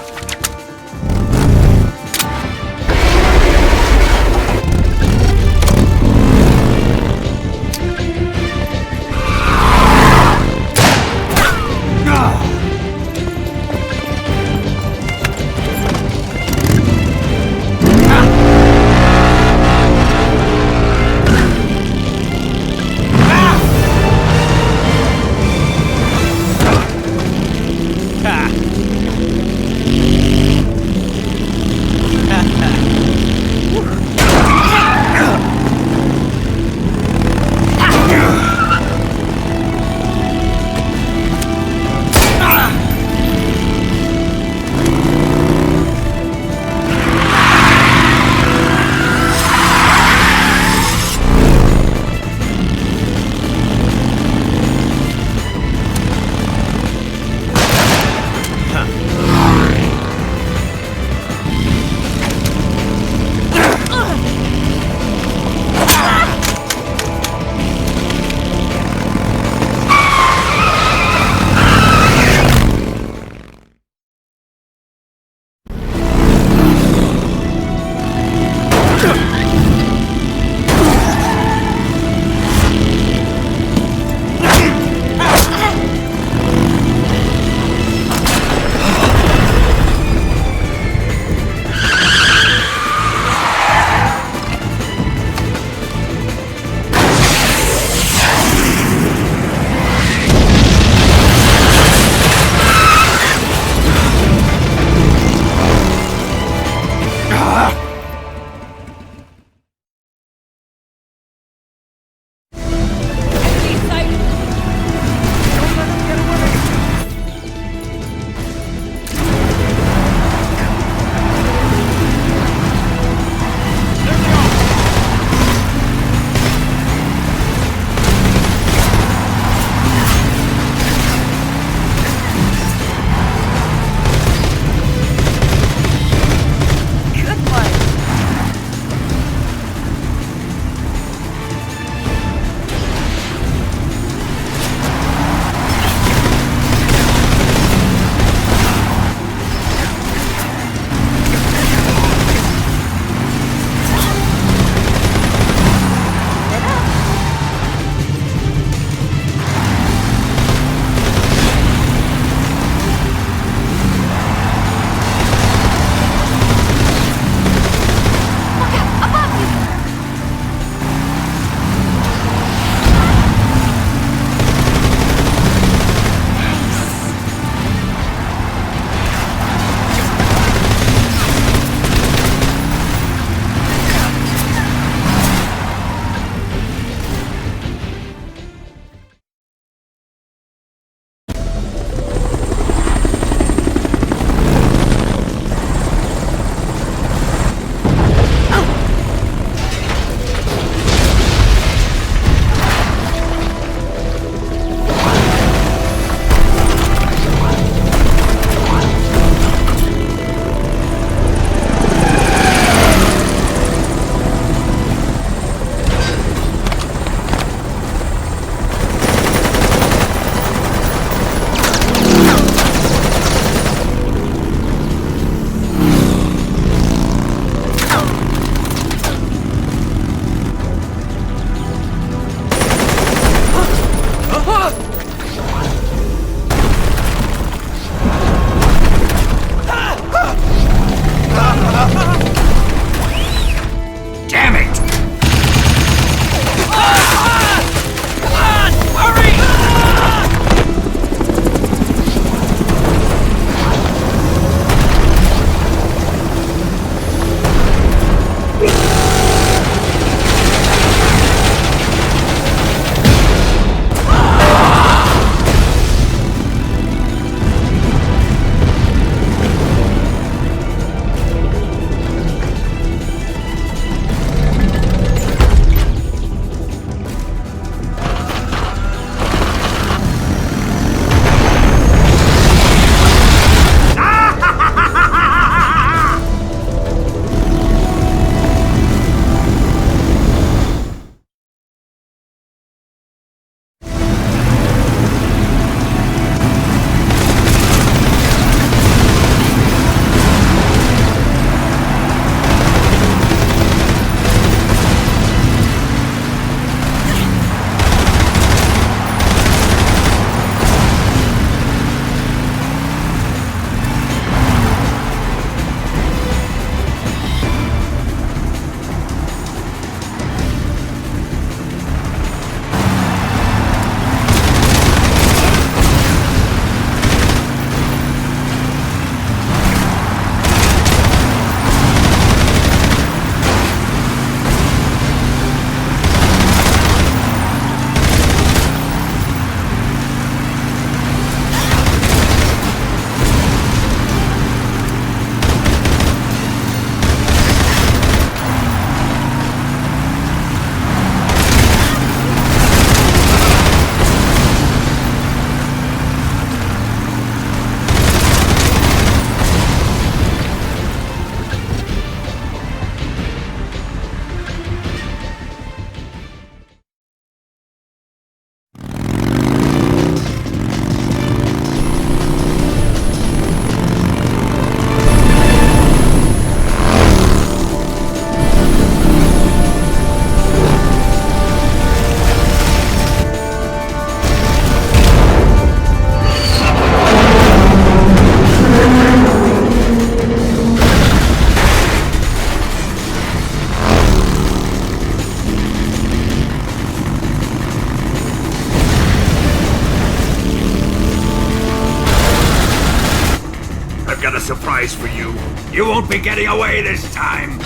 surprise for you. You won't be getting away this time.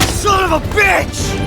Son of a bitch!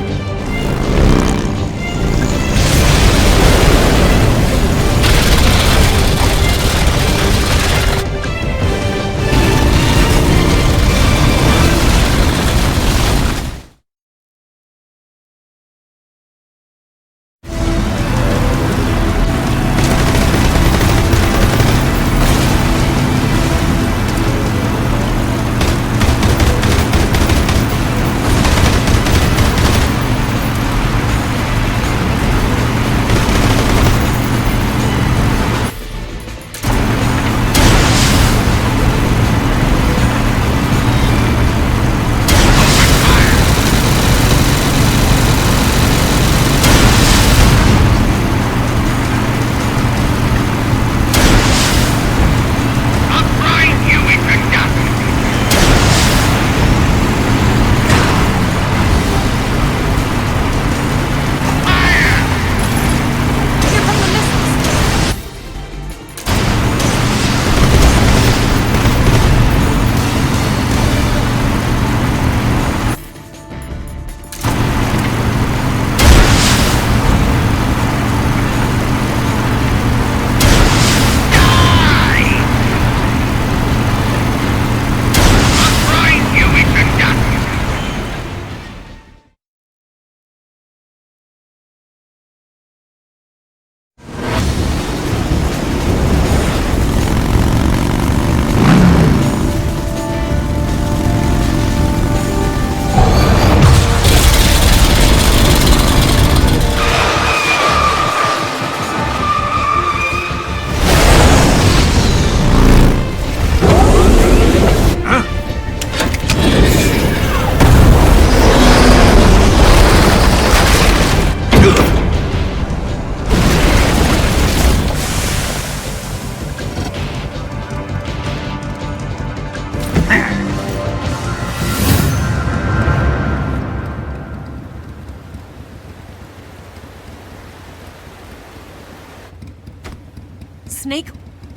Snake,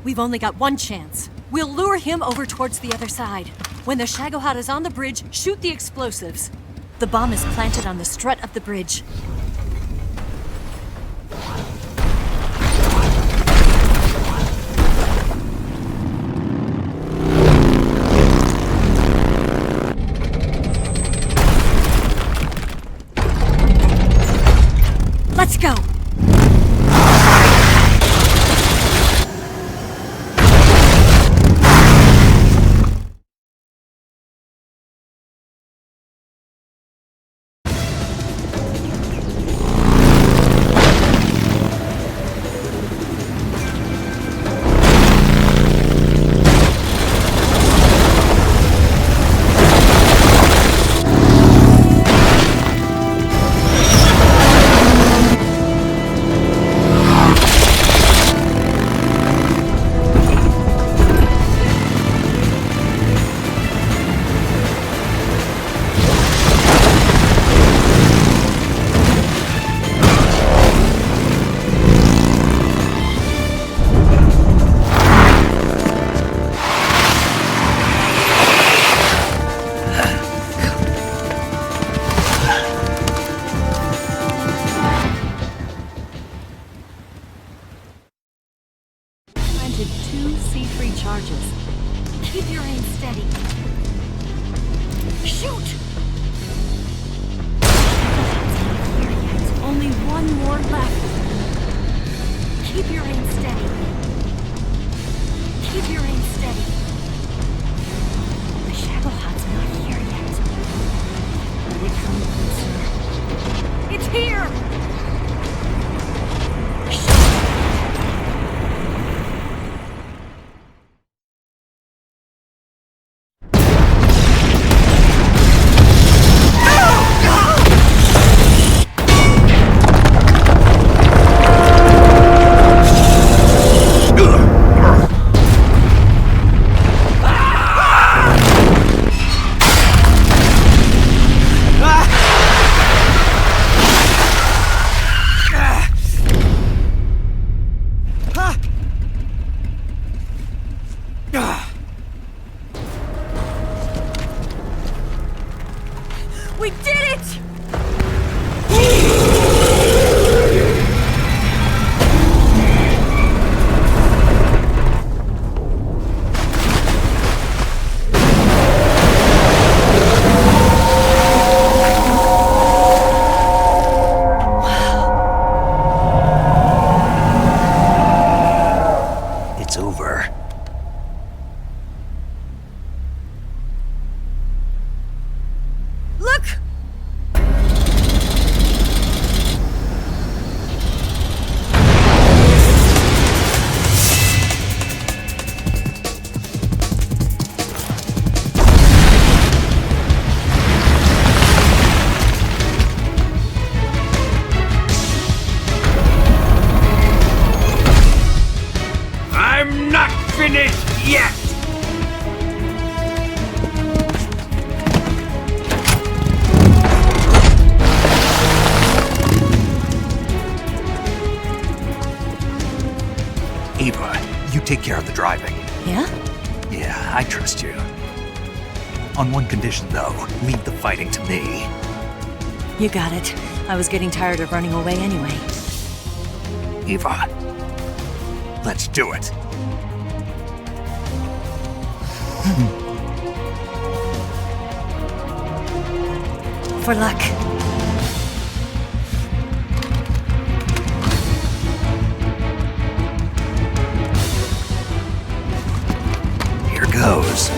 we've only got one chance. We'll lure him over towards the other side. When the Shagohod is on the bridge, shoot the explosives. The bomb is planted on the strut of the bridge. Let's go! Planted 2 C3 charges. Keep your aim steady. Shoot! Only one more left. Keep your aim steady. Keep your aim steady. The Shagohod's not here yet. Let it come closer. It's here! Eva, you take care of the driving. Yeah? Yeah, I trust you. On one condition, though, leave the fighting to me. You got it. I was getting tired of running away anyway. Eva, let's do it. For luck. Here goes.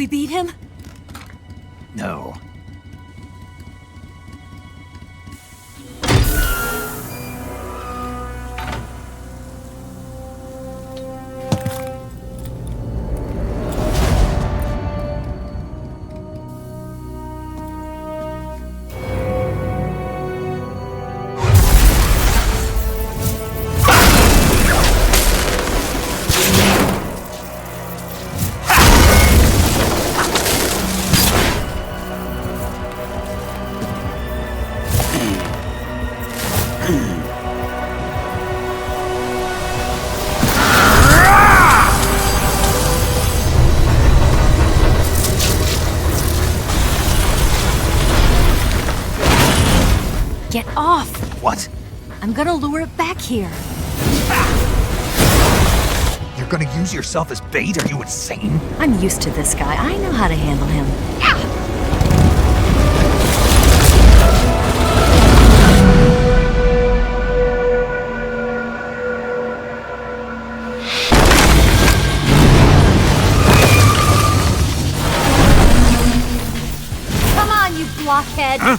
we beat him? No. Get off! What? I'm gonna lure it back here. You're gonna use yourself as bait? Are you insane? I'm used to this guy. I know how to handle him. Come on, you blockhead! Huh?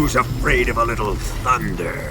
Who's afraid of a little thunder?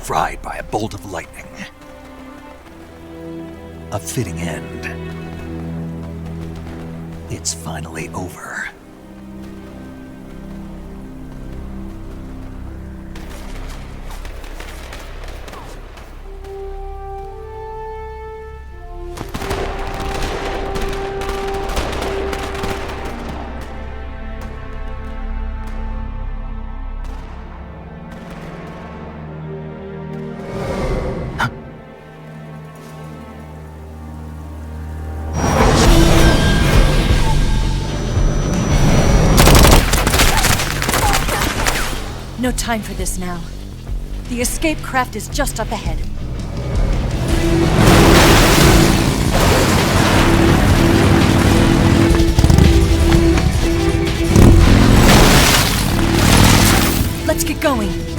Fried by a bolt of lightning. A fitting end. It's finally over. No time for this now. The escape craft is just up ahead. Let's get going.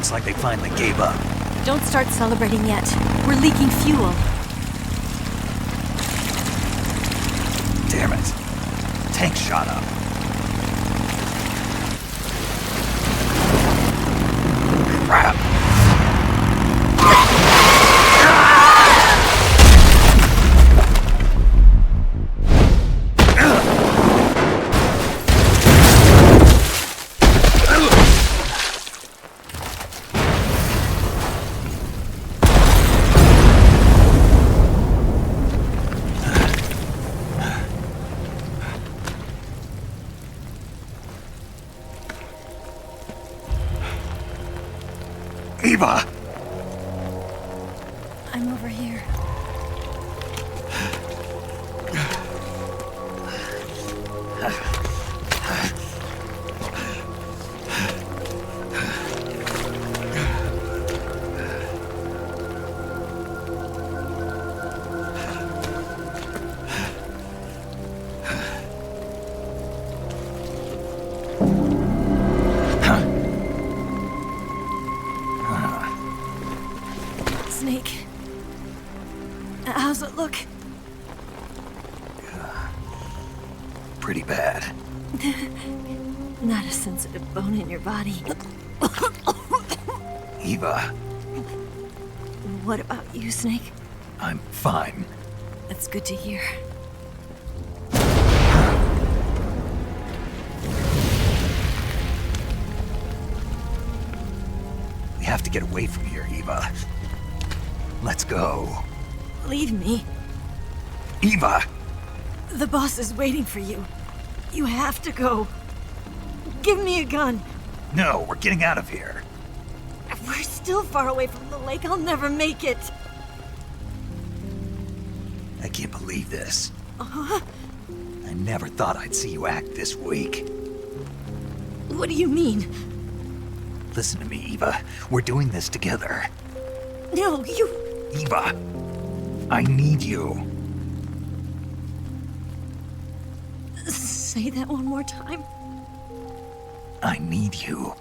Looks like they finally gave up. Don't start celebrating yet. We're leaking fuel. Damn it. Tank shot up. Crap. Eva! I'm over here. Snake. How's it look? Pretty bad. Not a sensitive bone in your body. Eva, What about you, Snake? I'm fine. That's good to hear. We have to get away from here, Eva. Let's go. Leave me. Eva! The boss is waiting for you. You have to go. Give me a gun. No, we're getting out of here. We're still far away from the lake. I'll never make it. I can't believe this. Uh-huh. I never thought I'd see you act this weak. What do you mean? Listen to me, Eva. We're doing this together. No, you... Eva, I need you. Say that one more time. I need you.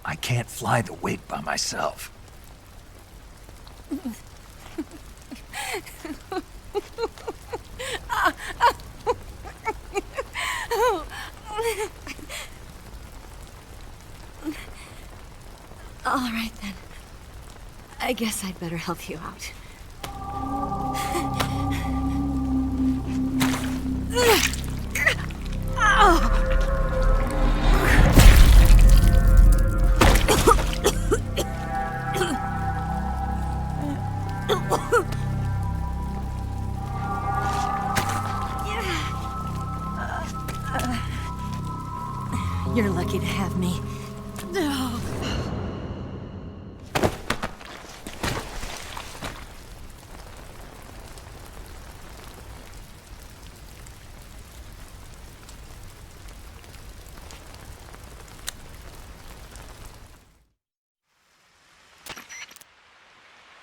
I can't fly the wig by myself. All right, then. I guess I'd better help you out. You're lucky to have me.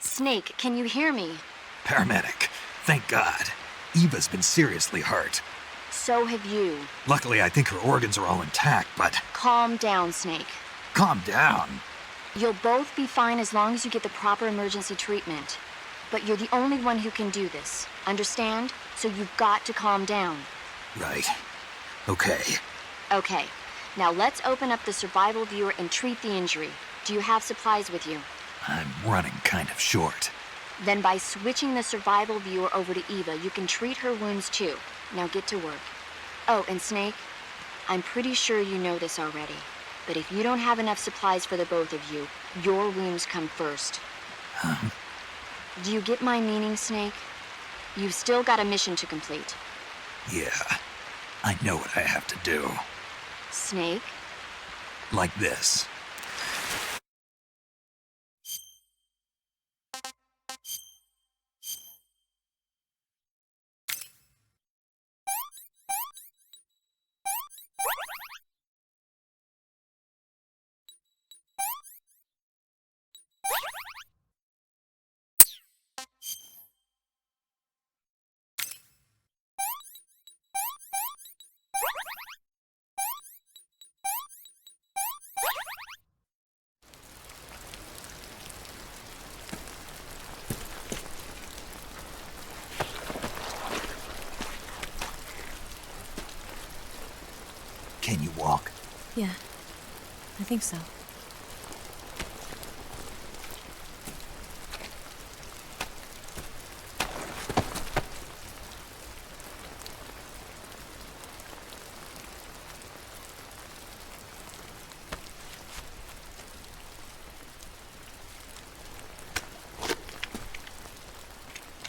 Snake, can you hear me? Paramedic, thank God. Eva's been seriously hurt. So have you. Luckily, I think her organs are all intact, but... Calm down, Snake. Calm down. You'll both be fine as long as you get the proper emergency treatment. But you're the only one who can do this. Understand? So you've got to calm down. Right. Okay. Okay. Now let's open up the survival viewer and treat the injury. Do you have supplies with you? I'm running kind of short. Then by switching the survival viewer over to Eva, you can treat her wounds too. Now get to work. Oh, and Snake, I'm pretty sure you know this already, but if you don't have enough supplies for the both of you, your wounds come first. Huh? Do you get my meaning, Snake? You've still got a mission to complete. Yeah. I know what I have to do. Snake? Like this. Can you walk? Yeah, I think so.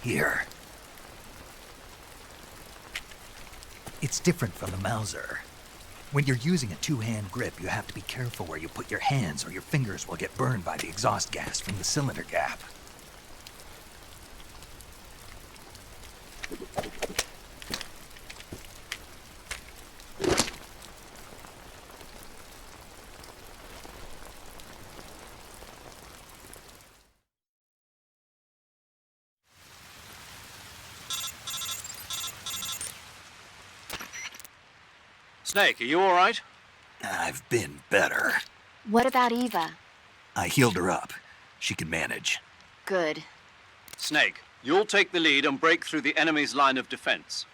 Here. It's different from the Mauser. When you're using a two-hand grip, you have to be careful where you put your hands or your fingers will get burned by the exhaust gas from the cylinder gap. Snake, are you all right? I've been better. What about Eva? I healed her up. She can manage. Good. Snake, you'll take the lead and break through the enemy's line of defense.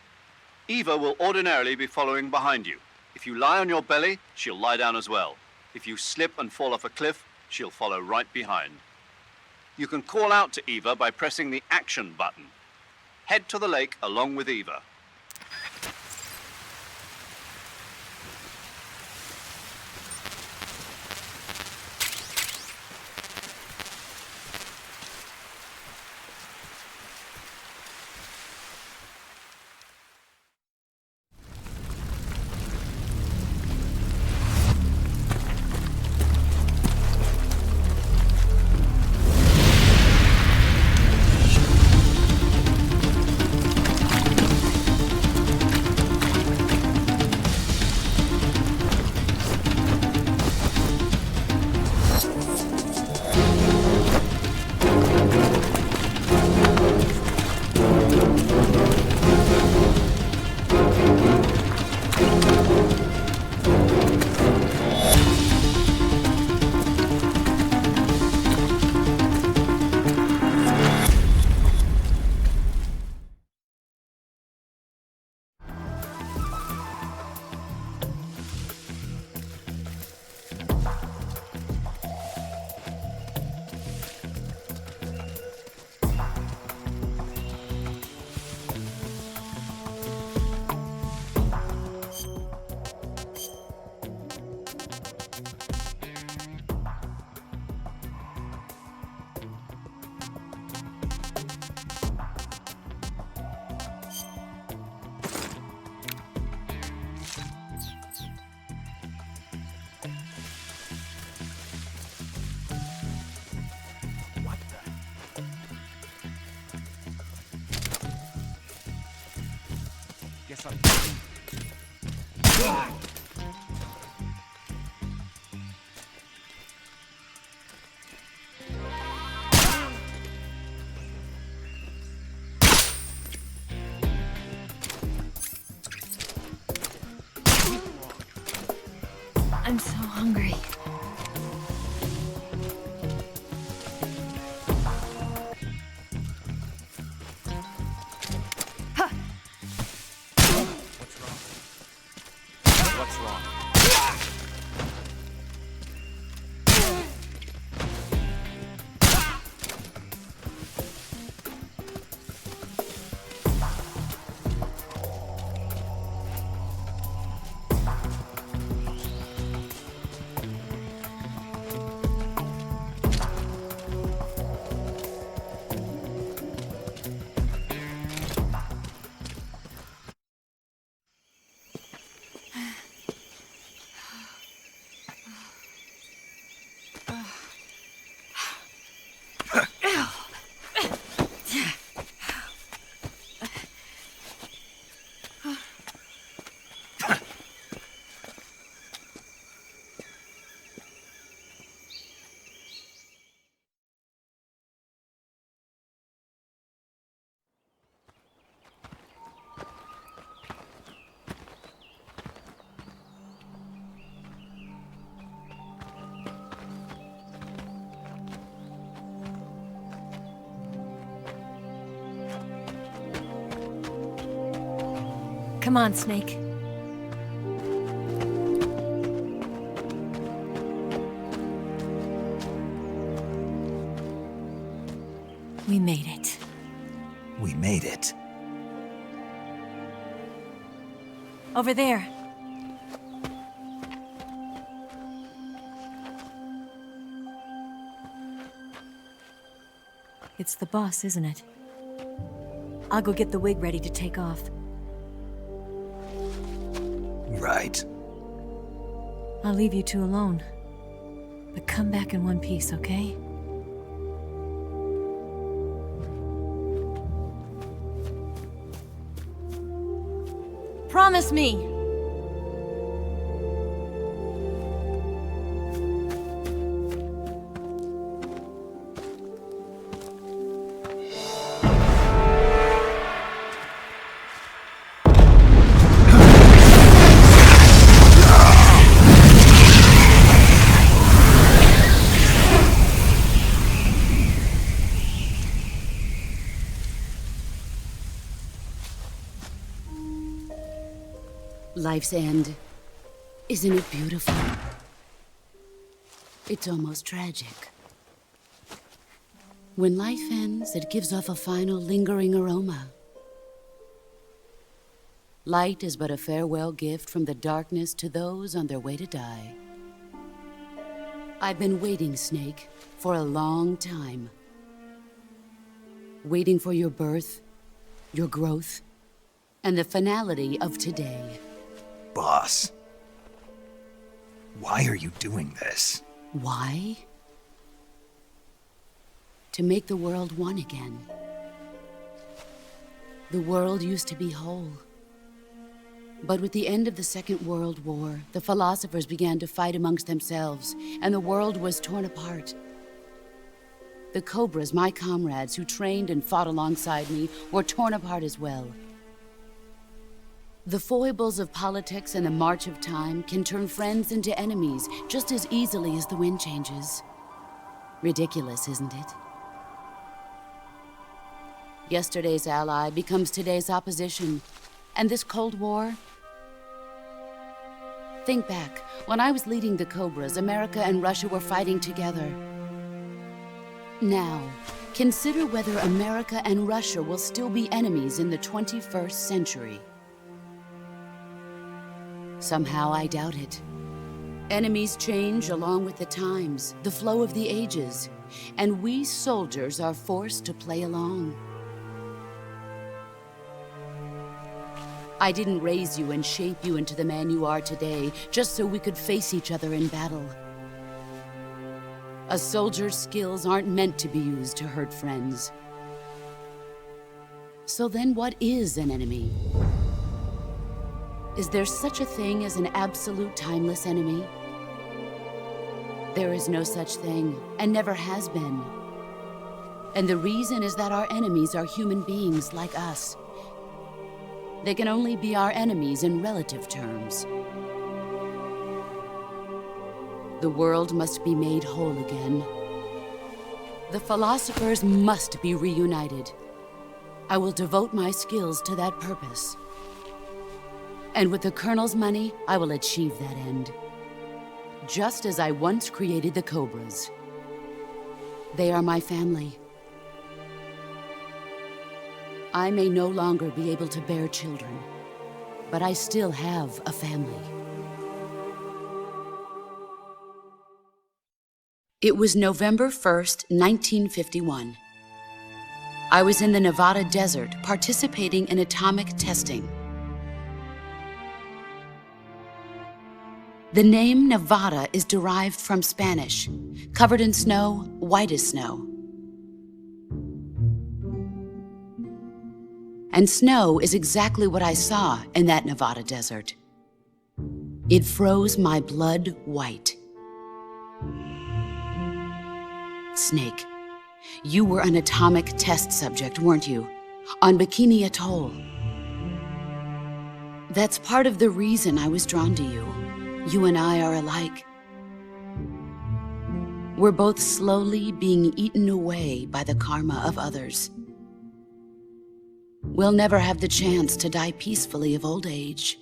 Eva will ordinarily be following behind you. If you lie on your belly, she'll lie down as well. If you slip and fall off a cliff, she'll follow right behind. You can call out to Eva by pressing the action button. Head to the lake along with Eva. I'm so hungry. What's wrong? Come on, Snake. We made it. We made it. Over there. It's the boss, isn't it? I'll go get the wig ready to take off. Right. I'll leave you two alone. But come back in one piece, okay? Promise me! Life's end. Isn't it beautiful? It's almost tragic. When life ends, it gives off a final lingering aroma. Light is but a farewell gift from the darkness to those on their way to die. I've been waiting, Snake, for a long time. Waiting for your birth, your growth, and the finality of today. Boss. Why are you doing this? Why? To make the world one again. The world used to be whole. But with the end of the Second World War, the philosophers began to fight amongst themselves, and the world was torn apart. The Cobras, my comrades who trained and fought alongside me, were torn apart as well. The foibles of politics and the march of time can turn friends into enemies just as easily as the wind changes. Ridiculous, isn't it? Yesterday's ally becomes today's opposition. And this Cold War? Think back. When I was leading the Cobras, America and Russia were fighting together. Now, consider whether America and Russia will still be enemies in the 21st century. Somehow I doubt it. Enemies change along with the times, the flow of the ages, and we soldiers are forced to play along. I didn't raise you and shape you into the man you are today just so we could face each other in battle. A soldier's skills aren't meant to be used to hurt friends. So then what is an enemy? Is there such a thing as an absolute timeless enemy? There is no such thing, and never has been. And the reason is that our enemies are human beings like us. They can only be our enemies in relative terms. The world must be made whole again. The philosophers must be reunited. I will devote my skills to that purpose. And with the Colonel's money, I will achieve that end. Just as I once created the Cobras. They are my family. I may no longer be able to bear children, but I still have a family. It was November 1st, 1951. I was in the Nevada desert participating in atomic testing. The name Nevada is derived from Spanish, covered in snow, white as snow. And snow is exactly what I saw in that Nevada desert. It froze my blood white. Snake, you were an atomic test subject, weren't you? On Bikini Atoll. That's part of the reason I was drawn to you. You and I are alike. We're both slowly being eaten away by the karma of others. We'll never have the chance to die peacefully of old age.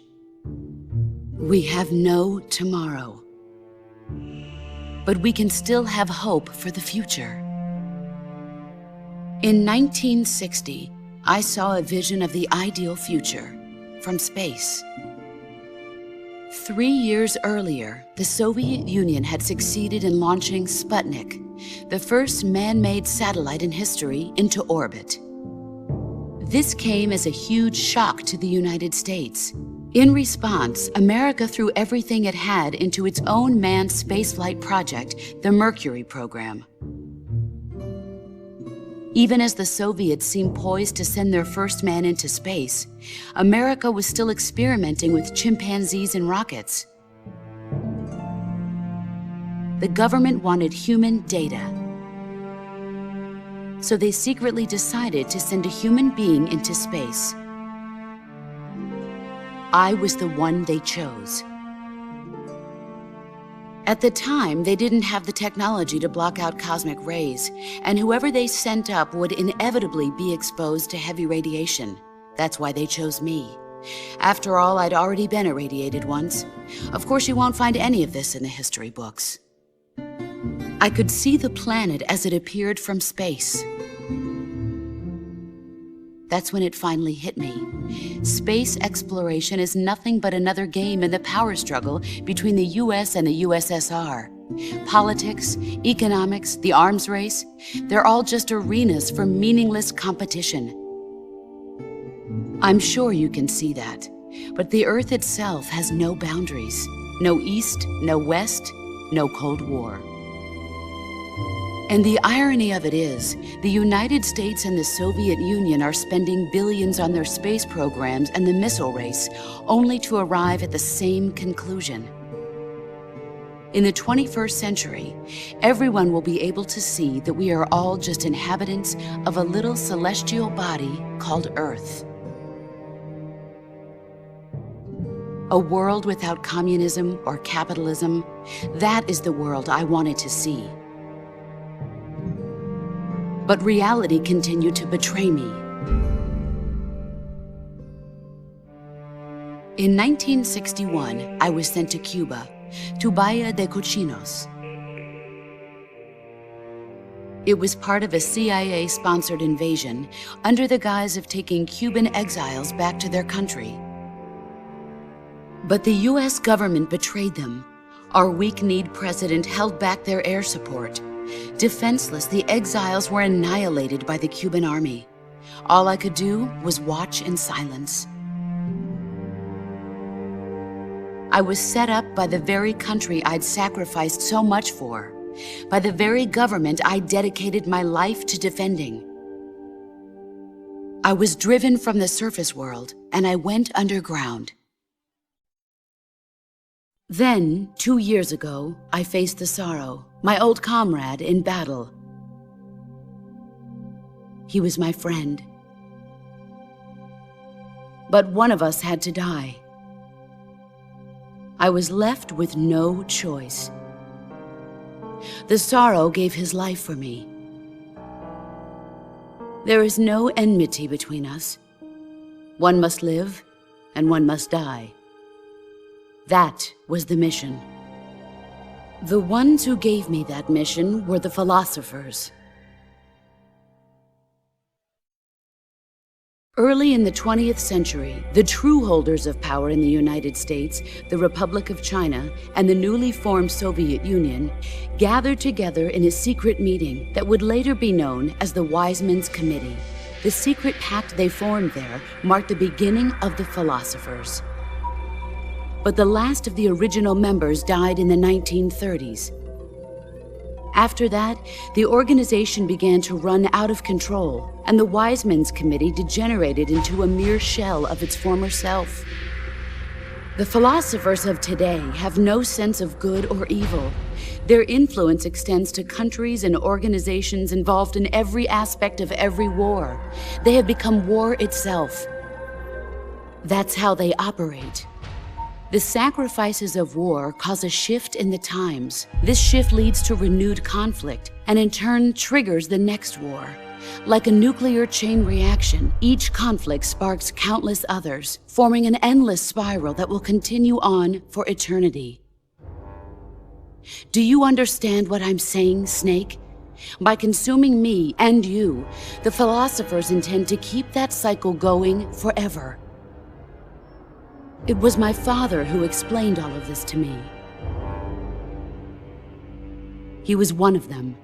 We have no tomorrow. But we can still have hope for the future. In 1960, I saw a vision of the ideal future from space. 3 years earlier, the Soviet Union had succeeded in launching Sputnik, the first man-made satellite in history, into orbit. This came as a huge shock to the United States. In response, America threw everything it had into its own manned spaceflight project, the Mercury program. Even as the Soviets seemed poised to send their first man into space, America was still experimenting with chimpanzees and rockets. The government wanted human data, so they secretly decided to send a human being into space. I was the one they chose. At the time, they didn't have the technology to block out cosmic rays, and whoever they sent up would inevitably be exposed to heavy radiation. That's why they chose me. After all, I'd already been irradiated once. Of course, you won't find any of this in the history books. I could see the planet as it appeared from space. That's when it finally hit me. Space exploration is nothing but another game in the power struggle between the US and the USSR. Politics, economics, the arms race, they're all just arenas for meaningless competition. I'm sure you can see that, but the Earth itself has no boundaries. No East, no West, no Cold War. And the irony of it is, the United States and the Soviet Union are spending billions on their space programs and the missile race, only to arrive at the same conclusion. In the 21st century, everyone will be able to see that we are all just inhabitants of a little celestial body called Earth. A world without communism or capitalism, that is the world I wanted to see. But reality continued to betray me. In 1961, I was sent to Cuba, to Bahia de Cochinos. It was part of a CIA-sponsored invasion under the guise of taking Cuban exiles back to their country. But the US government betrayed them. Our weak-kneed president held back their air support. Defenseless, the exiles were annihilated by the Cuban army. All I could do was watch in silence. I was set up by the very country I'd sacrificed so much for, by the very government I dedicated my life to defending. I was driven from the surface world, and I went underground. Then, 2 years ago, I faced the Sorrow, my old comrade in battle. He was my friend. But one of us had to die. I was left with no choice. The Sorrow gave his life for me. There is no enmity between us. One must live, and one must die. That was the mission. The ones who gave me that mission were the philosophers. Early in the 20th century, the true holders of power in the United States, the Republic of China, and the newly formed Soviet Union gathered together in a secret meeting that would later be known as the Wiseman's Committee. The secret pact they formed there marked the beginning of the philosophers. But the last of the original members died in the 1930s. After that, the organization began to run out of control, and the Wiseman's Committee degenerated into a mere shell of its former self. The philosophers of today have no sense of good or evil. Their influence extends to countries and organizations involved in every aspect of every war. They have become war itself. That's how they operate. The sacrifices of war cause a shift in the times. This shift leads to renewed conflict, and in turn triggers the next war. Like a nuclear chain reaction, each conflict sparks countless others, forming an endless spiral that will continue on for eternity. Do you understand what I'm saying, Snake? By consuming me and you, the philosophers intend to keep that cycle going forever. It was my father who explained all of this to me. He was one of them.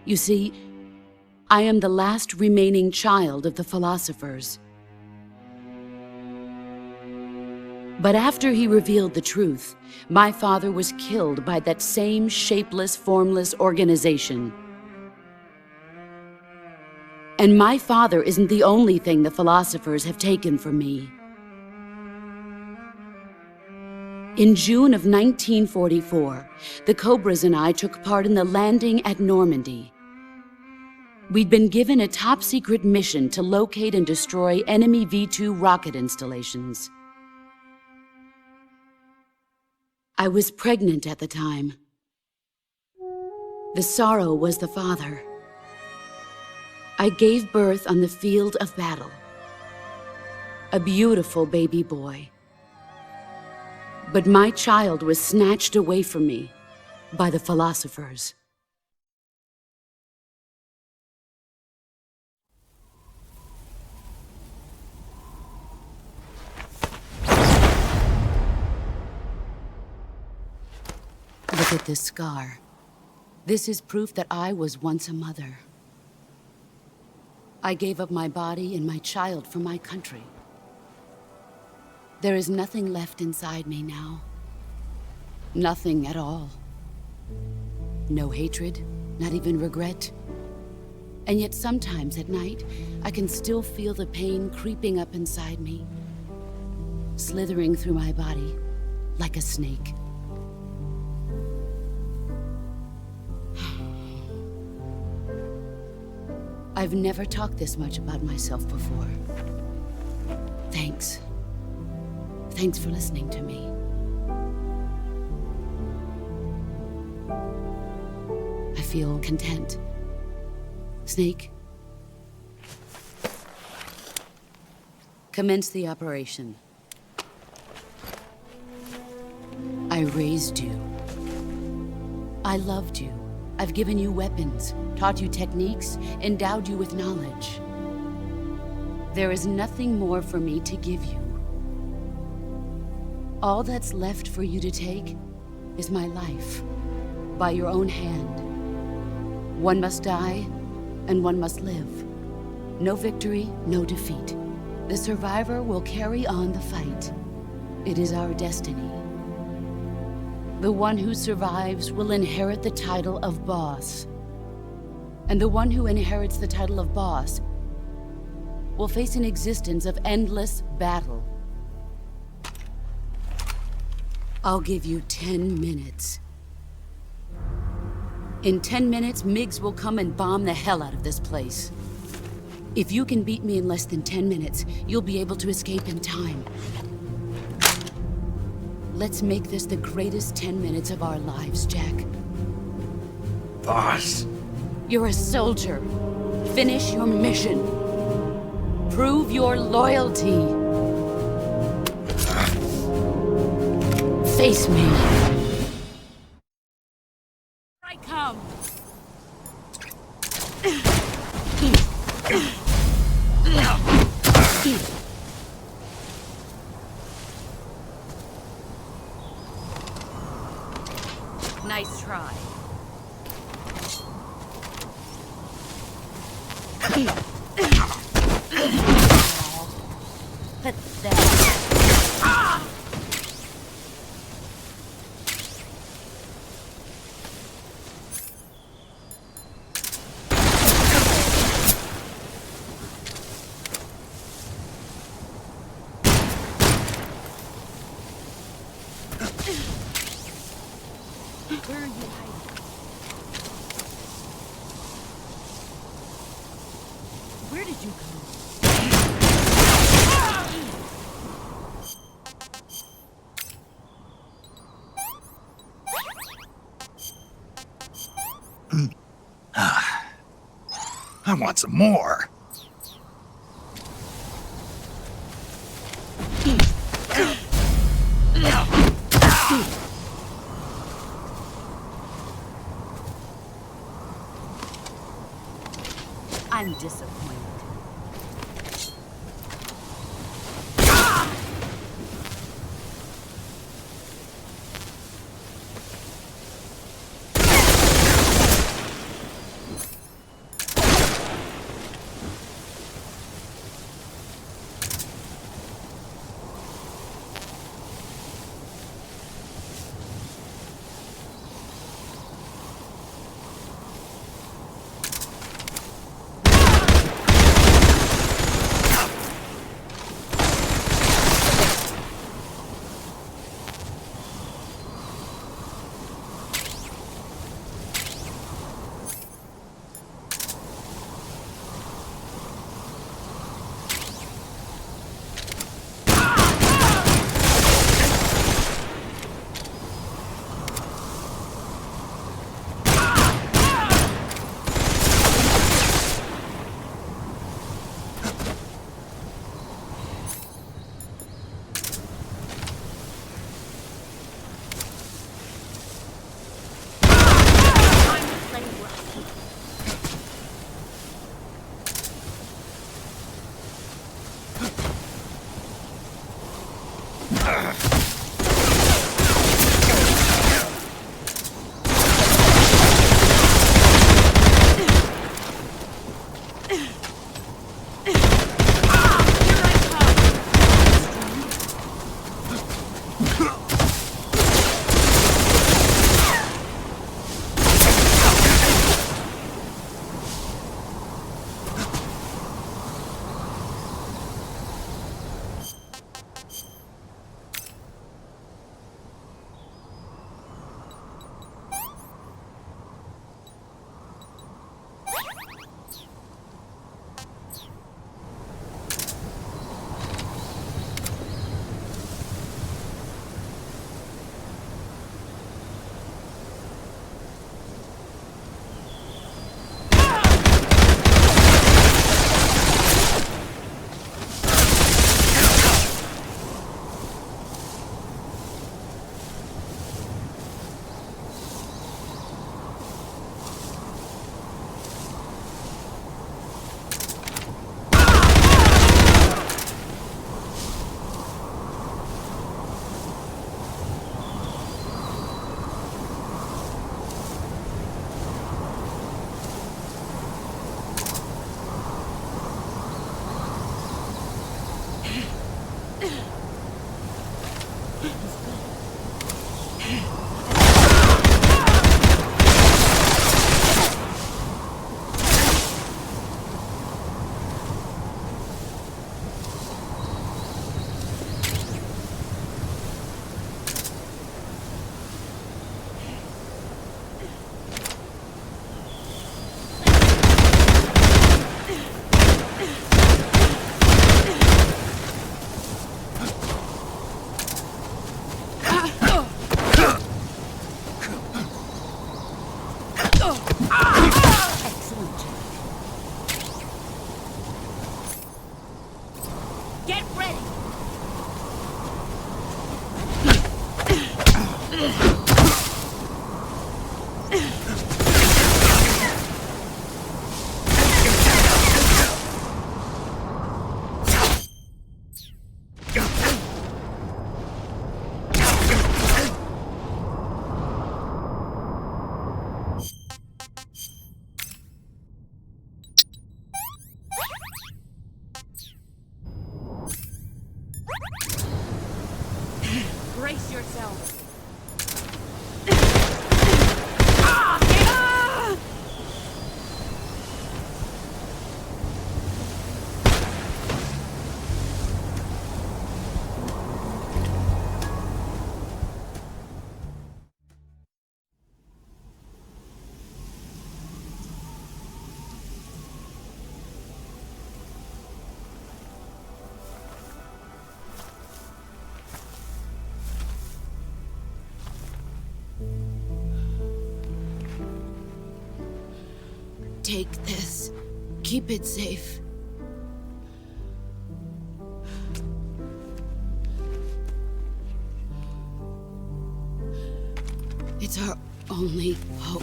You see, I am the last remaining child of the philosophers. But after he revealed the truth, my father was killed by that same shapeless, formless organization. And my father isn't the only thing the philosophers have taken from me. In June of 1944, the Cobras and I took part in the landing at Normandy. We'd been given a top-secret mission to locate and destroy enemy V-2 rocket installations. I was pregnant at the time. The sorrow was the father. I gave birth on the field of battle. A beautiful baby boy. But my child was snatched away from me by the philosophers. Look at this scar. This is proof that I was once a mother. I gave up my body and my child for my country. There is nothing left inside me now. Nothing at all. No hatred, not even regret. And yet sometimes at night, I can still feel the pain creeping up inside me, slithering through my body like a snake. I've never talked this much about myself before. Thanks. Thanks for listening to me. I feel content. Snake? Commence the operation. I raised you. I loved you. I've given you weapons, taught you techniques, endowed you with knowledge. There is nothing more for me to give you. All that's left for you to take is my life, by your own hand. One must die, and one must live. No victory, no defeat. The survivor will carry on the fight. It is our destiny. The one who survives will inherit the title of boss. And the one who inherits the title of boss will face an existence of endless battle. I'll give you 10 minutes. In 10 minutes, MiGs will come and bomb the hell out of this place. If you can beat me in less than 10 minutes, you'll be able to escape in time. Let's make this the greatest 10 minutes of our lives, Jack. Boss. You're a soldier. Finish your mission. Prove your loyalty. Face me. I come. Nice try. Pathetic. Where are you hiding? Where did you go? I want some more. disappointed. Brace yourself. Take this. Keep it safe. It's our only hope.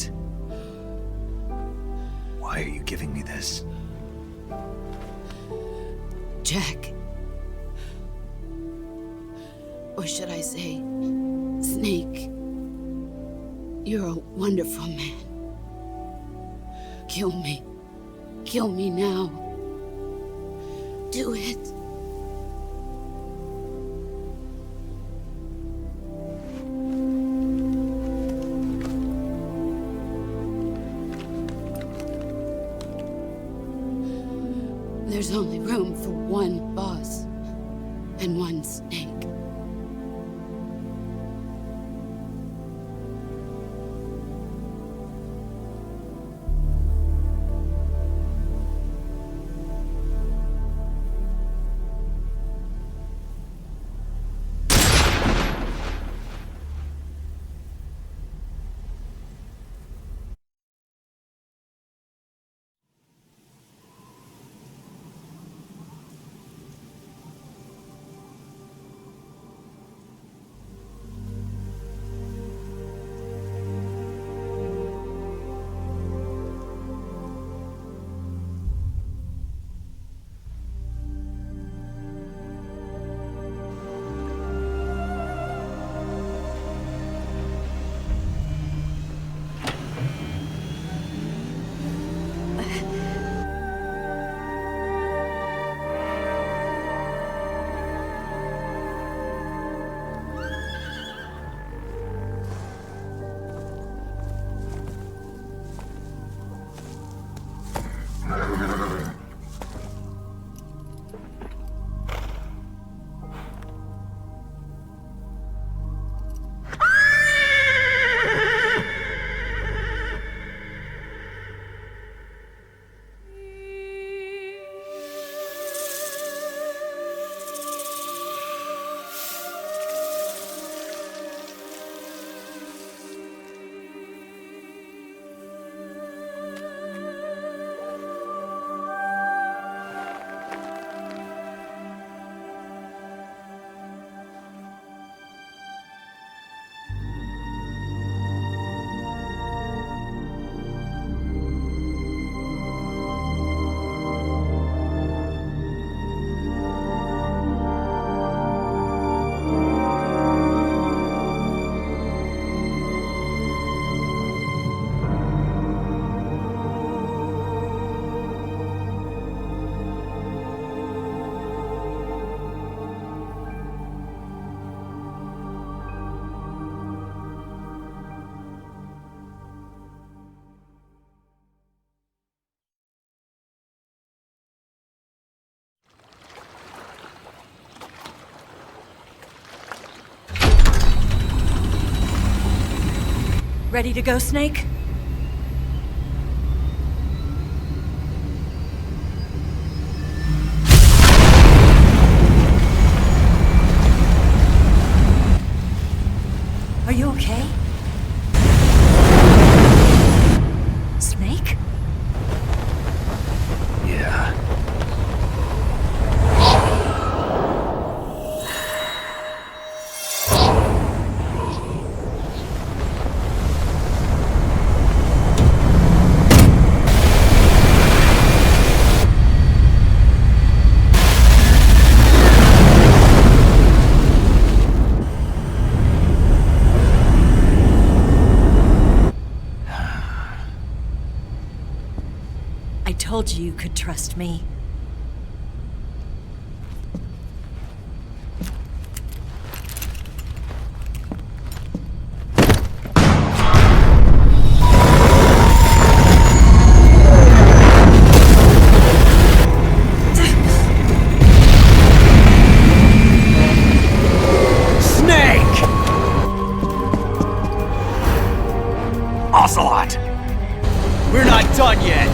it? Why are you giving me this? Jack. Or should I say, Snake. You're a wonderful man. Kill me. Kill me now. Do it. There's only room for one boss and one snake. Ready to go, Snake? Are you okay? Snake? Yeah. I told you you could trust me. Snake! Ocelot! We're not done yet!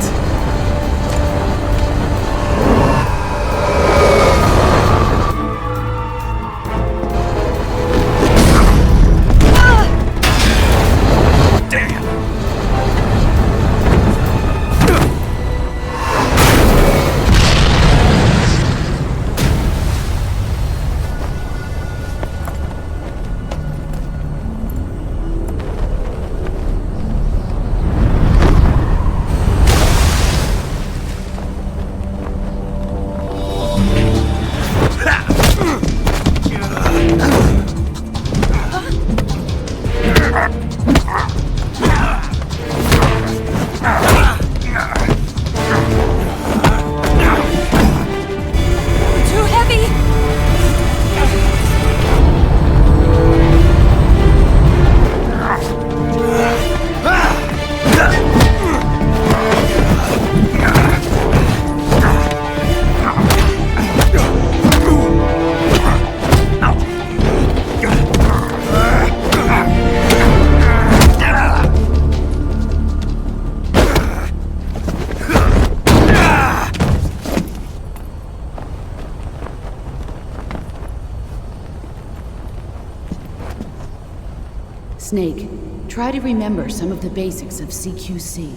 Snake, try to remember some of the basics of CQC.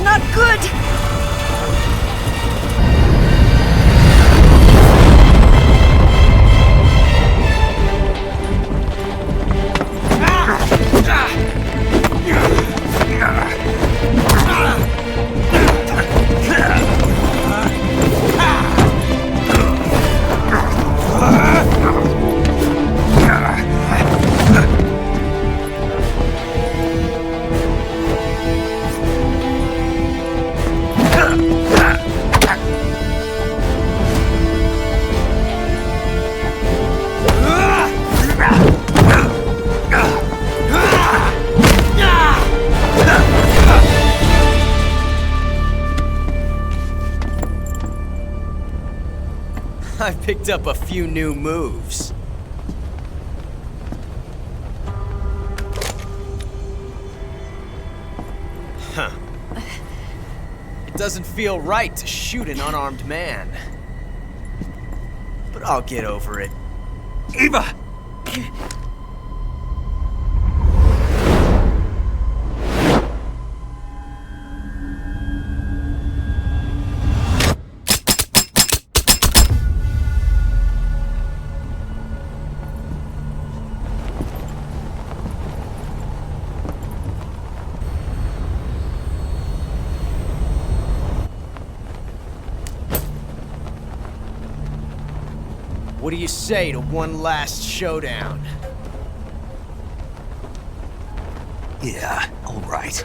Not good! I've picked up a few new moves. Huh. It doesn't feel right to shoot an unarmed man. But I'll get over it. Eva! What do you say to one last showdown? Yeah, all right.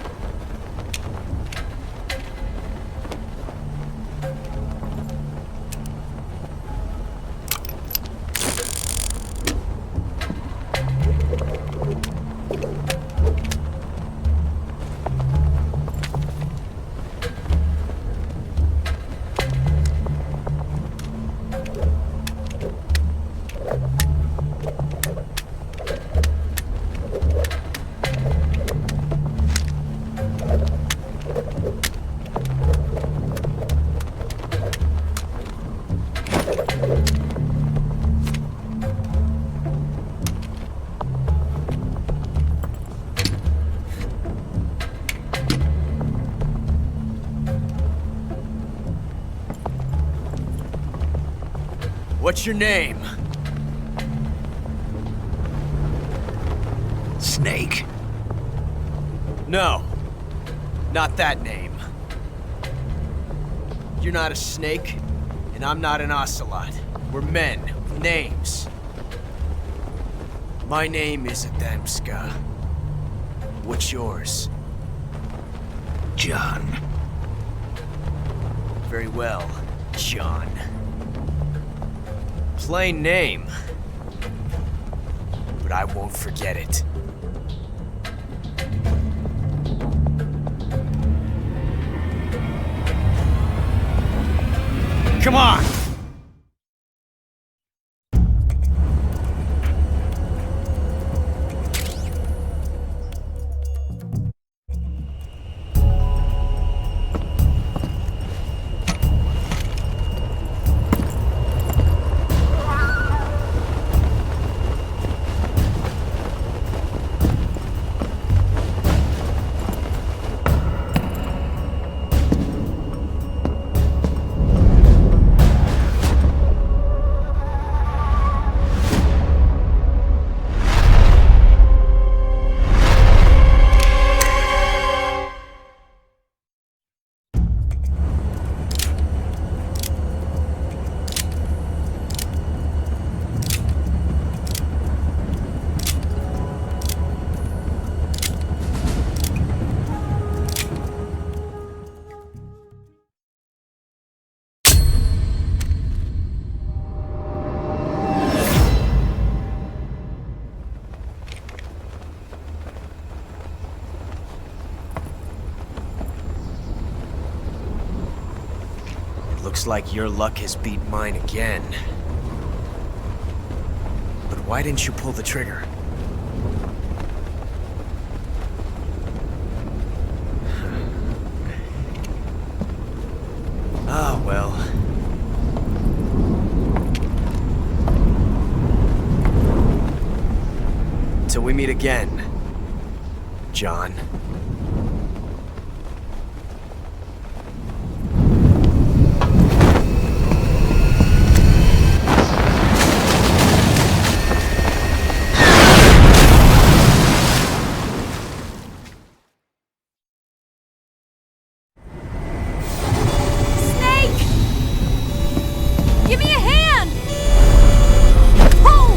What's your name? Snake. No. Not that name. You're not a snake, and I'm not an ocelot. We're men with names. My name is Adamska. What's yours? John. Very well, John. Plain name. But I won't forget it. Come on! Looks like your luck has beat mine again. But why didn't you pull the trigger? we meet again, John. Give me a hand! Pull!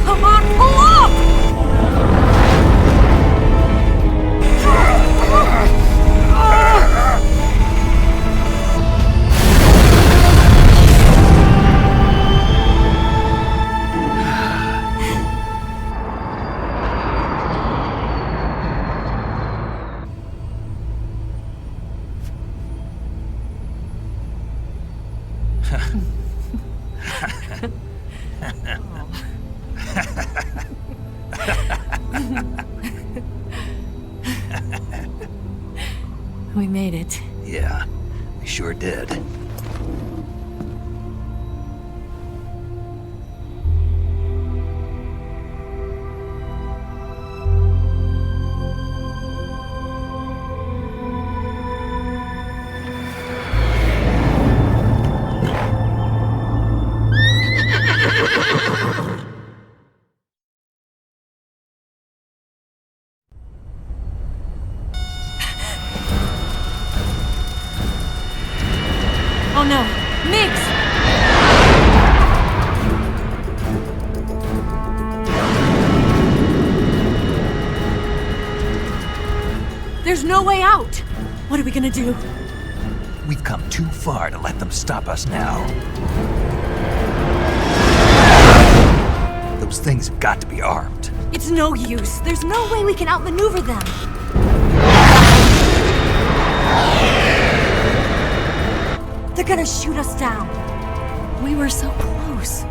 Come on, pull up! We made it. Yeah, we sure did. Oh no, Mix! There's no way out! What are we gonna do? We've come too far to let them stop us now. Those things have got to be armed. It's no use. There's no way we can outmaneuver them. They're gonna shoot us down. We were so close.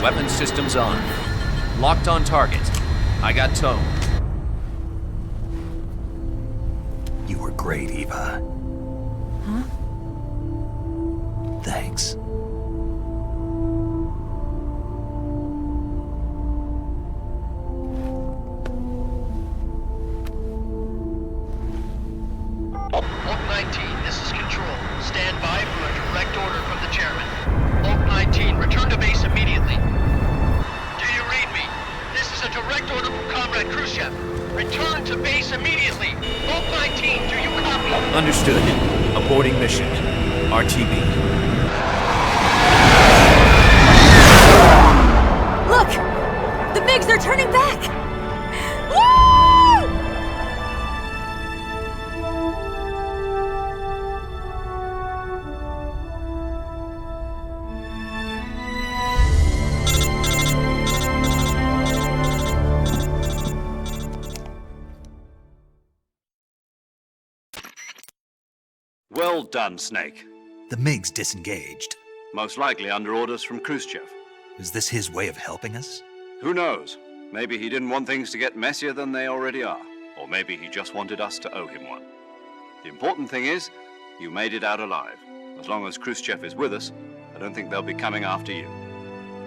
Weapon systems on. Locked on target. I got towed. You were great, Eva. Huh? Thanks. Oak 19, this is Control. Stand by for a direct order from the chairman. Oak 19, return to base immediately. Do you read me? This is a direct order from Comrade Khrushchev. Return to base immediately. Oak 19, do you copy? Understood. Aborting mission. RTB. Look! The MiGs are turning back! Woo! Well done, Snake. The MiGs disengaged. Most likely under orders from Khrushchev. Is this his way of helping us? Who knows? Maybe he didn't want things to get messier than they already are. Or maybe he just wanted us to owe him one. The important thing is, you made it out alive. As long as Khrushchev is with us, I don't think they'll be coming after you.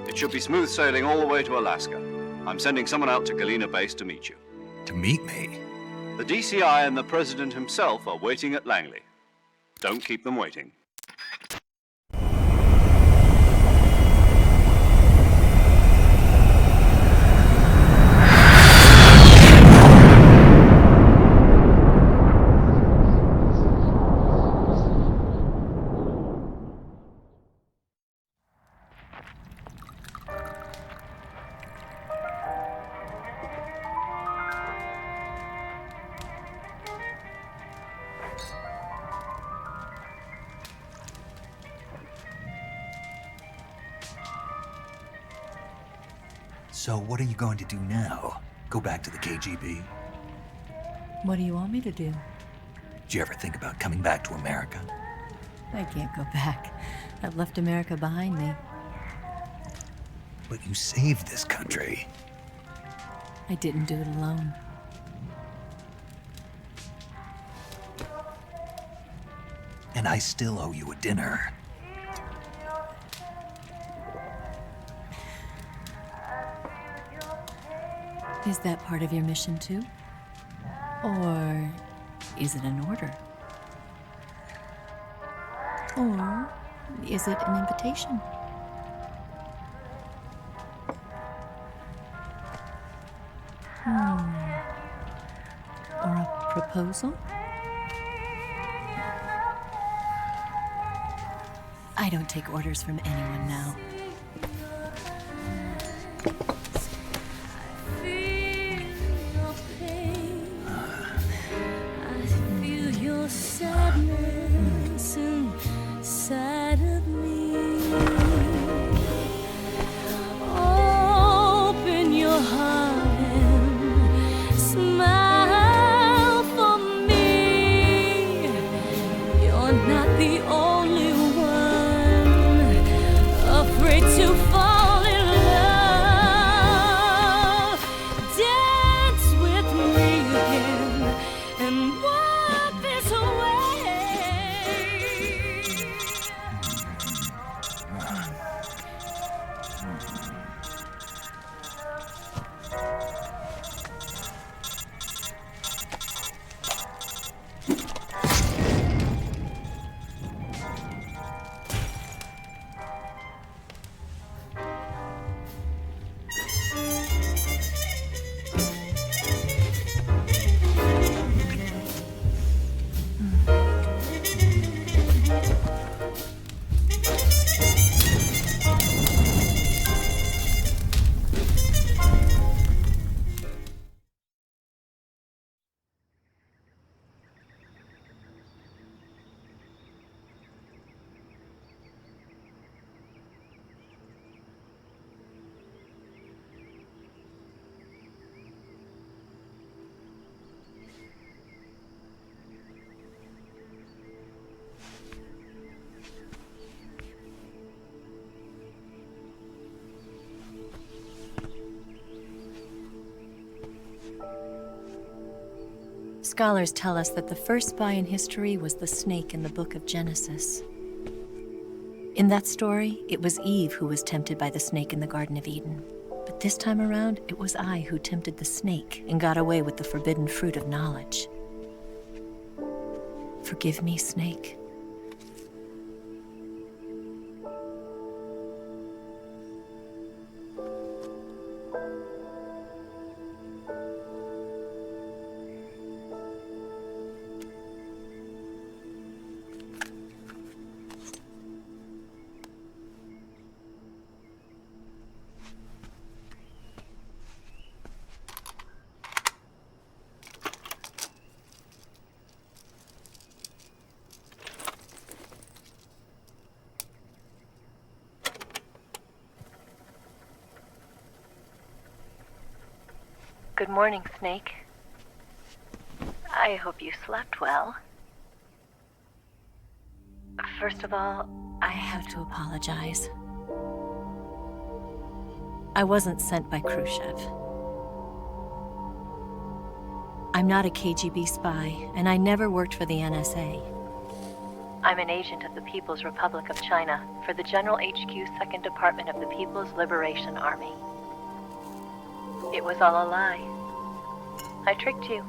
It should be smooth sailing all the way to Alaska. I'm sending someone out to Galena Base to meet you. To meet me? The DCI and the President himself are waiting at Langley. Don't keep them waiting. So what are you going to do now? Go back to the KGB? What do you want me to do? Did you ever think about coming back to America? I can't go back. I've left America behind me. But you saved this country. I didn't do it alone. and I still owe you a dinner. Is that part of your mission too? Or is it an order? Or is it an invitation? Or a proposal? I don't take orders from anyone now. Sadness inside of me. Open your heart and smile for me. You're not the only one afraid to fall in love. Dance with me again and wipe this away. Scholars tell us that the first spy in history was the snake in the book of Genesis. In that story, it was Eve who was tempted by the snake in the Garden of Eden. But this time around, it was I who tempted the snake and got away with the forbidden fruit of knowledge. Forgive me, snake. Good morning, Snake. I hope you slept well. First of all, I have to apologize. I wasn't sent by Khrushchev. I'm not a KGB spy, and I never worked for the NSA. I'm an agent of the People's Republic of China for the General HQ 2nd Department of the People's Liberation Army. It was all a lie. I tricked you.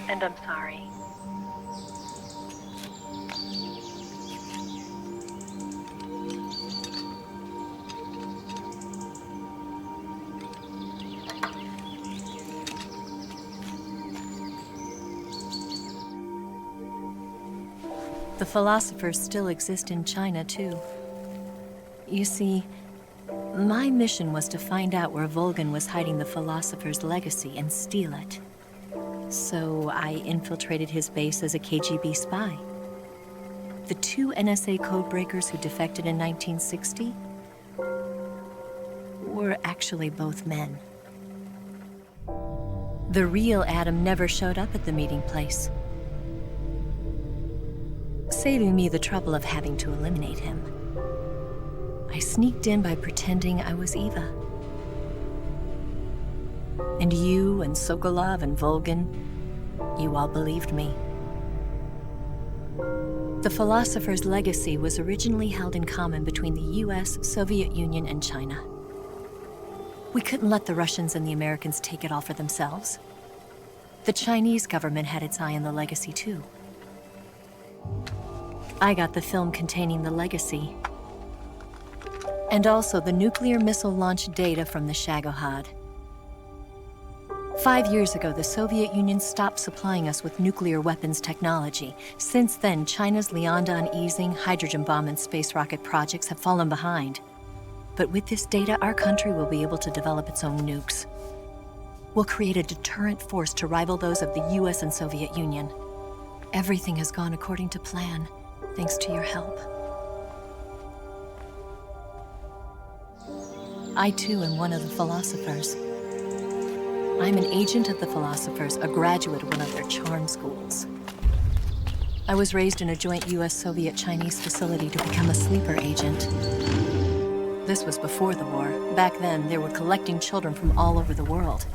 And I'm sorry. The philosophers still exist in China, too. You see, my mission was to find out where Volgin was hiding the philosopher's legacy and steal it. So I infiltrated his base as a KGB spy. The two NSA codebreakers who defected in 1960 were actually both men. The real Adam never showed up at the meeting place, saving me the trouble of having to eliminate him. I sneaked in by pretending I was Eva. And you and Sokolov and Volgin, you all believed me. The philosopher's legacy was originally held in common between the US, Soviet Union, and China. We couldn't let the Russians and the Americans take it all for themselves. The Chinese government had its eye on the legacy too. I got the film containing the legacy, and also the nuclear missile launch data from the Shagohod. 5 years ago, the Soviet Union stopped supplying us with nuclear weapons technology. Since then, China's Liaodong easing, hydrogen bomb, and space rocket projects have fallen behind. But with this data, our country will be able to develop its own nukes. We'll create a deterrent force to rival those of the US and Soviet Union. Everything has gone according to plan, thanks to your help. I too am one of the philosophers. I'm an agent of the philosophers, a graduate of one of their charm schools. I was raised in a joint US-Soviet-Chinese facility to become a sleeper agent. This was before the war. Back then, they were collecting children from all over the world.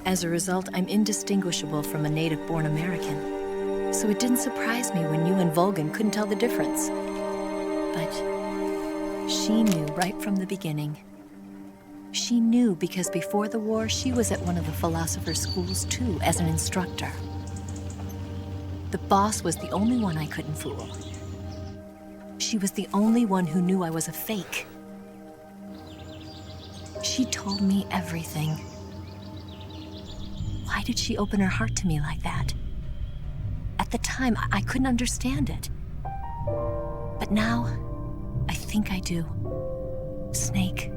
As a result, I'm indistinguishable from a native-born American. So it didn't surprise me when you and Vulcan couldn't tell the difference. But she knew right from the beginning. She knew because before the war, she was at one of the philosopher's schools too, as an instructor. The boss was the only one I couldn't fool. She was the only one who knew I was a fake. She told me everything. Why did she open her heart to me like that? At the time, I couldn't understand it. But now, I think I do. Snake.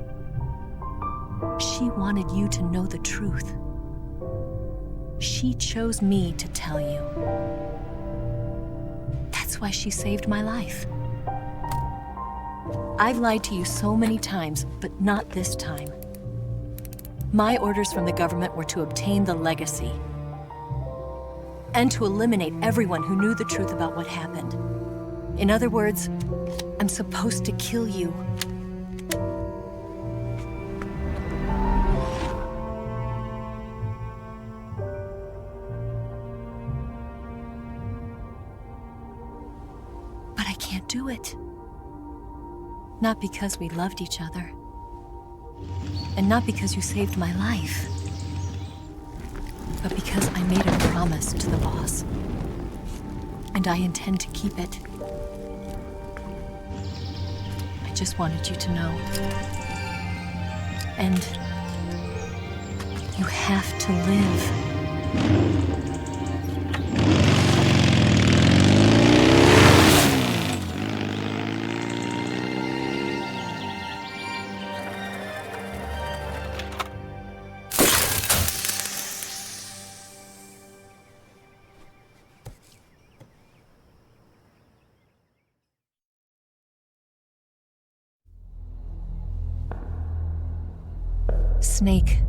She wanted you to know the truth. She chose me to tell you. That's why she saved my life. I've lied to you so many times, but not this time. My orders from the government were to obtain the legacy and to eliminate everyone who knew the truth about what happened. In other words, I'm supposed to kill you. But I can't do it. Not because we loved each other. And not because you saved my life. But because I made a promise to the boss. And I intend to keep it. I just wanted you to know. And you have to live. Snake,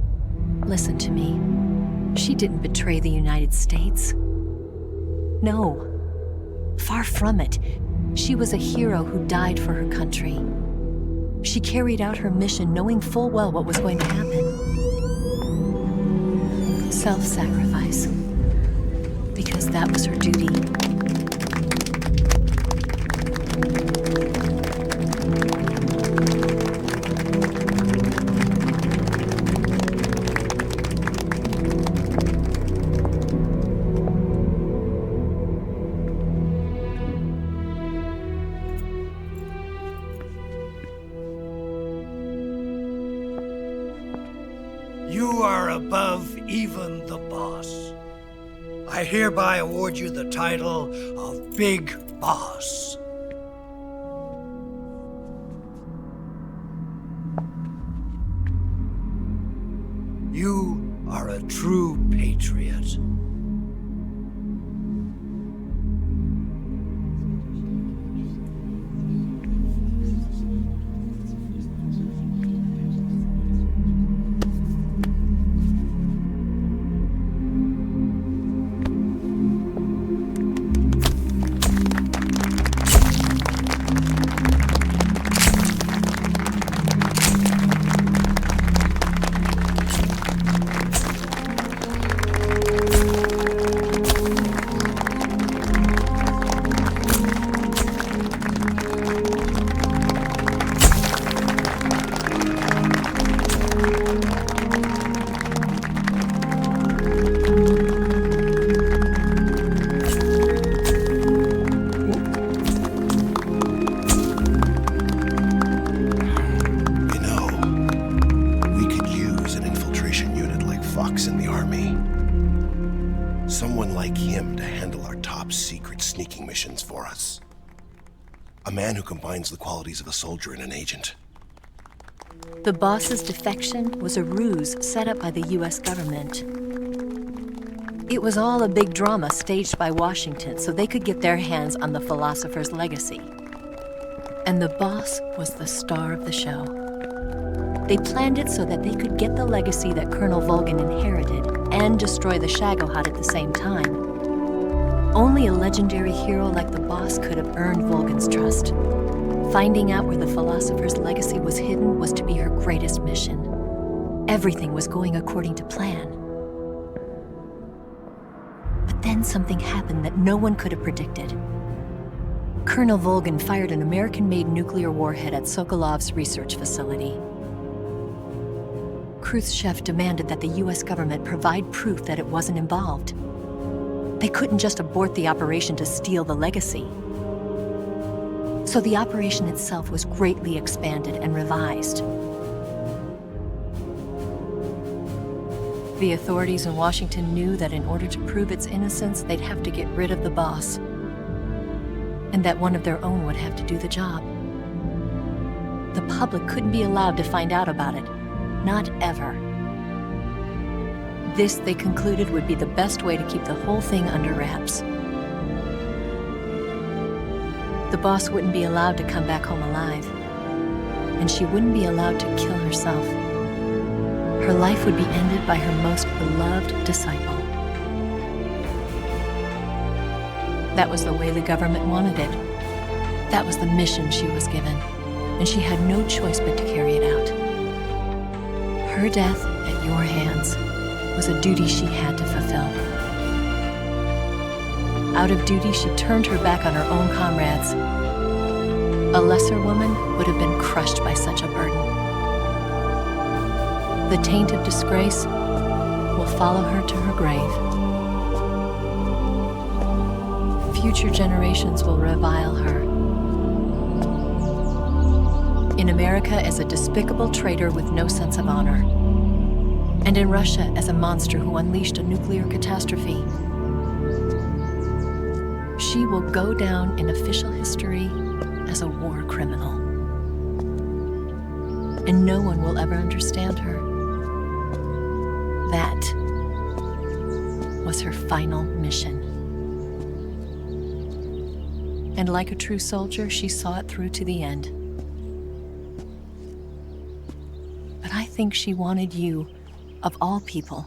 listen to me. She didn't betray the United States. No, far from it. She was a hero who died for her country. She carried out her mission knowing full well what was going to happen. Self-sacrifice. Because that was her duty. You are above even the boss. I hereby award you the title of Big Boss. You are a true patriot. Someone like him to handle our top secret sneaking missions for us. A man who combines the qualities of a soldier and an agent. The boss's defection was a ruse set up by the US government. It was all a big drama staged by Washington so they could get their hands on the philosopher's legacy. And the boss was the star of the show. They planned it so that they could get the legacy that Colonel Volgin inherited and destroy the Shagohod at the same time. Only a legendary hero like the boss could have earned Volgin's trust. Finding out where the philosopher's legacy was hidden was to be her greatest mission. Everything was going according to plan. But then something happened that no one could have predicted. Colonel Volgin fired an American-made nuclear warhead at Sokolov's research facility. Khrushchev demanded that the US government provide proof that it wasn't involved. They couldn't just abort the operation to steal the legacy. So the operation itself was greatly expanded and revised. The authorities in Washington knew that in order to prove its innocence, they'd have to get rid of the boss, and that one of their own would have to do the job. The public couldn't be allowed to find out about it. Not ever. This, they concluded, would be the best way to keep the whole thing under wraps. The boss wouldn't be allowed to come back home alive, and she wouldn't be allowed to kill herself. Her life would be ended by her most beloved disciple. That was the way the government wanted it. That was the mission she was given, and she had no choice but to carry it out. Her death at your hands was a duty she had to fulfill. Out of duty, she turned her back on her own comrades. A lesser woman would have been crushed by such a burden. The taint of disgrace will follow her to her grave. Future generations will revile her. In America as a despicable traitor with no sense of honor. And in Russia as a monster who unleashed a nuclear catastrophe. She will go down in official history as a war criminal. And no one will ever understand her. That was her final mission. And like a true soldier, she saw it through to the end. But I think she wanted you, of all people,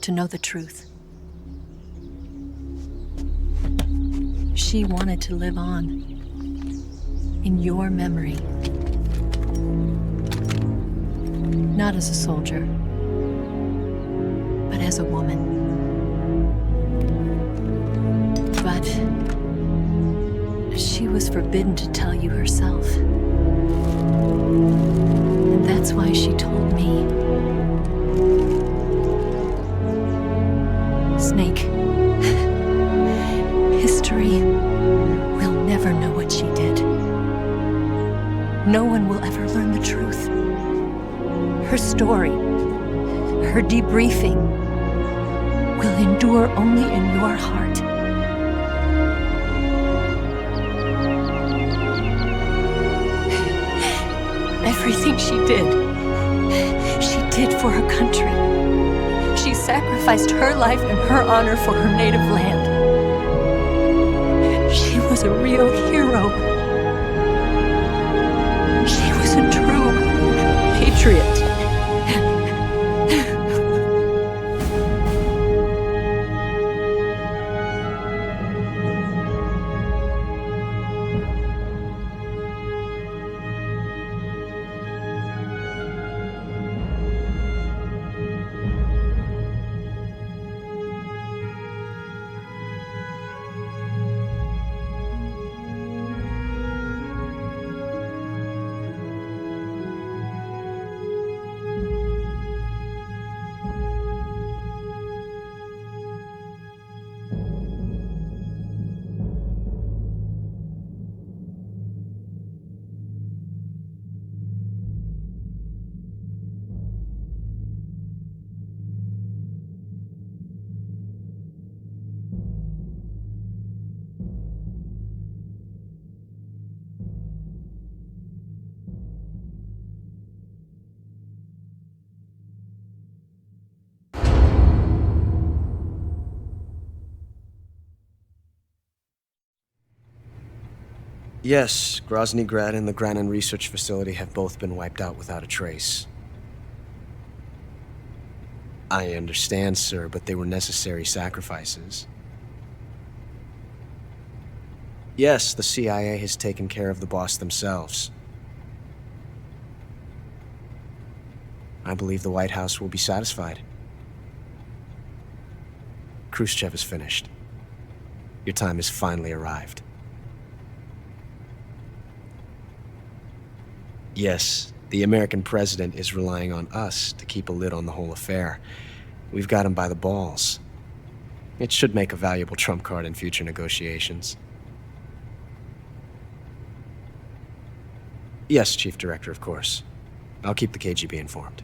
to know the truth. She wanted to live on in your memory. Not as a soldier, but as a woman. But she was forbidden to tell you herself. And that's why she told me. Snake, history will never know what she did. No one will ever learn the truth. Her story, her debriefing, will endure only in your heart. Everything she did for her country. She sacrificed her life and her honor for her native land. She was a real hero. She was a true patriot. Yes, Grozny Grad and the Granin Research Facility have both been wiped out without a trace. I understand, sir, but they were necessary sacrifices. Yes, the CIA has taken care of the boss themselves. I believe the White House will be satisfied. Khrushchev is finished. Your time has finally arrived. Yes, the American president is relying on us to keep a lid on the whole affair. We've got him by the balls. It should make a valuable trump card in future negotiations. Yes, Chief Director, of course. I'll keep the KGB informed.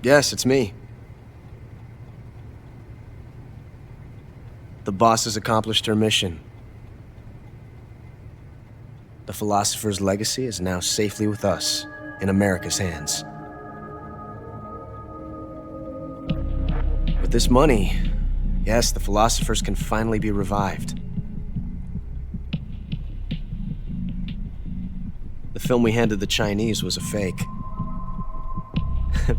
Yes, it's me. The boss has accomplished her mission. The philosopher's legacy is now safely with us, in America's hands. With this money, yes, the philosophers can finally be revived. The film we handed the Chinese was a fake.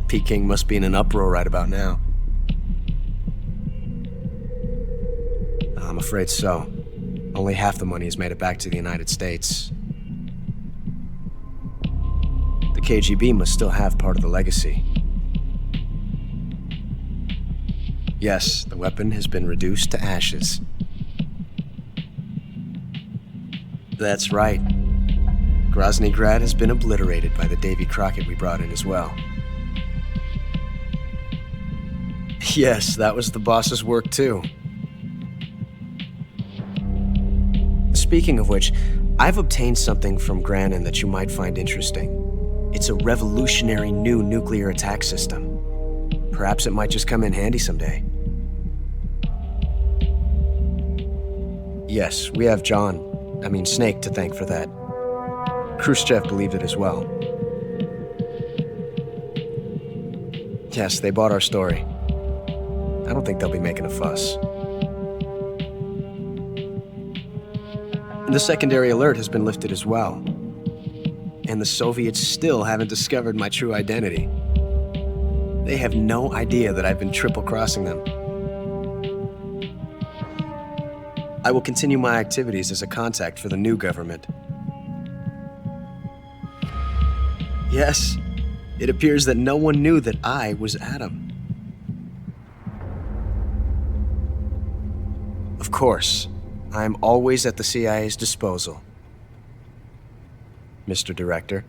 Peking must be in an uproar right about now. I'm afraid so. Only half the money has made it back to the United States. The KGB must still have part of the legacy. Yes, the weapon has been reduced to ashes. That's right. Grozny Grad has been obliterated by the Davy Crockett we brought in as well. Yes, that was the boss's work too. Speaking of which, I've obtained something from Granin that you might find interesting. It's a revolutionary new nuclear attack system. Perhaps it might just come in handy someday. Yes, we have Snake to thank for that. Khrushchev believed it as well. Yes, they bought our story. I don't think they'll be making a fuss. The secondary alert has been lifted as well. And the Soviets still haven't discovered my true identity. They have no idea that I've been triple-crossing them. I will continue my activities as a contact for the new government. Yes, it appears that no one knew that I was Adam. Of course, I'm always at the CIA's disposal, Mr. Director.